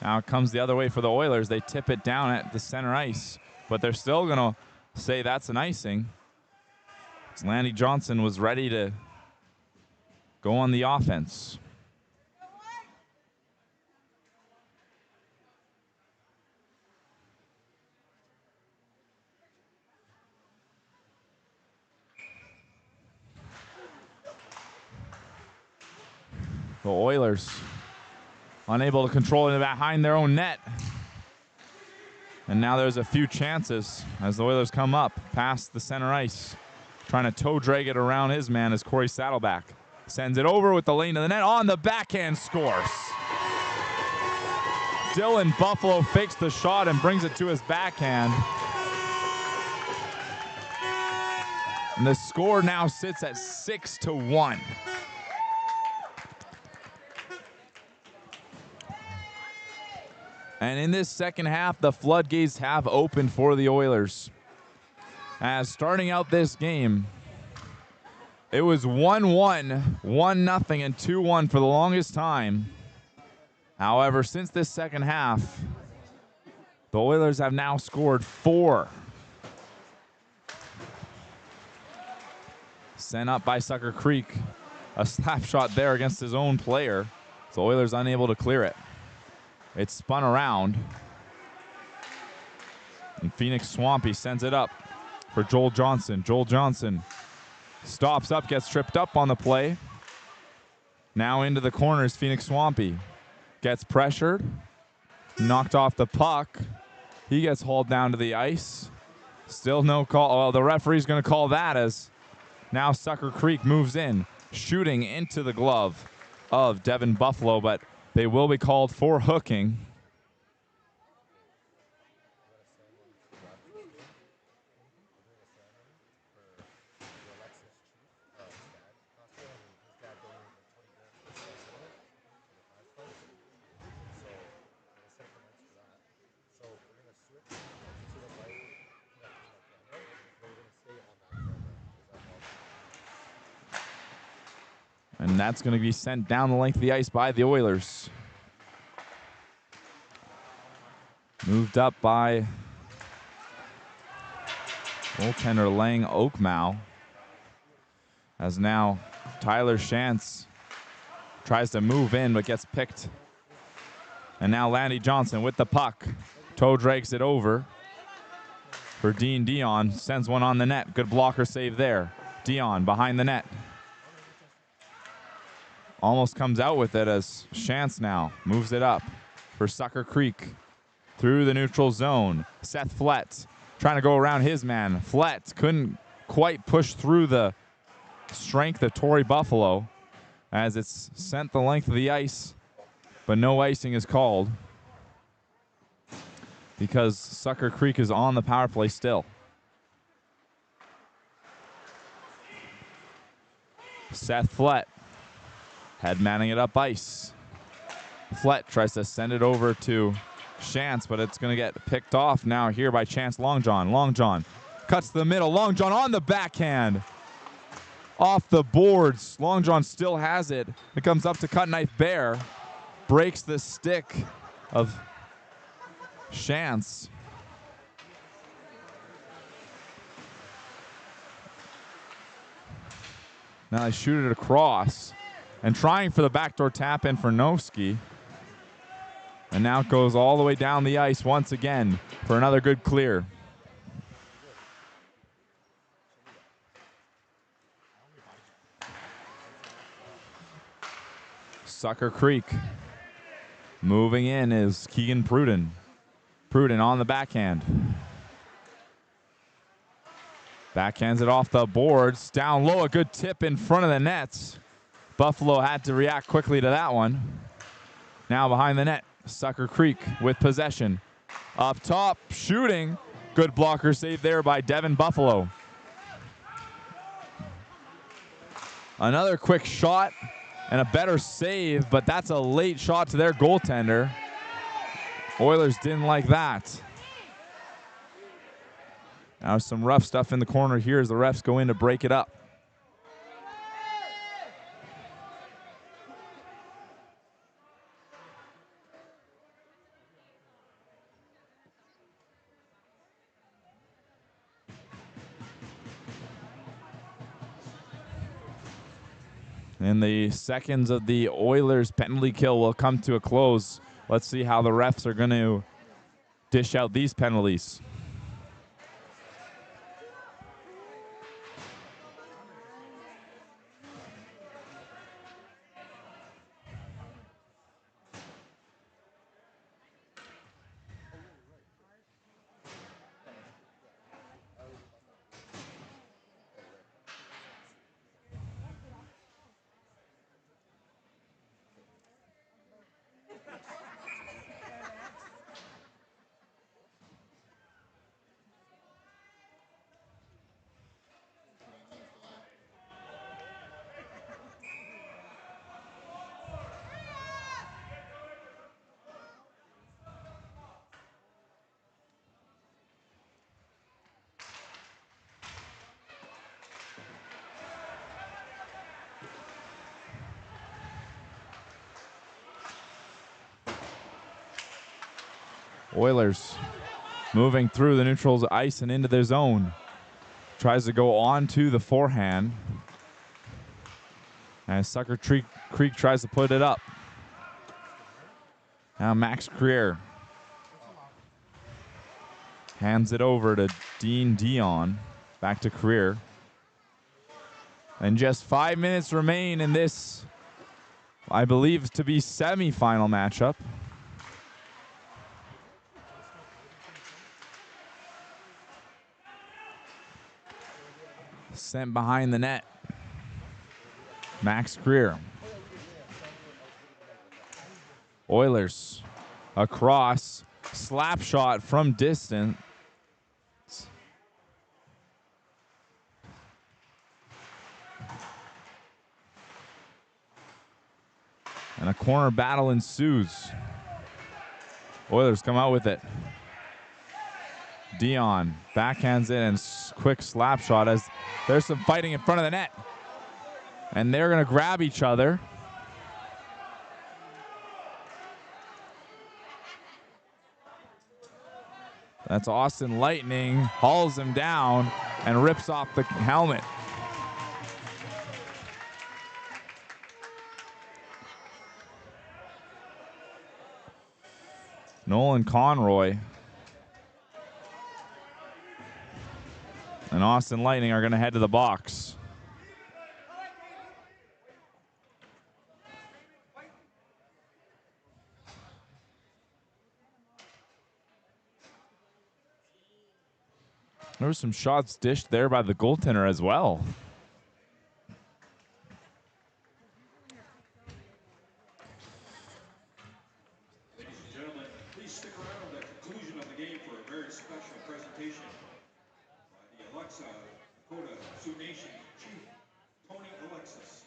Now it comes the other way for the Oilers. They tip it down at the center ice, but they're still going to say that's an icing. Landy Johnson was ready to go on the offense. The Oilers unable to control it behind their own net. And now there's a few chances as the Oilers come up past the center ice. Trying to toe drag it around his man as Corey Saddleback sends it over with the lane to the net. On the backhand, scores. Dylan Buffalo fakes the shot and brings it to his backhand. And the score now sits at 6-1. And in this second half, the floodgates have opened for the Oilers. As starting out this game, It was 1-1, 1-0, and 2-1 for the longest time. However, since this second half, the Oilers have now scored 4. Sent up by Sucker Creek. A slap shot there against his own player. So Oilers unable to clear it. It's spun around. And Phoenix Swampy sends it up for Joel Johnson. Joel Johnson stops up, gets tripped up on the play. Now into the corners, Phoenix Swampy. Gets pressured. Knocked off the puck. He gets hauled down to the ice. Still no call. Well, the referee's going to call that as now Sucker Creek moves in, shooting into the glove of Devin Buffalo, but they will be called for hooking. And that's going to be sent down the length of the ice by the Oilers. Moved up by goaltender Lang Oakmow. As now Tyler Shantz tries to move in but gets picked. And now Landy Johnson with the puck. Toe drags it over for Dean Dion. Sends one on the net. Good blocker save there. Dion behind the net. Almost comes out with it as Shantz now moves it up for Sucker Creek through the neutral zone. Seth Flett trying to go around his man. Flett couldn't quite push through the strength of Torrey Buffalo as it's sent the length of the ice, but no icing is called because Sucker Creek is on the power play still. Seth Flett head manning it up ice. Flett tries to send it over to Shantz, but it's going to get picked off now here by Chance Longjohn. Longjohn cuts to the middle. Longjohn on the backhand. Off the boards. Longjohn still has it. It comes up to Cut Knife Bear. Breaks the stick of Shantz. Now they shoot it across. And trying for the backdoor tap in for Noski. And now it goes all the way down the ice once again for another good clear. Sucker Creek. Moving in is Keegan Pruden. Pruden on the backhand. Backhands it off the boards. Down low, a good tip in front of the nets. Buffalo had to react quickly to that one. Now behind the net, Sucker Creek with possession. Up top, shooting. Good blocker save there by Devin Buffalo. Another quick shot and a better save, but that's a late shot to their goaltender. Oilers didn't like that. Now some rough stuff in the corner here as the refs go in to break it up. And the seconds of the Oilers penalty kill will come to a close. Let's see how the refs are going to dish out these penalties. Oilers moving through the neutral's ice and into their zone. Tries to go on to the forehand. And Sucker Creek tries to put it up. Now Max Creer hands it over to Dean Dion. Back to Creer. And just 5 minutes remain in this, I believe, to be semifinal matchup. Sent behind the net. Max Creer. Oilers across. Slap shot from distance. And a corner battle ensues. Oilers come out with it. Dion backhands it and quick slap shot as there's some fighting in front of the net. And they're going to grab each other. That's Austin Lightning, hauls him down and rips off the helmet. Nolan Conroy and Austin Lightning are going to head to the box. There were some shots dished there by the goaltender as well. Ladies and gentlemen, please stick around at the conclusion of the game for a very special presentation by the Alexa Dakota Sioux Nation Chief Tony Alexis.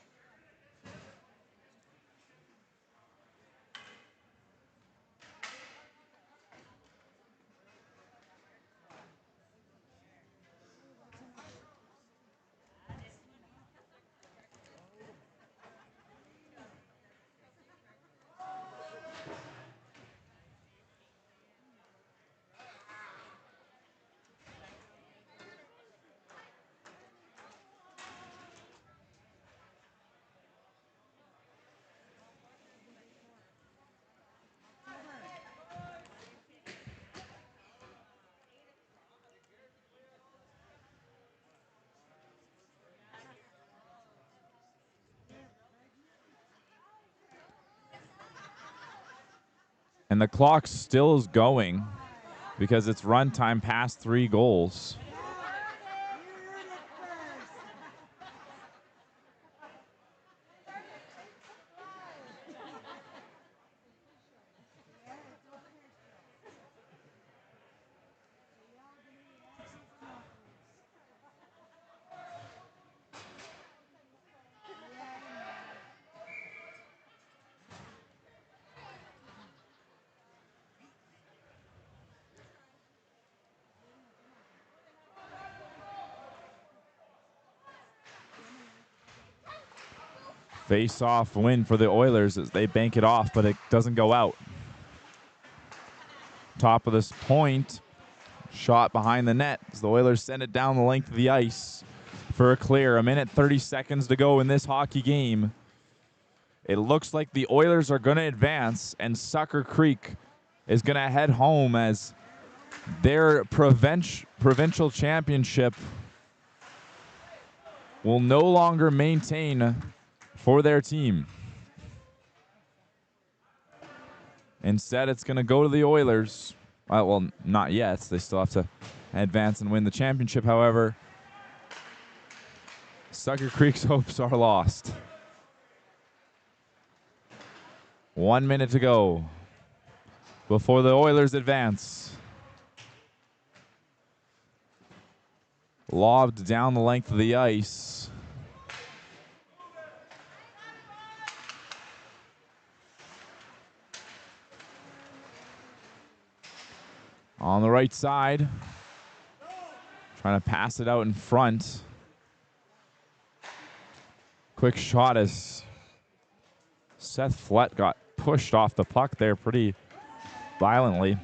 And the clock still is going because it's run time past 3 goals. Face-off win for the Oilers as they bank it off, but it doesn't go out. Top of this point, shot behind the net as the Oilers send it down the length of the ice for a clear. 1:30 to go in this hockey game. It looks like the Oilers are going to advance, and Sucker Creek is going to head home as their provincial championship will no longer maintain for their team. Instead, it's going to go to the Oilers. Well, not yet. They still have to advance and win the championship. However, Sucker Creek's hopes are lost. 1 minute to go before the Oilers advance. Lobbed down the length of the ice. On the right side, trying to pass it out in front. Quick shot as Seth Flett got pushed off the puck there pretty violently.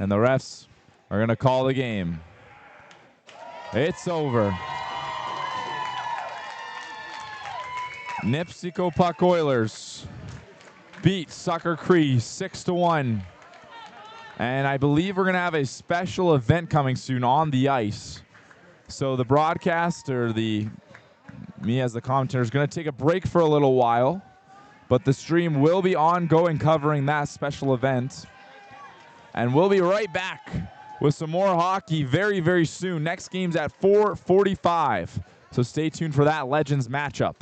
And the refs are going to call the game. It's over. Nipsico Puck Oilers beat Sucker Cree 6-1. And I believe we're going to have a special event coming soon on the ice. So the broadcast, or me as the commentator, is going to take a break for a little while. But the stream will be ongoing covering that special event. And we'll be right back with some more hockey very, very soon. Next game's at 4:45. So stay tuned for that Legends matchup.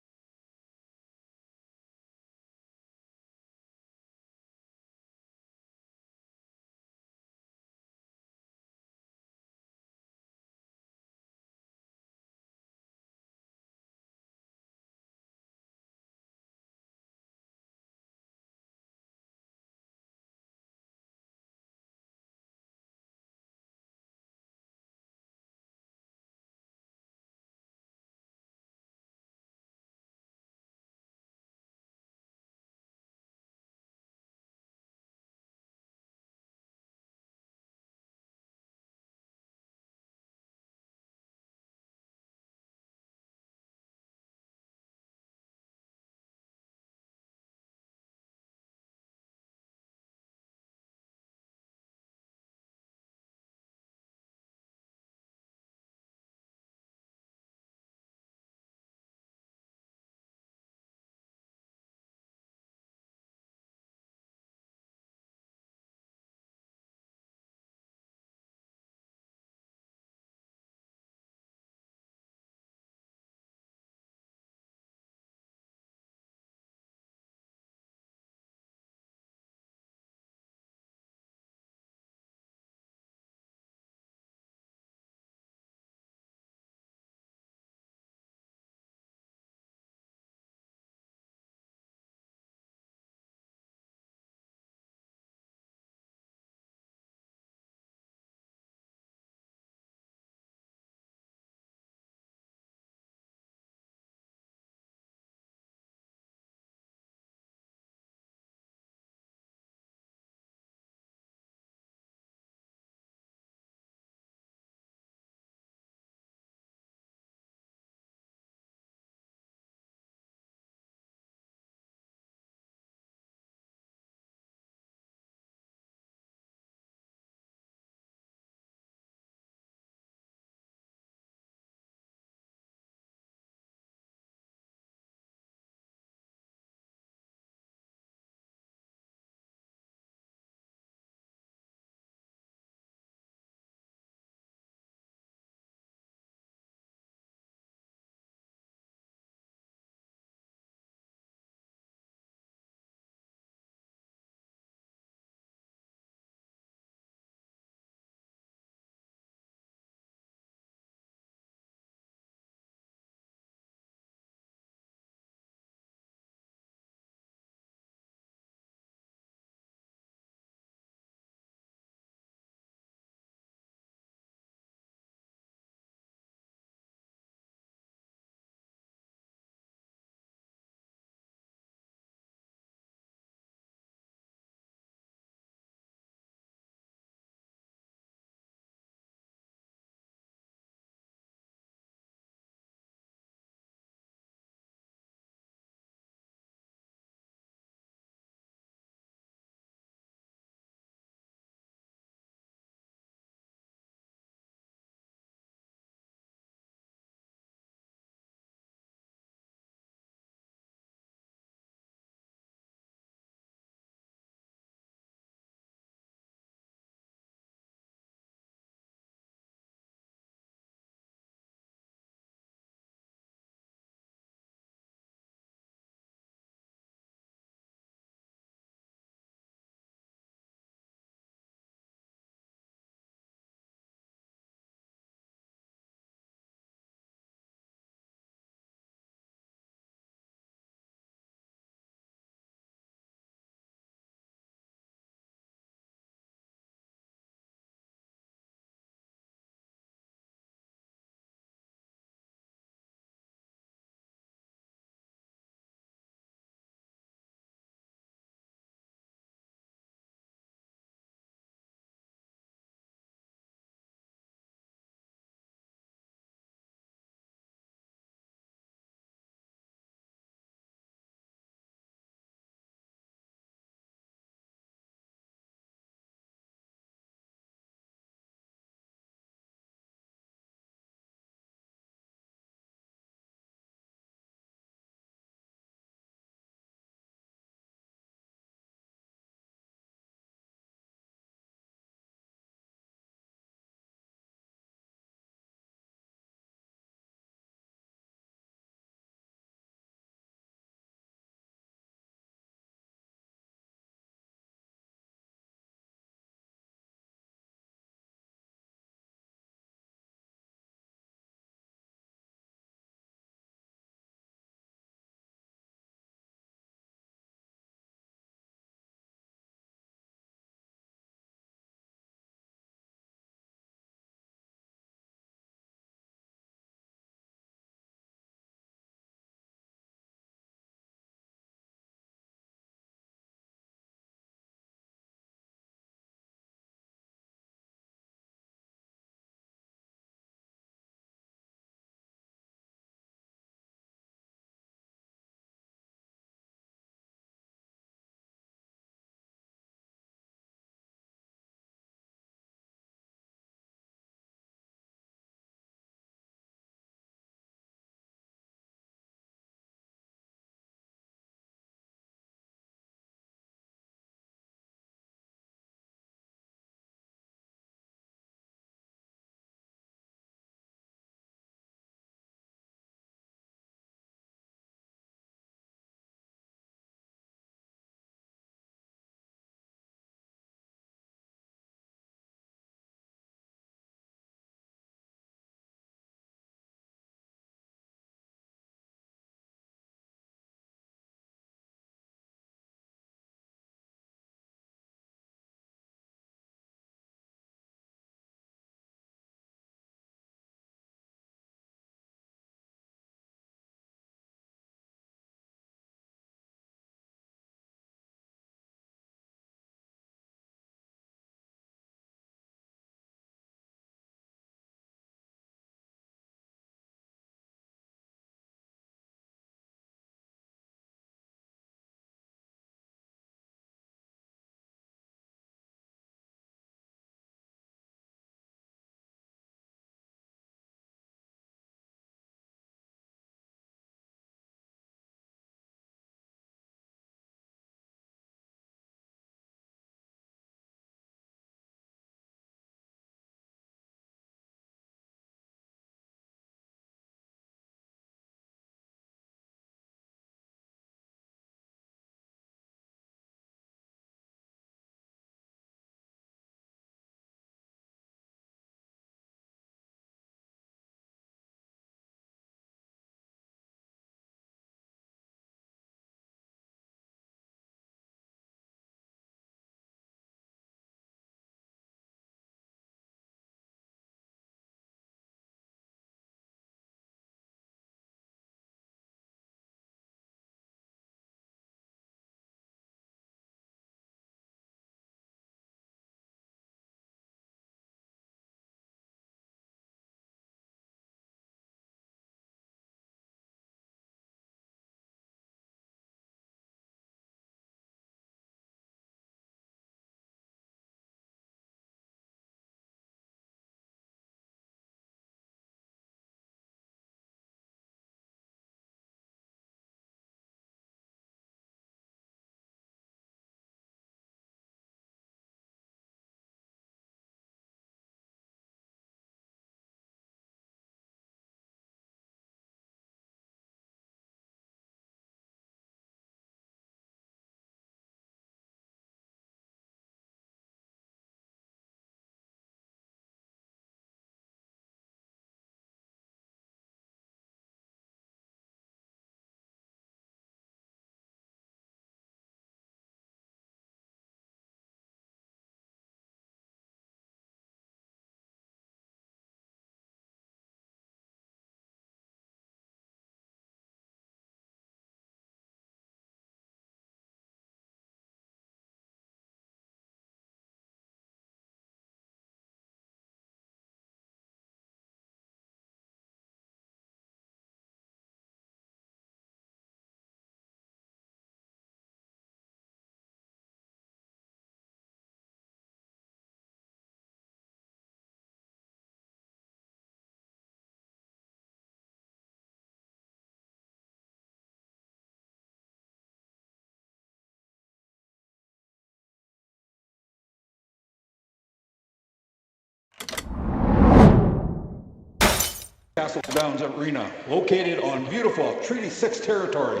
Castle Downs Arena, located on beautiful Treaty 6 territory.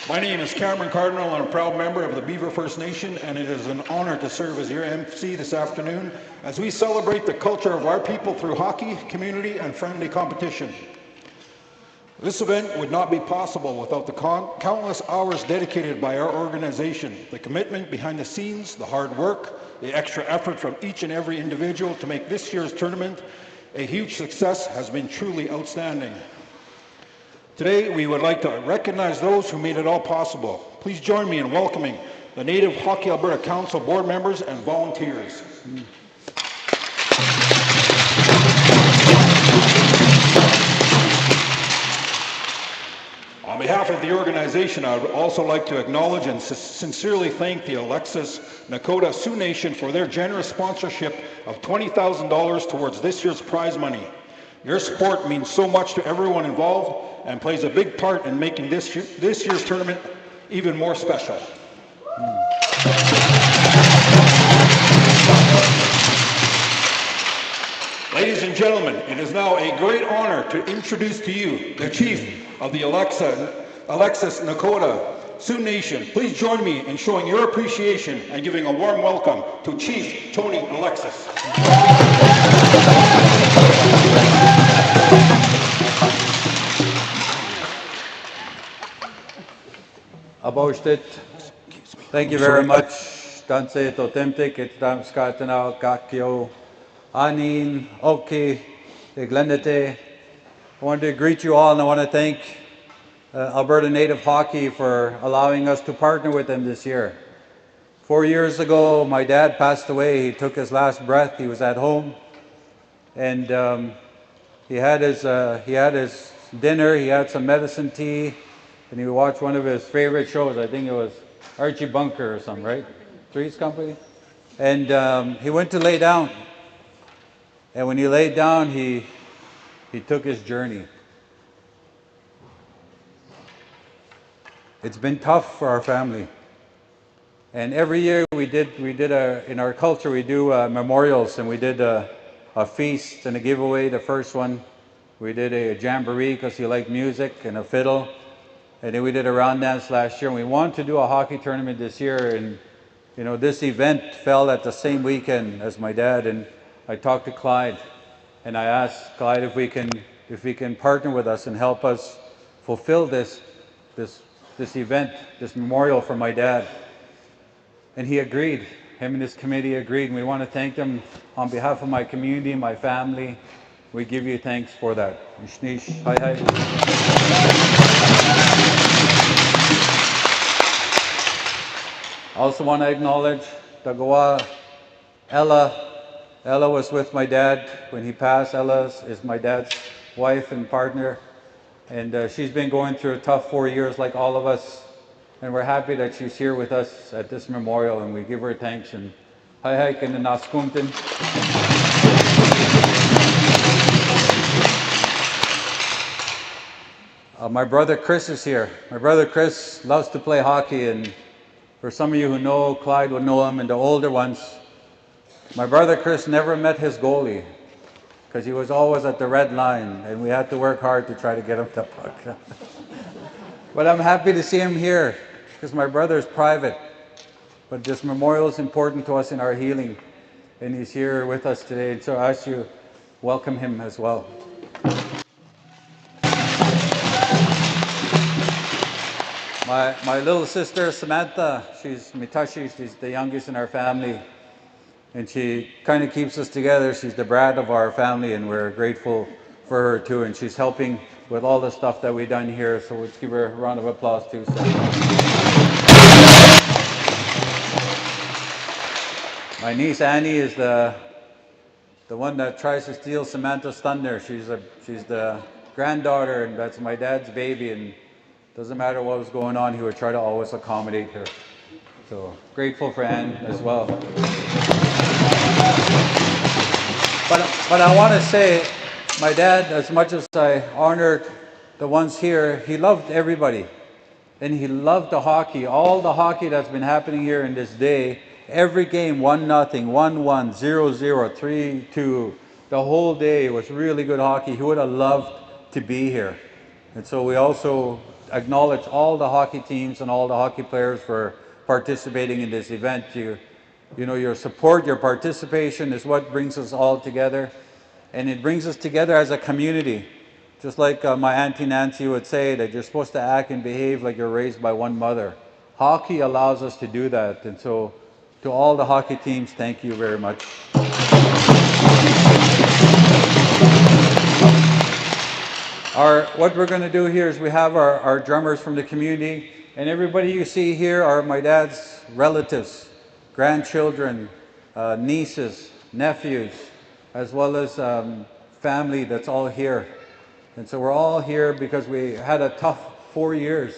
My name is Cameron Cardinal. I'm a proud member of the Beaver First Nation, and it is an honor to serve as your MC this afternoon as we celebrate the culture of our people through hockey, community, and friendly competition. This event would not be possible without the countless hours dedicated by our organization, the commitment behind the scenes, the hard work, the extra effort from each and every individual to make this year's tournament a huge success has been truly outstanding. Today, we would like to recognize those who made it all possible. Please join me in welcoming the Native Hockey Alberta Council board members and volunteers. On behalf of the organization, I would also like to acknowledge and sincerely thank the Alexis Nakota Sioux Nation for their generous sponsorship of $20,000 towards this year's prize money. Your support means so much to everyone involved and plays a big part in making this year's tournament even more special. Ladies and gentlemen, it is now a great honor to introduce to you the Chief of the Alexis Nakota Sioux Nation. Please join me in showing your appreciation and giving a warm welcome to Chief Tony Alexis. Aboshtit, thank you very much. Danse totemtik, itam skatanao kakyo, anin, oki, iglendete. I want to greet you all, and I want to thank Alberta Native Hockey for allowing us to partner with them this year. 4 years ago, my dad passed away. He took his last breath. He was at home, and he had his dinner. He had some medicine tea, and he watched one of his favorite shows. I think it was Archie Bunker or something, right? Three's Company. And he went to lay down. And when he laid down, he took his journey. It's been tough for our family. And every year in our culture, we do memorials, and we did a feast and a giveaway. The first one, we did a jamboree because he liked music and a fiddle. And then we did a round dance last year. And we wanted to do a hockey tournament this year. And you know, this event fell at the same weekend as my dad. And I talked to Clyde, and I asked Clyde if we can partner with us and help us fulfill this event, this memorial for my dad. And he agreed. Him and his committee agreed. And we want to thank them on behalf of my community and my family. We give you thanks for that. Ishnish, hi hi. I also want to acknowledge Tagawa Ella. Ella was with my dad when he passed. Ella is my dad's wife and partner. And she's been going through a tough 4 years like all of us. And we're happy that she's here with us at this memorial, and we give her thanks. And hi hi in the Naskumten. My brother Chris is here. My brother Chris loves to play hockey, and for some of you who know, Clyde would know him, and the older ones, my brother Chris never met his goalie because he was always at the red line, and we had to work hard to try to get him the puck. But I'm happy to see him here because my brother is private. But this memorial is important to us in our healing, and he's here with us today. And so I ask you, welcome him as well. My little sister Samantha, she's Mitashi, she's the youngest in our family, and she kind of keeps us together. She's the brat of our family, and we're grateful for her too, and she's helping with all the stuff that we've done here, so let's give her a round of applause too. So. My niece Annie is the one that tries to steal Samantha's thunder. She's the granddaughter, and that's my dad's baby, and doesn't matter what was going on, he would try to always accommodate her. So grateful for Anne as well. But I want to say, my dad, as much as I honored the ones here, he loved everybody. And he loved the hockey, all the hockey that's been happening here in this day. Every game, 1-0, 1-1, 0-0, 3-2, the whole day. It was really good hockey. He would have loved to be here. And so we also acknowledge all the hockey teams and all the hockey players for participating in this event. You know, your support, your participation is what brings us all together. And it brings us together as a community. Just like my Auntie Nancy would say, that you're supposed to act and behave like you're raised by one mother. Hockey allows us to do that. And so to all the hockey teams, thank you very much. What we're going to do here is we have our drummers from the community, and everybody you see here are my dad's relatives, grandchildren, nieces, nephews, as well as family that's all here. And so we're all here because we had a tough 4 years,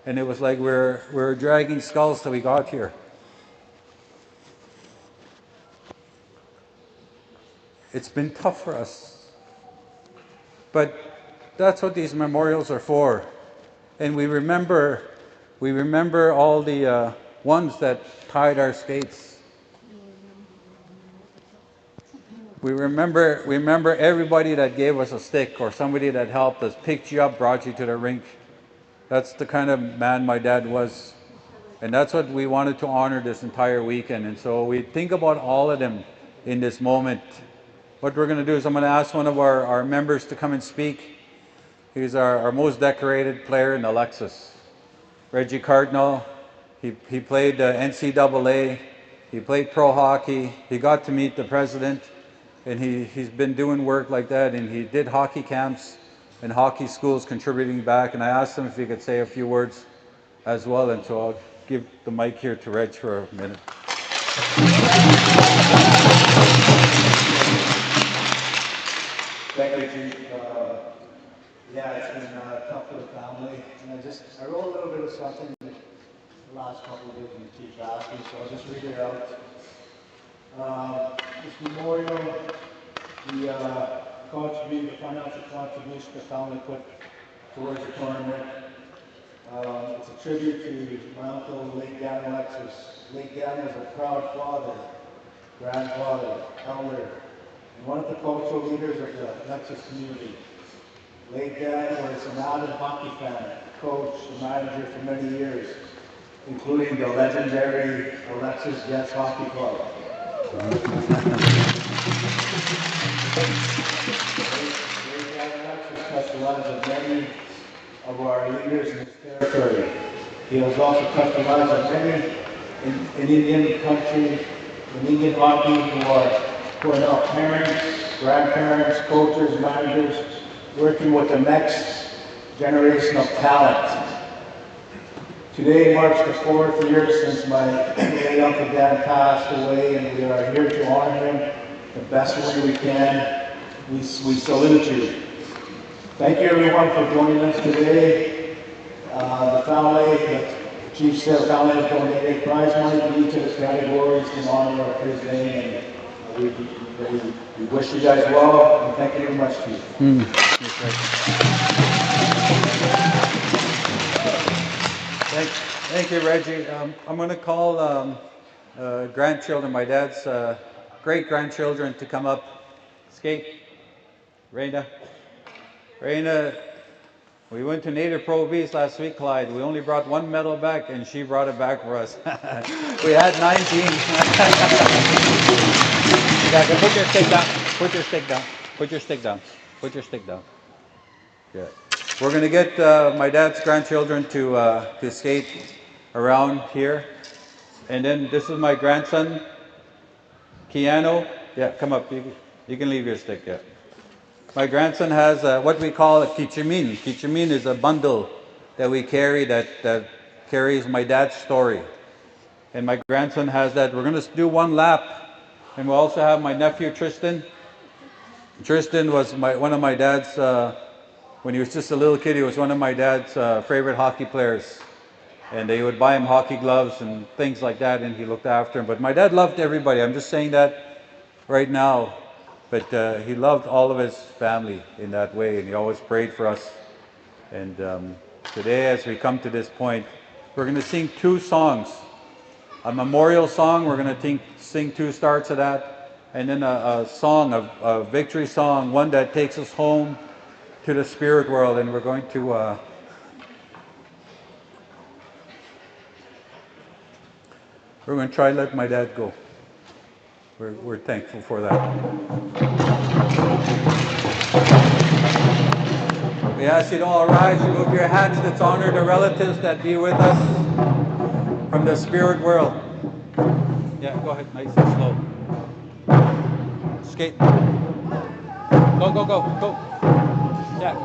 and it was like we're dragging skulls till we got here. It's been tough for us, but that's what these memorials are for. And we remember all the ones that tied our skates. We remember everybody that gave us a stick, or somebody that helped us, picked you up, brought you to the rink. That's the kind of man my dad was. And that's what we wanted to honor this entire weekend. And so we think about all of them in this moment. What we're going to do is I'm going to ask one of our members to come and speak. He's our most decorated player in Alexis. Reggie Cardinal. He played NCAA. He played pro hockey. He got to meet the president. And he's been doing work like that. And he did hockey camps and hockey schools contributing back. And I asked him if he could say a few words as well. And so I'll give the mic here to Reg for a minute. Thank you, Chief. Yeah, it's been tough for the family. And I wrote a little bit of something the last couple of days when the Chief asked me, so I'll just read it out. This memorial, the financial contribution the family put towards the tournament. It's a tribute to my uncle, late Dan Alexis. Late Dan was a proud father, grandfather, elder, and one of the cultural leaders of the Alexis community. Late Dan was an avid hockey fan, coach, and manager for many years, including the legendary Alexis Jets Hockey Club. Late Dan Alexis touched the lives of many of our leaders in this territory. He has also touched the lives of many in Indian country, in Indian hockey, who are now parents, grandparents, coaches, managers, working with the next generation of talent. Today marks the 4th year since my late Uncle Dan passed away, and we are here to honor him the best way we can. We salute you. Thank you everyone for joining us today. The family, the Chief said, the family has donated prize money to each of the categories in honor of his name, and we wish you guys well, and thank you very much, Chief. Thank you, Reggie. I'm going to call grandchildren, my dad's great-grandchildren, to come up, skate. Raina, we went to Native Pro Bs last week, Clyde. We only brought 1 medal back, and she brought it back for us. We had 19. Put your stick down. Put your stick down. Put your stick down. Put your stick down. Yeah. We're going to get my dad's grandchildren to skate around here. And then this is my grandson, Keanu. Yeah, come up. You can leave your stick, yeah. My grandson has what we call a kichimin. Kichimin is a bundle that we carry that carries my dad's story. And my grandson has that. We're going to do 1 lap. And we'll also have my nephew, Tristan. Tristan was one of my dad's, when he was just a little kid, he was one of my dad's favorite hockey players. And they would buy him hockey gloves and things like that, and he looked after him. But my dad loved everybody. I'm just saying that right now. But he loved all of his family in that way, and he always prayed for us. And today, as we come to this point, we're going to sing 2 songs. A memorial song, we're going to sing 2 starts of that. and then a song, a victory song, one that takes us home to the spirit world. And we're going to try Let My Dad Go. We're thankful for that. We ask you to all rise, remove your hats. Let's honor the relatives that be with us from the spirit world. Yeah, go ahead, nice and slow. Skate. Go, go, go, go. Yeah.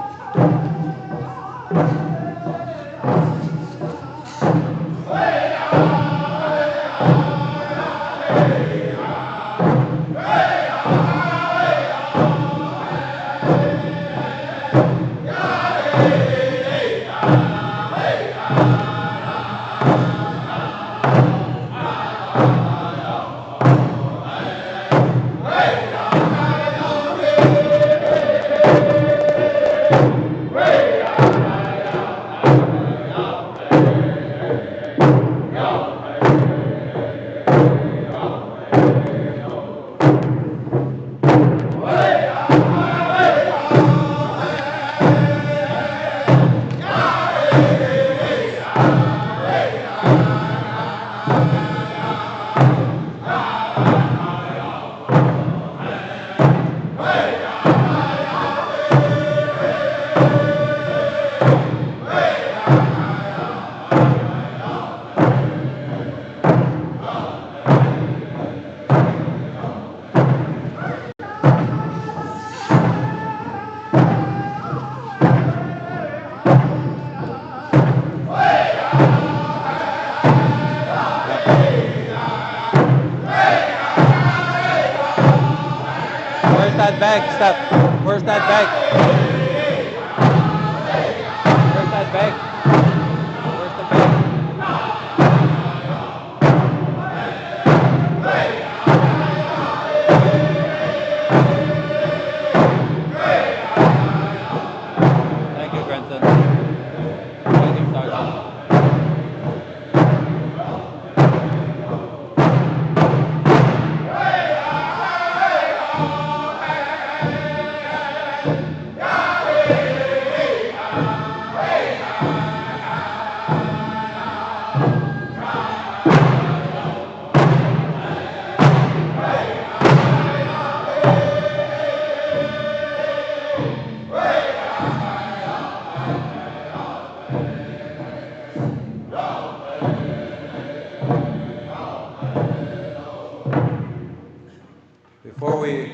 Bag, stop. Where's that bag? Where's that bag? Where's the bag? Thank you, grandson. Thank you, Sergeant.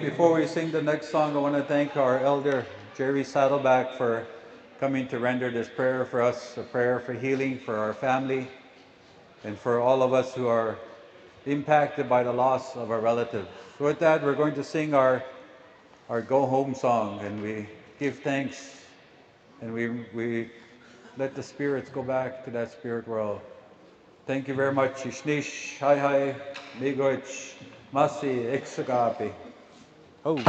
Before we sing the next song, I want to thank our elder, Jerry Saddleback, for coming to render this prayer for us, a prayer for healing for our family and for all of us who are impacted by the loss of our relatives. So with that, we're going to sing our go home song, and we give thanks, and we let the spirits go back to that spirit world. Thank you very much. Ishnish, hai hai, migoich, masi, exagapi. Oh.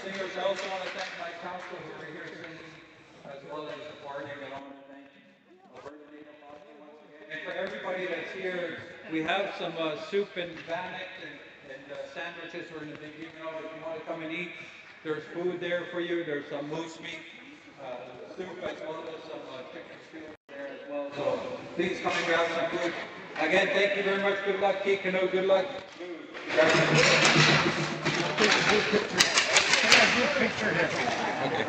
singers. I also want to thank my council who are here singing as well as supporting. I want to thank Alberta Native Hockey once again. And for everybody that's here, we have some soup and bannock and sandwiches we're going to be giving out. If you want to come and eat, there's food there for you. There's some moose meat soup as well as some chicken stew there as well. So please come and grab some food. Again, thank you very much. Good luck, Kikano. Good luck. Okay.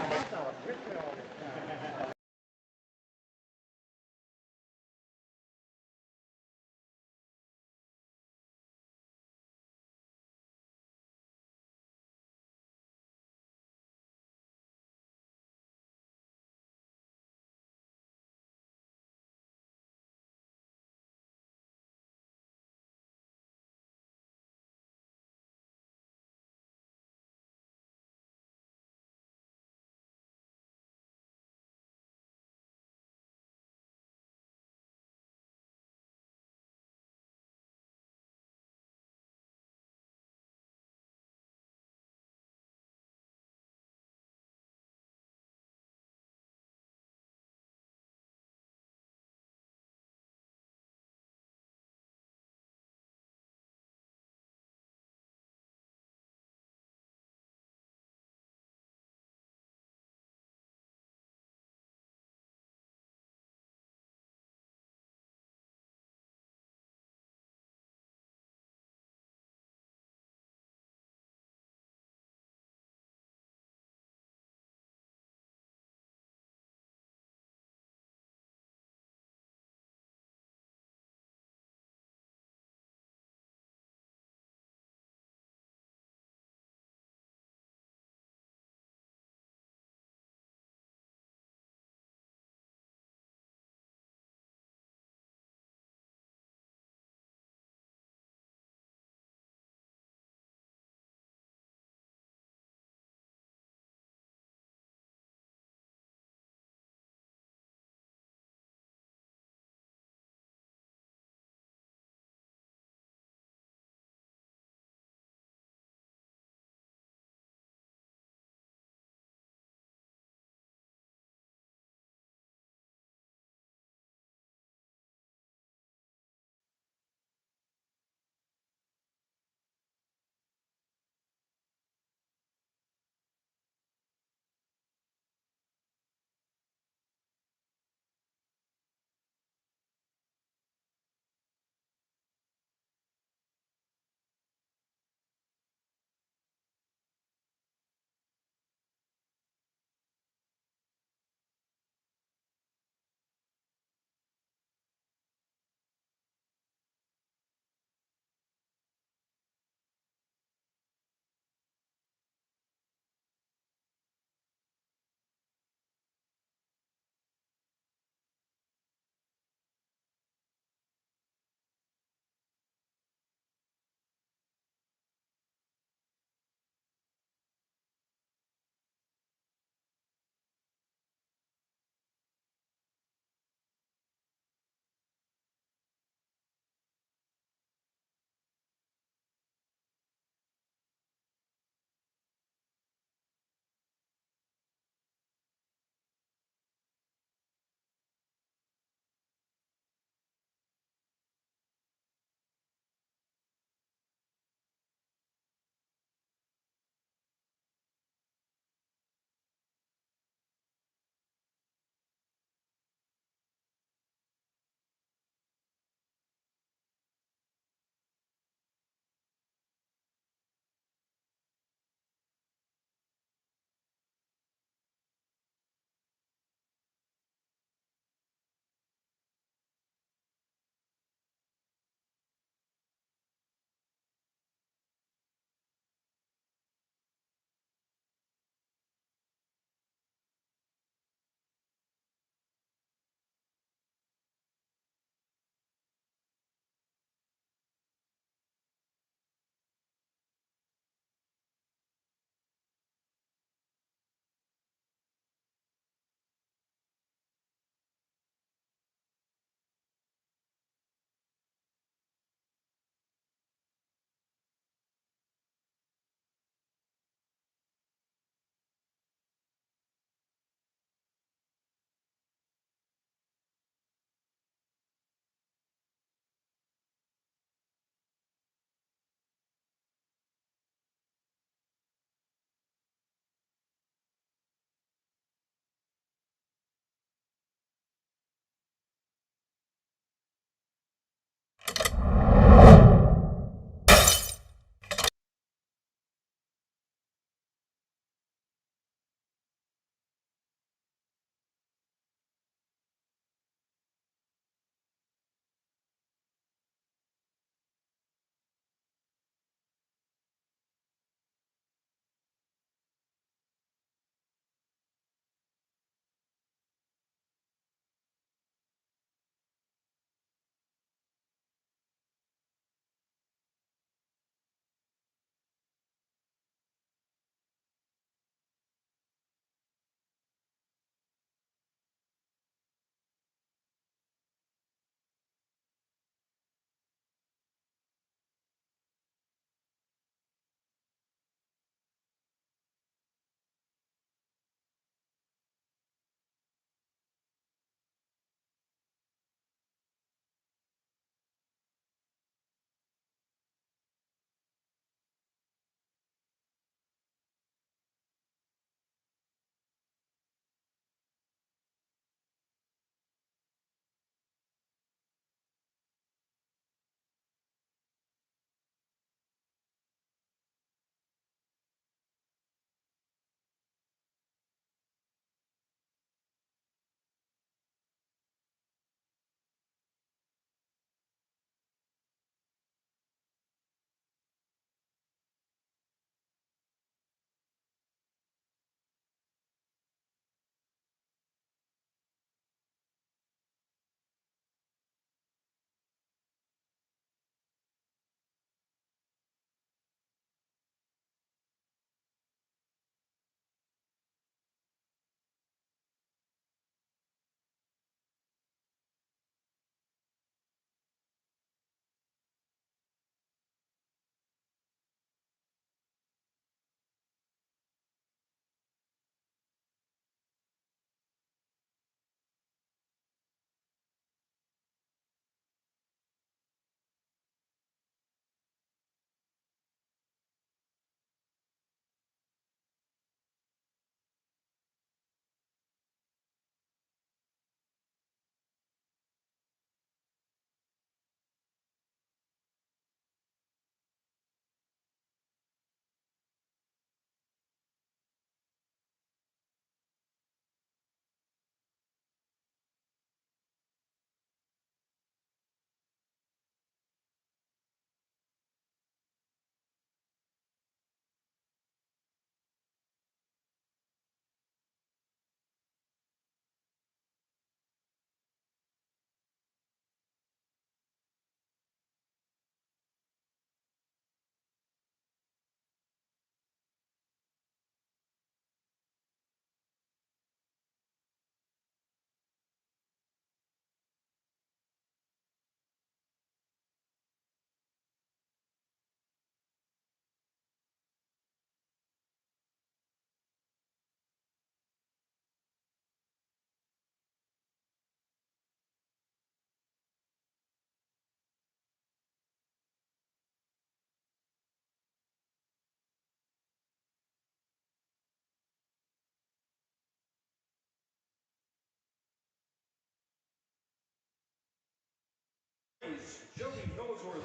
referees, Jody Noseworthy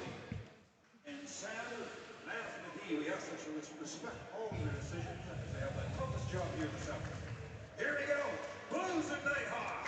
and Sam Matheny. We ask that you respect all their decisions as they have the toughest job here this afternoon. Here we go, Blues and Nighthawks.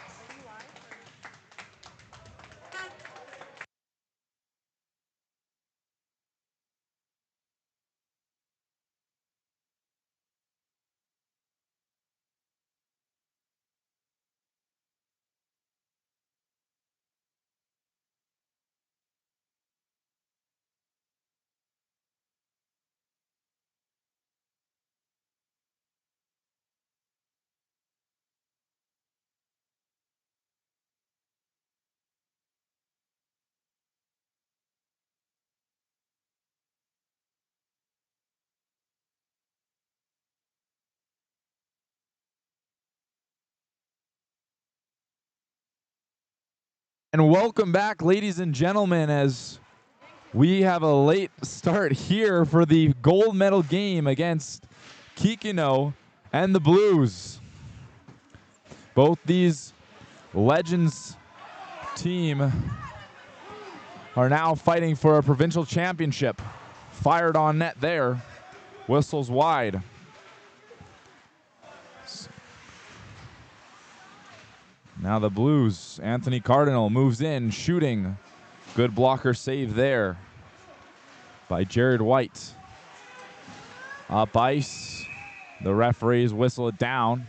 And welcome back, ladies and gentlemen, as we have a late start here for the gold medal game against Kikino and the Blues. Both these Legends team are now fighting for a provincial championship. Fired on net there. Whistles wide. Now the Blues, Anthony Cardinal moves in, shooting. Good blocker save there by Jared White. Up ice. The referees whistle it down.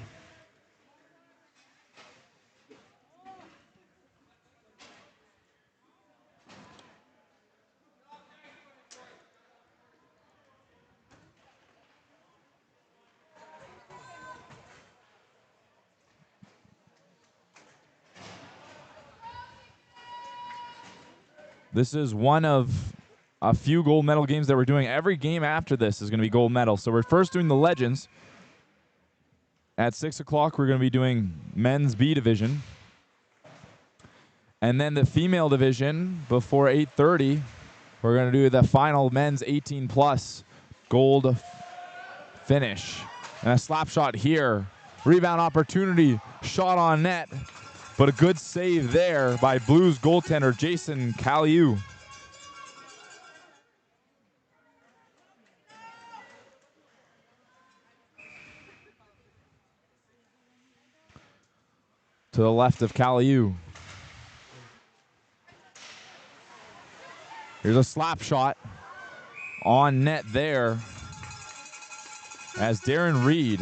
This is one of a few gold medal games that we're doing. Every game after this is going to be gold medal. So we're first doing the Legends. At 6 o'clock, we're going to be doing men's B division. And then the female division before 8:30, we're going to do the final men's 18+ gold finish. And a slap shot here. Rebound opportunity. Shot on net. But a good save there by Blues goaltender Jason Caliu. To the left of Caliu. Here's a slap shot on net there as Darren Reed,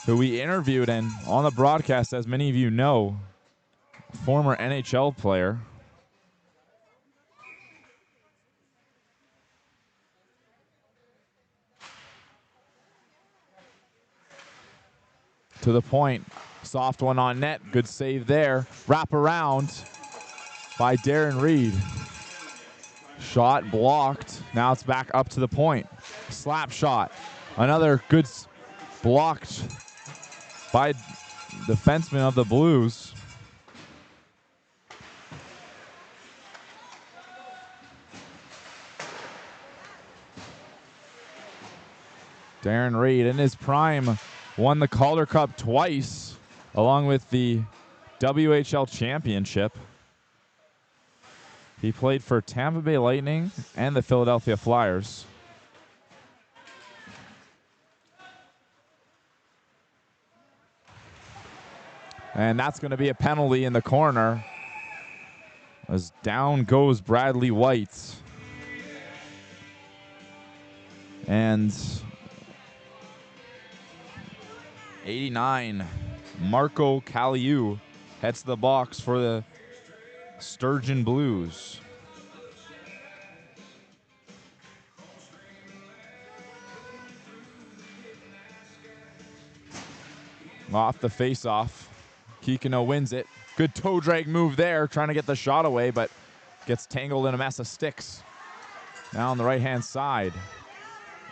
who we interviewed and on the broadcast, as many of you know, former NHL player. To the point. Soft one on net. Good save there. Wrap around by Darren Reed. Shot blocked. Now it's back up to the point. Slap shot. Another good blocked by defenseman of the Blues. Darren Reed in his prime won the Calder Cup twice along with the WHL championship. He played for Tampa Bay Lightning and the Philadelphia Flyers. And that's going to be a penalty in the corner as down goes Bradley White. And 89, Marco Caliu heads to the box for the Sturgeon Blues. Off the face-off. Kikino wins it. Good toe drag move there, trying to get the shot away, but gets tangled in a mess of sticks. Now on the right-hand side.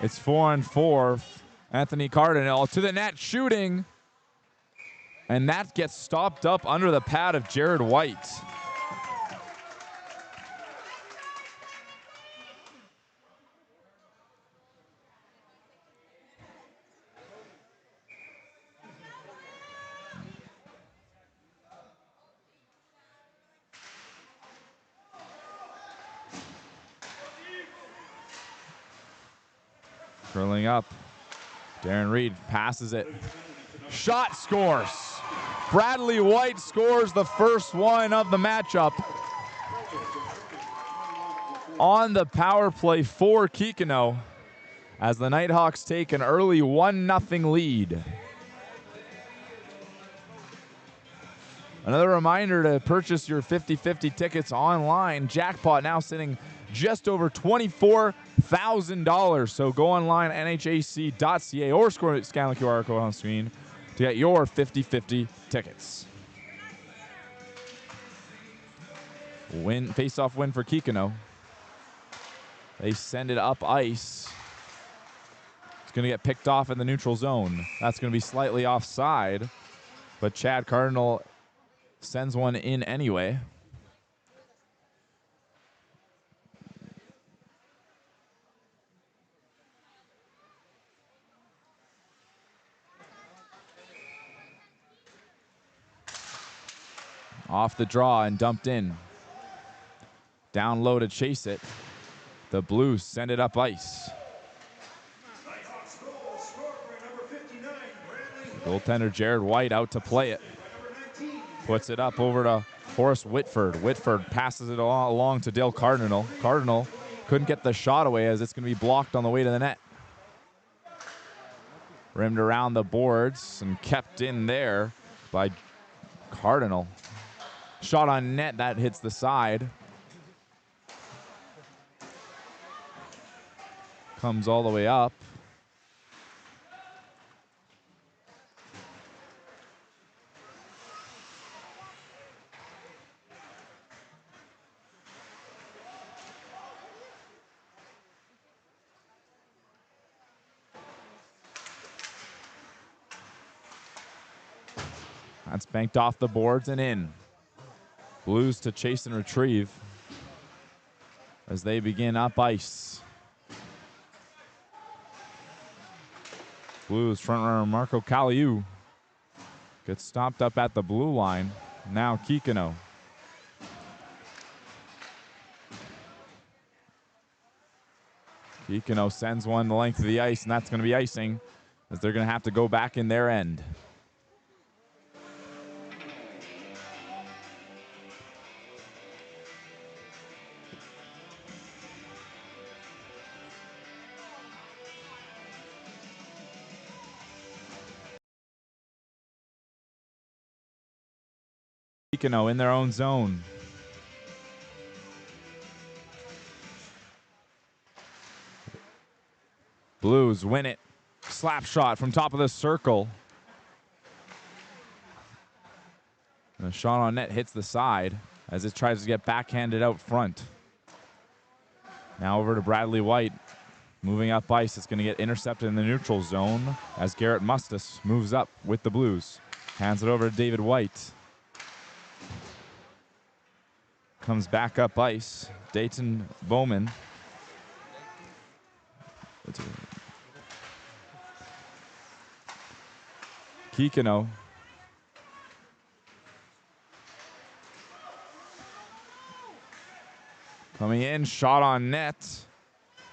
It's 4-on-4. Anthony Cardinal to the net, shooting. And that gets stopped up under the pad of Jared White. Curling up. Darren Reed passes it. Shot scores. Bradley White scores the first one of the matchup on the power play for Kikino as the Nighthawks take an early 1-0 lead. Another reminder to purchase your 50/50 tickets online. Jackpot now sitting just over $24,000. So go online, NHAC.ca, or scan the QR code on screen to get your 50/50 tickets. Face-off win for Kikino. They send it up ice. It's going to get picked off in the neutral zone. That's going to be slightly offside, but Chad Cardinal sends one in anyway. Off the draw and dumped in. Down low to chase it. The Blues send it up ice. Goaltender Jared White out to play it. Puts it up over to Horace Whitford. Whitford passes it along to Dale Cardinal. Cardinal couldn't get the shot away as it's going to be blocked on the way to the net. Rimmed around the boards and kept in there by Cardinal. Shot on net, that hits the side. Comes all the way up. That's banked off the boards and in. Blues to chase and retrieve as they begin up ice. Blues front runner Marco Caliu gets stopped up at the blue line. Now Kikino. Kikino sends one the length of the ice, and that's going to be icing as they're going to have to go back in their end. Kikino in their own zone. Blues win it. Slap shot from top of the circle. And the shot on net hits the side as it tries to get backhanded out front. Now over to Bradley White. Moving up ice, it's going to get intercepted in the neutral zone as Garrett Mustis moves up with the Blues. Hands it over to David White. Comes back up ice. Dayton Bowman. Kikino. Coming in, shot on net.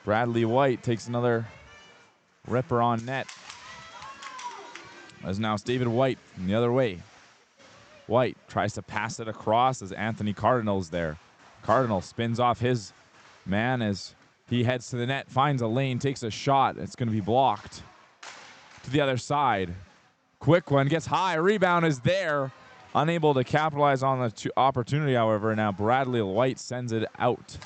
Bradley White takes another ripper on net. As now it's David White from the other way. White tries to pass it across as Anthony Cardinal's there. Cardinal spins off his man as he heads to the net, finds a lane, takes a shot. It's going to be blocked. To the other side. Quick one, gets high, rebound is there. Unable to capitalize on the opportunity, however. Now Bradley White sends it out.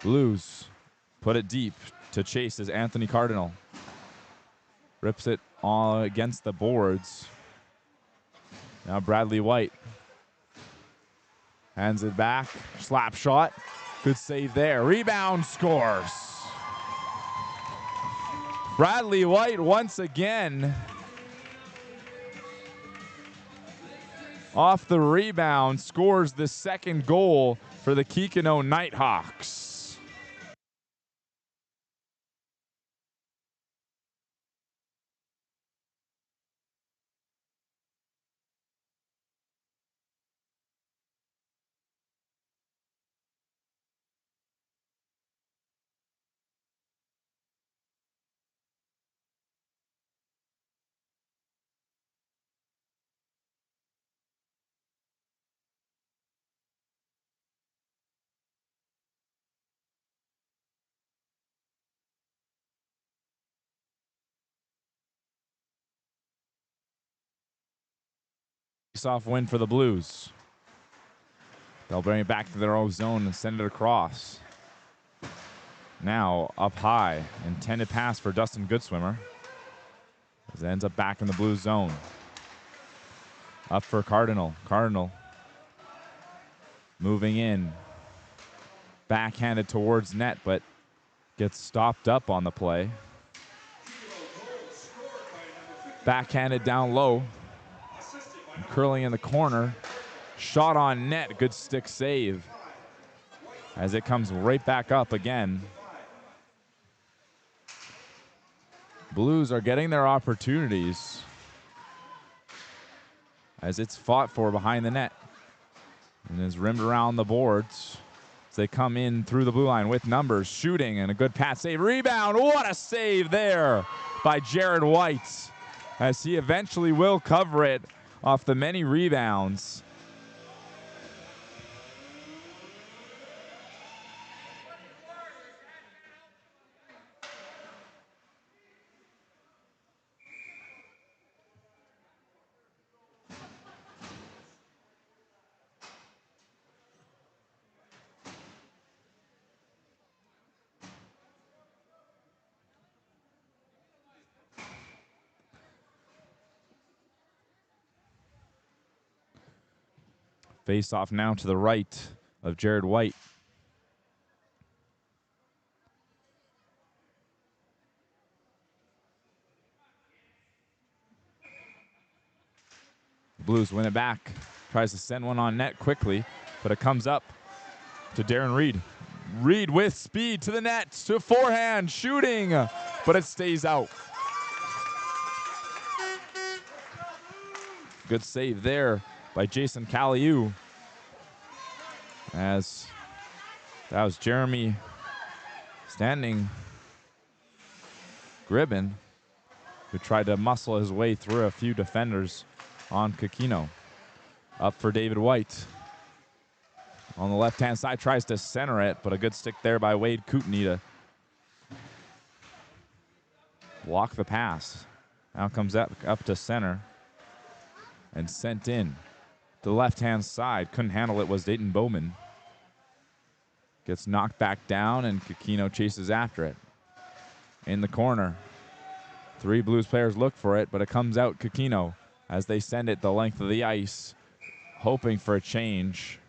Blues put it deep to chase as Anthony Cardinal. Rips it all against the boards. Now Bradley White hands it back. Slap shot. Good save there. Rebound, scores. Bradley White once again off the rebound scores the second goal for the Kikino Nighthawks. Face-off win for the Blues. They'll bring it back to their own zone and send it across. Now up high, intended pass for Dustin Goodswimmer. As it ends up back in the Blues zone. Up for Cardinal. Cardinal moving in. Backhanded towards net, but gets stopped up on the play. Backhanded down low. And curling in the corner. Shot on net. Good stick save. As it comes right back up again. Blues are getting their opportunities as it's fought for behind the net and is rimmed around the boards as they come in through the blue line with numbers, shooting, and a good pass save. Rebound, what a save there by Jared White as he eventually will cover it off the many rebounds. Face off now to the right of Jared White. Blues win it back. Tries to send one on net quickly, but it comes up to Darren Reed. Reed with speed to the net, to forehand, shooting, but it stays out. Good save there by Jason Caliu. As that was Jeremy Standing Gribben, who tried to muscle his way through a few defenders on Kikino. Up for David White. On the left-hand side, tries to center it, but a good stick there by Wade Kootenay to block the pass. Now comes up to center and sent in. The left-hand side, couldn't handle it, was Dayton Bowman. Gets knocked back down, and Kikino chases after it. In the corner, 3 Blues players look for it, but it comes out Kikino as they send it the length of the ice, hoping for a change.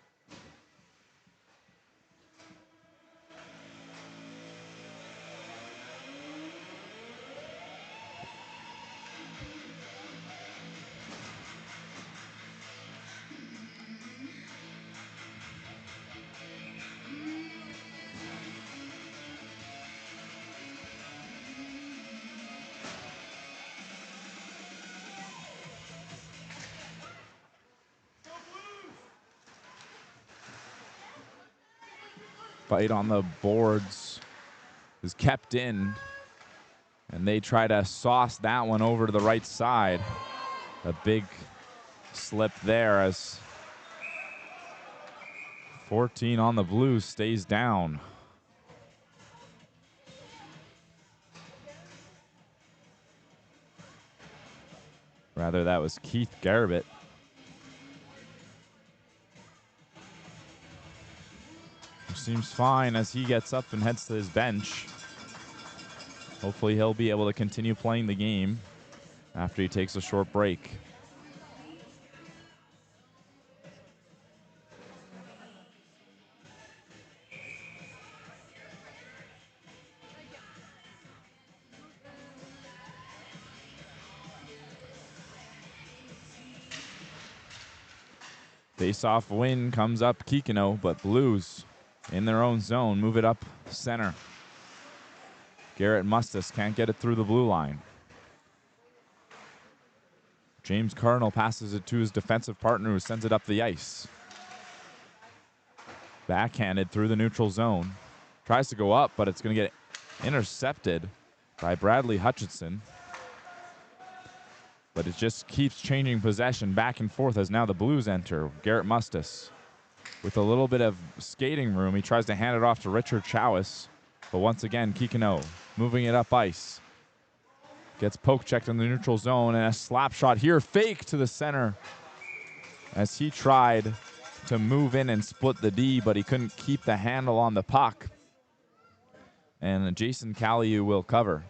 Fight on the boards is kept in, and they try to sauce that one over to the right side. A big slip there as 14 on the Blues stays down. Rather, that was Keith Garbutt. Seems fine as he gets up and heads to his bench. Hopefully he'll be able to continue playing the game after he takes a short break. Face-off win comes up Kikino, but Blues in their own zone move it up center. Garrett Mustis can't get it through the blue line. James Cardinal passes it to his defensive partner, who sends it up the ice. Backhanded through the neutral zone. Tries to go up, but it's going to get intercepted by Bradley Hutchinson. But it just keeps changing possession back and forth as now the Blues enter. Garrett Mustis with a little bit of skating room. He tries to hand it off to Richard Chowis. But once again, Kikino moving it up ice. Gets poke checked in the neutral zone, and a slap shot here. Fake to the center as he tried to move in and split the D, but he couldn't keep the handle on the puck. And Jason Caliu will cover.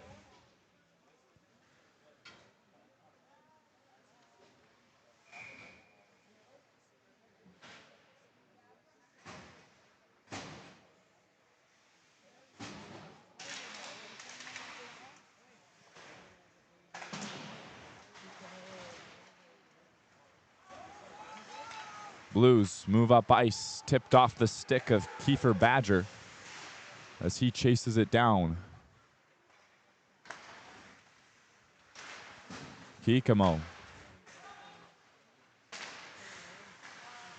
Blues move up ice, tipped off the stick of Kiefer Badger as he chases it down. Kikimo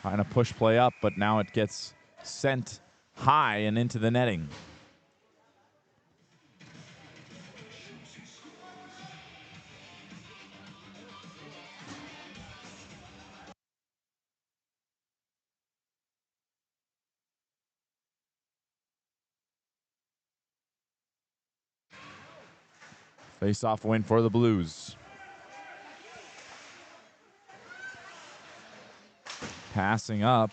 trying to push play up, but now it gets sent high and into the netting. Face-off win for the Blues. Passing up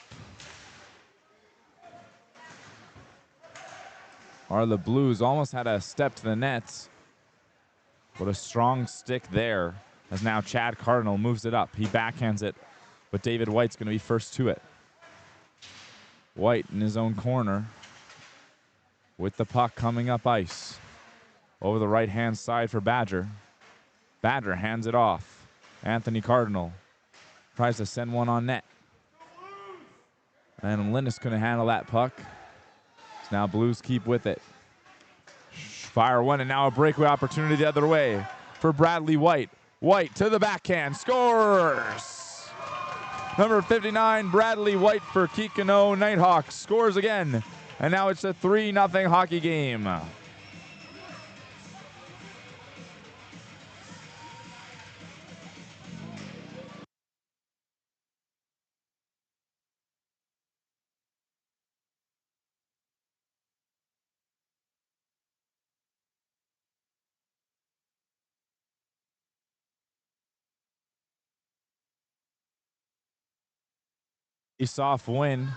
are the Blues. Almost had a step to the net, but a strong stick there as now Chad Cardinal moves it up. He backhands it, but David White's going to be first to it. White in his own corner with the puck coming up ice. Over the right-hand side for Badger. Badger hands it off. Anthony Cardinal tries to send one on net. And Linus couldn't handle that puck. So now Blues keep with it. Fire one, and now a breakaway opportunity the other way for Bradley White. White to the backhand, scores! Number 59, Bradley White for Kikino Nighthawks scores again. And now it's a 3-0 hockey game. Face-off win.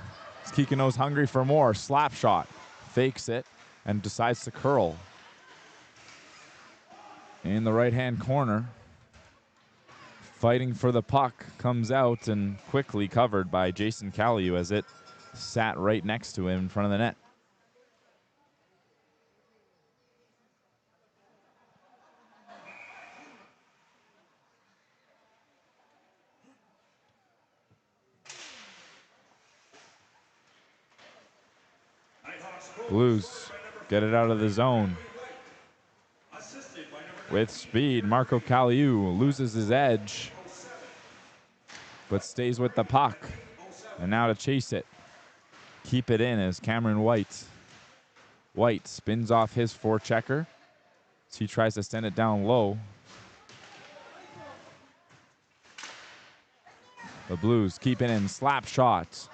Kikino's hungry for more. Slap shot. Fakes it and decides to curl. In the right-hand corner. Fighting for the puck. Comes out and quickly covered by Jason Caliu as it sat right next to him in front of the net. Blues get it out of the zone. With speed, Marco Caliu loses his edge, but stays with the puck. And now to chase it. Keep it in as Cameron White. White spins off his forechecker. So he tries to send it down low. The Blues keep it in. Slap shot.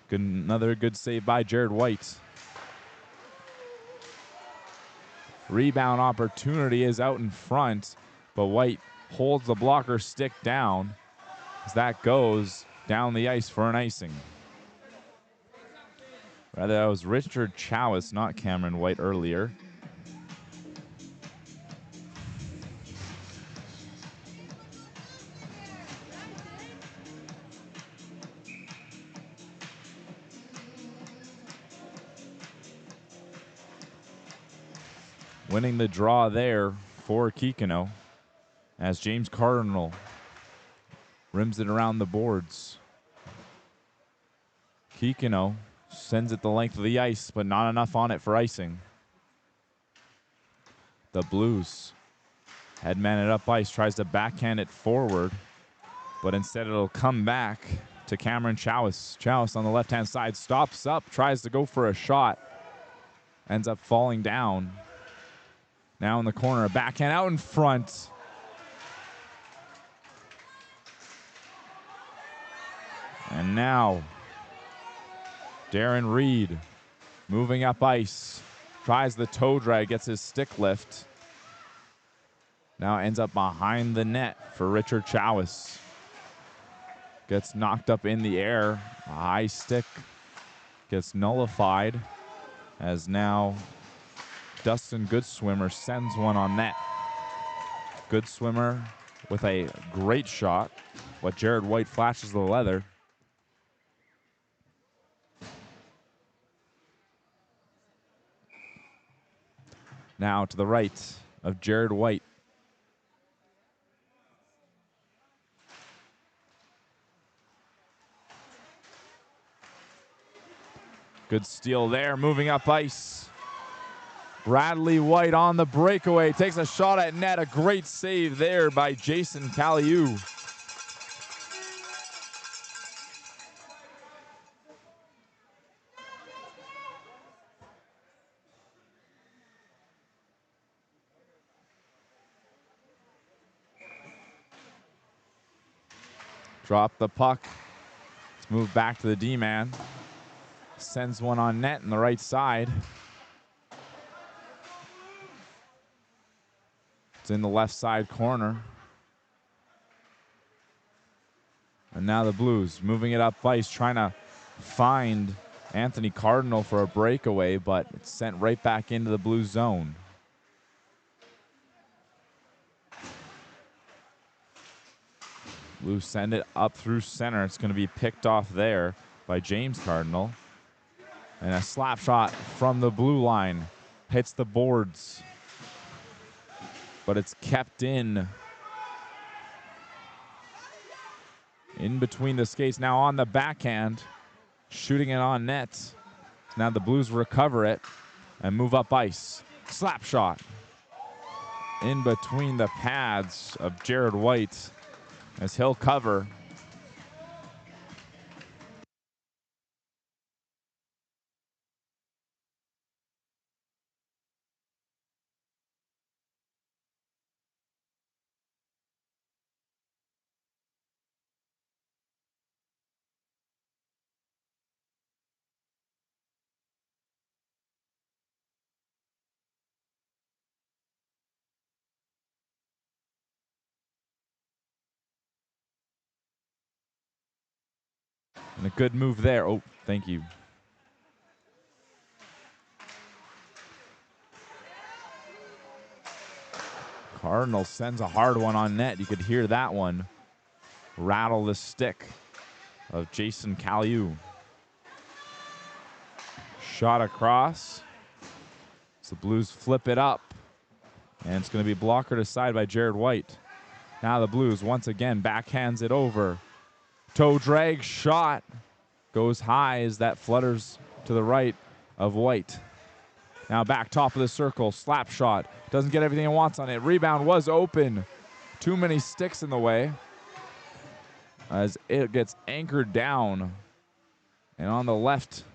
Another good save by Jared White. Rebound opportunity is out in front, but White holds the blocker stick down as that goes down the ice for an icing. Rather, that was Richard Chowis, not Cameron White earlier. Winning the draw there for Kikino as James Cardinal rims it around the boards. Kikino sends it the length of the ice, but not enough on it for icing. The Blues headman it up ice, tries to backhand it forward, but instead it'll come back to Cameron Chowis. Chowis on the left-hand side stops up, tries to go for a shot, ends up falling down. Now in the corner, a backhand out in front. And now, Darren Reed moving up ice. Tries the toe drag, gets his stick lift. Now ends up behind the net for Richard Chowis. gets knocked up in the air. A high stick gets nullified as now Dustin Goodswimmer sends one on net. Goodswimmer with a great shot, but Jared White flashes the leather. Now to the right of Jared White. Good steal there, moving up ice. Bradley White on the breakaway, takes a shot at net. A great save there by Jason Caliu. Drop the puck. Let's move back to the D-man. Sends one on net on the right side. It's in the left side corner. And now the Blues moving it up ice, trying to find Anthony Cardinal for a breakaway, but it's sent right back into the Blues zone. Blues send it up through center. It's going to be picked off there by James Cardinal. And a slap shot from the blue line hits the boards, but it's kept in between the skates. Now on the backhand, shooting it on net. Now the Blues recover it and move up ice. Slap shot in between the pads of Jared White as he'll cover. And a good move there. Oh, thank you. Cardinal sends a hard one on net. You could hear that one rattle the stick of Jason Caliu. Shot across. So the Blues flip it up. And it's going to be blockered aside by Jared White. Now the Blues once again backhands it over. Toe drag shot goes high as that flutters to the right of White. Now back top of the circle, slap shot. Doesn't get everything it wants on it. Rebound was open. Too many sticks in the way as it gets anchored down. And on the left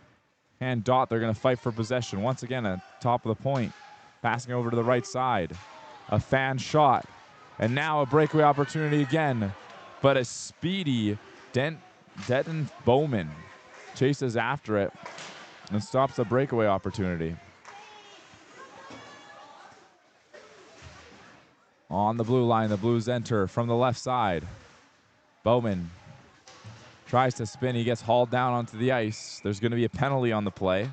hand dot, they're going to fight for possession. Once again, at top of the point. Passing over to the right side. A fan shot. And now a breakaway opportunity again. But a speedy Denton Bowman chases after it and stops the breakaway opportunity. On the blue line, the Blues enter from the left side. Bowman tries to spin. He gets hauled down onto the ice. There's going to be a penalty on the play.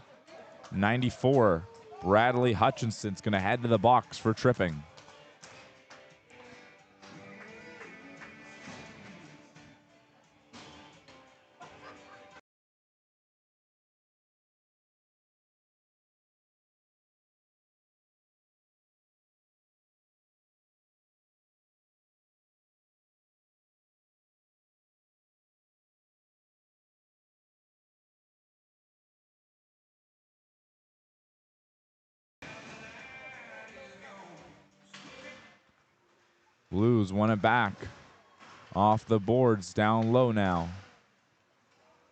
94, Bradley Hutchinson's going to head to the box for tripping. Blues won it back. Off the boards, down low now.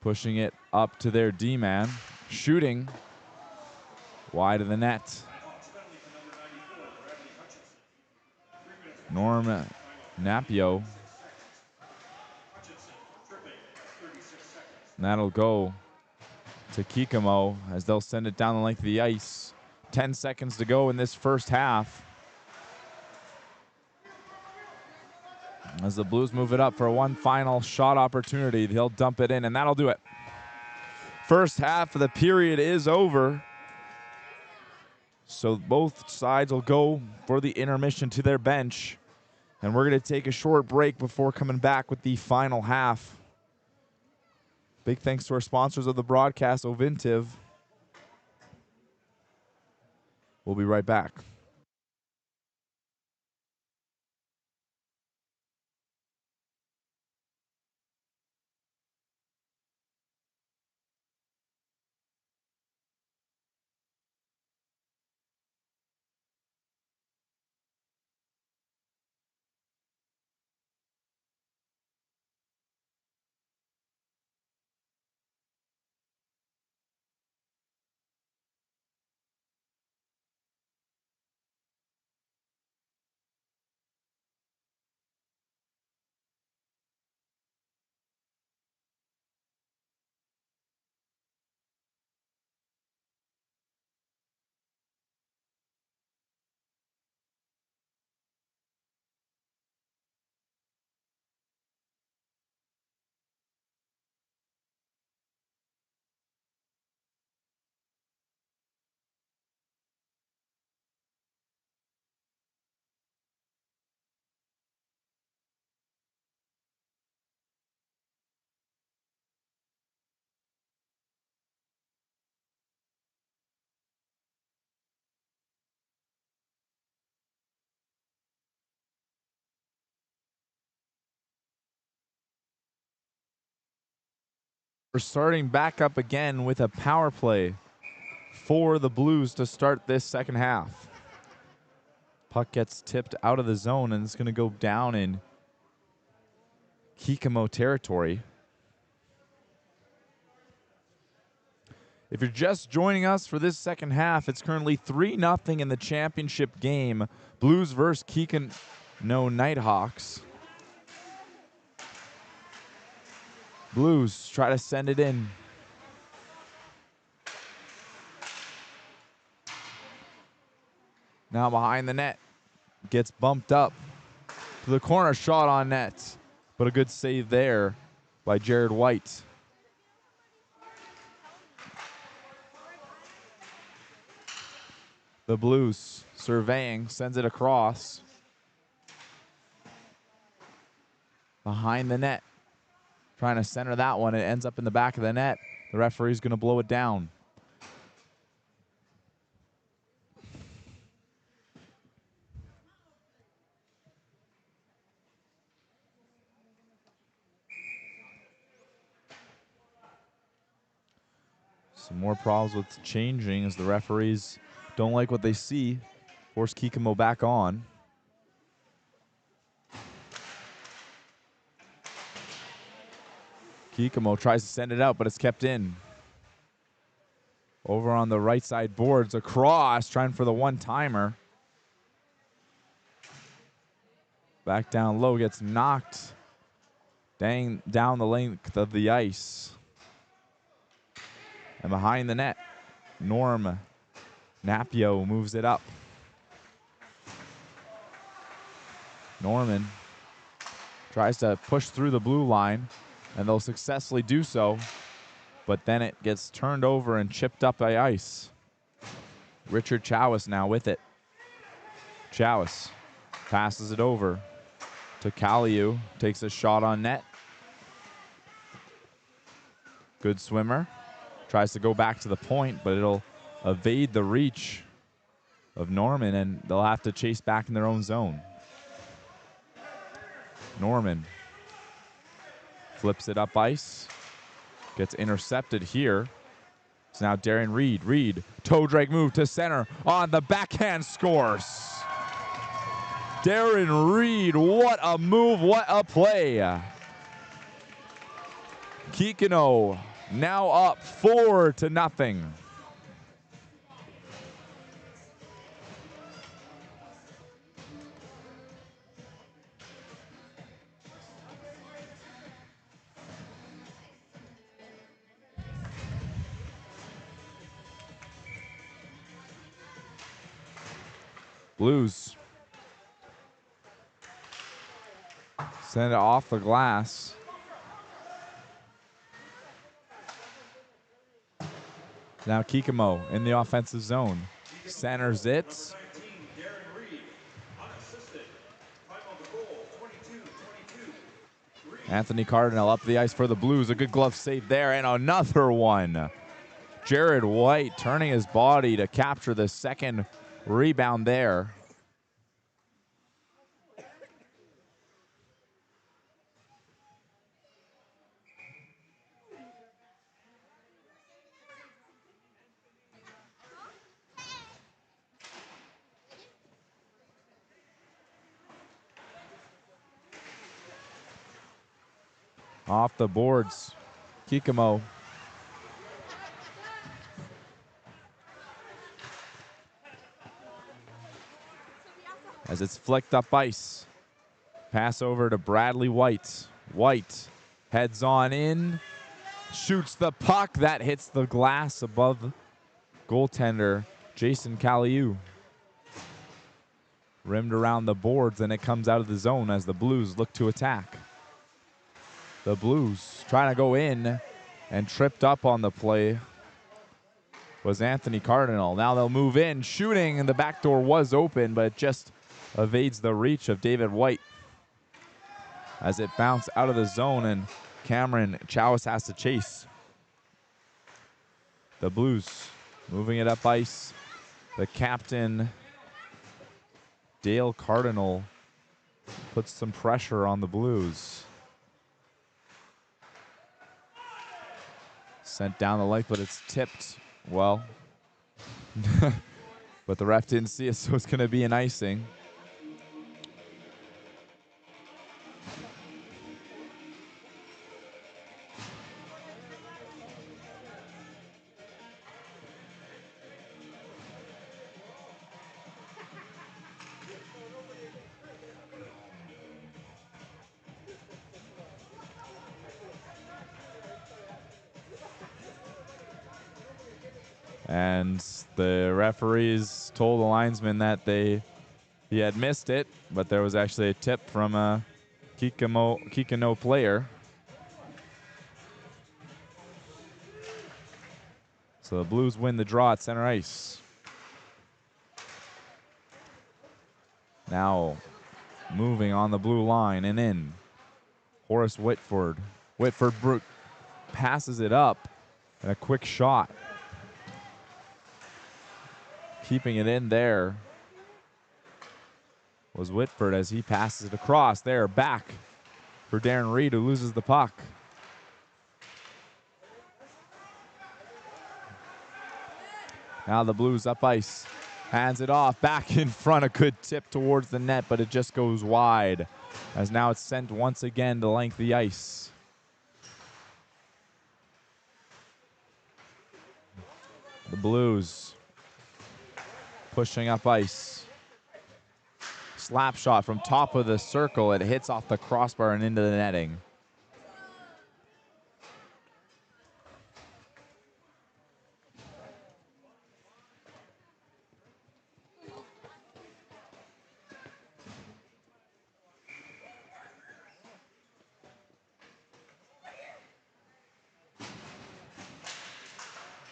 Pushing it up to their D-man. Shooting wide of the net. Norm Napio. And that'll go to Kikamo as they'll send it down the length of the ice. 10 seconds to go in this first half. As the Blues move it up for one final shot opportunity, he'll dump it in, and that'll do it. First half of the period is over. So both sides will go for the intermission to their bench. And we're going to take a short break before coming back with the final half. Big thanks to our sponsors of the broadcast, Ovintiv. We'll be right back. We're starting back up again with a power play for the Blues to start this second half. Puck gets tipped out of the zone, and it's going to go down in Kikimo territory. If you're just joining us for this second half, it's currently 3-0 in the championship game. Blues versus Kikino Nighthawks. Blues try to send it in. Now behind the net. Gets bumped up to the corner, shot on net. But a good save there by Jared White. The Blues surveying, sends it across. Behind the net. Trying to center that one. It ends up in the back of the net. The referee's going to blow it down. Some more problems with changing as the referees don't like what they see. Force Kikimo back on. Kikimo tries to send it out, but it's kept in. Over on the right side boards, across, trying for the one-timer. Back down low, gets knocked down the length of the ice. And behind the net, Norm Napio moves it up. Norman tries to push through the blue line, and they'll successfully do so. But then it gets turned over and chipped up by ice. Richard Chowis now with it. Chowis passes it over to Kaliu. Takes a shot on net. Good swimmer. Tries to go back to the point, but it'll evade the reach of Norman, and they'll have to chase back in their own zone. Norman flips it up ice. Gets intercepted here. It's now Darren Reed. Reed, toe drag move to center. On the backhand, scores. Darren Reed, what a move, what a play. Kikino now up 4-0. Blues Send it off the glass. Now Kikimo in the offensive zone. Centers it. Anthony Cardinal up the ice for the Blues. A good glove save there, and another one. Jared White turning his body to capture the second rebound there. Off the boards, Kikimo. As it's flicked up ice. Pass over to Bradley White. White heads on in, shoots the puck. That hits the glass above goaltender Jason Caliu. Rimmed around the boards, and it comes out of the zone as the Blues look to attack. The Blues trying to go in, and tripped up on the play was Anthony Cardinal. Now they'll move in, shooting, and the back door was open, but it just evades the reach of David White as it bounced out of the zone, and Cameron Chowis has to chase. The Blues moving it up ice. The captain, Dale Cardinal, puts some pressure on the Blues. Sent down the length, but it's tipped well. But the ref didn't see it, so it's going to be an icing. And the referees told the linesman that he had missed it, but there was actually a tip from a Kikino player. So the Blues win the draw at center ice. Now moving on the blue line and in. Horace Whitford. Whitford passes it up, and a quick shot. Keeping it in there was Whitford as he passes it across. There, back for Darren Reed, who loses the puck. Now the Blues up ice. Hands it off, back in front. A good tip towards the net, but it just goes wide. As now it's sent once again to length the ice. The Blues pushing up ice. Slap shot from top of the circle. It hits off the crossbar and into the netting.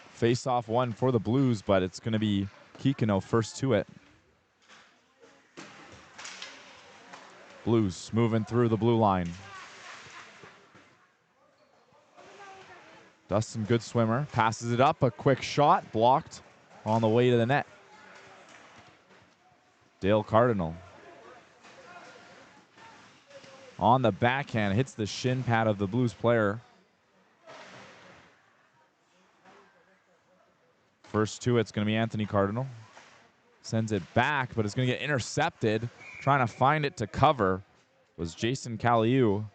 Face-off one for the Blues, but it's going to be Kikino first to it. Blues moving through the blue line. Dustin, good swimmer, passes it up. A quick shot, blocked on the way to the net. Dale Cardinal. On the backhand, hits the shin pad of the Blues player. First to it's going to be Anthony Cardinal. Sends it back, but it's going to get intercepted. Trying to find it to cover was Jason Caliu.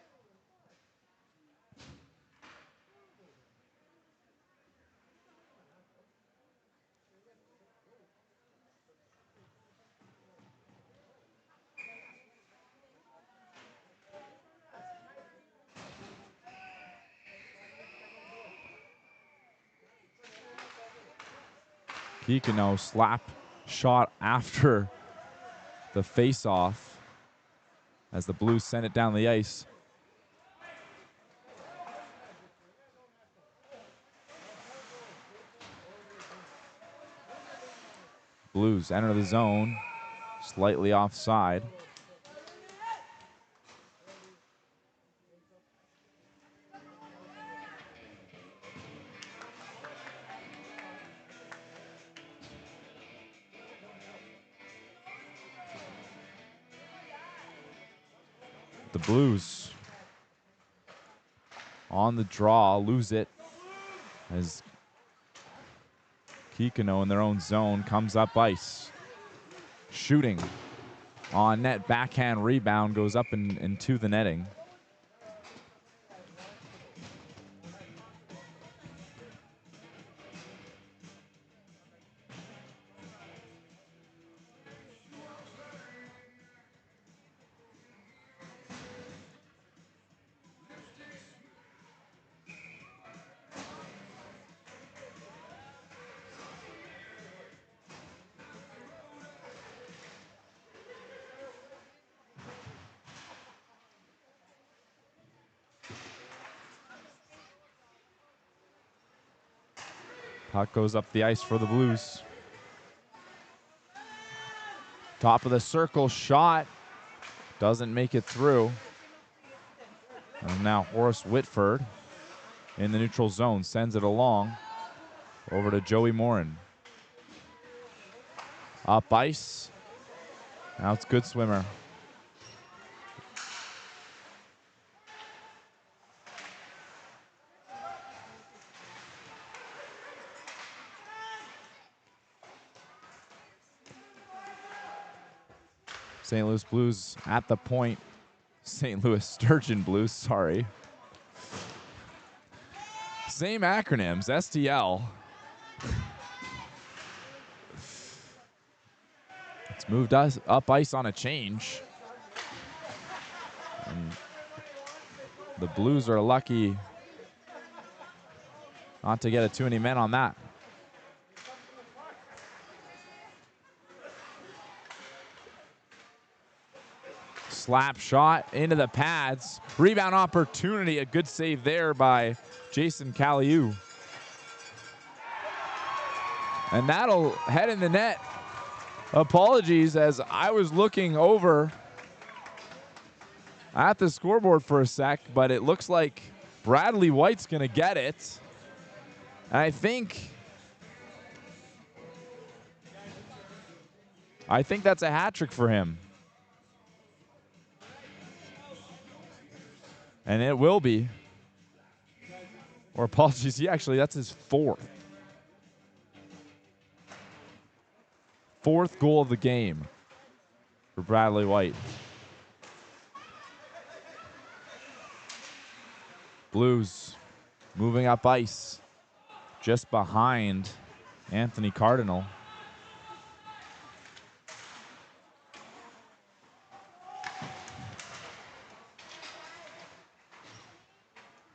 Kikino slap shot after the face-off. as the Blues send it down the ice. Blues enter the zone, slightly offside. The Blues on the draw, lose it as Kikino in their own zone comes up ice. Shooting on net, backhand rebound goes up and into the netting. Puck goes up the ice for the Blues. Top of the circle shot. Doesn't make it through. And now Horace Whitford in the neutral zone sends it along over to Joey Morin. Up ice. Now it's good swimmer. St. Louis Blues at the point. St. Louis Sturgeon Blues, sorry. Same acronyms, STL. It's moved us up ice on a change. And the Blues are lucky not to get a too many men on that. Slap shot into the pads. Rebound opportunity. A good save there by Jason Caliu. And that'll head in the net. Apologies, as I was looking over at the scoreboard for a sec, but it looks like Bradley White's going to get it. And I think that's a hat trick for him. And it will be. Or apologies, that's his fourth. Fourth goal of the game for Bradley White. Blues moving up ice just behind Anthony Cardinal.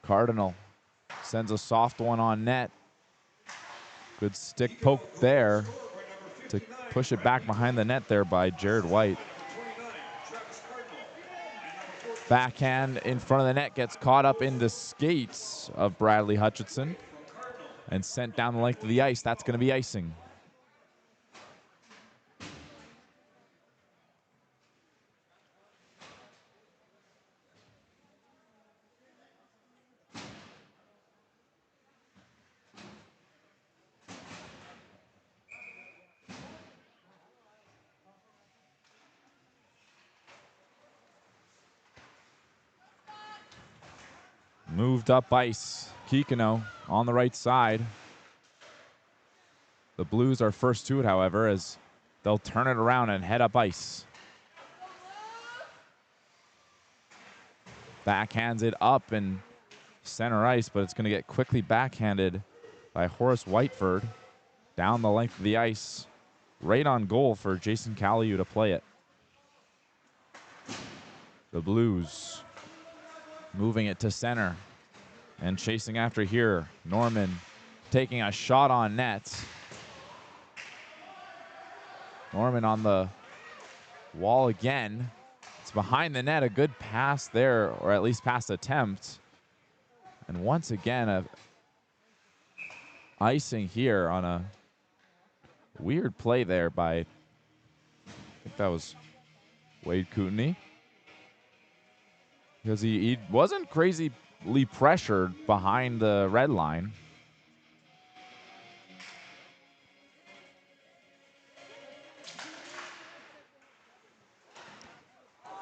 Cardinal sends a soft one on net. Good stick poke there to push it back behind the net there by Jared White. Backhand in front of the net gets caught up in the skates of Bradley Hutchinson and sent down the length of the ice. That's going to be icing. Moved up ice. Kikino on the right side. The Blues are first to it, however, as they'll turn it around and head up ice. Backhands it up and center ice, but it's going to get quickly backhanded by Horace Whiteford down the length of the ice. Right on goal for Jason Caliu to play it. The Blues moving it to center and chasing after here. Norman taking a shot on net. Norman on the wall again. It's behind the net, a good pass there, or at least pass attempt. And once again, a icing here on a weird play there by, I think that was Wade Kootenay. Because he wasn't crazily pressured behind the red line.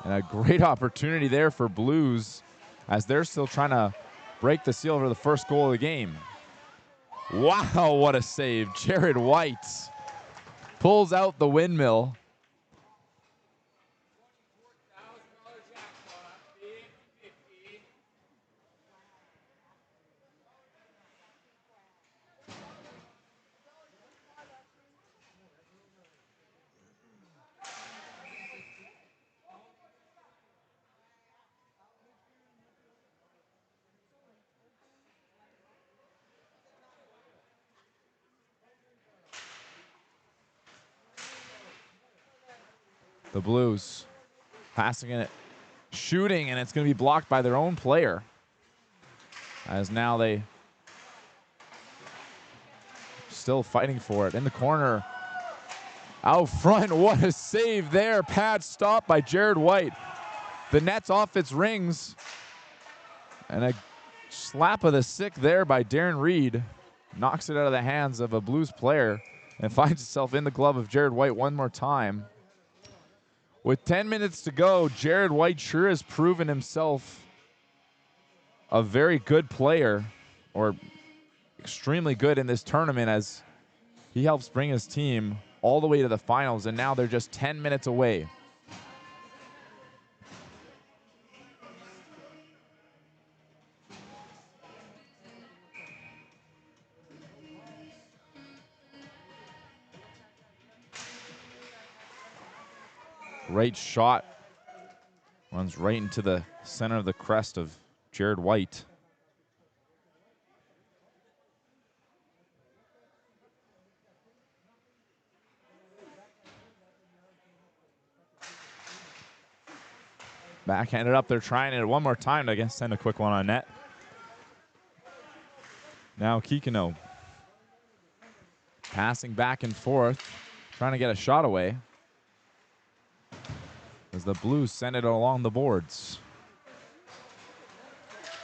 And a great opportunity there for Blues as they're still trying to break the seal for the first goal of the game. Wow, what a save. Jared White pulls out the windmill. The Blues passing it, shooting, and it's going to be blocked by their own player. As now they still fighting for it. In the corner, out front, what a save there. Pad stop by Jared White. The net's off its rings. And a slap of the stick there by Darren Reed. Knocks it out of the hands of a Blues player and finds itself in the glove of Jared White one more time. With 10 minutes to go, Jared White sure has proven himself a very good player, or extremely good in this tournament, as he helps bring his team all the way to the finals, and now they're just 10 minutes away. Great shot. Runs right into the center of the crest of Jared White. Backhanded up. They're trying it one more time to send a quick one on net. Now Kikino passing back and forth, trying to get a shot away. As the Blues send it along the boards.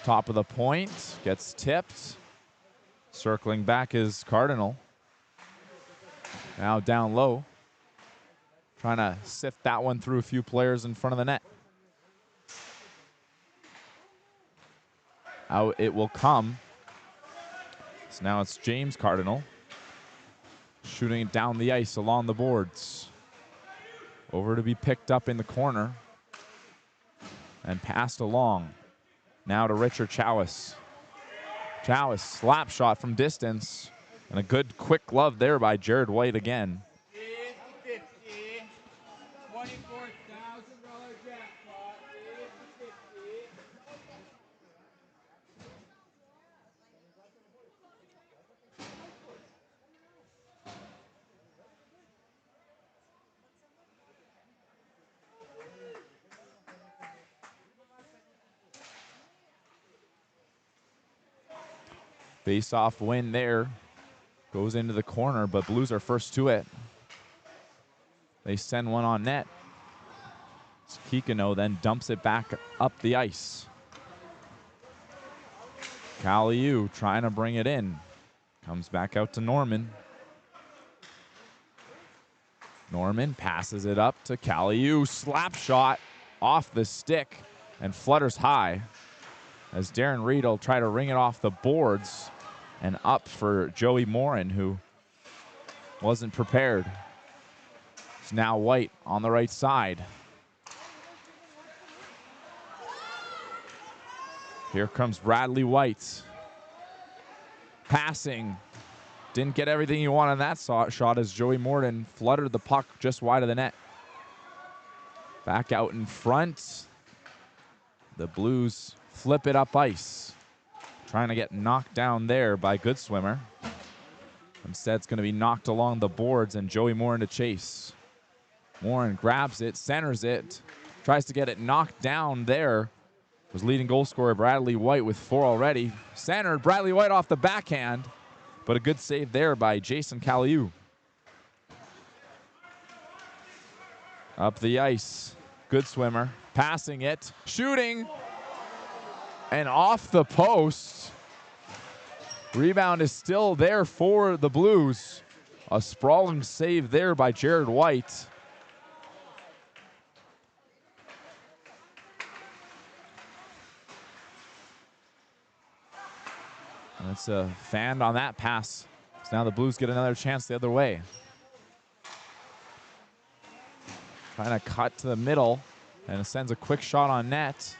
Top of the point, gets tipped. Circling back is Cardinal. Now down low. Trying to sift that one through a few players in front of the net. Out it will come. So now it's James Cardinal. Shooting it down the ice along the boards. Over to be picked up in the corner. And passed along. Now to Richard Chowis. Chowis, slap shot from distance. And a good quick glove there by Jared White again. 50-50. $24,000 jackpot. 50-50. Face-off win there. Goes into the corner, but Blues are first to it. They send one on net. Kikino then dumps it back up the ice. Kaliu trying to bring it in. Comes back out to Norman. Norman passes it up to Kaliu. Slap shot off the stick and flutters high. As Darren Reed will try to ring it off the boards and up for Joey Morin, who wasn't prepared. It's now White on the right side. Here comes Bradley White. Passing. Didn't get everything he wanted on that shot as Joey Morin fluttered the puck just wide of the net. Back out in front. The Blues flip it up ice. Trying to get knocked down there by Good Swimmer. Instead, it's going to be knocked along the boards and Joey Morin to chase. Morin grabs it, centers it, Tries to get it knocked down there. Was leading goal scorer Bradley White with 4 already. Centered Bradley White off the backhand, but a good save there by Jason Caliu. Up the ice. Good swimmer. Passing it. Shooting. And off the post. Rebound is still there for the Blues. A sprawling save there by Jared White. That's a fan on that pass. So now the Blues get another chance the other way. Trying to cut to the middle, and it sends a quick shot on net,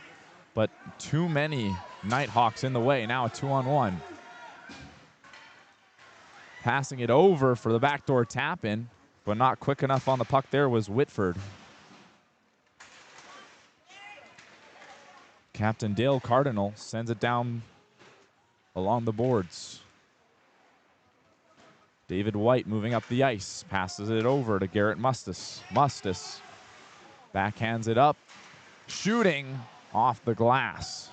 but too many Nighthawks in the way. Now a 2-on-1. Passing it over for the backdoor tap in, but not quick enough on the puck there was Whitford. Captain Dale Cardinal sends it down along the boards. David White moving up the ice, passes it over to Garrett Mustis. Mustis backhands it up, shooting off the glass.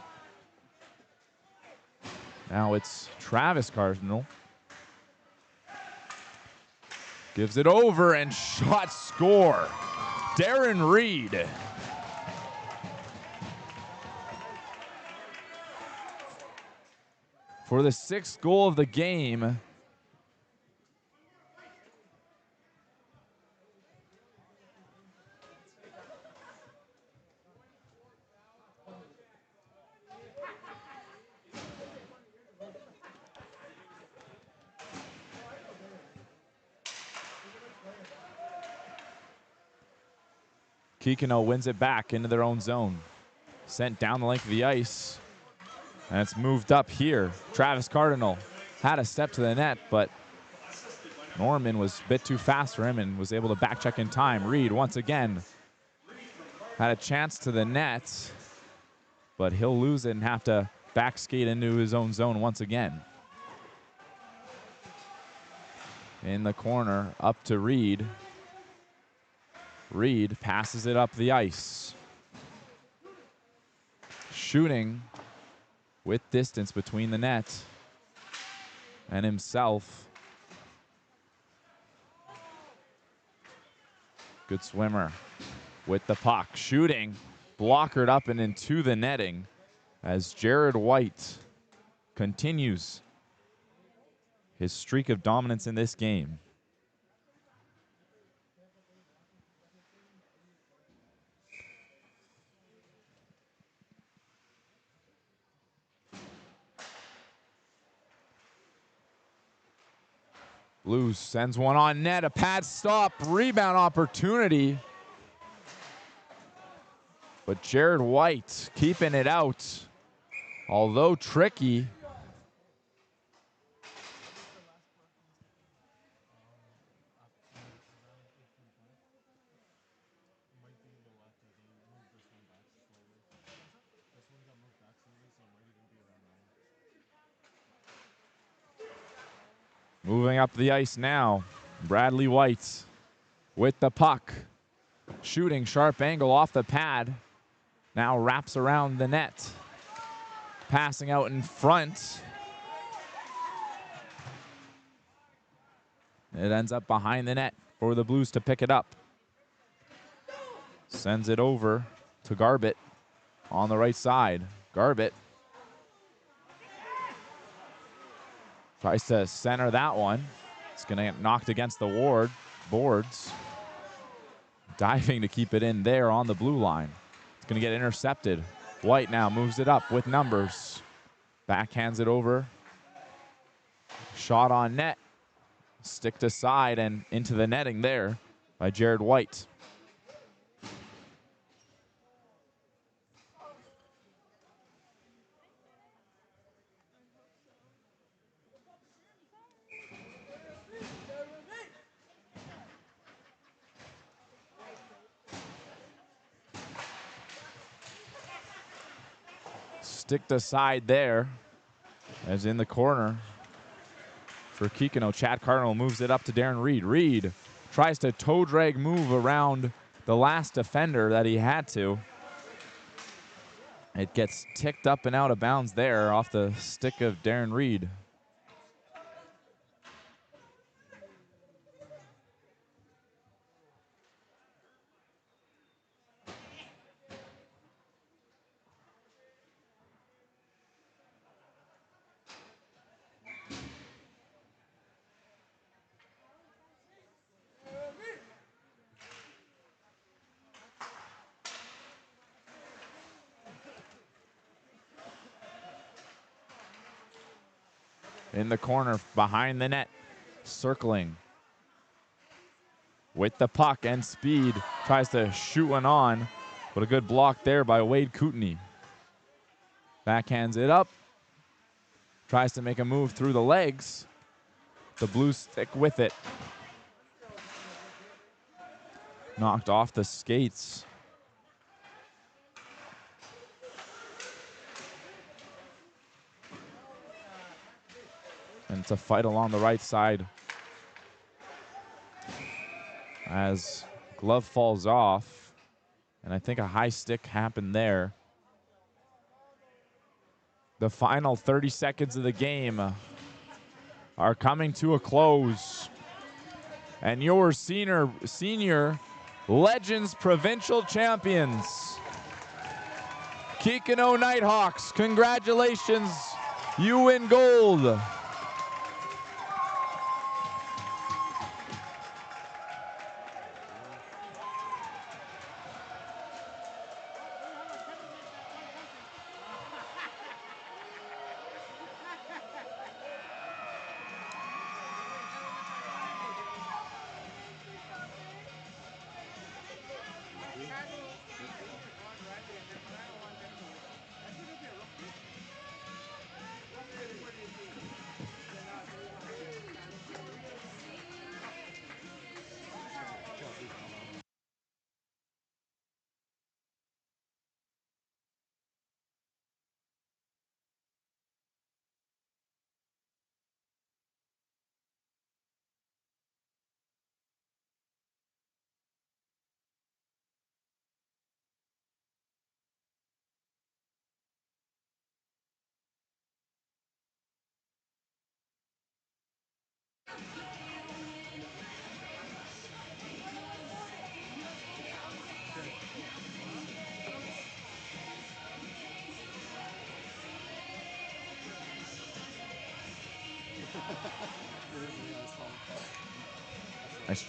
Now it's Travis Cardinal. Gives it over and shot score. Darren Reed. For the 6th goal of the game. Kikino wins it back into their own zone. Sent down the length of the ice. And it's moved up here. Travis Cardinal had a step to the net, but Norman was a bit too fast for him and was able to back check in time. Reed once again had a chance to the net, but he'll lose it and have to back skate into his own zone once again. In the corner, up to Reed. Reed passes it up the ice. Shooting with distance between the net and himself. Good swimmer with the puck. Shooting, blockered up and into the netting as Jared White continues his streak of dominance in this game. Blues sends one on net, a pad stop, rebound opportunity. But Jared White keeping it out, although tricky. Moving up the ice now, Bradley White with the puck. Shooting, sharp angle off the pad. Now wraps around the net. Passing out in front. It ends up behind the net for the Blues to pick it up. Sends it over to Garbett on the right side. Garbett tries to center that one. It's going to get knocked against the boards. Diving to keep it in there on the blue line. It's going to get intercepted. White now moves it up with numbers. Backhands it over. Shot on net. Stick to side and into the netting there by Jared White. Stick to side there, as in the corner for Kikino. Chad Cardinal moves it up to Darren Reed. Reed tries to toe drag move around the last defender that he had to. It gets ticked up and out of bounds there off the stick of Darren Reed. In the corner behind the net, circling with the puck and speed, tries to shoot one on, but a good block there by Wade Kootenay. Backhands it up, tries to make a move through the legs. The Blues stick with it. Knocked off the skates. And it's a fight along the right side as glove falls off. And I think a high stick happened there. The final 30 seconds of the game are coming to a close. And your senior Legends Provincial Champions, Kikino Nighthawks, congratulations, you win gold. Nice.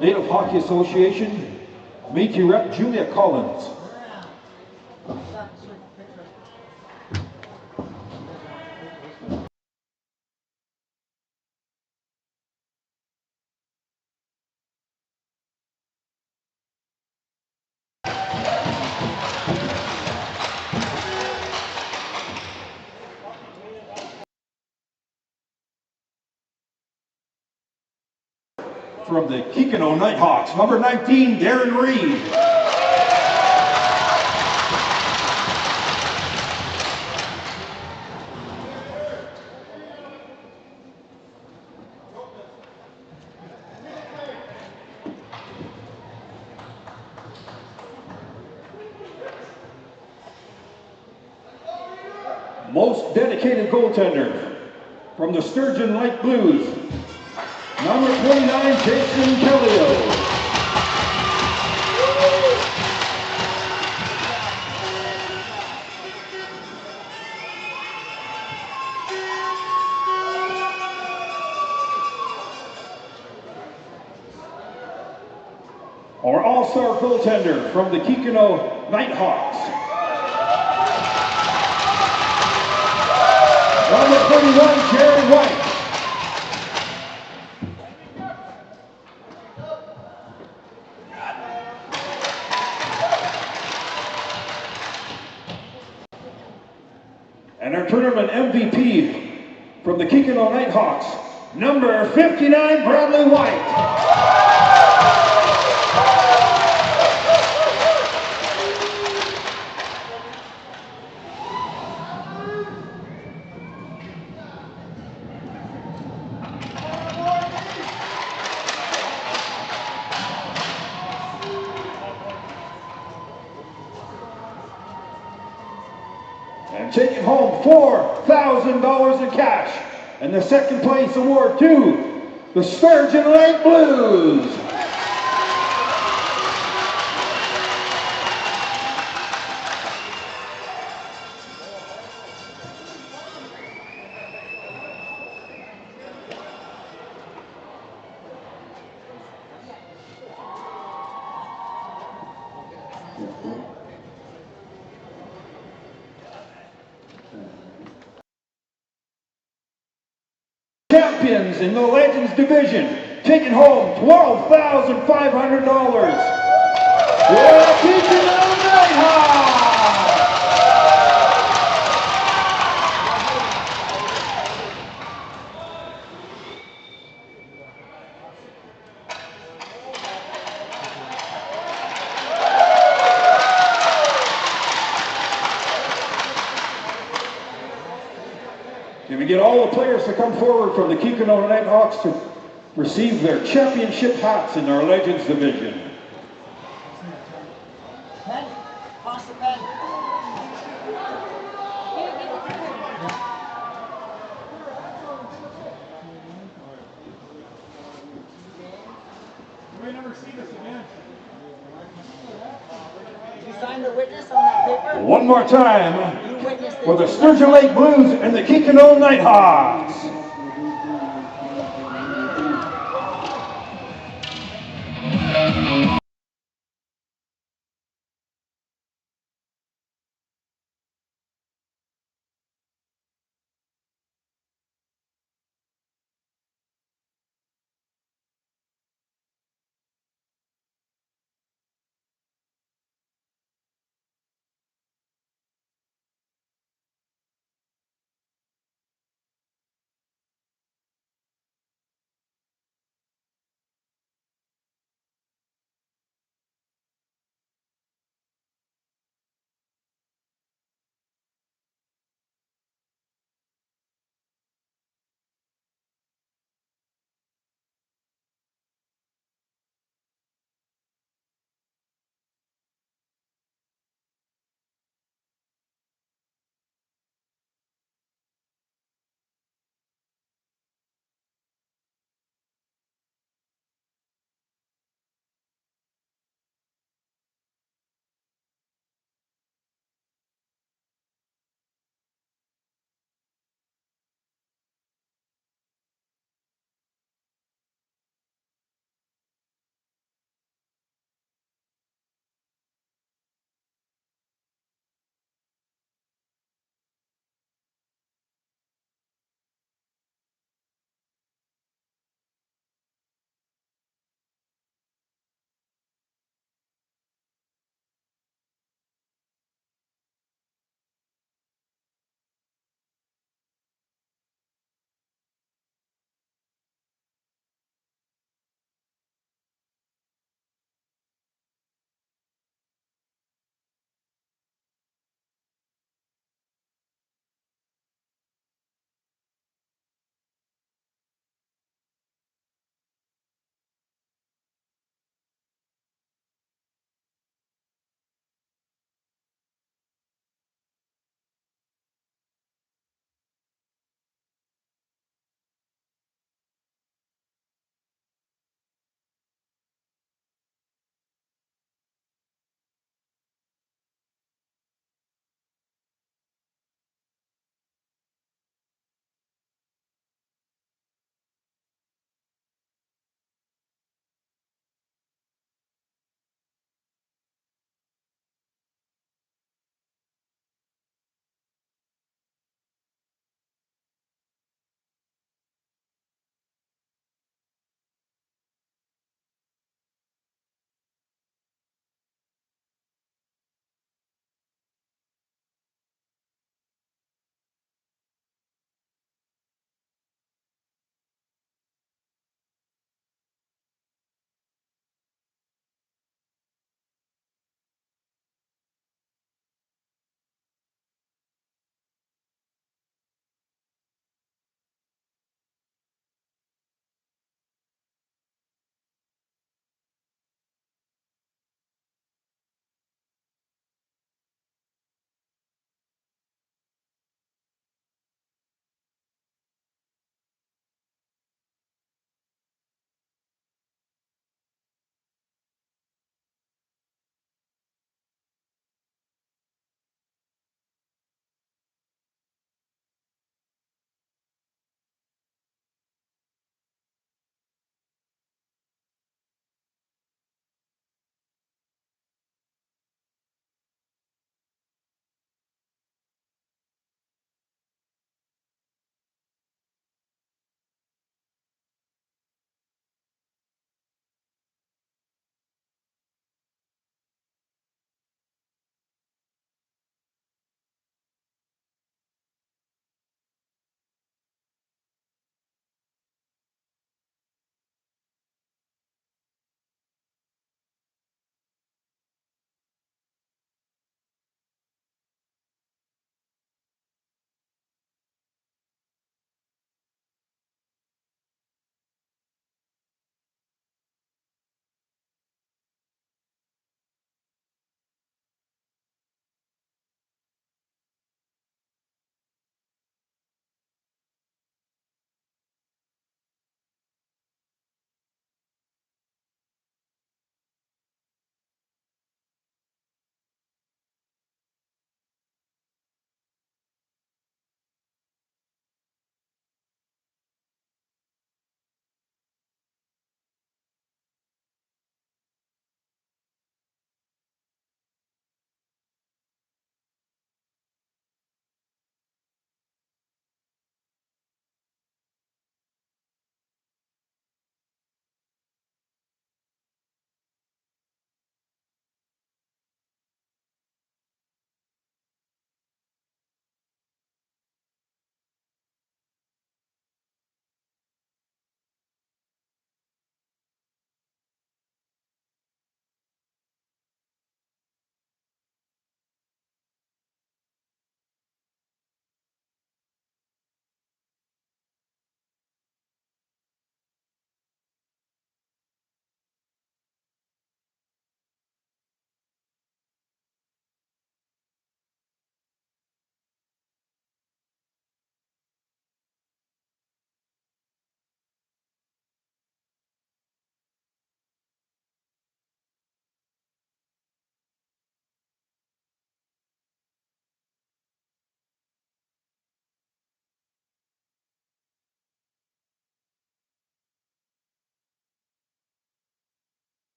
Native Hockey Association, Métis Rep Julia Collins. From the Kikino Nighthawks, number 19, Darren Reed. Most dedicated goaltender from the Sturgeon Light Blues, number 29, Jason Kellio. goaltender from the Kikino Nighthawks. Number 41, Jared White. And our tournament MVP from the Kikino Nighthawks, number 59, Bradley White. And taking home $4,000 in cash. And the second place award to the Sturgeon Lake Blues. Champions in the Legends division, taking home $12,500. We're Kikino Nighthawks! Can we get all the players to come forward from the Kikino Nighthawks to receive their championship hats in our Legends division? Pen, pass the pen. You may never see this again. Did you sign the witness on that paper? One more time You witnessed it. for the Sturgeon Lake Blues and the Kikino Nighthawks.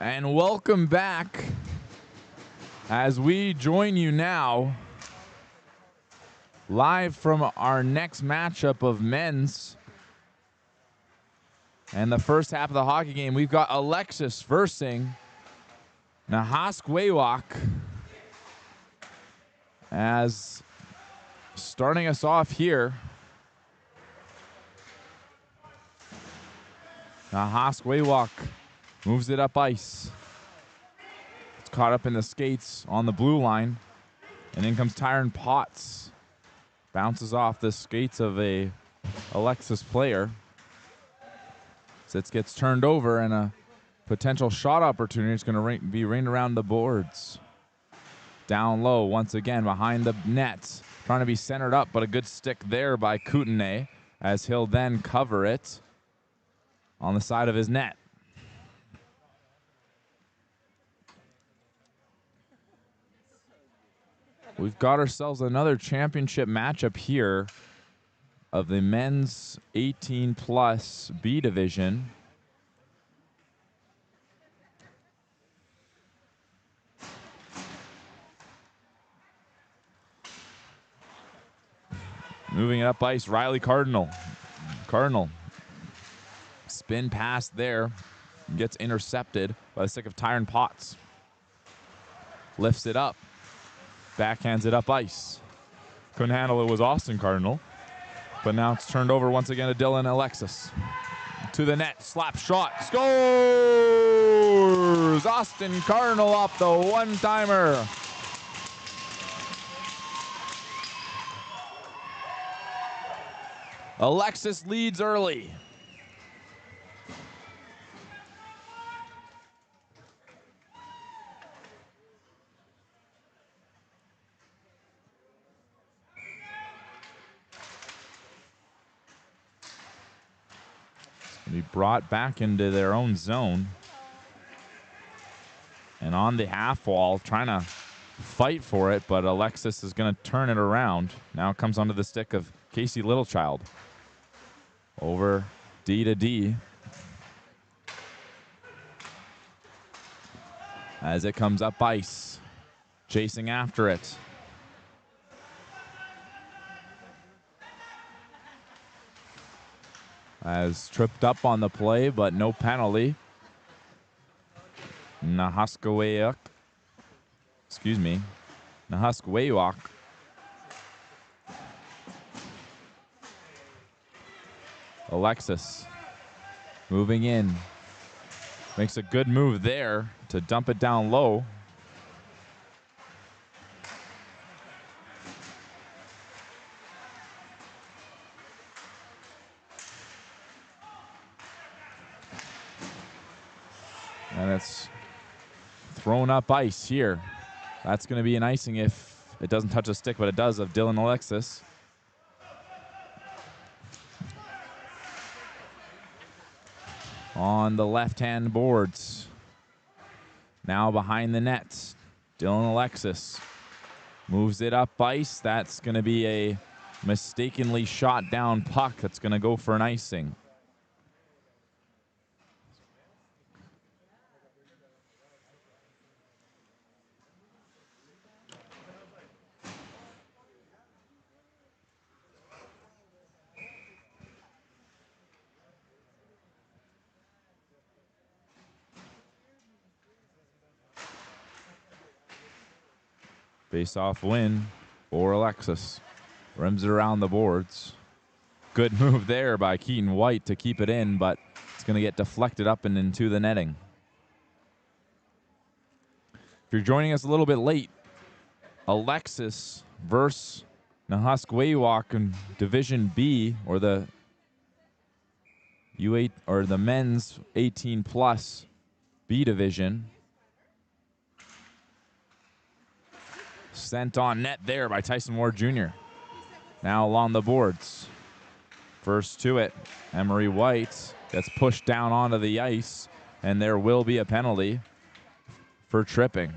And welcome back as we join you now live from our next matchup of men's. And the first half of the hockey game, we've got Alexis versing Nahask as starting us off here. Nahask moves it up ice. It's caught up in the skates on the blue line. And in comes Tyron Potts. Bounces off the skates of a Alexis player. Sitz gets turned over, and a potential shot opportunity is going to be rained around the boards. Down low once again behind the nets. Trying to be centered up, but a good stick there by Kootenay as he'll then cover it on the side of his net. We've got ourselves another championship matchup here of the men's 18+ B division. Moving it up ice, Riley Cardinal. Spin pass there. Gets intercepted by the stick of Tyron Potts. Lifts it up. Backhands it up ice. Couldn't handle it was Austin Cardinal. But now it's turned over once again to Dylan Alexis. To the net, slap shot, scores! Austin Cardinal off the one-timer. Alexis leads early. Be brought back into their own zone. And on the half wall, trying to fight for it, but Alexis is going to turn it around. Now it comes onto the stick of Casey Littlechild. Over D to D. As it comes up ice. Chasing after it. As tripped up on the play, but no penalty. Nahaskawayuk. Alexis moving in. Makes a good move there to dump it down low. And it's thrown up ice here. That's going to be an icing if it doesn't touch a stick, but it does, of Dylan Alexis. On the left-hand boards. Now behind the net. Dylan Alexis moves it up ice. That's going to be a mistakenly shot down puck that's going to go for an icing. Face-off win for Alexis. Rims it around the boards. Good move there by Keaton White to keep it in, but it's going to get deflected up and into the netting. If you're joining us a little bit late, Alexis versus Nahask in Division B, or the U8 or the men's 18+ B division. Sent on net there by Tyson Ward Jr. Now along the boards. First to it, Emery White gets pushed down onto the ice, and there will be a penalty for tripping.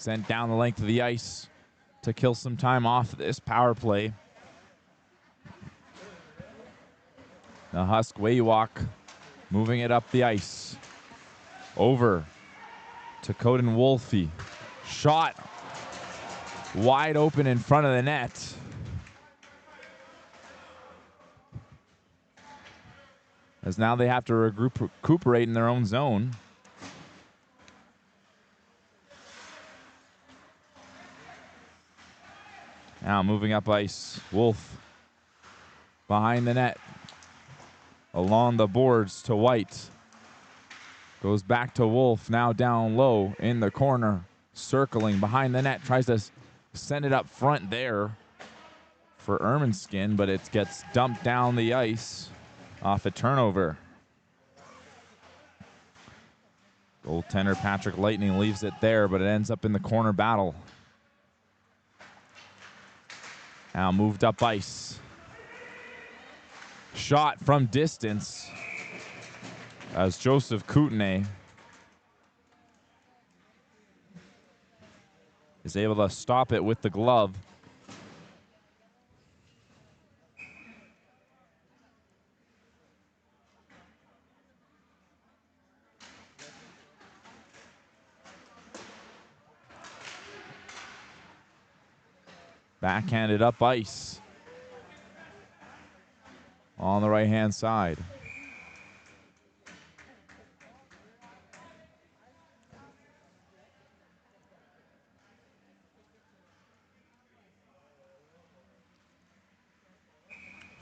sent down the length of the ice to kill some time off this power play. The Husk Waywalk moving it up the ice. Over to Coden Wolfe. Shot wide open in front of the net. As now they have to recuperate in their own zone. Now moving up ice, Wolf behind the net, along the boards to White. Goes back to Wolf, now down low in the corner, circling behind the net, tries to send it up front there for Erminskin, but it gets dumped down the ice off a turnover. Goaltender Patrick Lightning leaves it there, but it ends up in the corner battle. Now moved up ice. Shot from distance as Joseph Kootenay is able to stop it with the glove. Backhanded up ice on the right-hand side.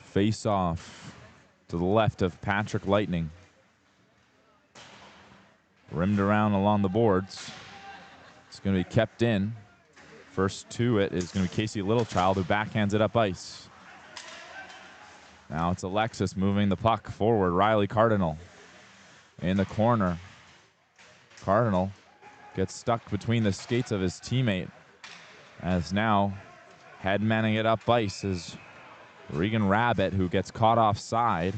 Face off to the left of Patrick Lightning. Rimmed around along the boards. It's going to be kept in. First to it is going to be Casey Littlechild, who backhands it up ice. Now it's Alexis moving the puck forward. Riley Cardinal in the corner. Cardinal gets stuck between the skates of his teammate, as now headmanning it up ice is Regan Rabbit, who gets caught offside.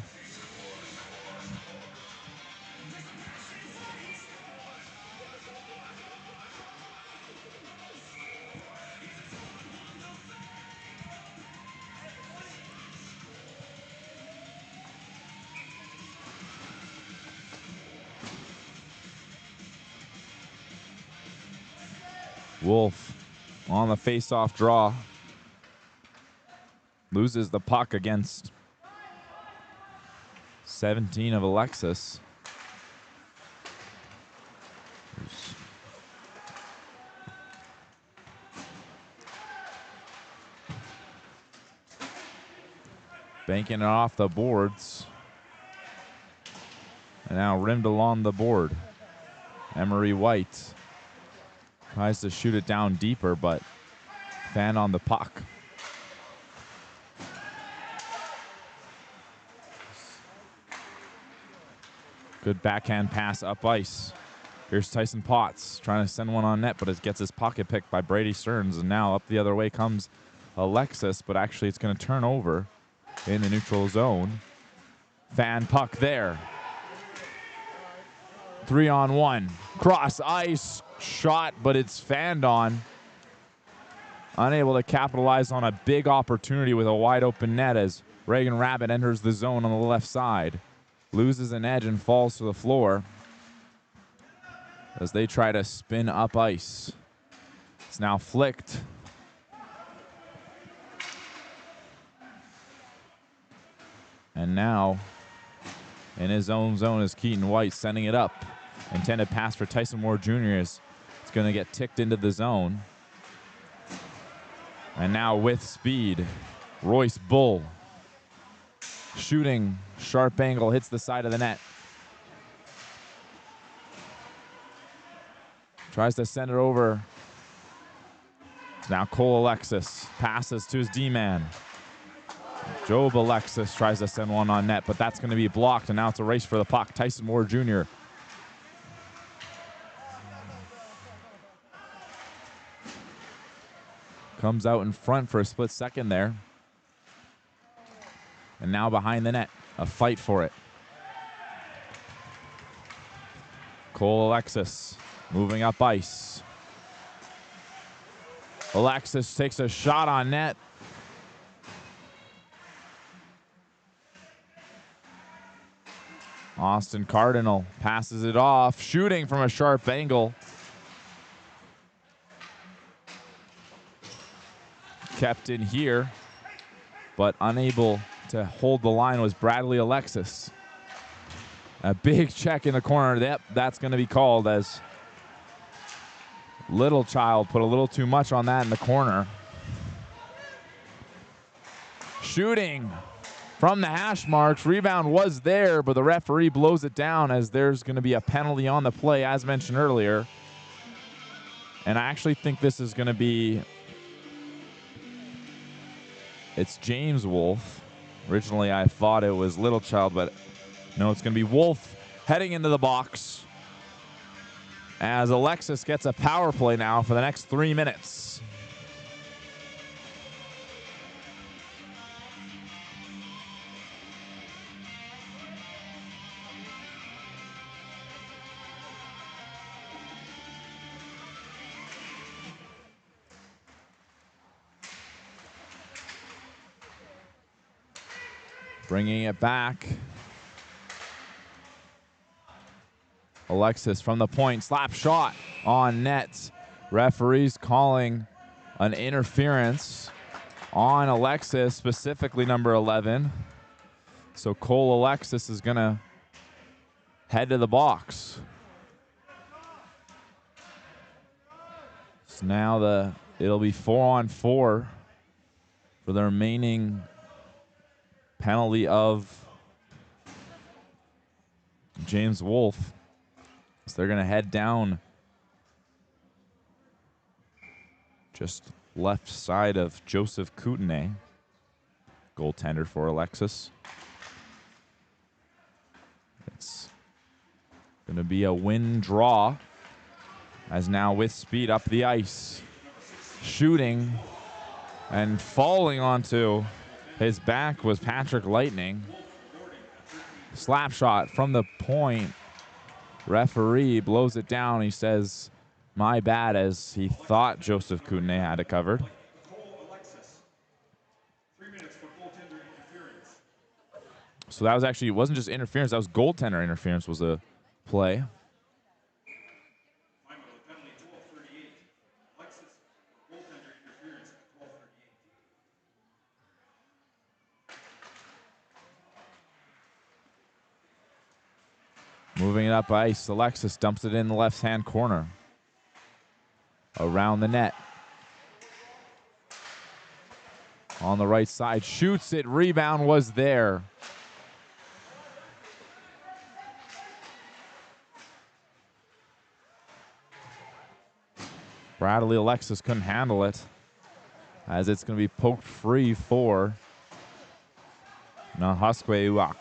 Wolf on the face-off draw. Loses the puck against 17 of Alexis. Banking it off the boards. And now rimmed along the board. Emery White tries to shoot it down deeper, but fan on the puck. Good backhand pass up ice. Here's Tyson Potts trying to send one on net, but it gets his pocket picked by Brady Stearns, and now up the other way comes Alexis, but actually it's going to turn over in the neutral zone. Fan puck there. 3-on-1. Cross ice shot, but it's fanned on. Unable to capitalize on a big opportunity with a wide open net as Reagan Rabbit enters the zone on the left side. Loses an edge and falls to the floor as they try to spin up ice. It's now flicked. And now in his own zone is Keaton White sending it up. Intended pass for Tyson Moore Jr. is it's going to get ticked into the zone. And now with speed, Royce Bull shooting, sharp angle, hits the side of the net. Tries to send it over. Now Cole Alexis passes to his D-man. Job Alexis tries to send one on net, but that's going to be blocked, and now it's a race for the puck. Tyson Moore Jr. comes out in front for a split second there. And now behind the net, a fight for it. Cole Alexis moving up ice. Alexis takes a shot on net. Austin Cardinal passes it off, shooting from a sharp angle. Kept in here, but unable to hold the line was Bradley Alexis. A big check in the corner. Yep, that's going to be called as Little Child put a little too much on that in the corner. Shooting from the hash marks. Rebound was there, but the referee blows it down as there's going to be a penalty on the play, as mentioned earlier. And I actually think this is going to be... It's James Wolf. Originally, I thought it was Little Child, but no, it's going to be Wolf heading into the box as Alexis gets a power play now for the next 3 minutes. Bringing it back. Alexis from the point, slap shot on net. Referees calling an interference on Alexis, specifically number 11. So Cole Alexis is going to head to the box. So now it'll be 4-on-4 for the remaining penalty of James Wolf. So they're going to head down just left side of Joseph Kootenay, goaltender for Alexis. It's going to be a win-draw as now with speed up the ice. Shooting and falling onto his back was Patrick Lightning. Slap shot from the point. Referee blows it down. He says, my bad, as he thought Joseph Kootenay had it covered. So that was actually, it wasn't just interference, that was goaltender interference was a play. Moving it up ice, Alexis dumps it in the left-hand corner. Around the net. On the right side, shoots it, rebound was there. Bradley Alexis couldn't handle it, as it's going to be poked free for Nahaskwe Uak.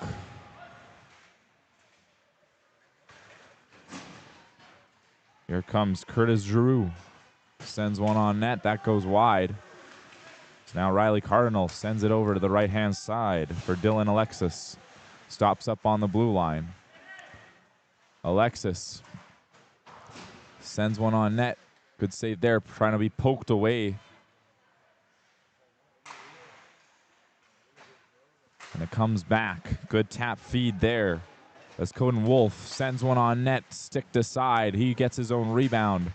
Here comes Curtis Giroux. Sends one on net. That goes wide. So now Riley Cardinal sends it over to the right-hand side for Dylan Alexis. Stops up on the blue line. Alexis sends one on net. Good save there, trying to be poked away. And it comes back. Good tap feed there. As Coden Wolf sends one on net, stick to side. He gets his own rebound.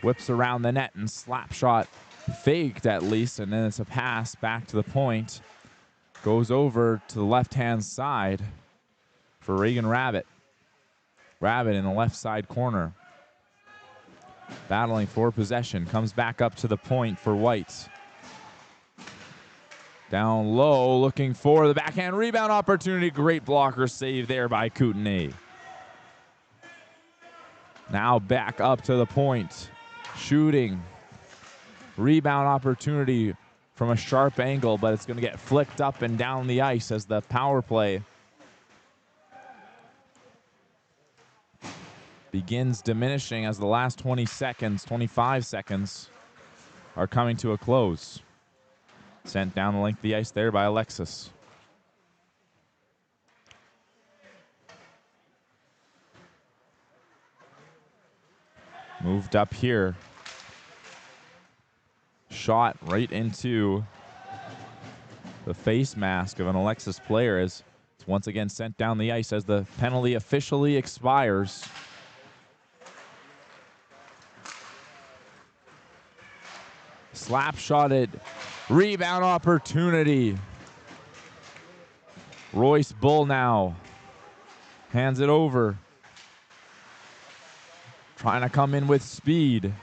Whips around the net and slap shot faked at least. And then it's a pass back to the point. Goes over to the left-hand side for Reagan Rabbit. Rabbit in the left side corner. Battling for possession. Comes back up to the point for White. Down low, looking for the backhand rebound opportunity. Great blocker save there by Kootenay. Now back up to the point. Shooting. Rebound opportunity from a sharp angle, but it's going to get flicked up and down the ice as the power play begins diminishing as the last 25 seconds are coming to a close. Sent down the length of the ice there by Alexis. Moved up here. shot right into the face mask of an Alexis player as it's once again sent down the ice as the penalty officially expires. Slap shotted, rebound opportunity. Royce Bull now hands it over. Trying to come in with speed.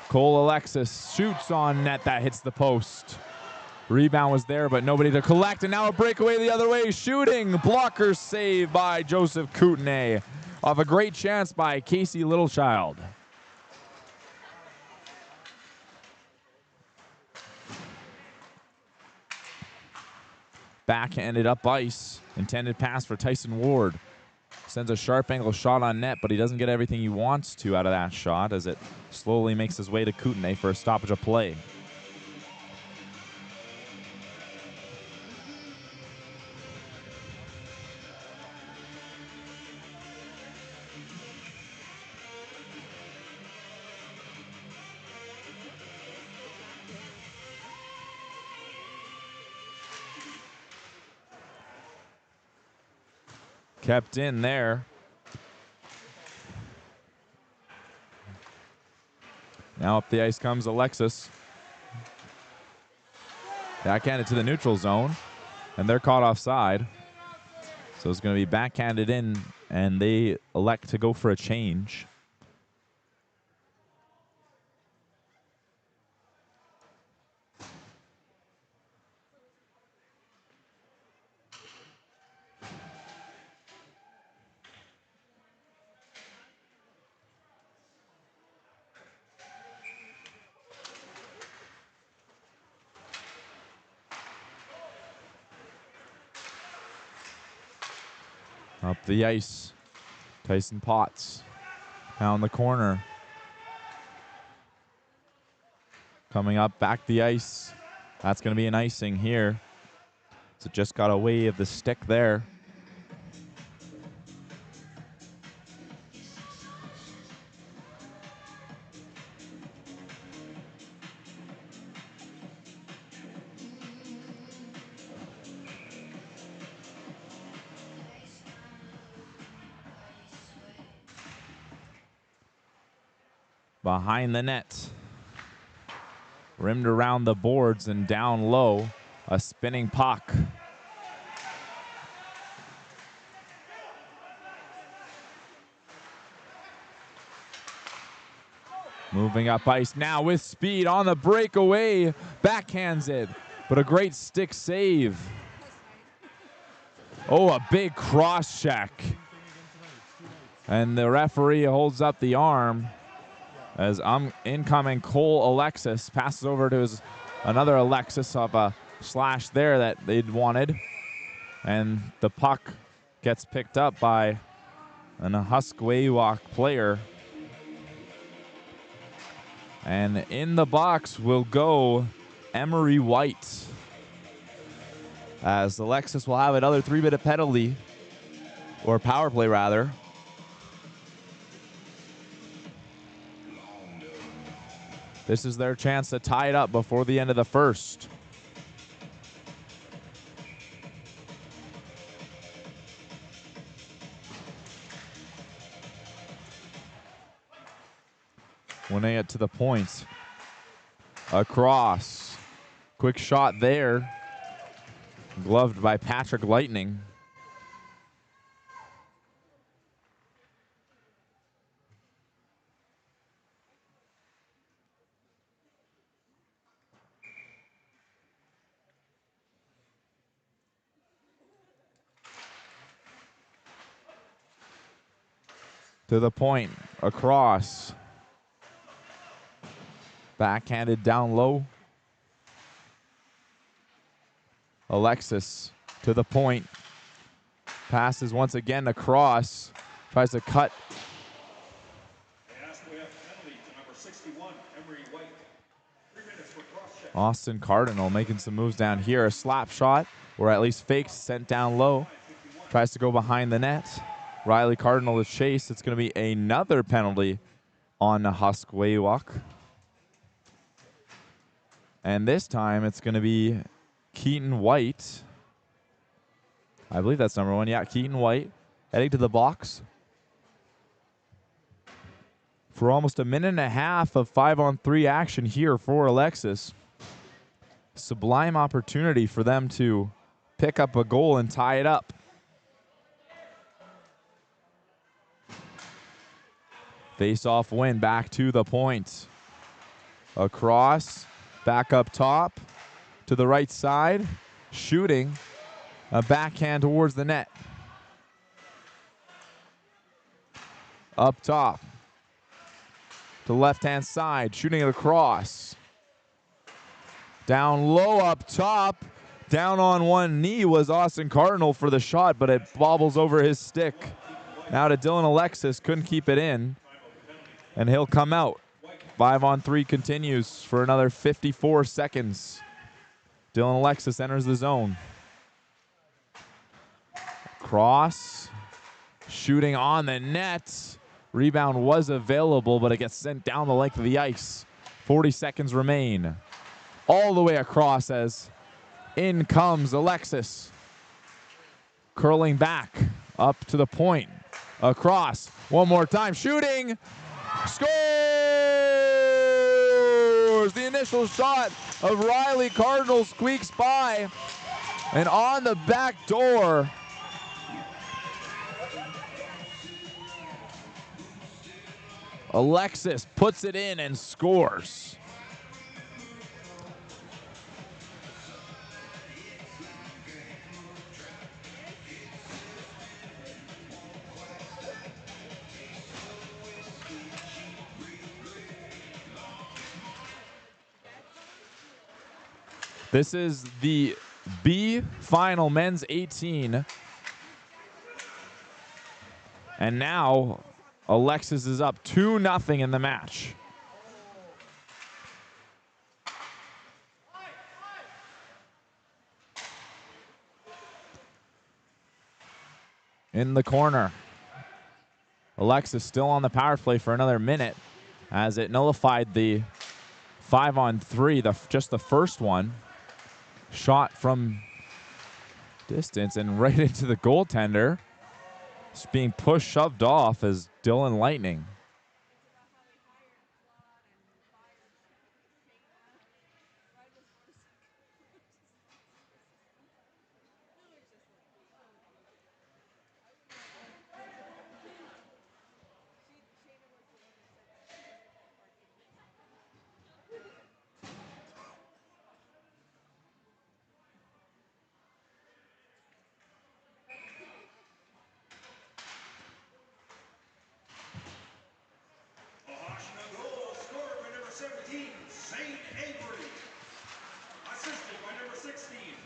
Cole Alexis shoots on net that hits the post. Rebound was there, but nobody to collect, and now a breakaway the other way. Shooting, blocker save by Joseph Kootenay off a great chance by Casey Littlechild. Backhanded up ice. Intended pass for Tyson Ward. Sends a sharp angle shot on net, but he doesn't get everything he wants to out of that shot as it slowly makes his way to Kootenay for a stoppage of play. Kept in there. Now up the ice comes Alexis. Backhanded to the neutral zone, and they're caught offside. So it's going to be backhanded in, and they elect to go for a change. Up the ice, Tyson Potts down the corner. Coming up, back the ice. That's going to be an icing here. So just got away of the stick there. Behind the net. Rimmed around the boards and down low. A spinning puck. Moving up ice now with speed on the breakaway. Backhands it, but a great stick save. Oh, a big cross check. And the referee holds up the arm as incoming Cole Alexis passes over to another Alexis of a slash there that they'd wanted. And the puck gets picked up by an Husk-Waywalk player. And in the box will go Emery White, as Alexis will have another 3-minute penalty, or power play rather. This is their chance to tie it up before the end of the first. Winning to the point. Across. Quick shot there. Gloved by Patrick Lightning. To the point. Across. Backhanded down low. Alexis to the point. Passes once again across. Tries to cut. Austin Cardinal making some moves down here. A slap shot, or at least fakes, sent down low. Tries to go behind the net. Riley Cardinal is chased. It's going to be another penalty on Husk-Waywalk. And this time it's going to be Keaton White. I believe that's number 1. Yeah, Keaton White heading to the box for almost a minute and a half of 5-on-3 action here for Alexis. Sublime opportunity for them to pick up a goal and tie it up. Face-off win back to the point. Across, back up top, to the right side, shooting, a backhand towards the net. Up top, to left-hand side, shooting it across. Down low up top, down on one knee was Austin Cardinal for the shot, but it bobbles over his stick. Now to Dylan Alexis, couldn't keep it in, and he'll come out. 5-on-3 continues for another 54 seconds. Dylan Alexis enters the zone. Cross, shooting on the net. Rebound was available, but it gets sent down the length of the ice. 40 seconds remain. All the way across as in comes Alexis. Curling back, up to the point. Across, one more time, shooting. Scores! The initial shot of Riley Cardinal squeaks by. And on the back door, Alexis puts it in and scores. This is the B final, men's 18. And now Alexis is up 2-0 in the match. In the corner, Alexis still on the power play for another minute as it nullified the 5-on-3, just the first one. Shot from distance and right into the goaltender. Just being pushed, shoved off as Dylan Lightning.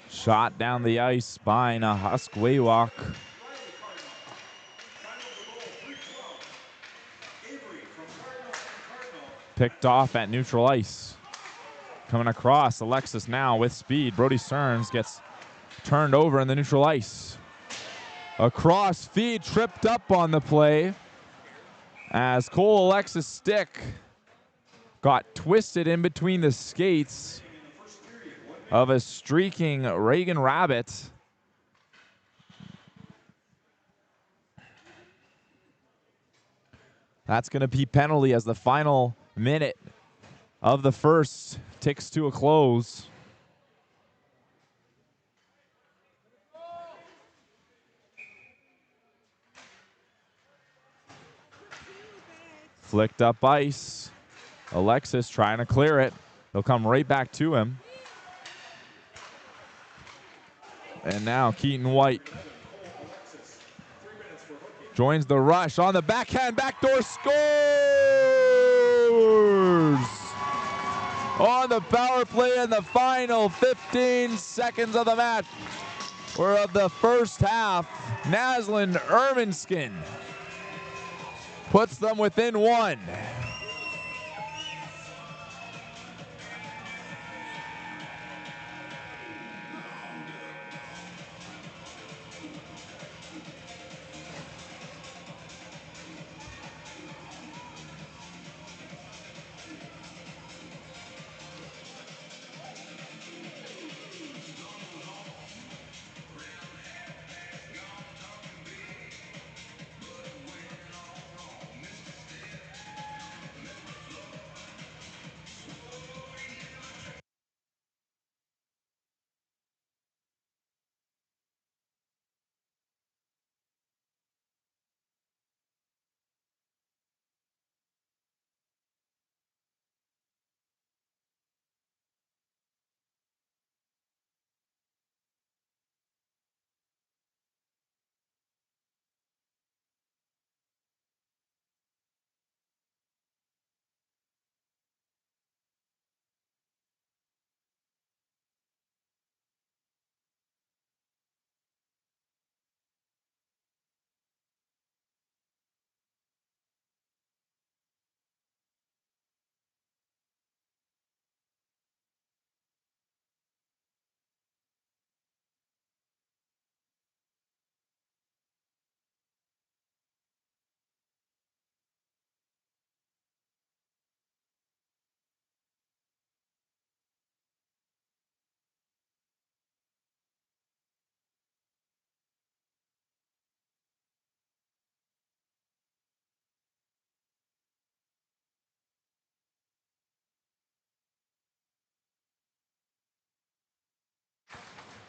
Shot down the ice by Nahusk Waywalk. Picked off at neutral ice. Coming across, Alexis now with speed. Brody Stearns gets turned over in the neutral ice. Across feed, tripped up on the play as Cole Alexis' stick got twisted in between the skates of a streaking Reagan Rabbit. That's going to be penalty as the final minute of the first ticks to a close. Flicked up ice. Alexis trying to clear it. He'll come right back to him. And now Keaton White joins the rush on the backhand, backdoor scores! On the power play in the final 15 seconds of the match, or of the first half, Naslin Erminskin puts them within one.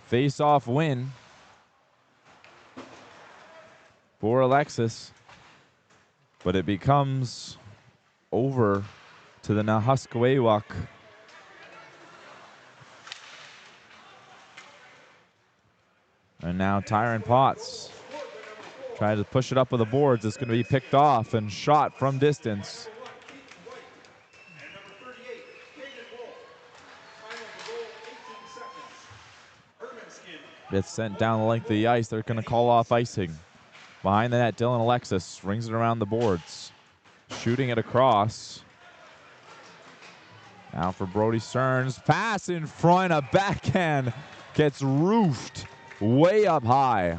face-off win for Alexis, but it becomes over to the Nahuskewawak. And now Tyron Potts tried to push it up with the boards. It's going to be picked off and shot from distance. Gets sent down the length of the ice. They're going to call off icing. Behind the net, Dylan Alexis rings it around the boards. Shooting it across. Now for Brody Stearns. Pass in front. A backhand gets roofed way up high.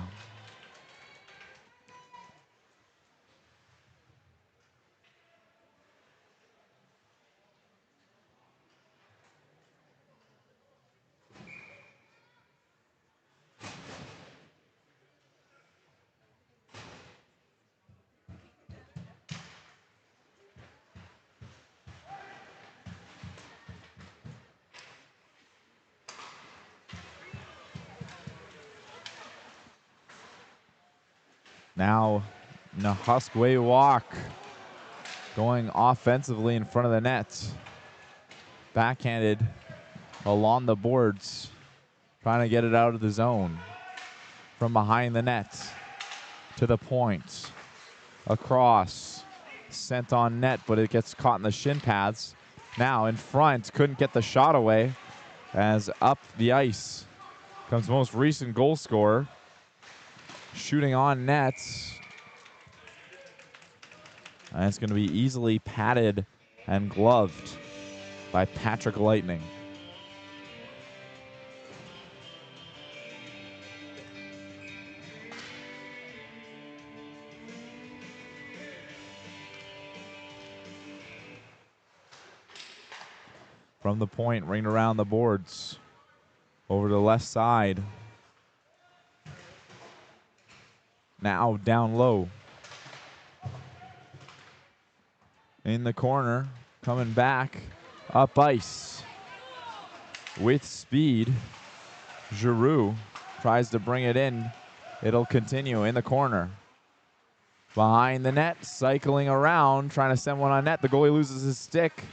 Now Nahuskewawak going offensively in front of the net. Backhanded along the boards, trying to get it out of the zone. From behind the net to the point. Across. Sent on net, but it gets caught in the shin pads. Now in front, couldn't get the shot away. As up the ice comes most recent goal scorer. Shooting on net. And it's going to be easily padded and gloved by Patrick Lightning. From the point, ringed around the boards. Over to the left side. Now down low. In the corner, coming back, up ice. With speed, Giroux tries to bring it in. It'll continue in the corner. Behind the net, cycling around, trying to send one on net. The goalie loses his stick.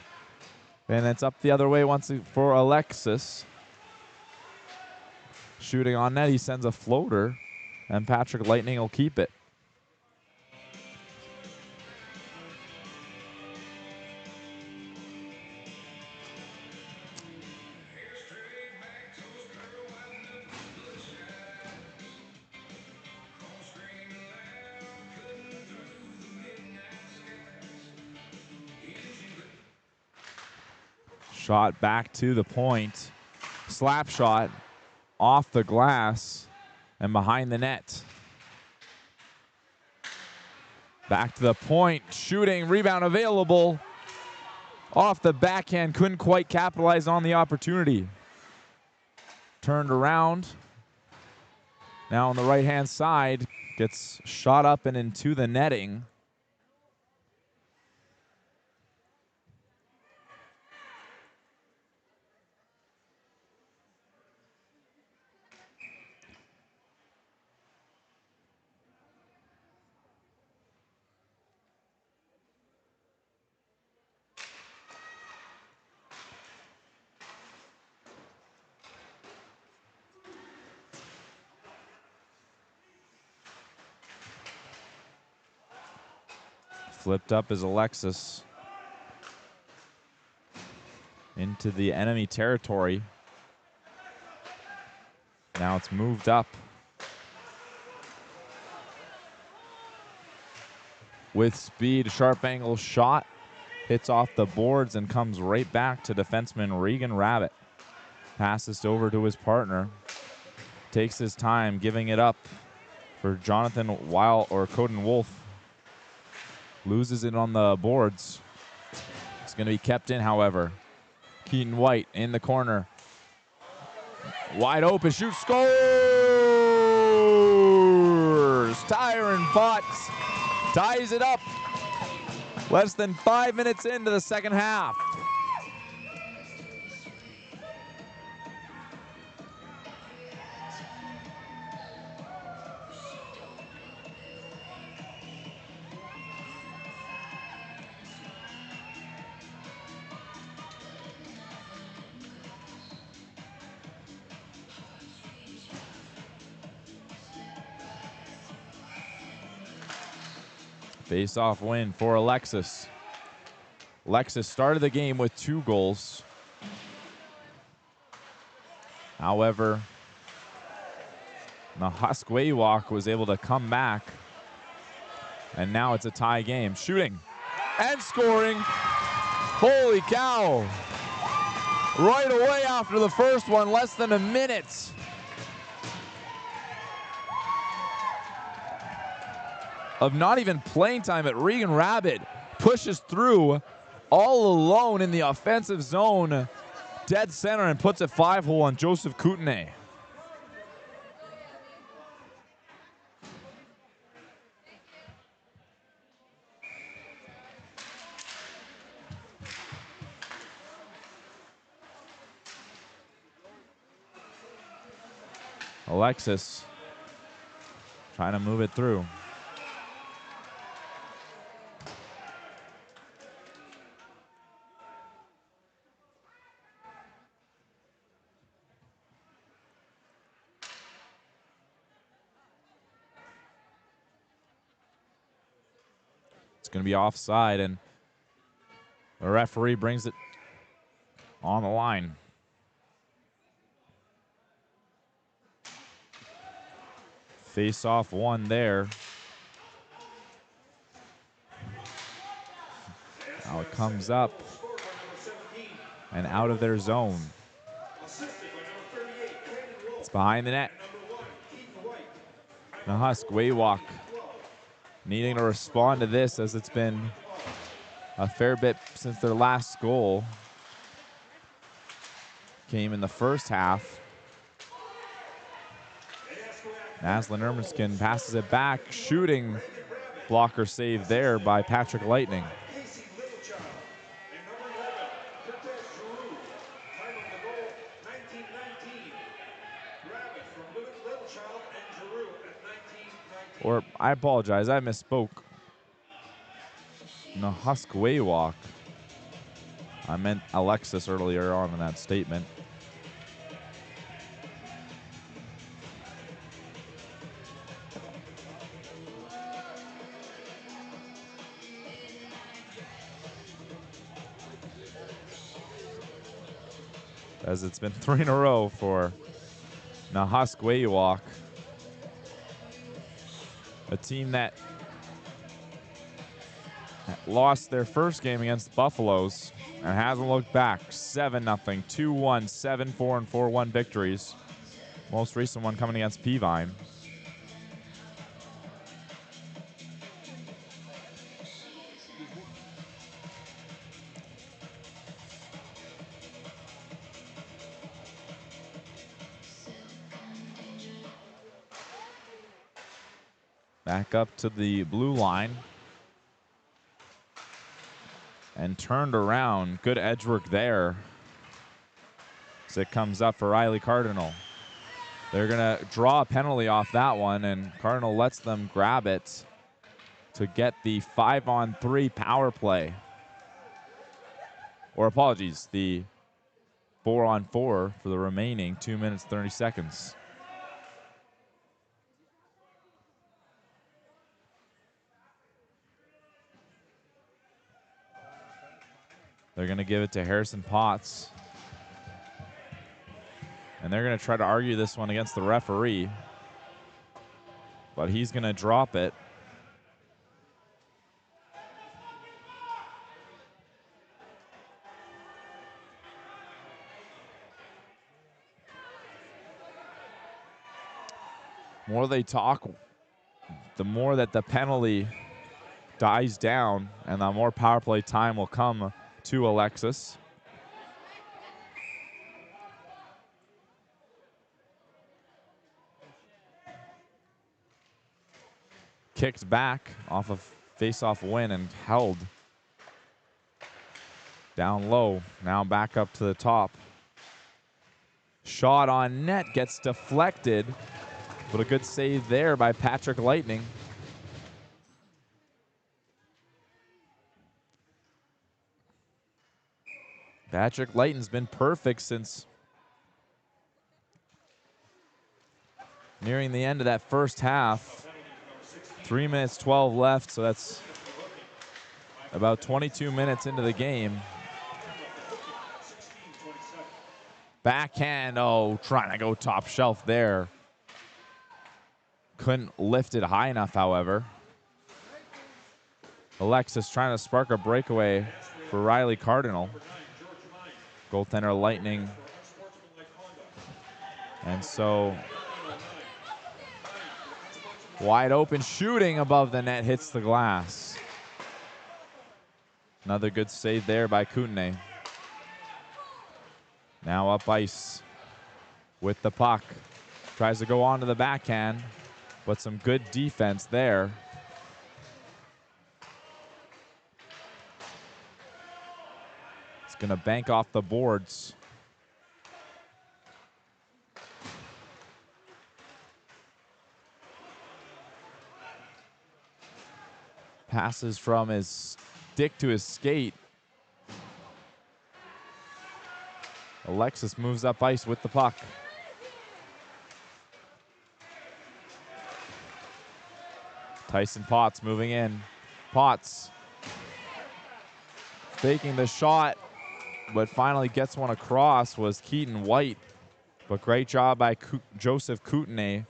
And it's up the other way once for Alexis. Shooting on net, he sends a floater. And Patrick Lightning will keep it. Shot back to the point. Slap shot off the glass and behind the net. Back to the point. Shooting. Rebound available. Off the backhand. Couldn't quite capitalize on the opportunity. Turned around. Now on the right-hand side. Gets shot up and into the netting. Flipped up is Alexis. Into the enemy territory. Now it's moved up. With speed, sharp angle shot. Hits off the boards and comes right back to defenseman Regan Rabbit. Passes over to his partner. Takes his time, giving it up for Jonathan Coden Wolf. Loses it on the boards. It's going to be kept in, however. Keaton White in the corner. Wide open, shoots, scores! Tyron Potts ties it up. Less than 5 minutes into the second half. Face-off win for Alexis. Alexis started the game with 2 goals. However, Nahaskweewak was able to come back, and now it's a tie game. Shooting and scoring. Holy cow. Right away after the first one, less than a minute. Of not even playing time, but Regan Rabbit pushes through all alone in the offensive zone, dead center, and puts a 5-hole on Joseph Kootenay. Alexis trying to move it through. It's going to be offside, and the referee brings it on the line. Face-off one there. Now it comes up and out of their zone. It's behind the net. Nahaskweewak needing to respond to this, as it's been a fair bit since their last goal came in the first half. Naslin Erminskin passes it back. Shooting blocker save there by Patrick Lightning. Or, I apologize, I misspoke. Nahaskweewak. I meant Alexis earlier on in that statement. As it's been 3 in a row for Nahaskweewak. A team that lost their first game against the Buffaloes and hasn't looked back. 7-0, 2-1, 7-4, and 4-1 victories. Most recent one coming against Peavine. Back up to the blue line. And turned around. Good edge work there. As it comes up for Riley Cardinal. They're going to draw a penalty off that one, and Cardinal lets them grab it to get the 5-on-3 power play. Or apologies, the 4-on-4 for the remaining 2 minutes, 30 seconds. They're going to give it to Harrison Potts. And they're going to try to argue this one against the referee. But he's going to drop it. The more they talk, the more that the penalty dies down, and the more power play time will come to Alexis. Kicked back off of face-off win and held down low. Now back up to the top. Shot on net gets deflected, but a good save there by Patrick Lightning. Patrick Lightning's been perfect since nearing the end of that first half. 3 minutes, 12 left, so that's About 22 minutes into the game. Backhand, oh, trying to go top shelf there. Couldn't lift it high enough, however. Alexis trying to spark a breakaway for Riley Cardinal. Goaltender Lightning. And so, wide open shooting above the net, hits the glass. Another good save there by Kootenay. Now up ice with the puck. Tries to go on to the backhand, but some good defense there. It's going to bank off the boards. Passes from his stick to his skate. Alexis moves up ice with the puck. Tyson Potts moving in. Potts faking the shot, but finally gets one across was Keaton White. But great job by Joseph Kootenay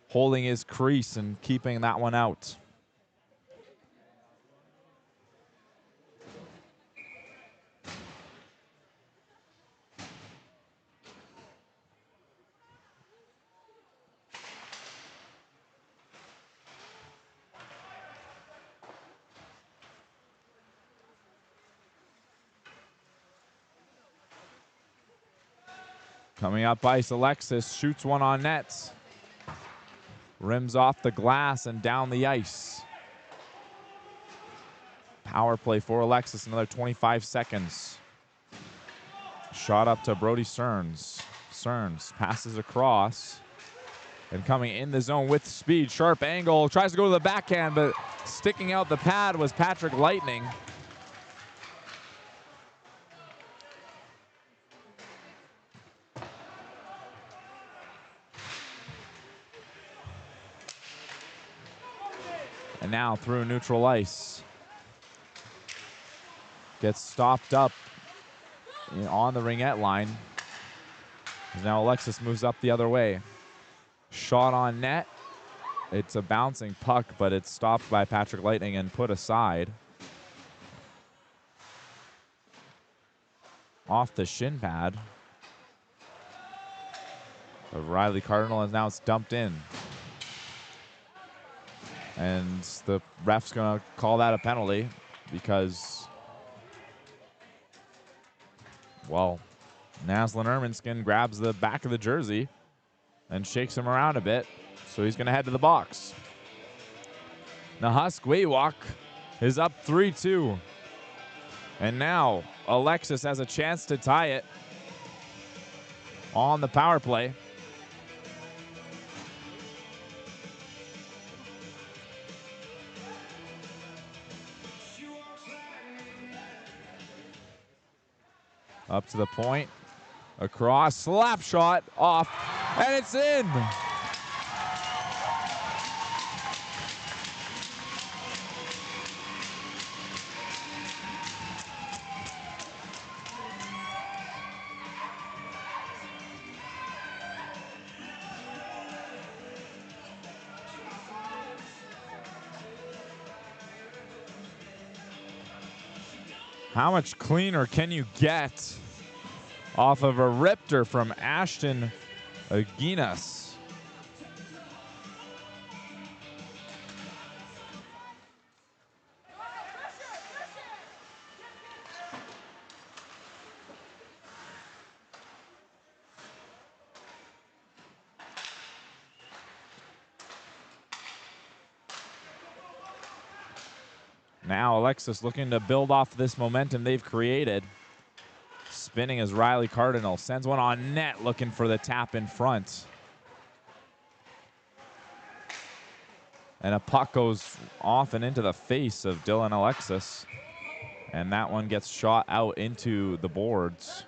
holding his crease and keeping that one out. Coming up ice, Alexis shoots one on net. Rims off the glass and down the ice. Power play for Alexis, another 25 seconds. Shot up to Brody Stearns. Stearns passes across. And coming in the zone with speed, sharp angle, tries to go to the backhand, but sticking out the pad was Patrick Lightning. And now through neutral ice. Gets stopped up on the ringette line. Now Alexis moves up the other way. Shot on net. It's a bouncing puck, but it's stopped by Patrick Lightning and put aside. Off the shin pad of Riley Cardinal, and now it's dumped in. And the ref's going to call that a penalty because, well, Naslin Erminskin grabs the back of the jersey and shakes him around a bit. So he's going to head to the box. Nahusk is up 3-2. And now Alexis has a chance to tie it on the power play. Up to the point, across, slap shot, off, and it's in. How much cleaner can you get off of a ripter from Ashton Aguinas? Now Alexis looking to build off this momentum they've created. Spinning as Riley Cardinal sends one on net, looking for the tap in front. And a puck goes off and into the face of Dylan Alexis. And that one gets shot out into the boards.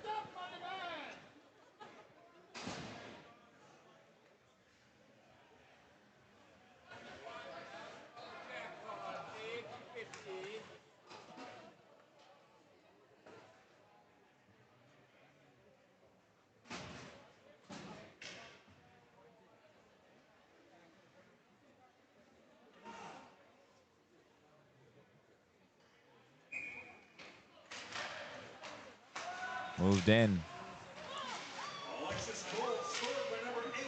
Moved in.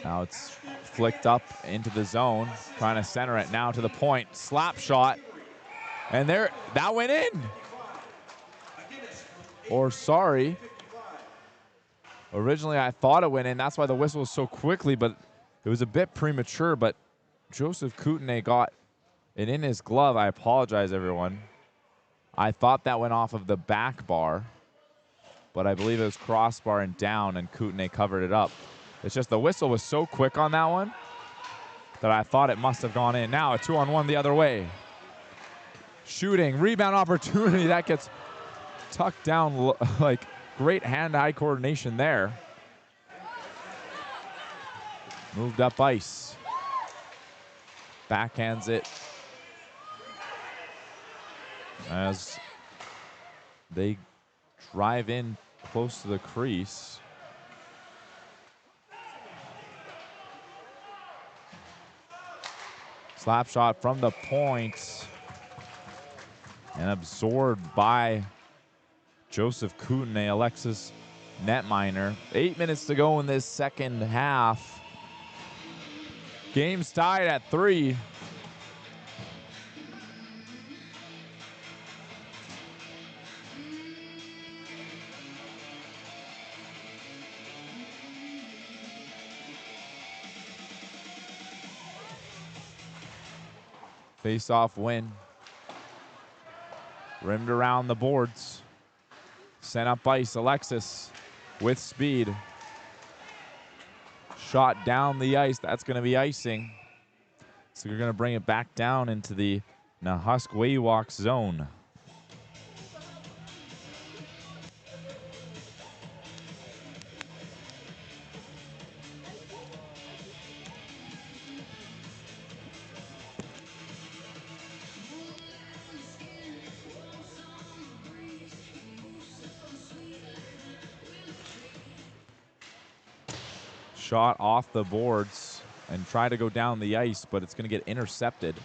Now it's flicked up into the zone. Trying to center it now to the point. Slap shot. And there, that went in. Or sorry. Originally I thought it went in. That's why the whistle was so quickly, but it was a bit premature. But Joseph Kootenay got it in his glove. I apologize, everyone. I thought that went off of the back bar, but I believe it was crossbar and down, and Kootenay covered it up. It's just the whistle was so quick on that one that I thought it must have gone in. Now a 2-on-1 the other way. Shooting, rebound opportunity. That gets tucked down, like great hand-eye coordination there. Moved up ice. Backhands it as they drive in close to the crease. Slap shot from the point and absorbed by Joseph Kootenay, Alexis netminer. 8 minutes to go in this second half. Game's tied at 3. Face-off win. Rimmed around the boards. Sent up ice, Alexis with speed. Shot down the ice, that's gonna be icing. So you're gonna bring it back down into the Nahusk-Waywalk zone. Shot off the boards and try to go down the ice, but it's going to get intercepted.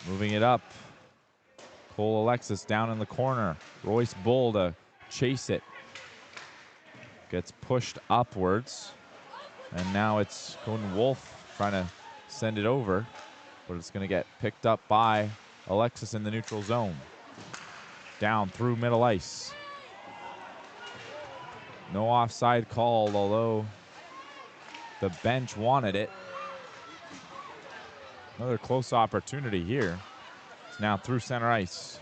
Moving it up. Cole Alexis down in the corner. Royce Bull to chase it. Gets pushed upwards. And now it's Gordon Wolf trying to send it over, but it's going to get picked up by Alexis in the neutral zone. Down through middle ice. No offside called, although the bench wanted it. Another close opportunity here. It's now through center ice.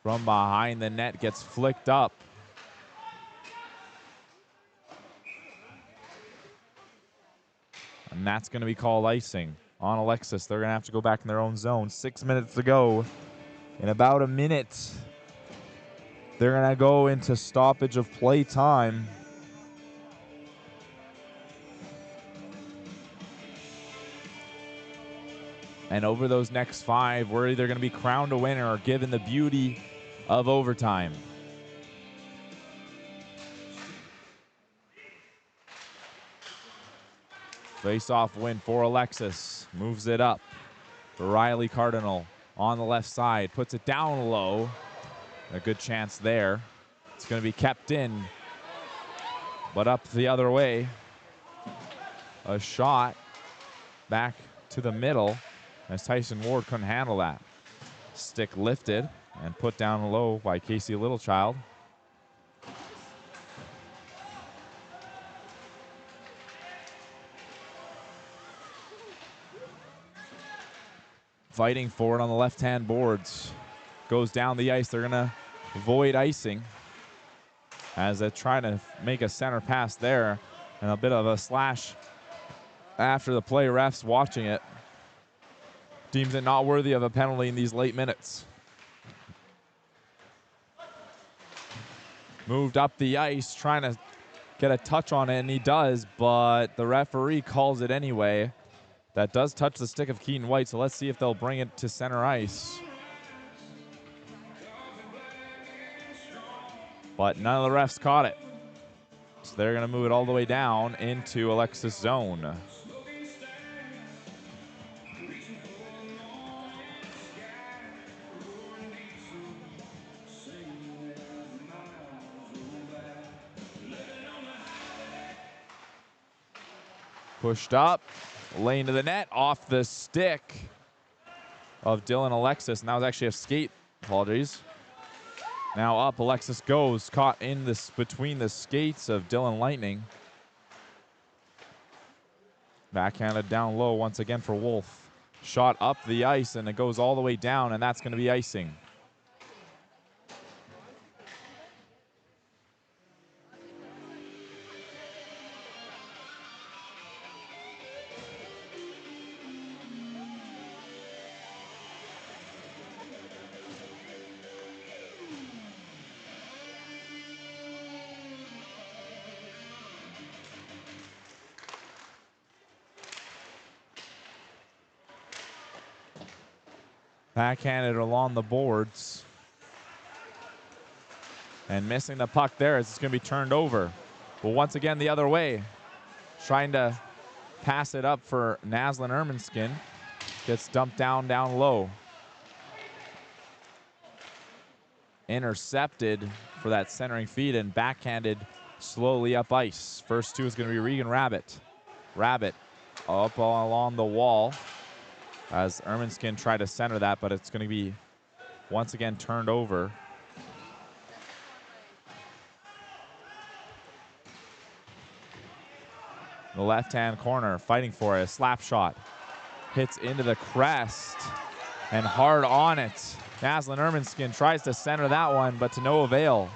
From behind the net, gets flicked up. And that's going to be called icing on Alexis. They're going to have to go back in their own zone. 6 minutes to go. In about a minute, they're going to go into stoppage of play time. And over those next 5, we're either going to be crowned a winner or given the beauty of overtime. Face-off win for Alexis. Moves it up for Riley Cardinal on the left side. Puts it down low. A good chance there. It's going to be kept in, but up the other way. A shot back to the middle as Tyson Ward couldn't handle that. Stick lifted and put down low by Casey Littlechild. Fighting for it on the left-hand boards. Goes down the ice. They're going to avoid icing as they're trying to make a center pass there. And a bit of a slash after the play. Refs watching it. Deems it not worthy of a penalty in these late minutes. Moved up the ice, trying to get a touch on it, and he does, but the referee calls it anyway. That does touch the stick of Keaton White, so let's see if they'll bring it to center ice. But none of the refs caught it. So they're going to move it all the way down into Alexis zone. Pushed up, lane to the net, off the stick of Dylan Alexis. And that was actually a skate. Apologies. Now up, Alexis goes, caught in this between the skates of Dylan Lightning. Backhanded down low once again for Wolf. Shot up the ice, and it goes all the way down, and that's going to be icing. Backhanded along the boards. And missing the puck there as it's going to be turned over. But once again, the other way. Trying to pass it up for Naslin Erminskin. Gets dumped down low. Intercepted for that centering feed and backhanded slowly up ice. First two is going to be Regan Rabbit. Rabbit up along the wall as Erminskin tried to center that, but it's going to be once again turned over. The left-hand corner, fighting for it. A slap shot. Hits into the crest and hard on it. Naslin Erminskin tries to center that one, but to no avail.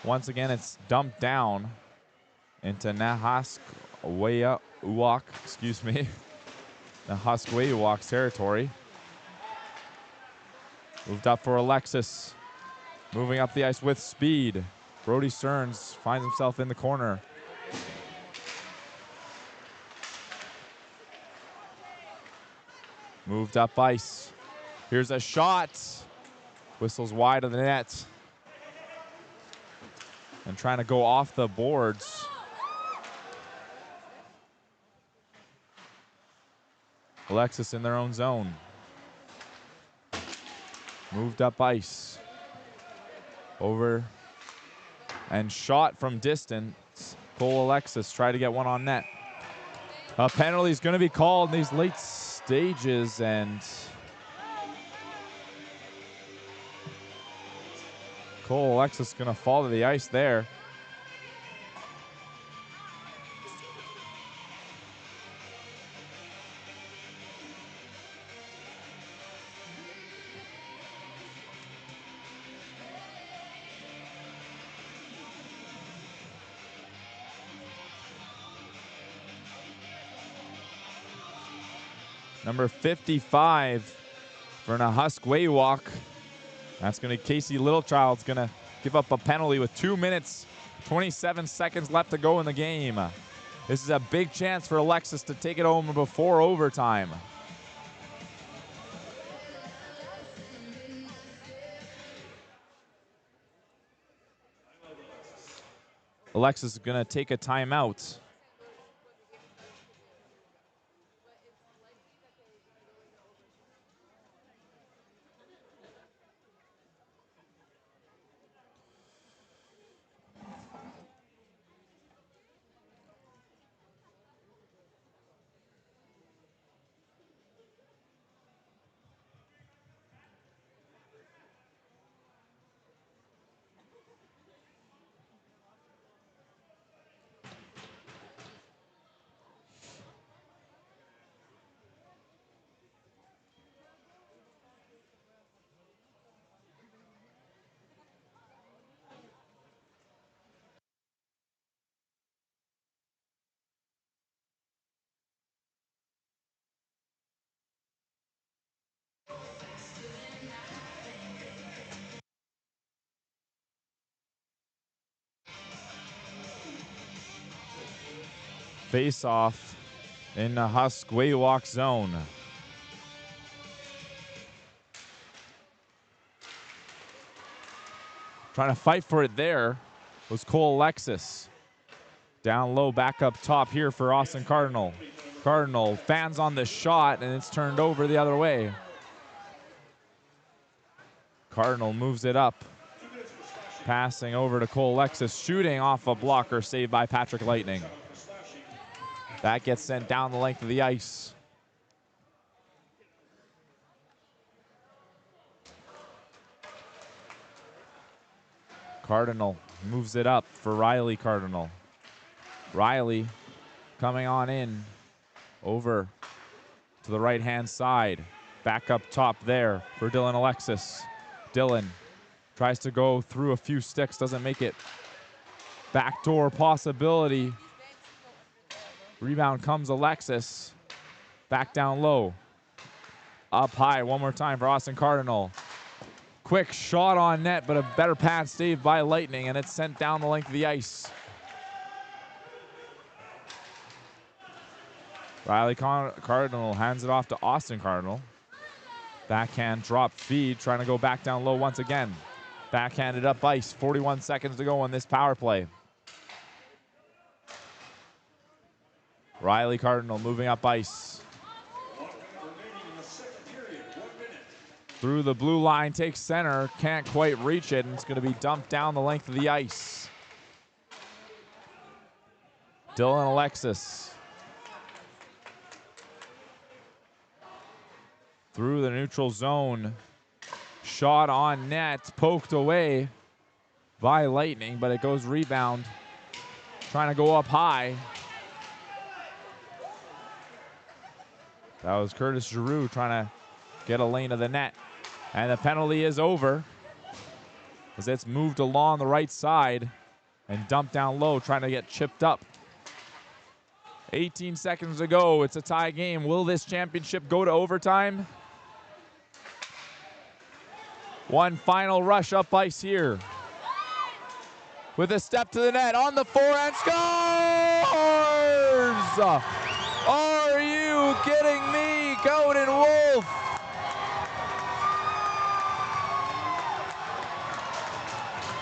Once again, it's dumped down into Nahaskwayuwak, excuse me. Nahaskwayuwak's territory. Moved up for Alexis. Moving up the ice with speed. Brody Stearns finds himself in the corner. Moved up ice. Here's a shot. Whistles wide of the net. And trying to go off the boards. Alexis in their own zone. Moved up ice. Over and shot from distance. Cole Alexis tried to get one on net. A penalty is going to be called in these late stages, and Cole Alexis going to fall to the ice there. Number 55 for Nahaskwayuwak. That's going to be Casey Littlechild's going to give up a penalty with 2 minutes, 27 seconds left to go in the game. This is a big chance for Alexis to take it home before overtime. Alexis is going to take a timeout. Face off in the Nahaskwayuwak zone. Trying to fight for it there was Cole Alexis. Down low, back up top here for Austin Cardinal. Cardinal fans on the shot, and it's turned over the other way. Cardinal moves it up. Passing over to Cole Alexis, shooting off a blocker, saved by Patrick Lightning. That gets sent down the length of the ice. Cardinal moves it up for Riley Cardinal. Riley coming on in over to the right-hand side. Back up top there for Dylan Alexis. Dylan tries to go through a few sticks, doesn't make it. Backdoor possibility. Rebound comes Alexis. Back down low. Up high one more time for Austin Cardinal. Quick shot on net, but a better pad saved by Lightning, and it's sent down the length of the ice. Riley Cardinal hands it off to Austin Cardinal. Backhand drop feed, trying to go back down low once again. Backhanded up ice, 41 seconds to go on this power play. Riley Cardinal moving up ice. Through the blue line, takes center, can't quite reach it, and it's going to be dumped down the length of the ice. Dylan Alexis. Through the neutral zone. Shot on net, poked away by Lightning, but it goes rebound. Trying to go up high. That was Curtis Giroux trying to get a lane of the net. And the penalty is over as it's moved along the right side and dumped down low, trying to get chipped up. 18 seconds to go. It's a tie game. Will this championship go to overtime? One final rush up ice here. With a step to the net, on the forehand, scores! Are you kidding me, Cody Wolf?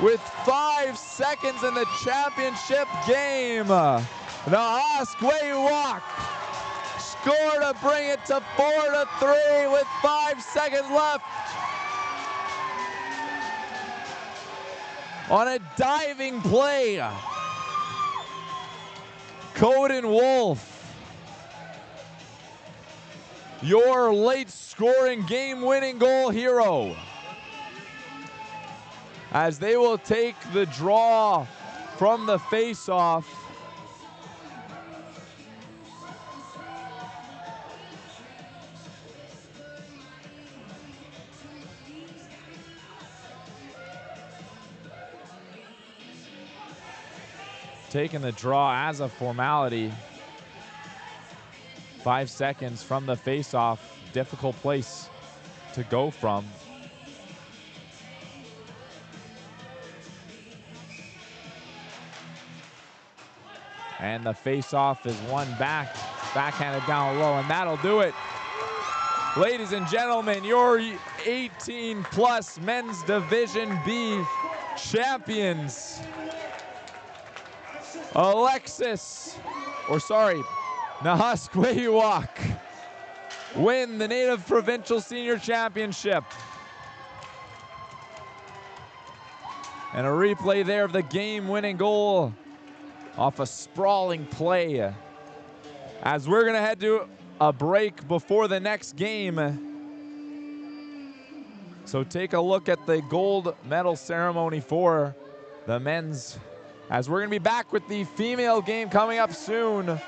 With 5 seconds in the championship game, the Husk-Waywalk score to bring it to 4-3 with 5 seconds left. On a diving play, Coden Wolf, your late scoring game-winning goal hero, as they will take the draw from the face-off. Taking the draw as a formality. 5 seconds from the face-off. Difficult place to go from. And the face-off is won back. Backhanded down low, and that'll do it. Ladies and gentlemen, your 18-plus men's Division B champions. Husk-Waywalk win the Native Provincial Senior Championship. And a replay there of the game-winning goal off a sprawling play. As we're gonna head to a break before the next game. So take a look at the gold medal ceremony for the men's, as we're gonna be back with the female game coming up soon.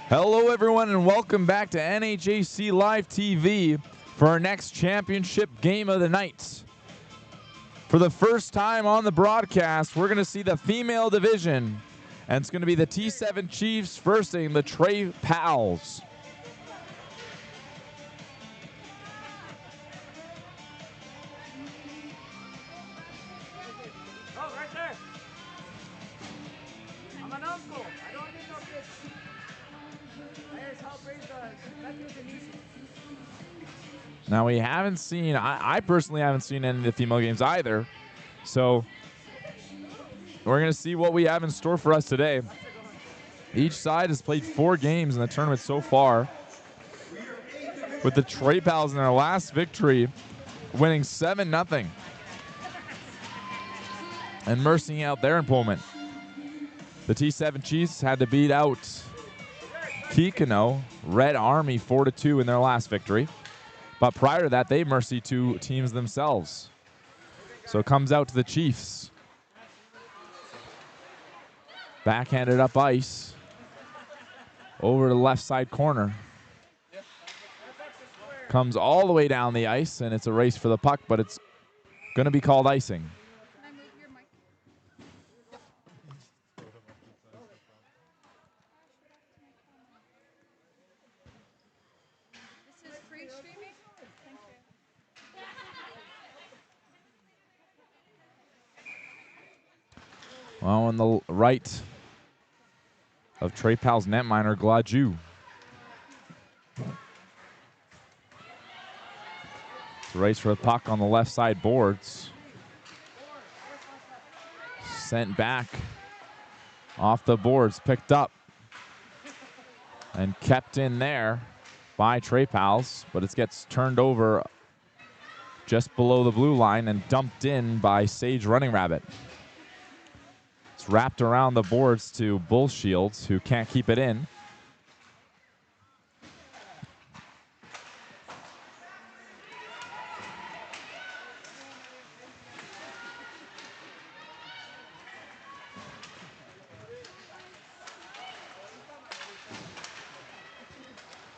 Hello, everyone, and welcome back to NHAC Live TV for our next championship game of the night. For the first time on the broadcast, we're going to see the female division, and it's going to be the T7 Chiefs versing the Trey Pals. Oh, right there. I'm an uncle. I don't need no kids. I just help raise the nephews and nieces. Now, we haven't seen, I personally haven't seen any of the female games either, so we're going to see what we have in store for us today. Each side has played 4 games in the tournament so far, with the Trey Pals in their last victory winning 7-0 and mercying out their opponent. The T7 Chiefs had to beat out Kikino, Red Army 4-2 in their last victory. But prior to that, they mercy 2 teams themselves. So it comes out to the Chiefs. Backhanded up ice. Over to the left side corner. Comes all the way down the ice, and it's a race for the puck, but it's going to be called icing. This is free streaming? Thank you. Well, on the right of Trey Pal's netminer, Glaju. It's a race for the puck on the left side boards. Sent back off the boards, picked up and kept in there by Trey Pals, but it gets turned over just below the blue line and dumped in by Sage Running Rabbit. It's wrapped around the boards to Bull Shields, who can't keep it in.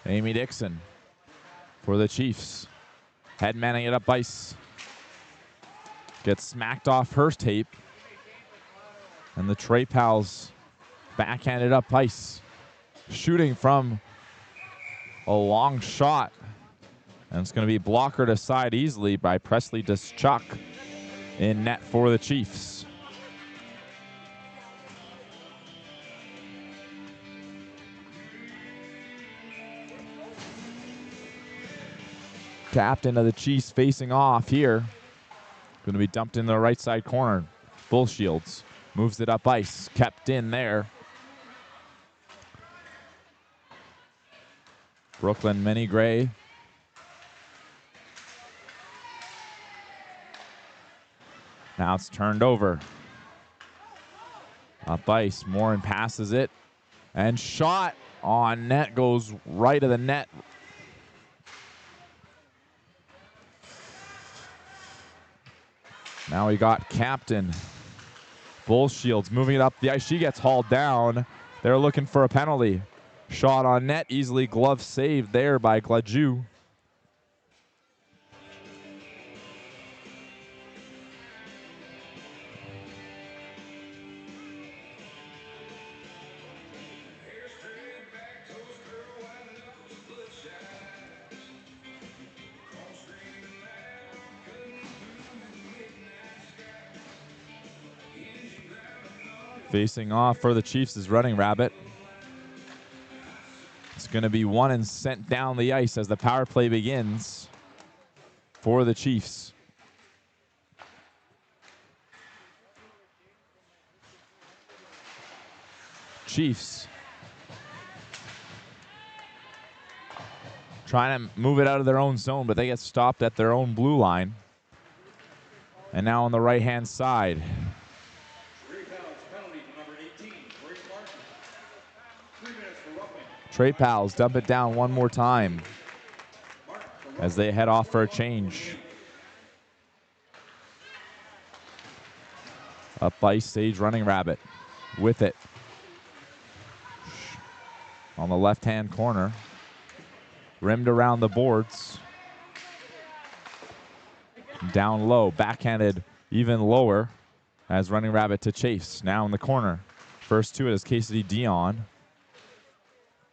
Amy Dixon for the Chiefs. Head manning it up ice. Gets smacked off her tape. And the Trey Pals backhanded up ice. Shooting from a long shot. And it's going to be blockered aside easily by Presley Deschuk in net for the Chiefs. Captain of the Chiefs facing off here. Going to be dumped in the right side corner. Bull Shields moves it up ice. Kept in there. Brooklyn Minnie Gray. Now it's turned over. Up ice. Morin passes it. And shot on net goes right of the net. Now we got Captain Bull Shields moving it up the ice. She gets hauled down. They're looking for a penalty. Shot on net, easily glove saved there by Glaju. Facing off for the Chiefs is Running Rabbit. It's going to be one and sent down the ice as the power play begins for the Chiefs. Chiefs trying to move it out of their own zone, but they get stopped at their own blue line. And now on the right-hand side, Trey Pals dump it down one more time as they head off for a change. Up ice, Sage Running Rabbit with it. on the left-hand corner. Rimmed around the boards. Down low, backhanded even lower as Running Rabbit to chase. Now in the corner. First to it is Cassidy Dion.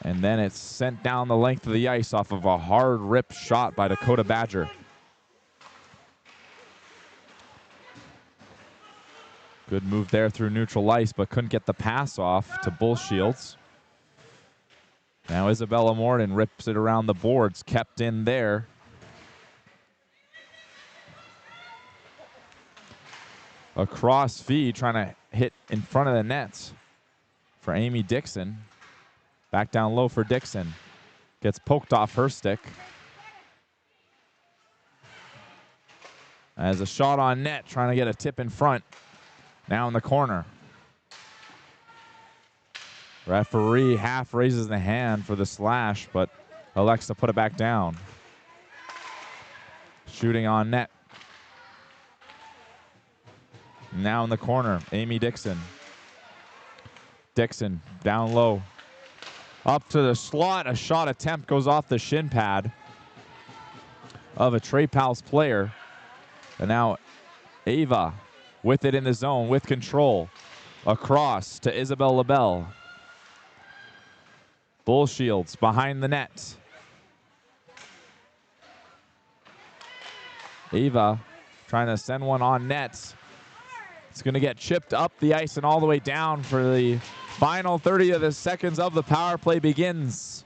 And then it's sent down the length of the ice off of a hard rip shot by Dakota Badger. Good move there through neutral ice, but couldn't get the pass off to Bull Shields. Now Isabella Morden rips it around the boards, kept in there. A cross feed trying to hit in front of the nets for Amy Dixon. Back down low for Dixon. Gets poked off her stick. As a shot on net, trying to get a tip in front. Now in the corner. Referee half raises the hand for the slash, but elects to put it back down. Shooting on net. Now in the corner, Amy Dixon. Dixon down low. Up to the slot, a shot attempt goes off the shin pad of a Trey Pals player. And now Ava with it in the zone, with control. Across to Isabel LaBelle. Bull Shields behind the net. Ava trying to send one on net. It's going to get chipped up the ice and all the way down for the final 30 of the seconds of the power play begins.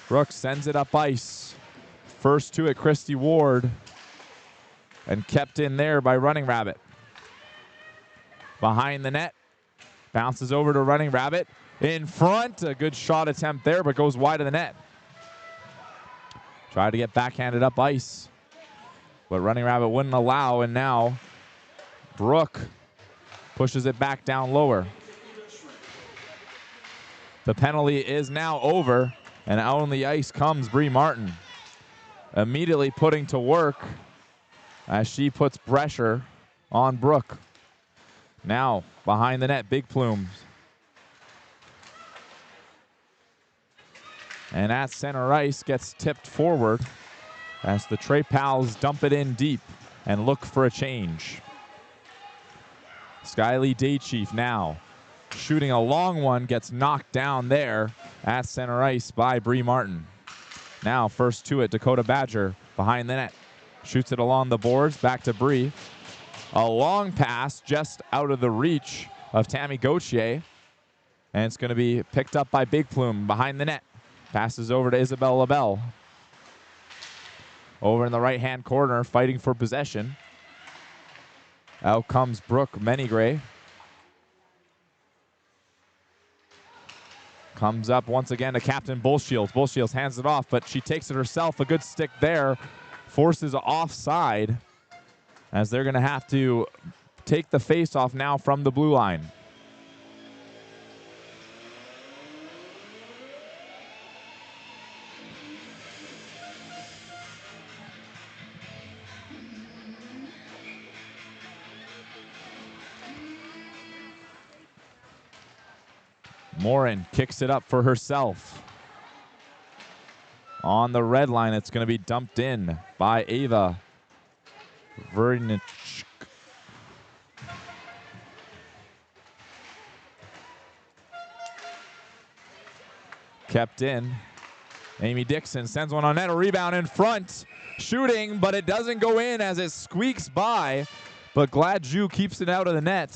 Brooks sends it up ice. First to it, Christy Ward. And kept in there by Running Rabbit. Behind the net. Bounces over to Running Rabbit. In front, a good shot attempt there, but goes wide of the net. Tried to get backhanded up ice. But Running Rabbit wouldn't allow, and now Brooke pushes it back down lower. The penalty is now over, and out on the ice comes Bree Martin. Immediately putting to work as she puts pressure on Brooke. Now behind the net, Big Plumes. And at center ice gets tipped forward as the Trey Pals dump it in deep and look for a change. Skylee Daychief now shooting a long one, gets knocked down there at center ice by Bree Martin. Now first to it, Dakota Badger behind the net. Shoots it along the boards, back to Bree. A long pass just out of the reach of Tammy Gauthier. And it's going to be picked up by Big Plume behind the net. Passes over to Isabel LaBelle. Over in the right-hand corner, fighting for possession. Out comes Brooke Menigray. Comes up once again to Captain Bullshields. Bullshields hands it off, but she takes it herself. A good stick there. Forces offside, as they're going to have to take the face-off now from the blue line. Morin kicks it up for herself. On the red line, it's going to be dumped in by Ava Vernich. Kept in. Amy Dixon sends one on net, a rebound in front. Shooting, but it doesn't go in as it squeaks by. But Gladju keeps it out of the net.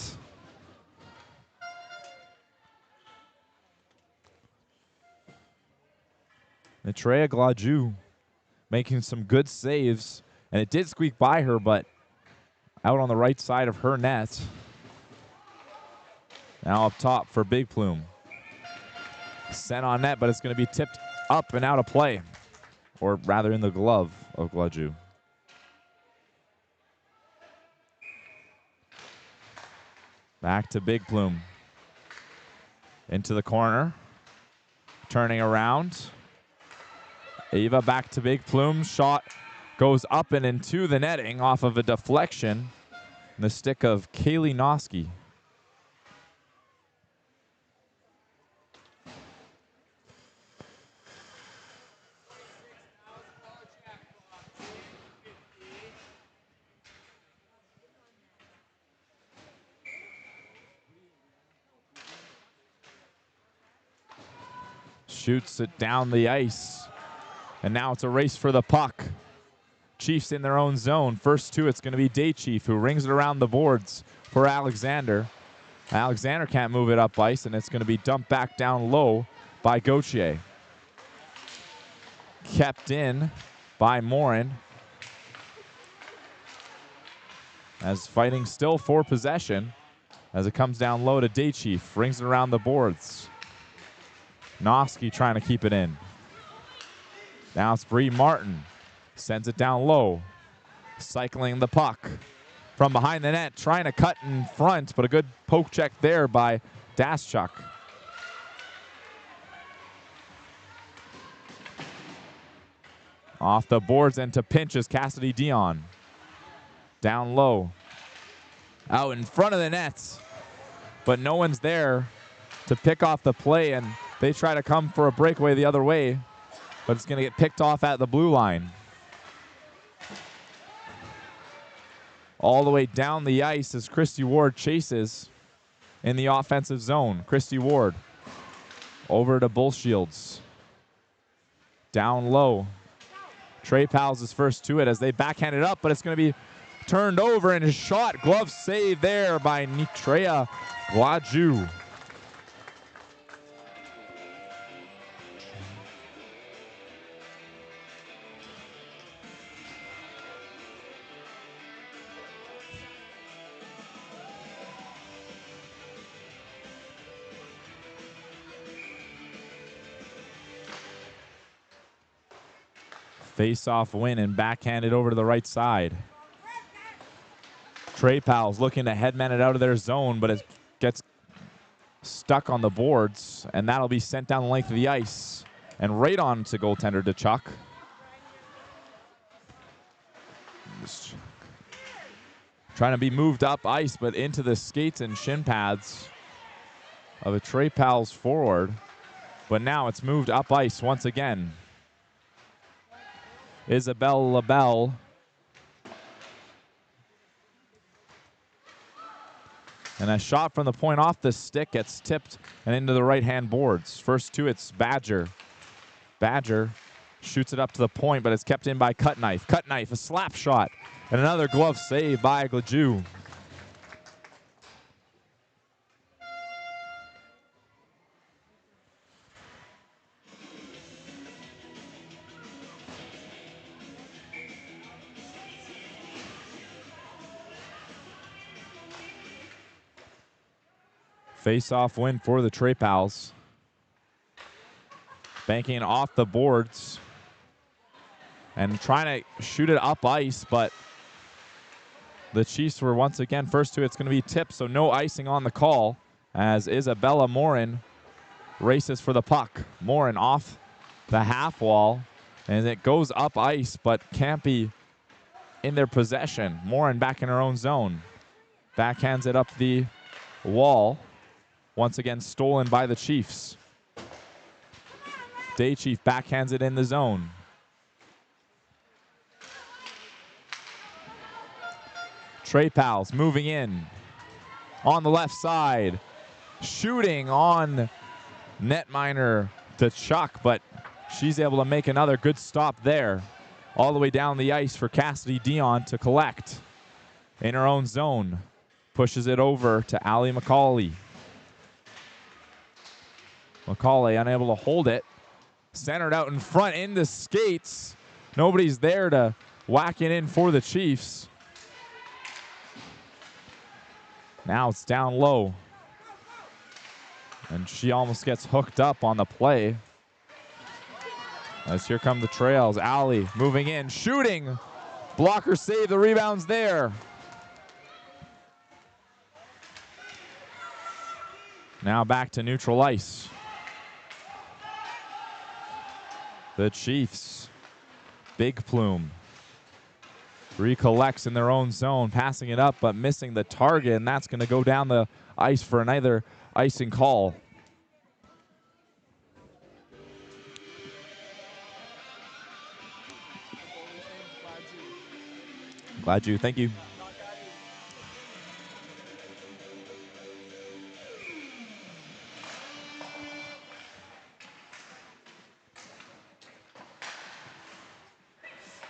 Natrea Gladju making some good saves. And it did squeak by her, but out on the right side of her net. Now up top for Big Plume. Sent on net, but it's going to be tipped up and out of play. Or rather in the glove of Gladju. Back to Big Plume. Into the corner. Turning around. Ava back to Big Plume. Shot goes up and into the netting off of a deflection. The stick of Kaylee Noski. Shoots it down the ice. And now it's a race for the puck. Chiefs in their own zone. First two, it's going to be Day Chief, who rings it around the boards for Alexander. Alexander can't move it up ice, and it's going to be dumped back down low by Gauthier. Kept in by Morin. As fighting still for possession, as it comes down low to Day Chief. Rings it around the boards. Noski trying to keep it in. Now it's Bree Martin. Sends it down low. Cycling the puck from behind the net. Trying to cut in front, but a good poke check there by Daschuk. Off the boards and to pinch is Cassidy Dion. Down low. Out in front of the nets. But no one's there to pick off the play, and they try to come for a breakaway the other way, but it's going to get picked off at the blue line. All the way down the ice as Christy Ward chases in the offensive zone. Christy Ward over to Bullshields. Down low. Trey Powell's his first to it as they backhand it up, but it's going to be turned over and his shot. Glove save there by Nitrea Glaju. Face-off win and backhanded over to the right side. Trey Powell's looking to headman it out of their zone, but it gets stuck on the boards, and that'll be sent down the length of the ice and right on to goaltender DeChuck. Just trying to be moved up ice, but into the skates and shin pads of a Trey Powell's forward. But now it's moved up ice once again. Isabelle LaBelle. And a shot from the point off the stick gets tipped and into the right-hand boards. First two, it's Badger. Badger shoots it up to the point, but it's kept in by Cutknife. Cutknife, a slap shot, and another glove save by Glaju. Face-off win for the Trey Pals. Banking off the boards and trying to shoot it up ice, but the Chiefs were once again first to it. It's going to be tipped, so no icing on the call as Isabella Morin races for the puck. Morin off the half wall, and it goes up ice, but can't be in their possession. Morin back in her own zone. Backhands it up the wall. Once again stolen by the Chiefs. Day Chief backhands it in the zone. Trey Pals moving in on the left side. Shooting on netminer to Chuck, but she's able to make another good stop there. All the way down the ice for Cassidy Dion to collect in her own zone. Pushes it over to Allie McCauley. McCauley unable to hold it. Centered out in front in the skates. Nobody's there to whack it in for the Chiefs. Now it's down low. And she almost gets hooked up on the play. As here come the Trails. Allie moving in, shooting. Blocker save, the rebound's there. Now back to neutral ice. The Chiefs, Big Plume, recollects in their own zone, passing it up, but missing the target, and that's going to go down the ice for another icing call. Glad you, thank you.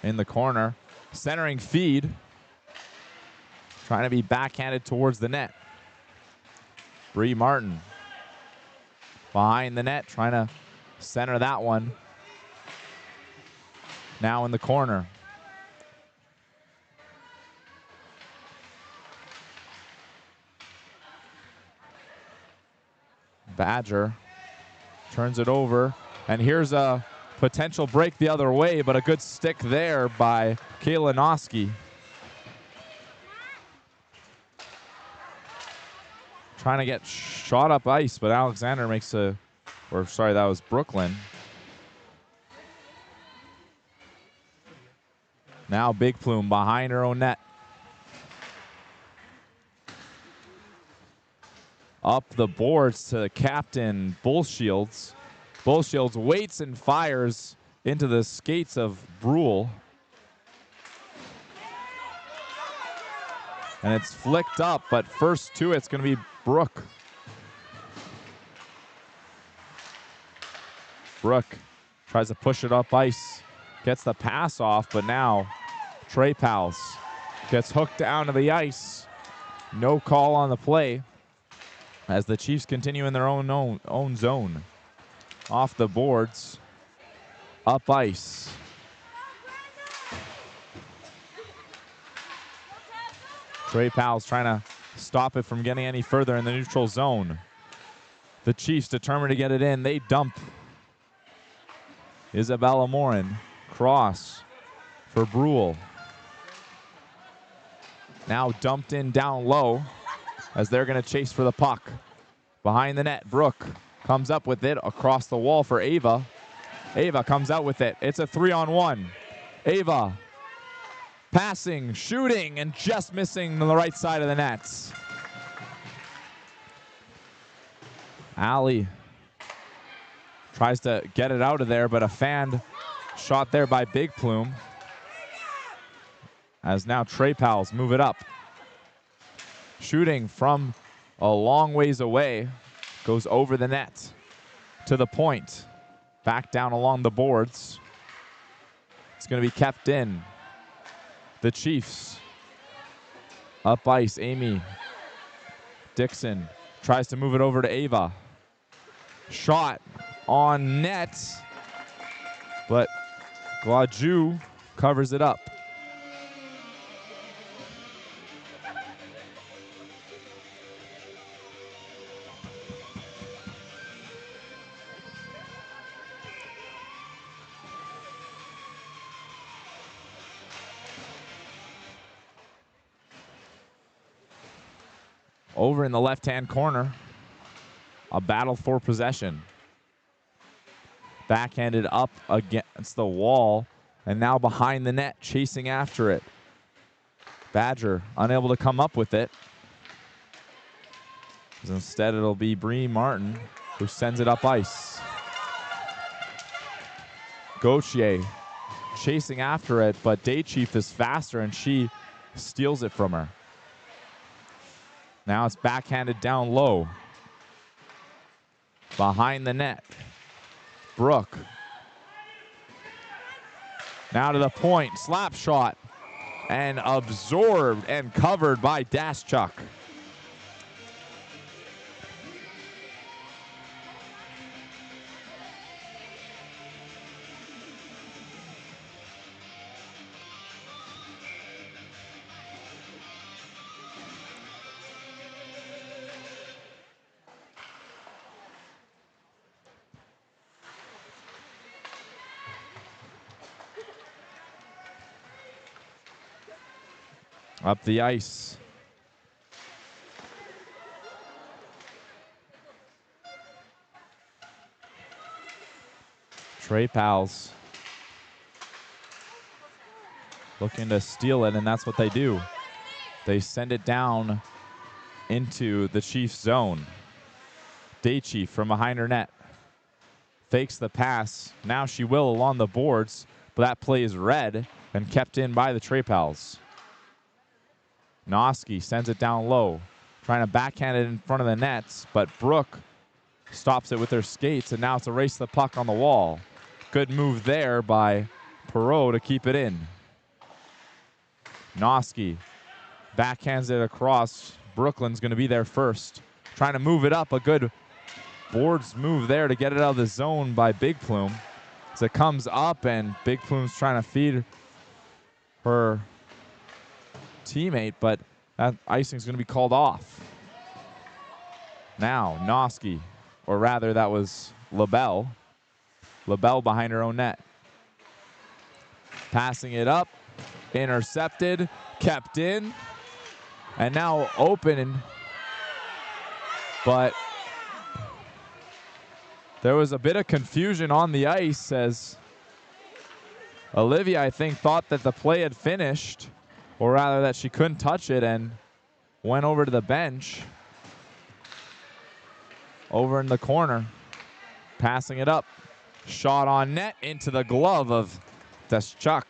in the corner. Centering feed. Trying to be backhanded towards the net. Bree Martin behind the net, trying to center that one. Now in the corner. Badger turns it over, and here's a potential break the other way, but a good stick there by Kayla Noski. Trying to get shot up ice, but Alexander makes a, or sorry, that was Brooklyn. Now Big Plume behind her own net. Up the boards to the captain, Bullshields. Bullshields waits and fires into the skates of Brule. And it's flicked up, but first to it's going to be Brooke. Brooke tries to push it up ice. Gets the pass off, but now Trey Pals gets hooked down to the ice. No call on the play as the Chiefs continue in their own zone. Off the boards, up ice. Trey Pals trying to stop it from getting any further in the neutral zone. The Chiefs determined to get it in. They dump Isabella Morin. Cross for Brule. Now dumped in down low as they're going to chase for the puck. Behind the net, Brooke comes up with it across the wall for Ava. Ava comes out with it. It's a 3-on-1. Ava passing, shooting, and just missing on the right side of the nets. Allie tries to get it out of there, but a fan shot there by Big Plume. As now Trey Pals move it up. Shooting from a long ways away. Goes over the net to the point. Back down along the boards. It's going to be kept in. The Chiefs. Up ice, Amy Dixon tries to move it over to Ava. Shot on net, but Gladue covers it up. Over in the left-hand corner, a battle for possession. Backhanded up against the wall, and now behind the net, chasing after it. Badger unable to come up with it. Instead, it'll be Bree Martin who sends it up ice. Gauthier chasing after it, but Day Chief is faster, and she steals it from her. Now it's backhanded down low. Behind the net. Brooke. Now to the point. Slap shot. And absorbed and covered by Daschuk. Up the ice. Trey Pals looking to steal it, and that's what they do. They send it down into the Chiefs zone. Day Chief from behind her net. Fakes the pass. Now she will along the boards, but that play is read and kept in by the Trey Pals. Noski sends it down low, trying to backhand it in front of the nets, but Brooke stops it with her skates, and now it's a race to the puck on the wall. Good move there by Perreault to keep it in. Noski backhands it across. Brooklyn's going to be there first. Trying to move it up. A good boards move there to get it out of the zone by Big Plume. As it comes up, and Big Plume's trying to feed her teammate, but that icing's going to be called off. Now, Noski, or rather that was LaBelle. LaBelle behind her own net. Passing it up, intercepted, kept in, and now open. But there was a bit of confusion on the ice as Olivia, I think, thought that the play had finished, or rather that she couldn't touch it, and went over to the bench. Over in the corner, passing it up. Shot on net into the glove of Deschuk.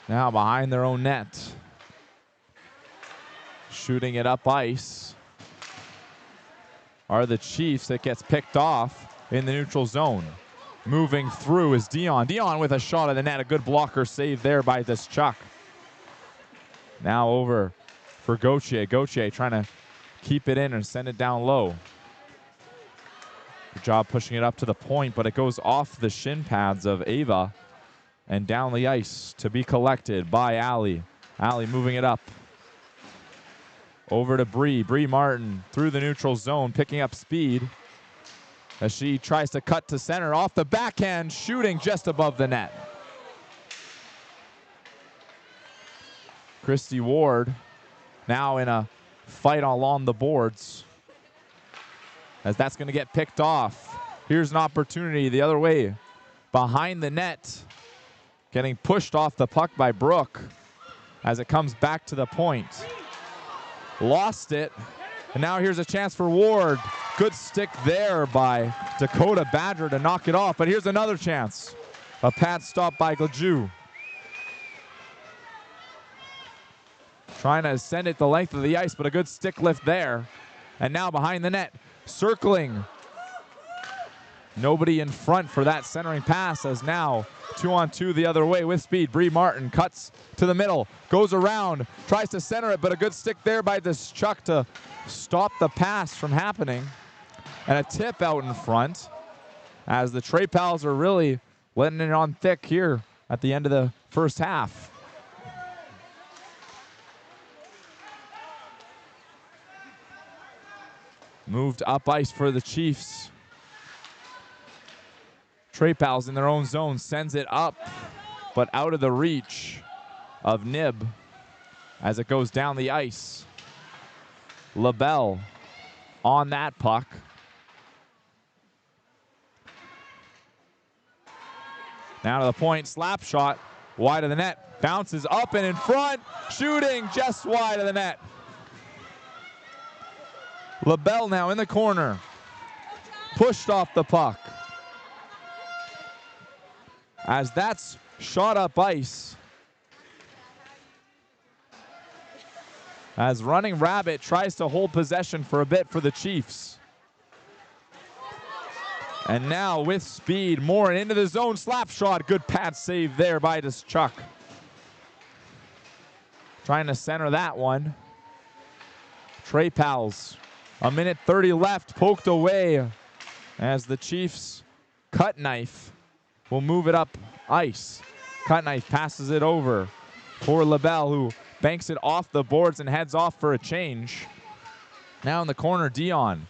Now behind their own net. Shooting it up ice are the Chiefs. That gets picked off in the neutral zone. Moving through is Dion. Dion with a shot at the net. A good blocker save there by this Chuck. Now over for Gauthier. Gauthier trying to keep it in and send it down low. Good job pushing it up to the point, but it goes off the shin pads of Ava and down the ice to be collected by Allie. Allie moving it up. Over to Bree. Bree Martin through the neutral zone, picking up speed as she tries to cut to center. Off the backhand, shooting just above the net. Christy Ward now in a fight along the boards as that's going to get picked off. Here's an opportunity the other way. Behind the net, getting pushed off the puck by Brooke as it comes back to the point. Lost it, and now here's a chance for Ward. Good stick there by Dakota Badger to knock it off, but here's another chance. A pad stop by Glaju. Trying to send it the length of the ice, but a good stick lift there. And now behind the net, circling. Nobody in front for that centering pass as now 2-on-2 the other way with speed. Bree Martin cuts to the middle, goes around, tries to center it, but a good stick there by this Chuck to stop the pass from happening. And a tip out in front as the Trey Pals are really letting it on thick here at the end of the first half. Moved up ice for the Chiefs. Trey Pals in their own zone, sends it up, but out of the reach of Nib as it goes down the ice. LaBelle on that puck. Now to the point, slap shot, wide of the net, bounces up and in front, shooting just wide of the net. LaBelle now in the corner, pushed off the puck. As that's shot up ice. As Running Rabbit tries to hold possession for a bit for the Chiefs. And now with speed, Moore into the zone, slap shot. Good pad save there by Chuck. Trying to center that one. Trey Pals, 1:30 left, poked away as the Chiefs cut knife will move it up ice. Cut knife passes it over for LaBelle, who banks it off the boards and heads off for a change. Now in the corner, Dion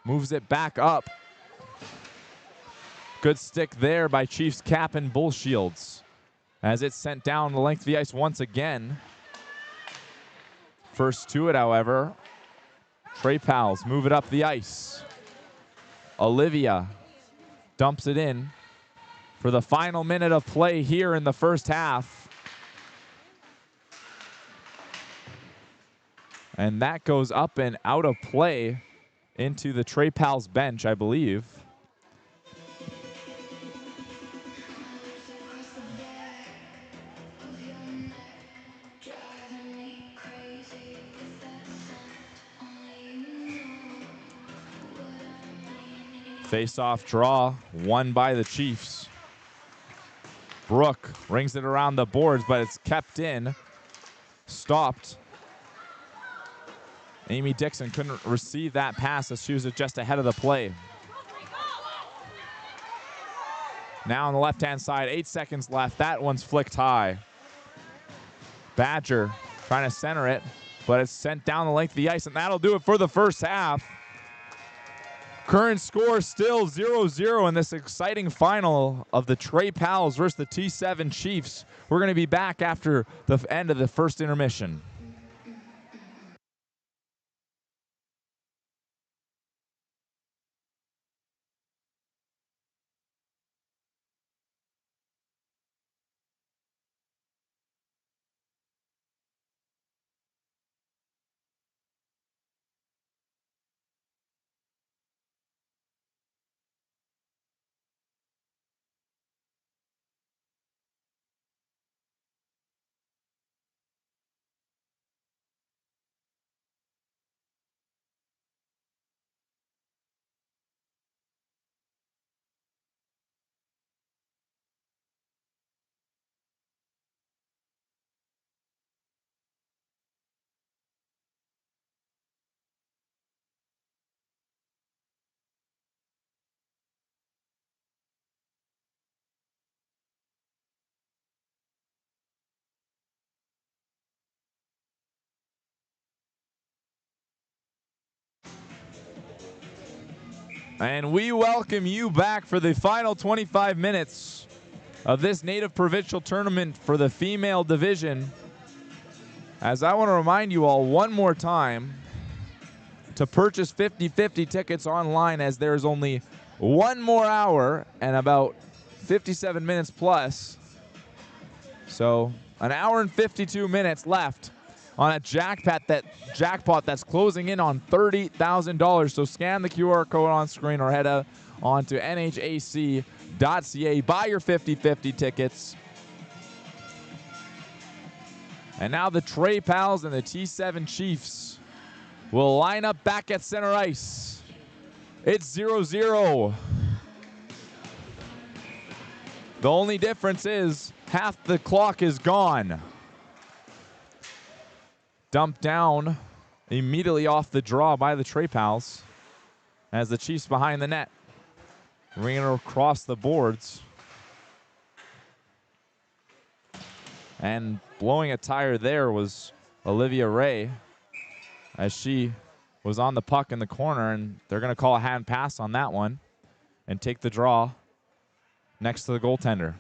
moves it back up. Good stick there by Chiefs cap and Bull Shields as it's sent down the length of the ice once again. First to it, however, Trey Pals move it up the ice. Olivia dumps it in for the final minute of play here in the first half. And that goes up and out of play into the Trey Pals bench, I believe. Face-off draw won by the Chiefs. Brooke rings it around the boards, but it's kept in. Stopped. Amy Dixon couldn't receive that pass as she was just ahead of the play. Now on the left-hand side, 8 seconds left. That one's flicked high. Badger trying to center it, but it's sent down the length of the ice, and that'll do it for the first half. Current score still 0-0 in this exciting final of the Trey Pals versus the T7 Chiefs. We're going to be back after the end of the first intermission. And we welcome you back for the final 25 minutes of this Native Provincial Tournament for the female division. As I want to remind you all one more time to purchase 50/50 tickets online, as there's only one more hour and about 57 minutes plus. So an hour and 52 minutes left on a jackpot that's closing in on $30,000. So scan the QR code on screen or head on to NHAC.ca. Buy your 50/50 tickets. And now the Trey Pals and the T7 Chiefs will line up back at center ice. It's 0-0. The only difference is half the clock is gone. Dumped down immediately off the draw by the Trey Pals as the Chiefs behind the net. Ringing it across the boards. And blowing a tire there was Olivia Ray as she was on the puck in the corner, and they're going to call a hand pass on that one and take the draw next to the goaltender.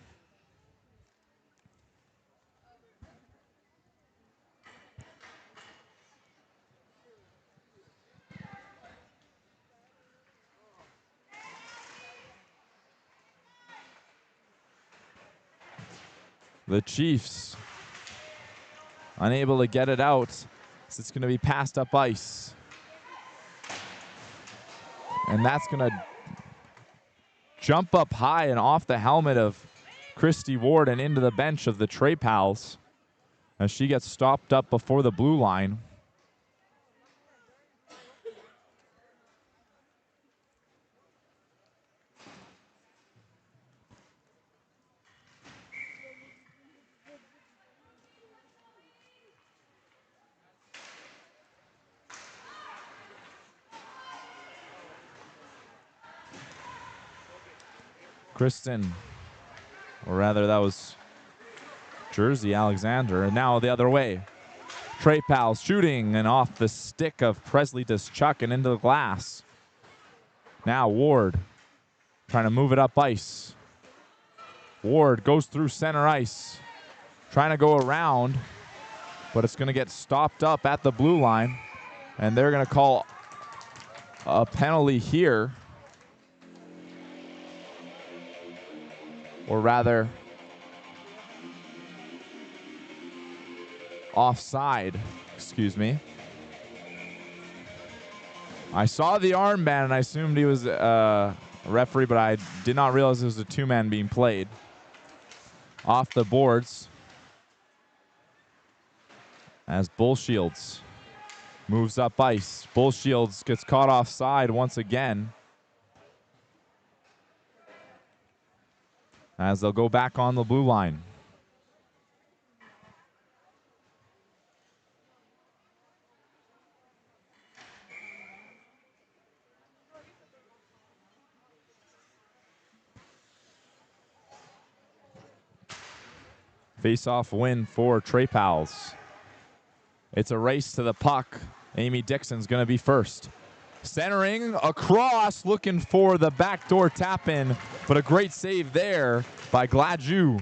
The Chiefs unable to get it out, so it's going to be passed up ice. And that's going to jump up high and off the helmet of Christy Ward and into the bench of the Trey Pals as she gets stopped up before the blue line. Kristen, or rather that was Jersey Alexander, and now the other way. Trey Pals shooting and off the stick of Presley Deschuk and into the glass. Now Ward trying to move it up ice. Ward goes through center ice, trying to go around, but it's going to get stopped up at the blue line, and they're going to call a penalty here. Or rather, offside, excuse me. I saw the armband and I assumed he was a referee, but I did not realize it was a two-man being played. Off the boards as Bullshields moves up ice. Bullshields gets caught offside once again. as they'll go back on the blue line. Face-off win for Trey Pals. It's a race to the puck. Amy Dixon's going to be first. Centering across, looking for the backdoor tap-in, but a great save there by Gladue.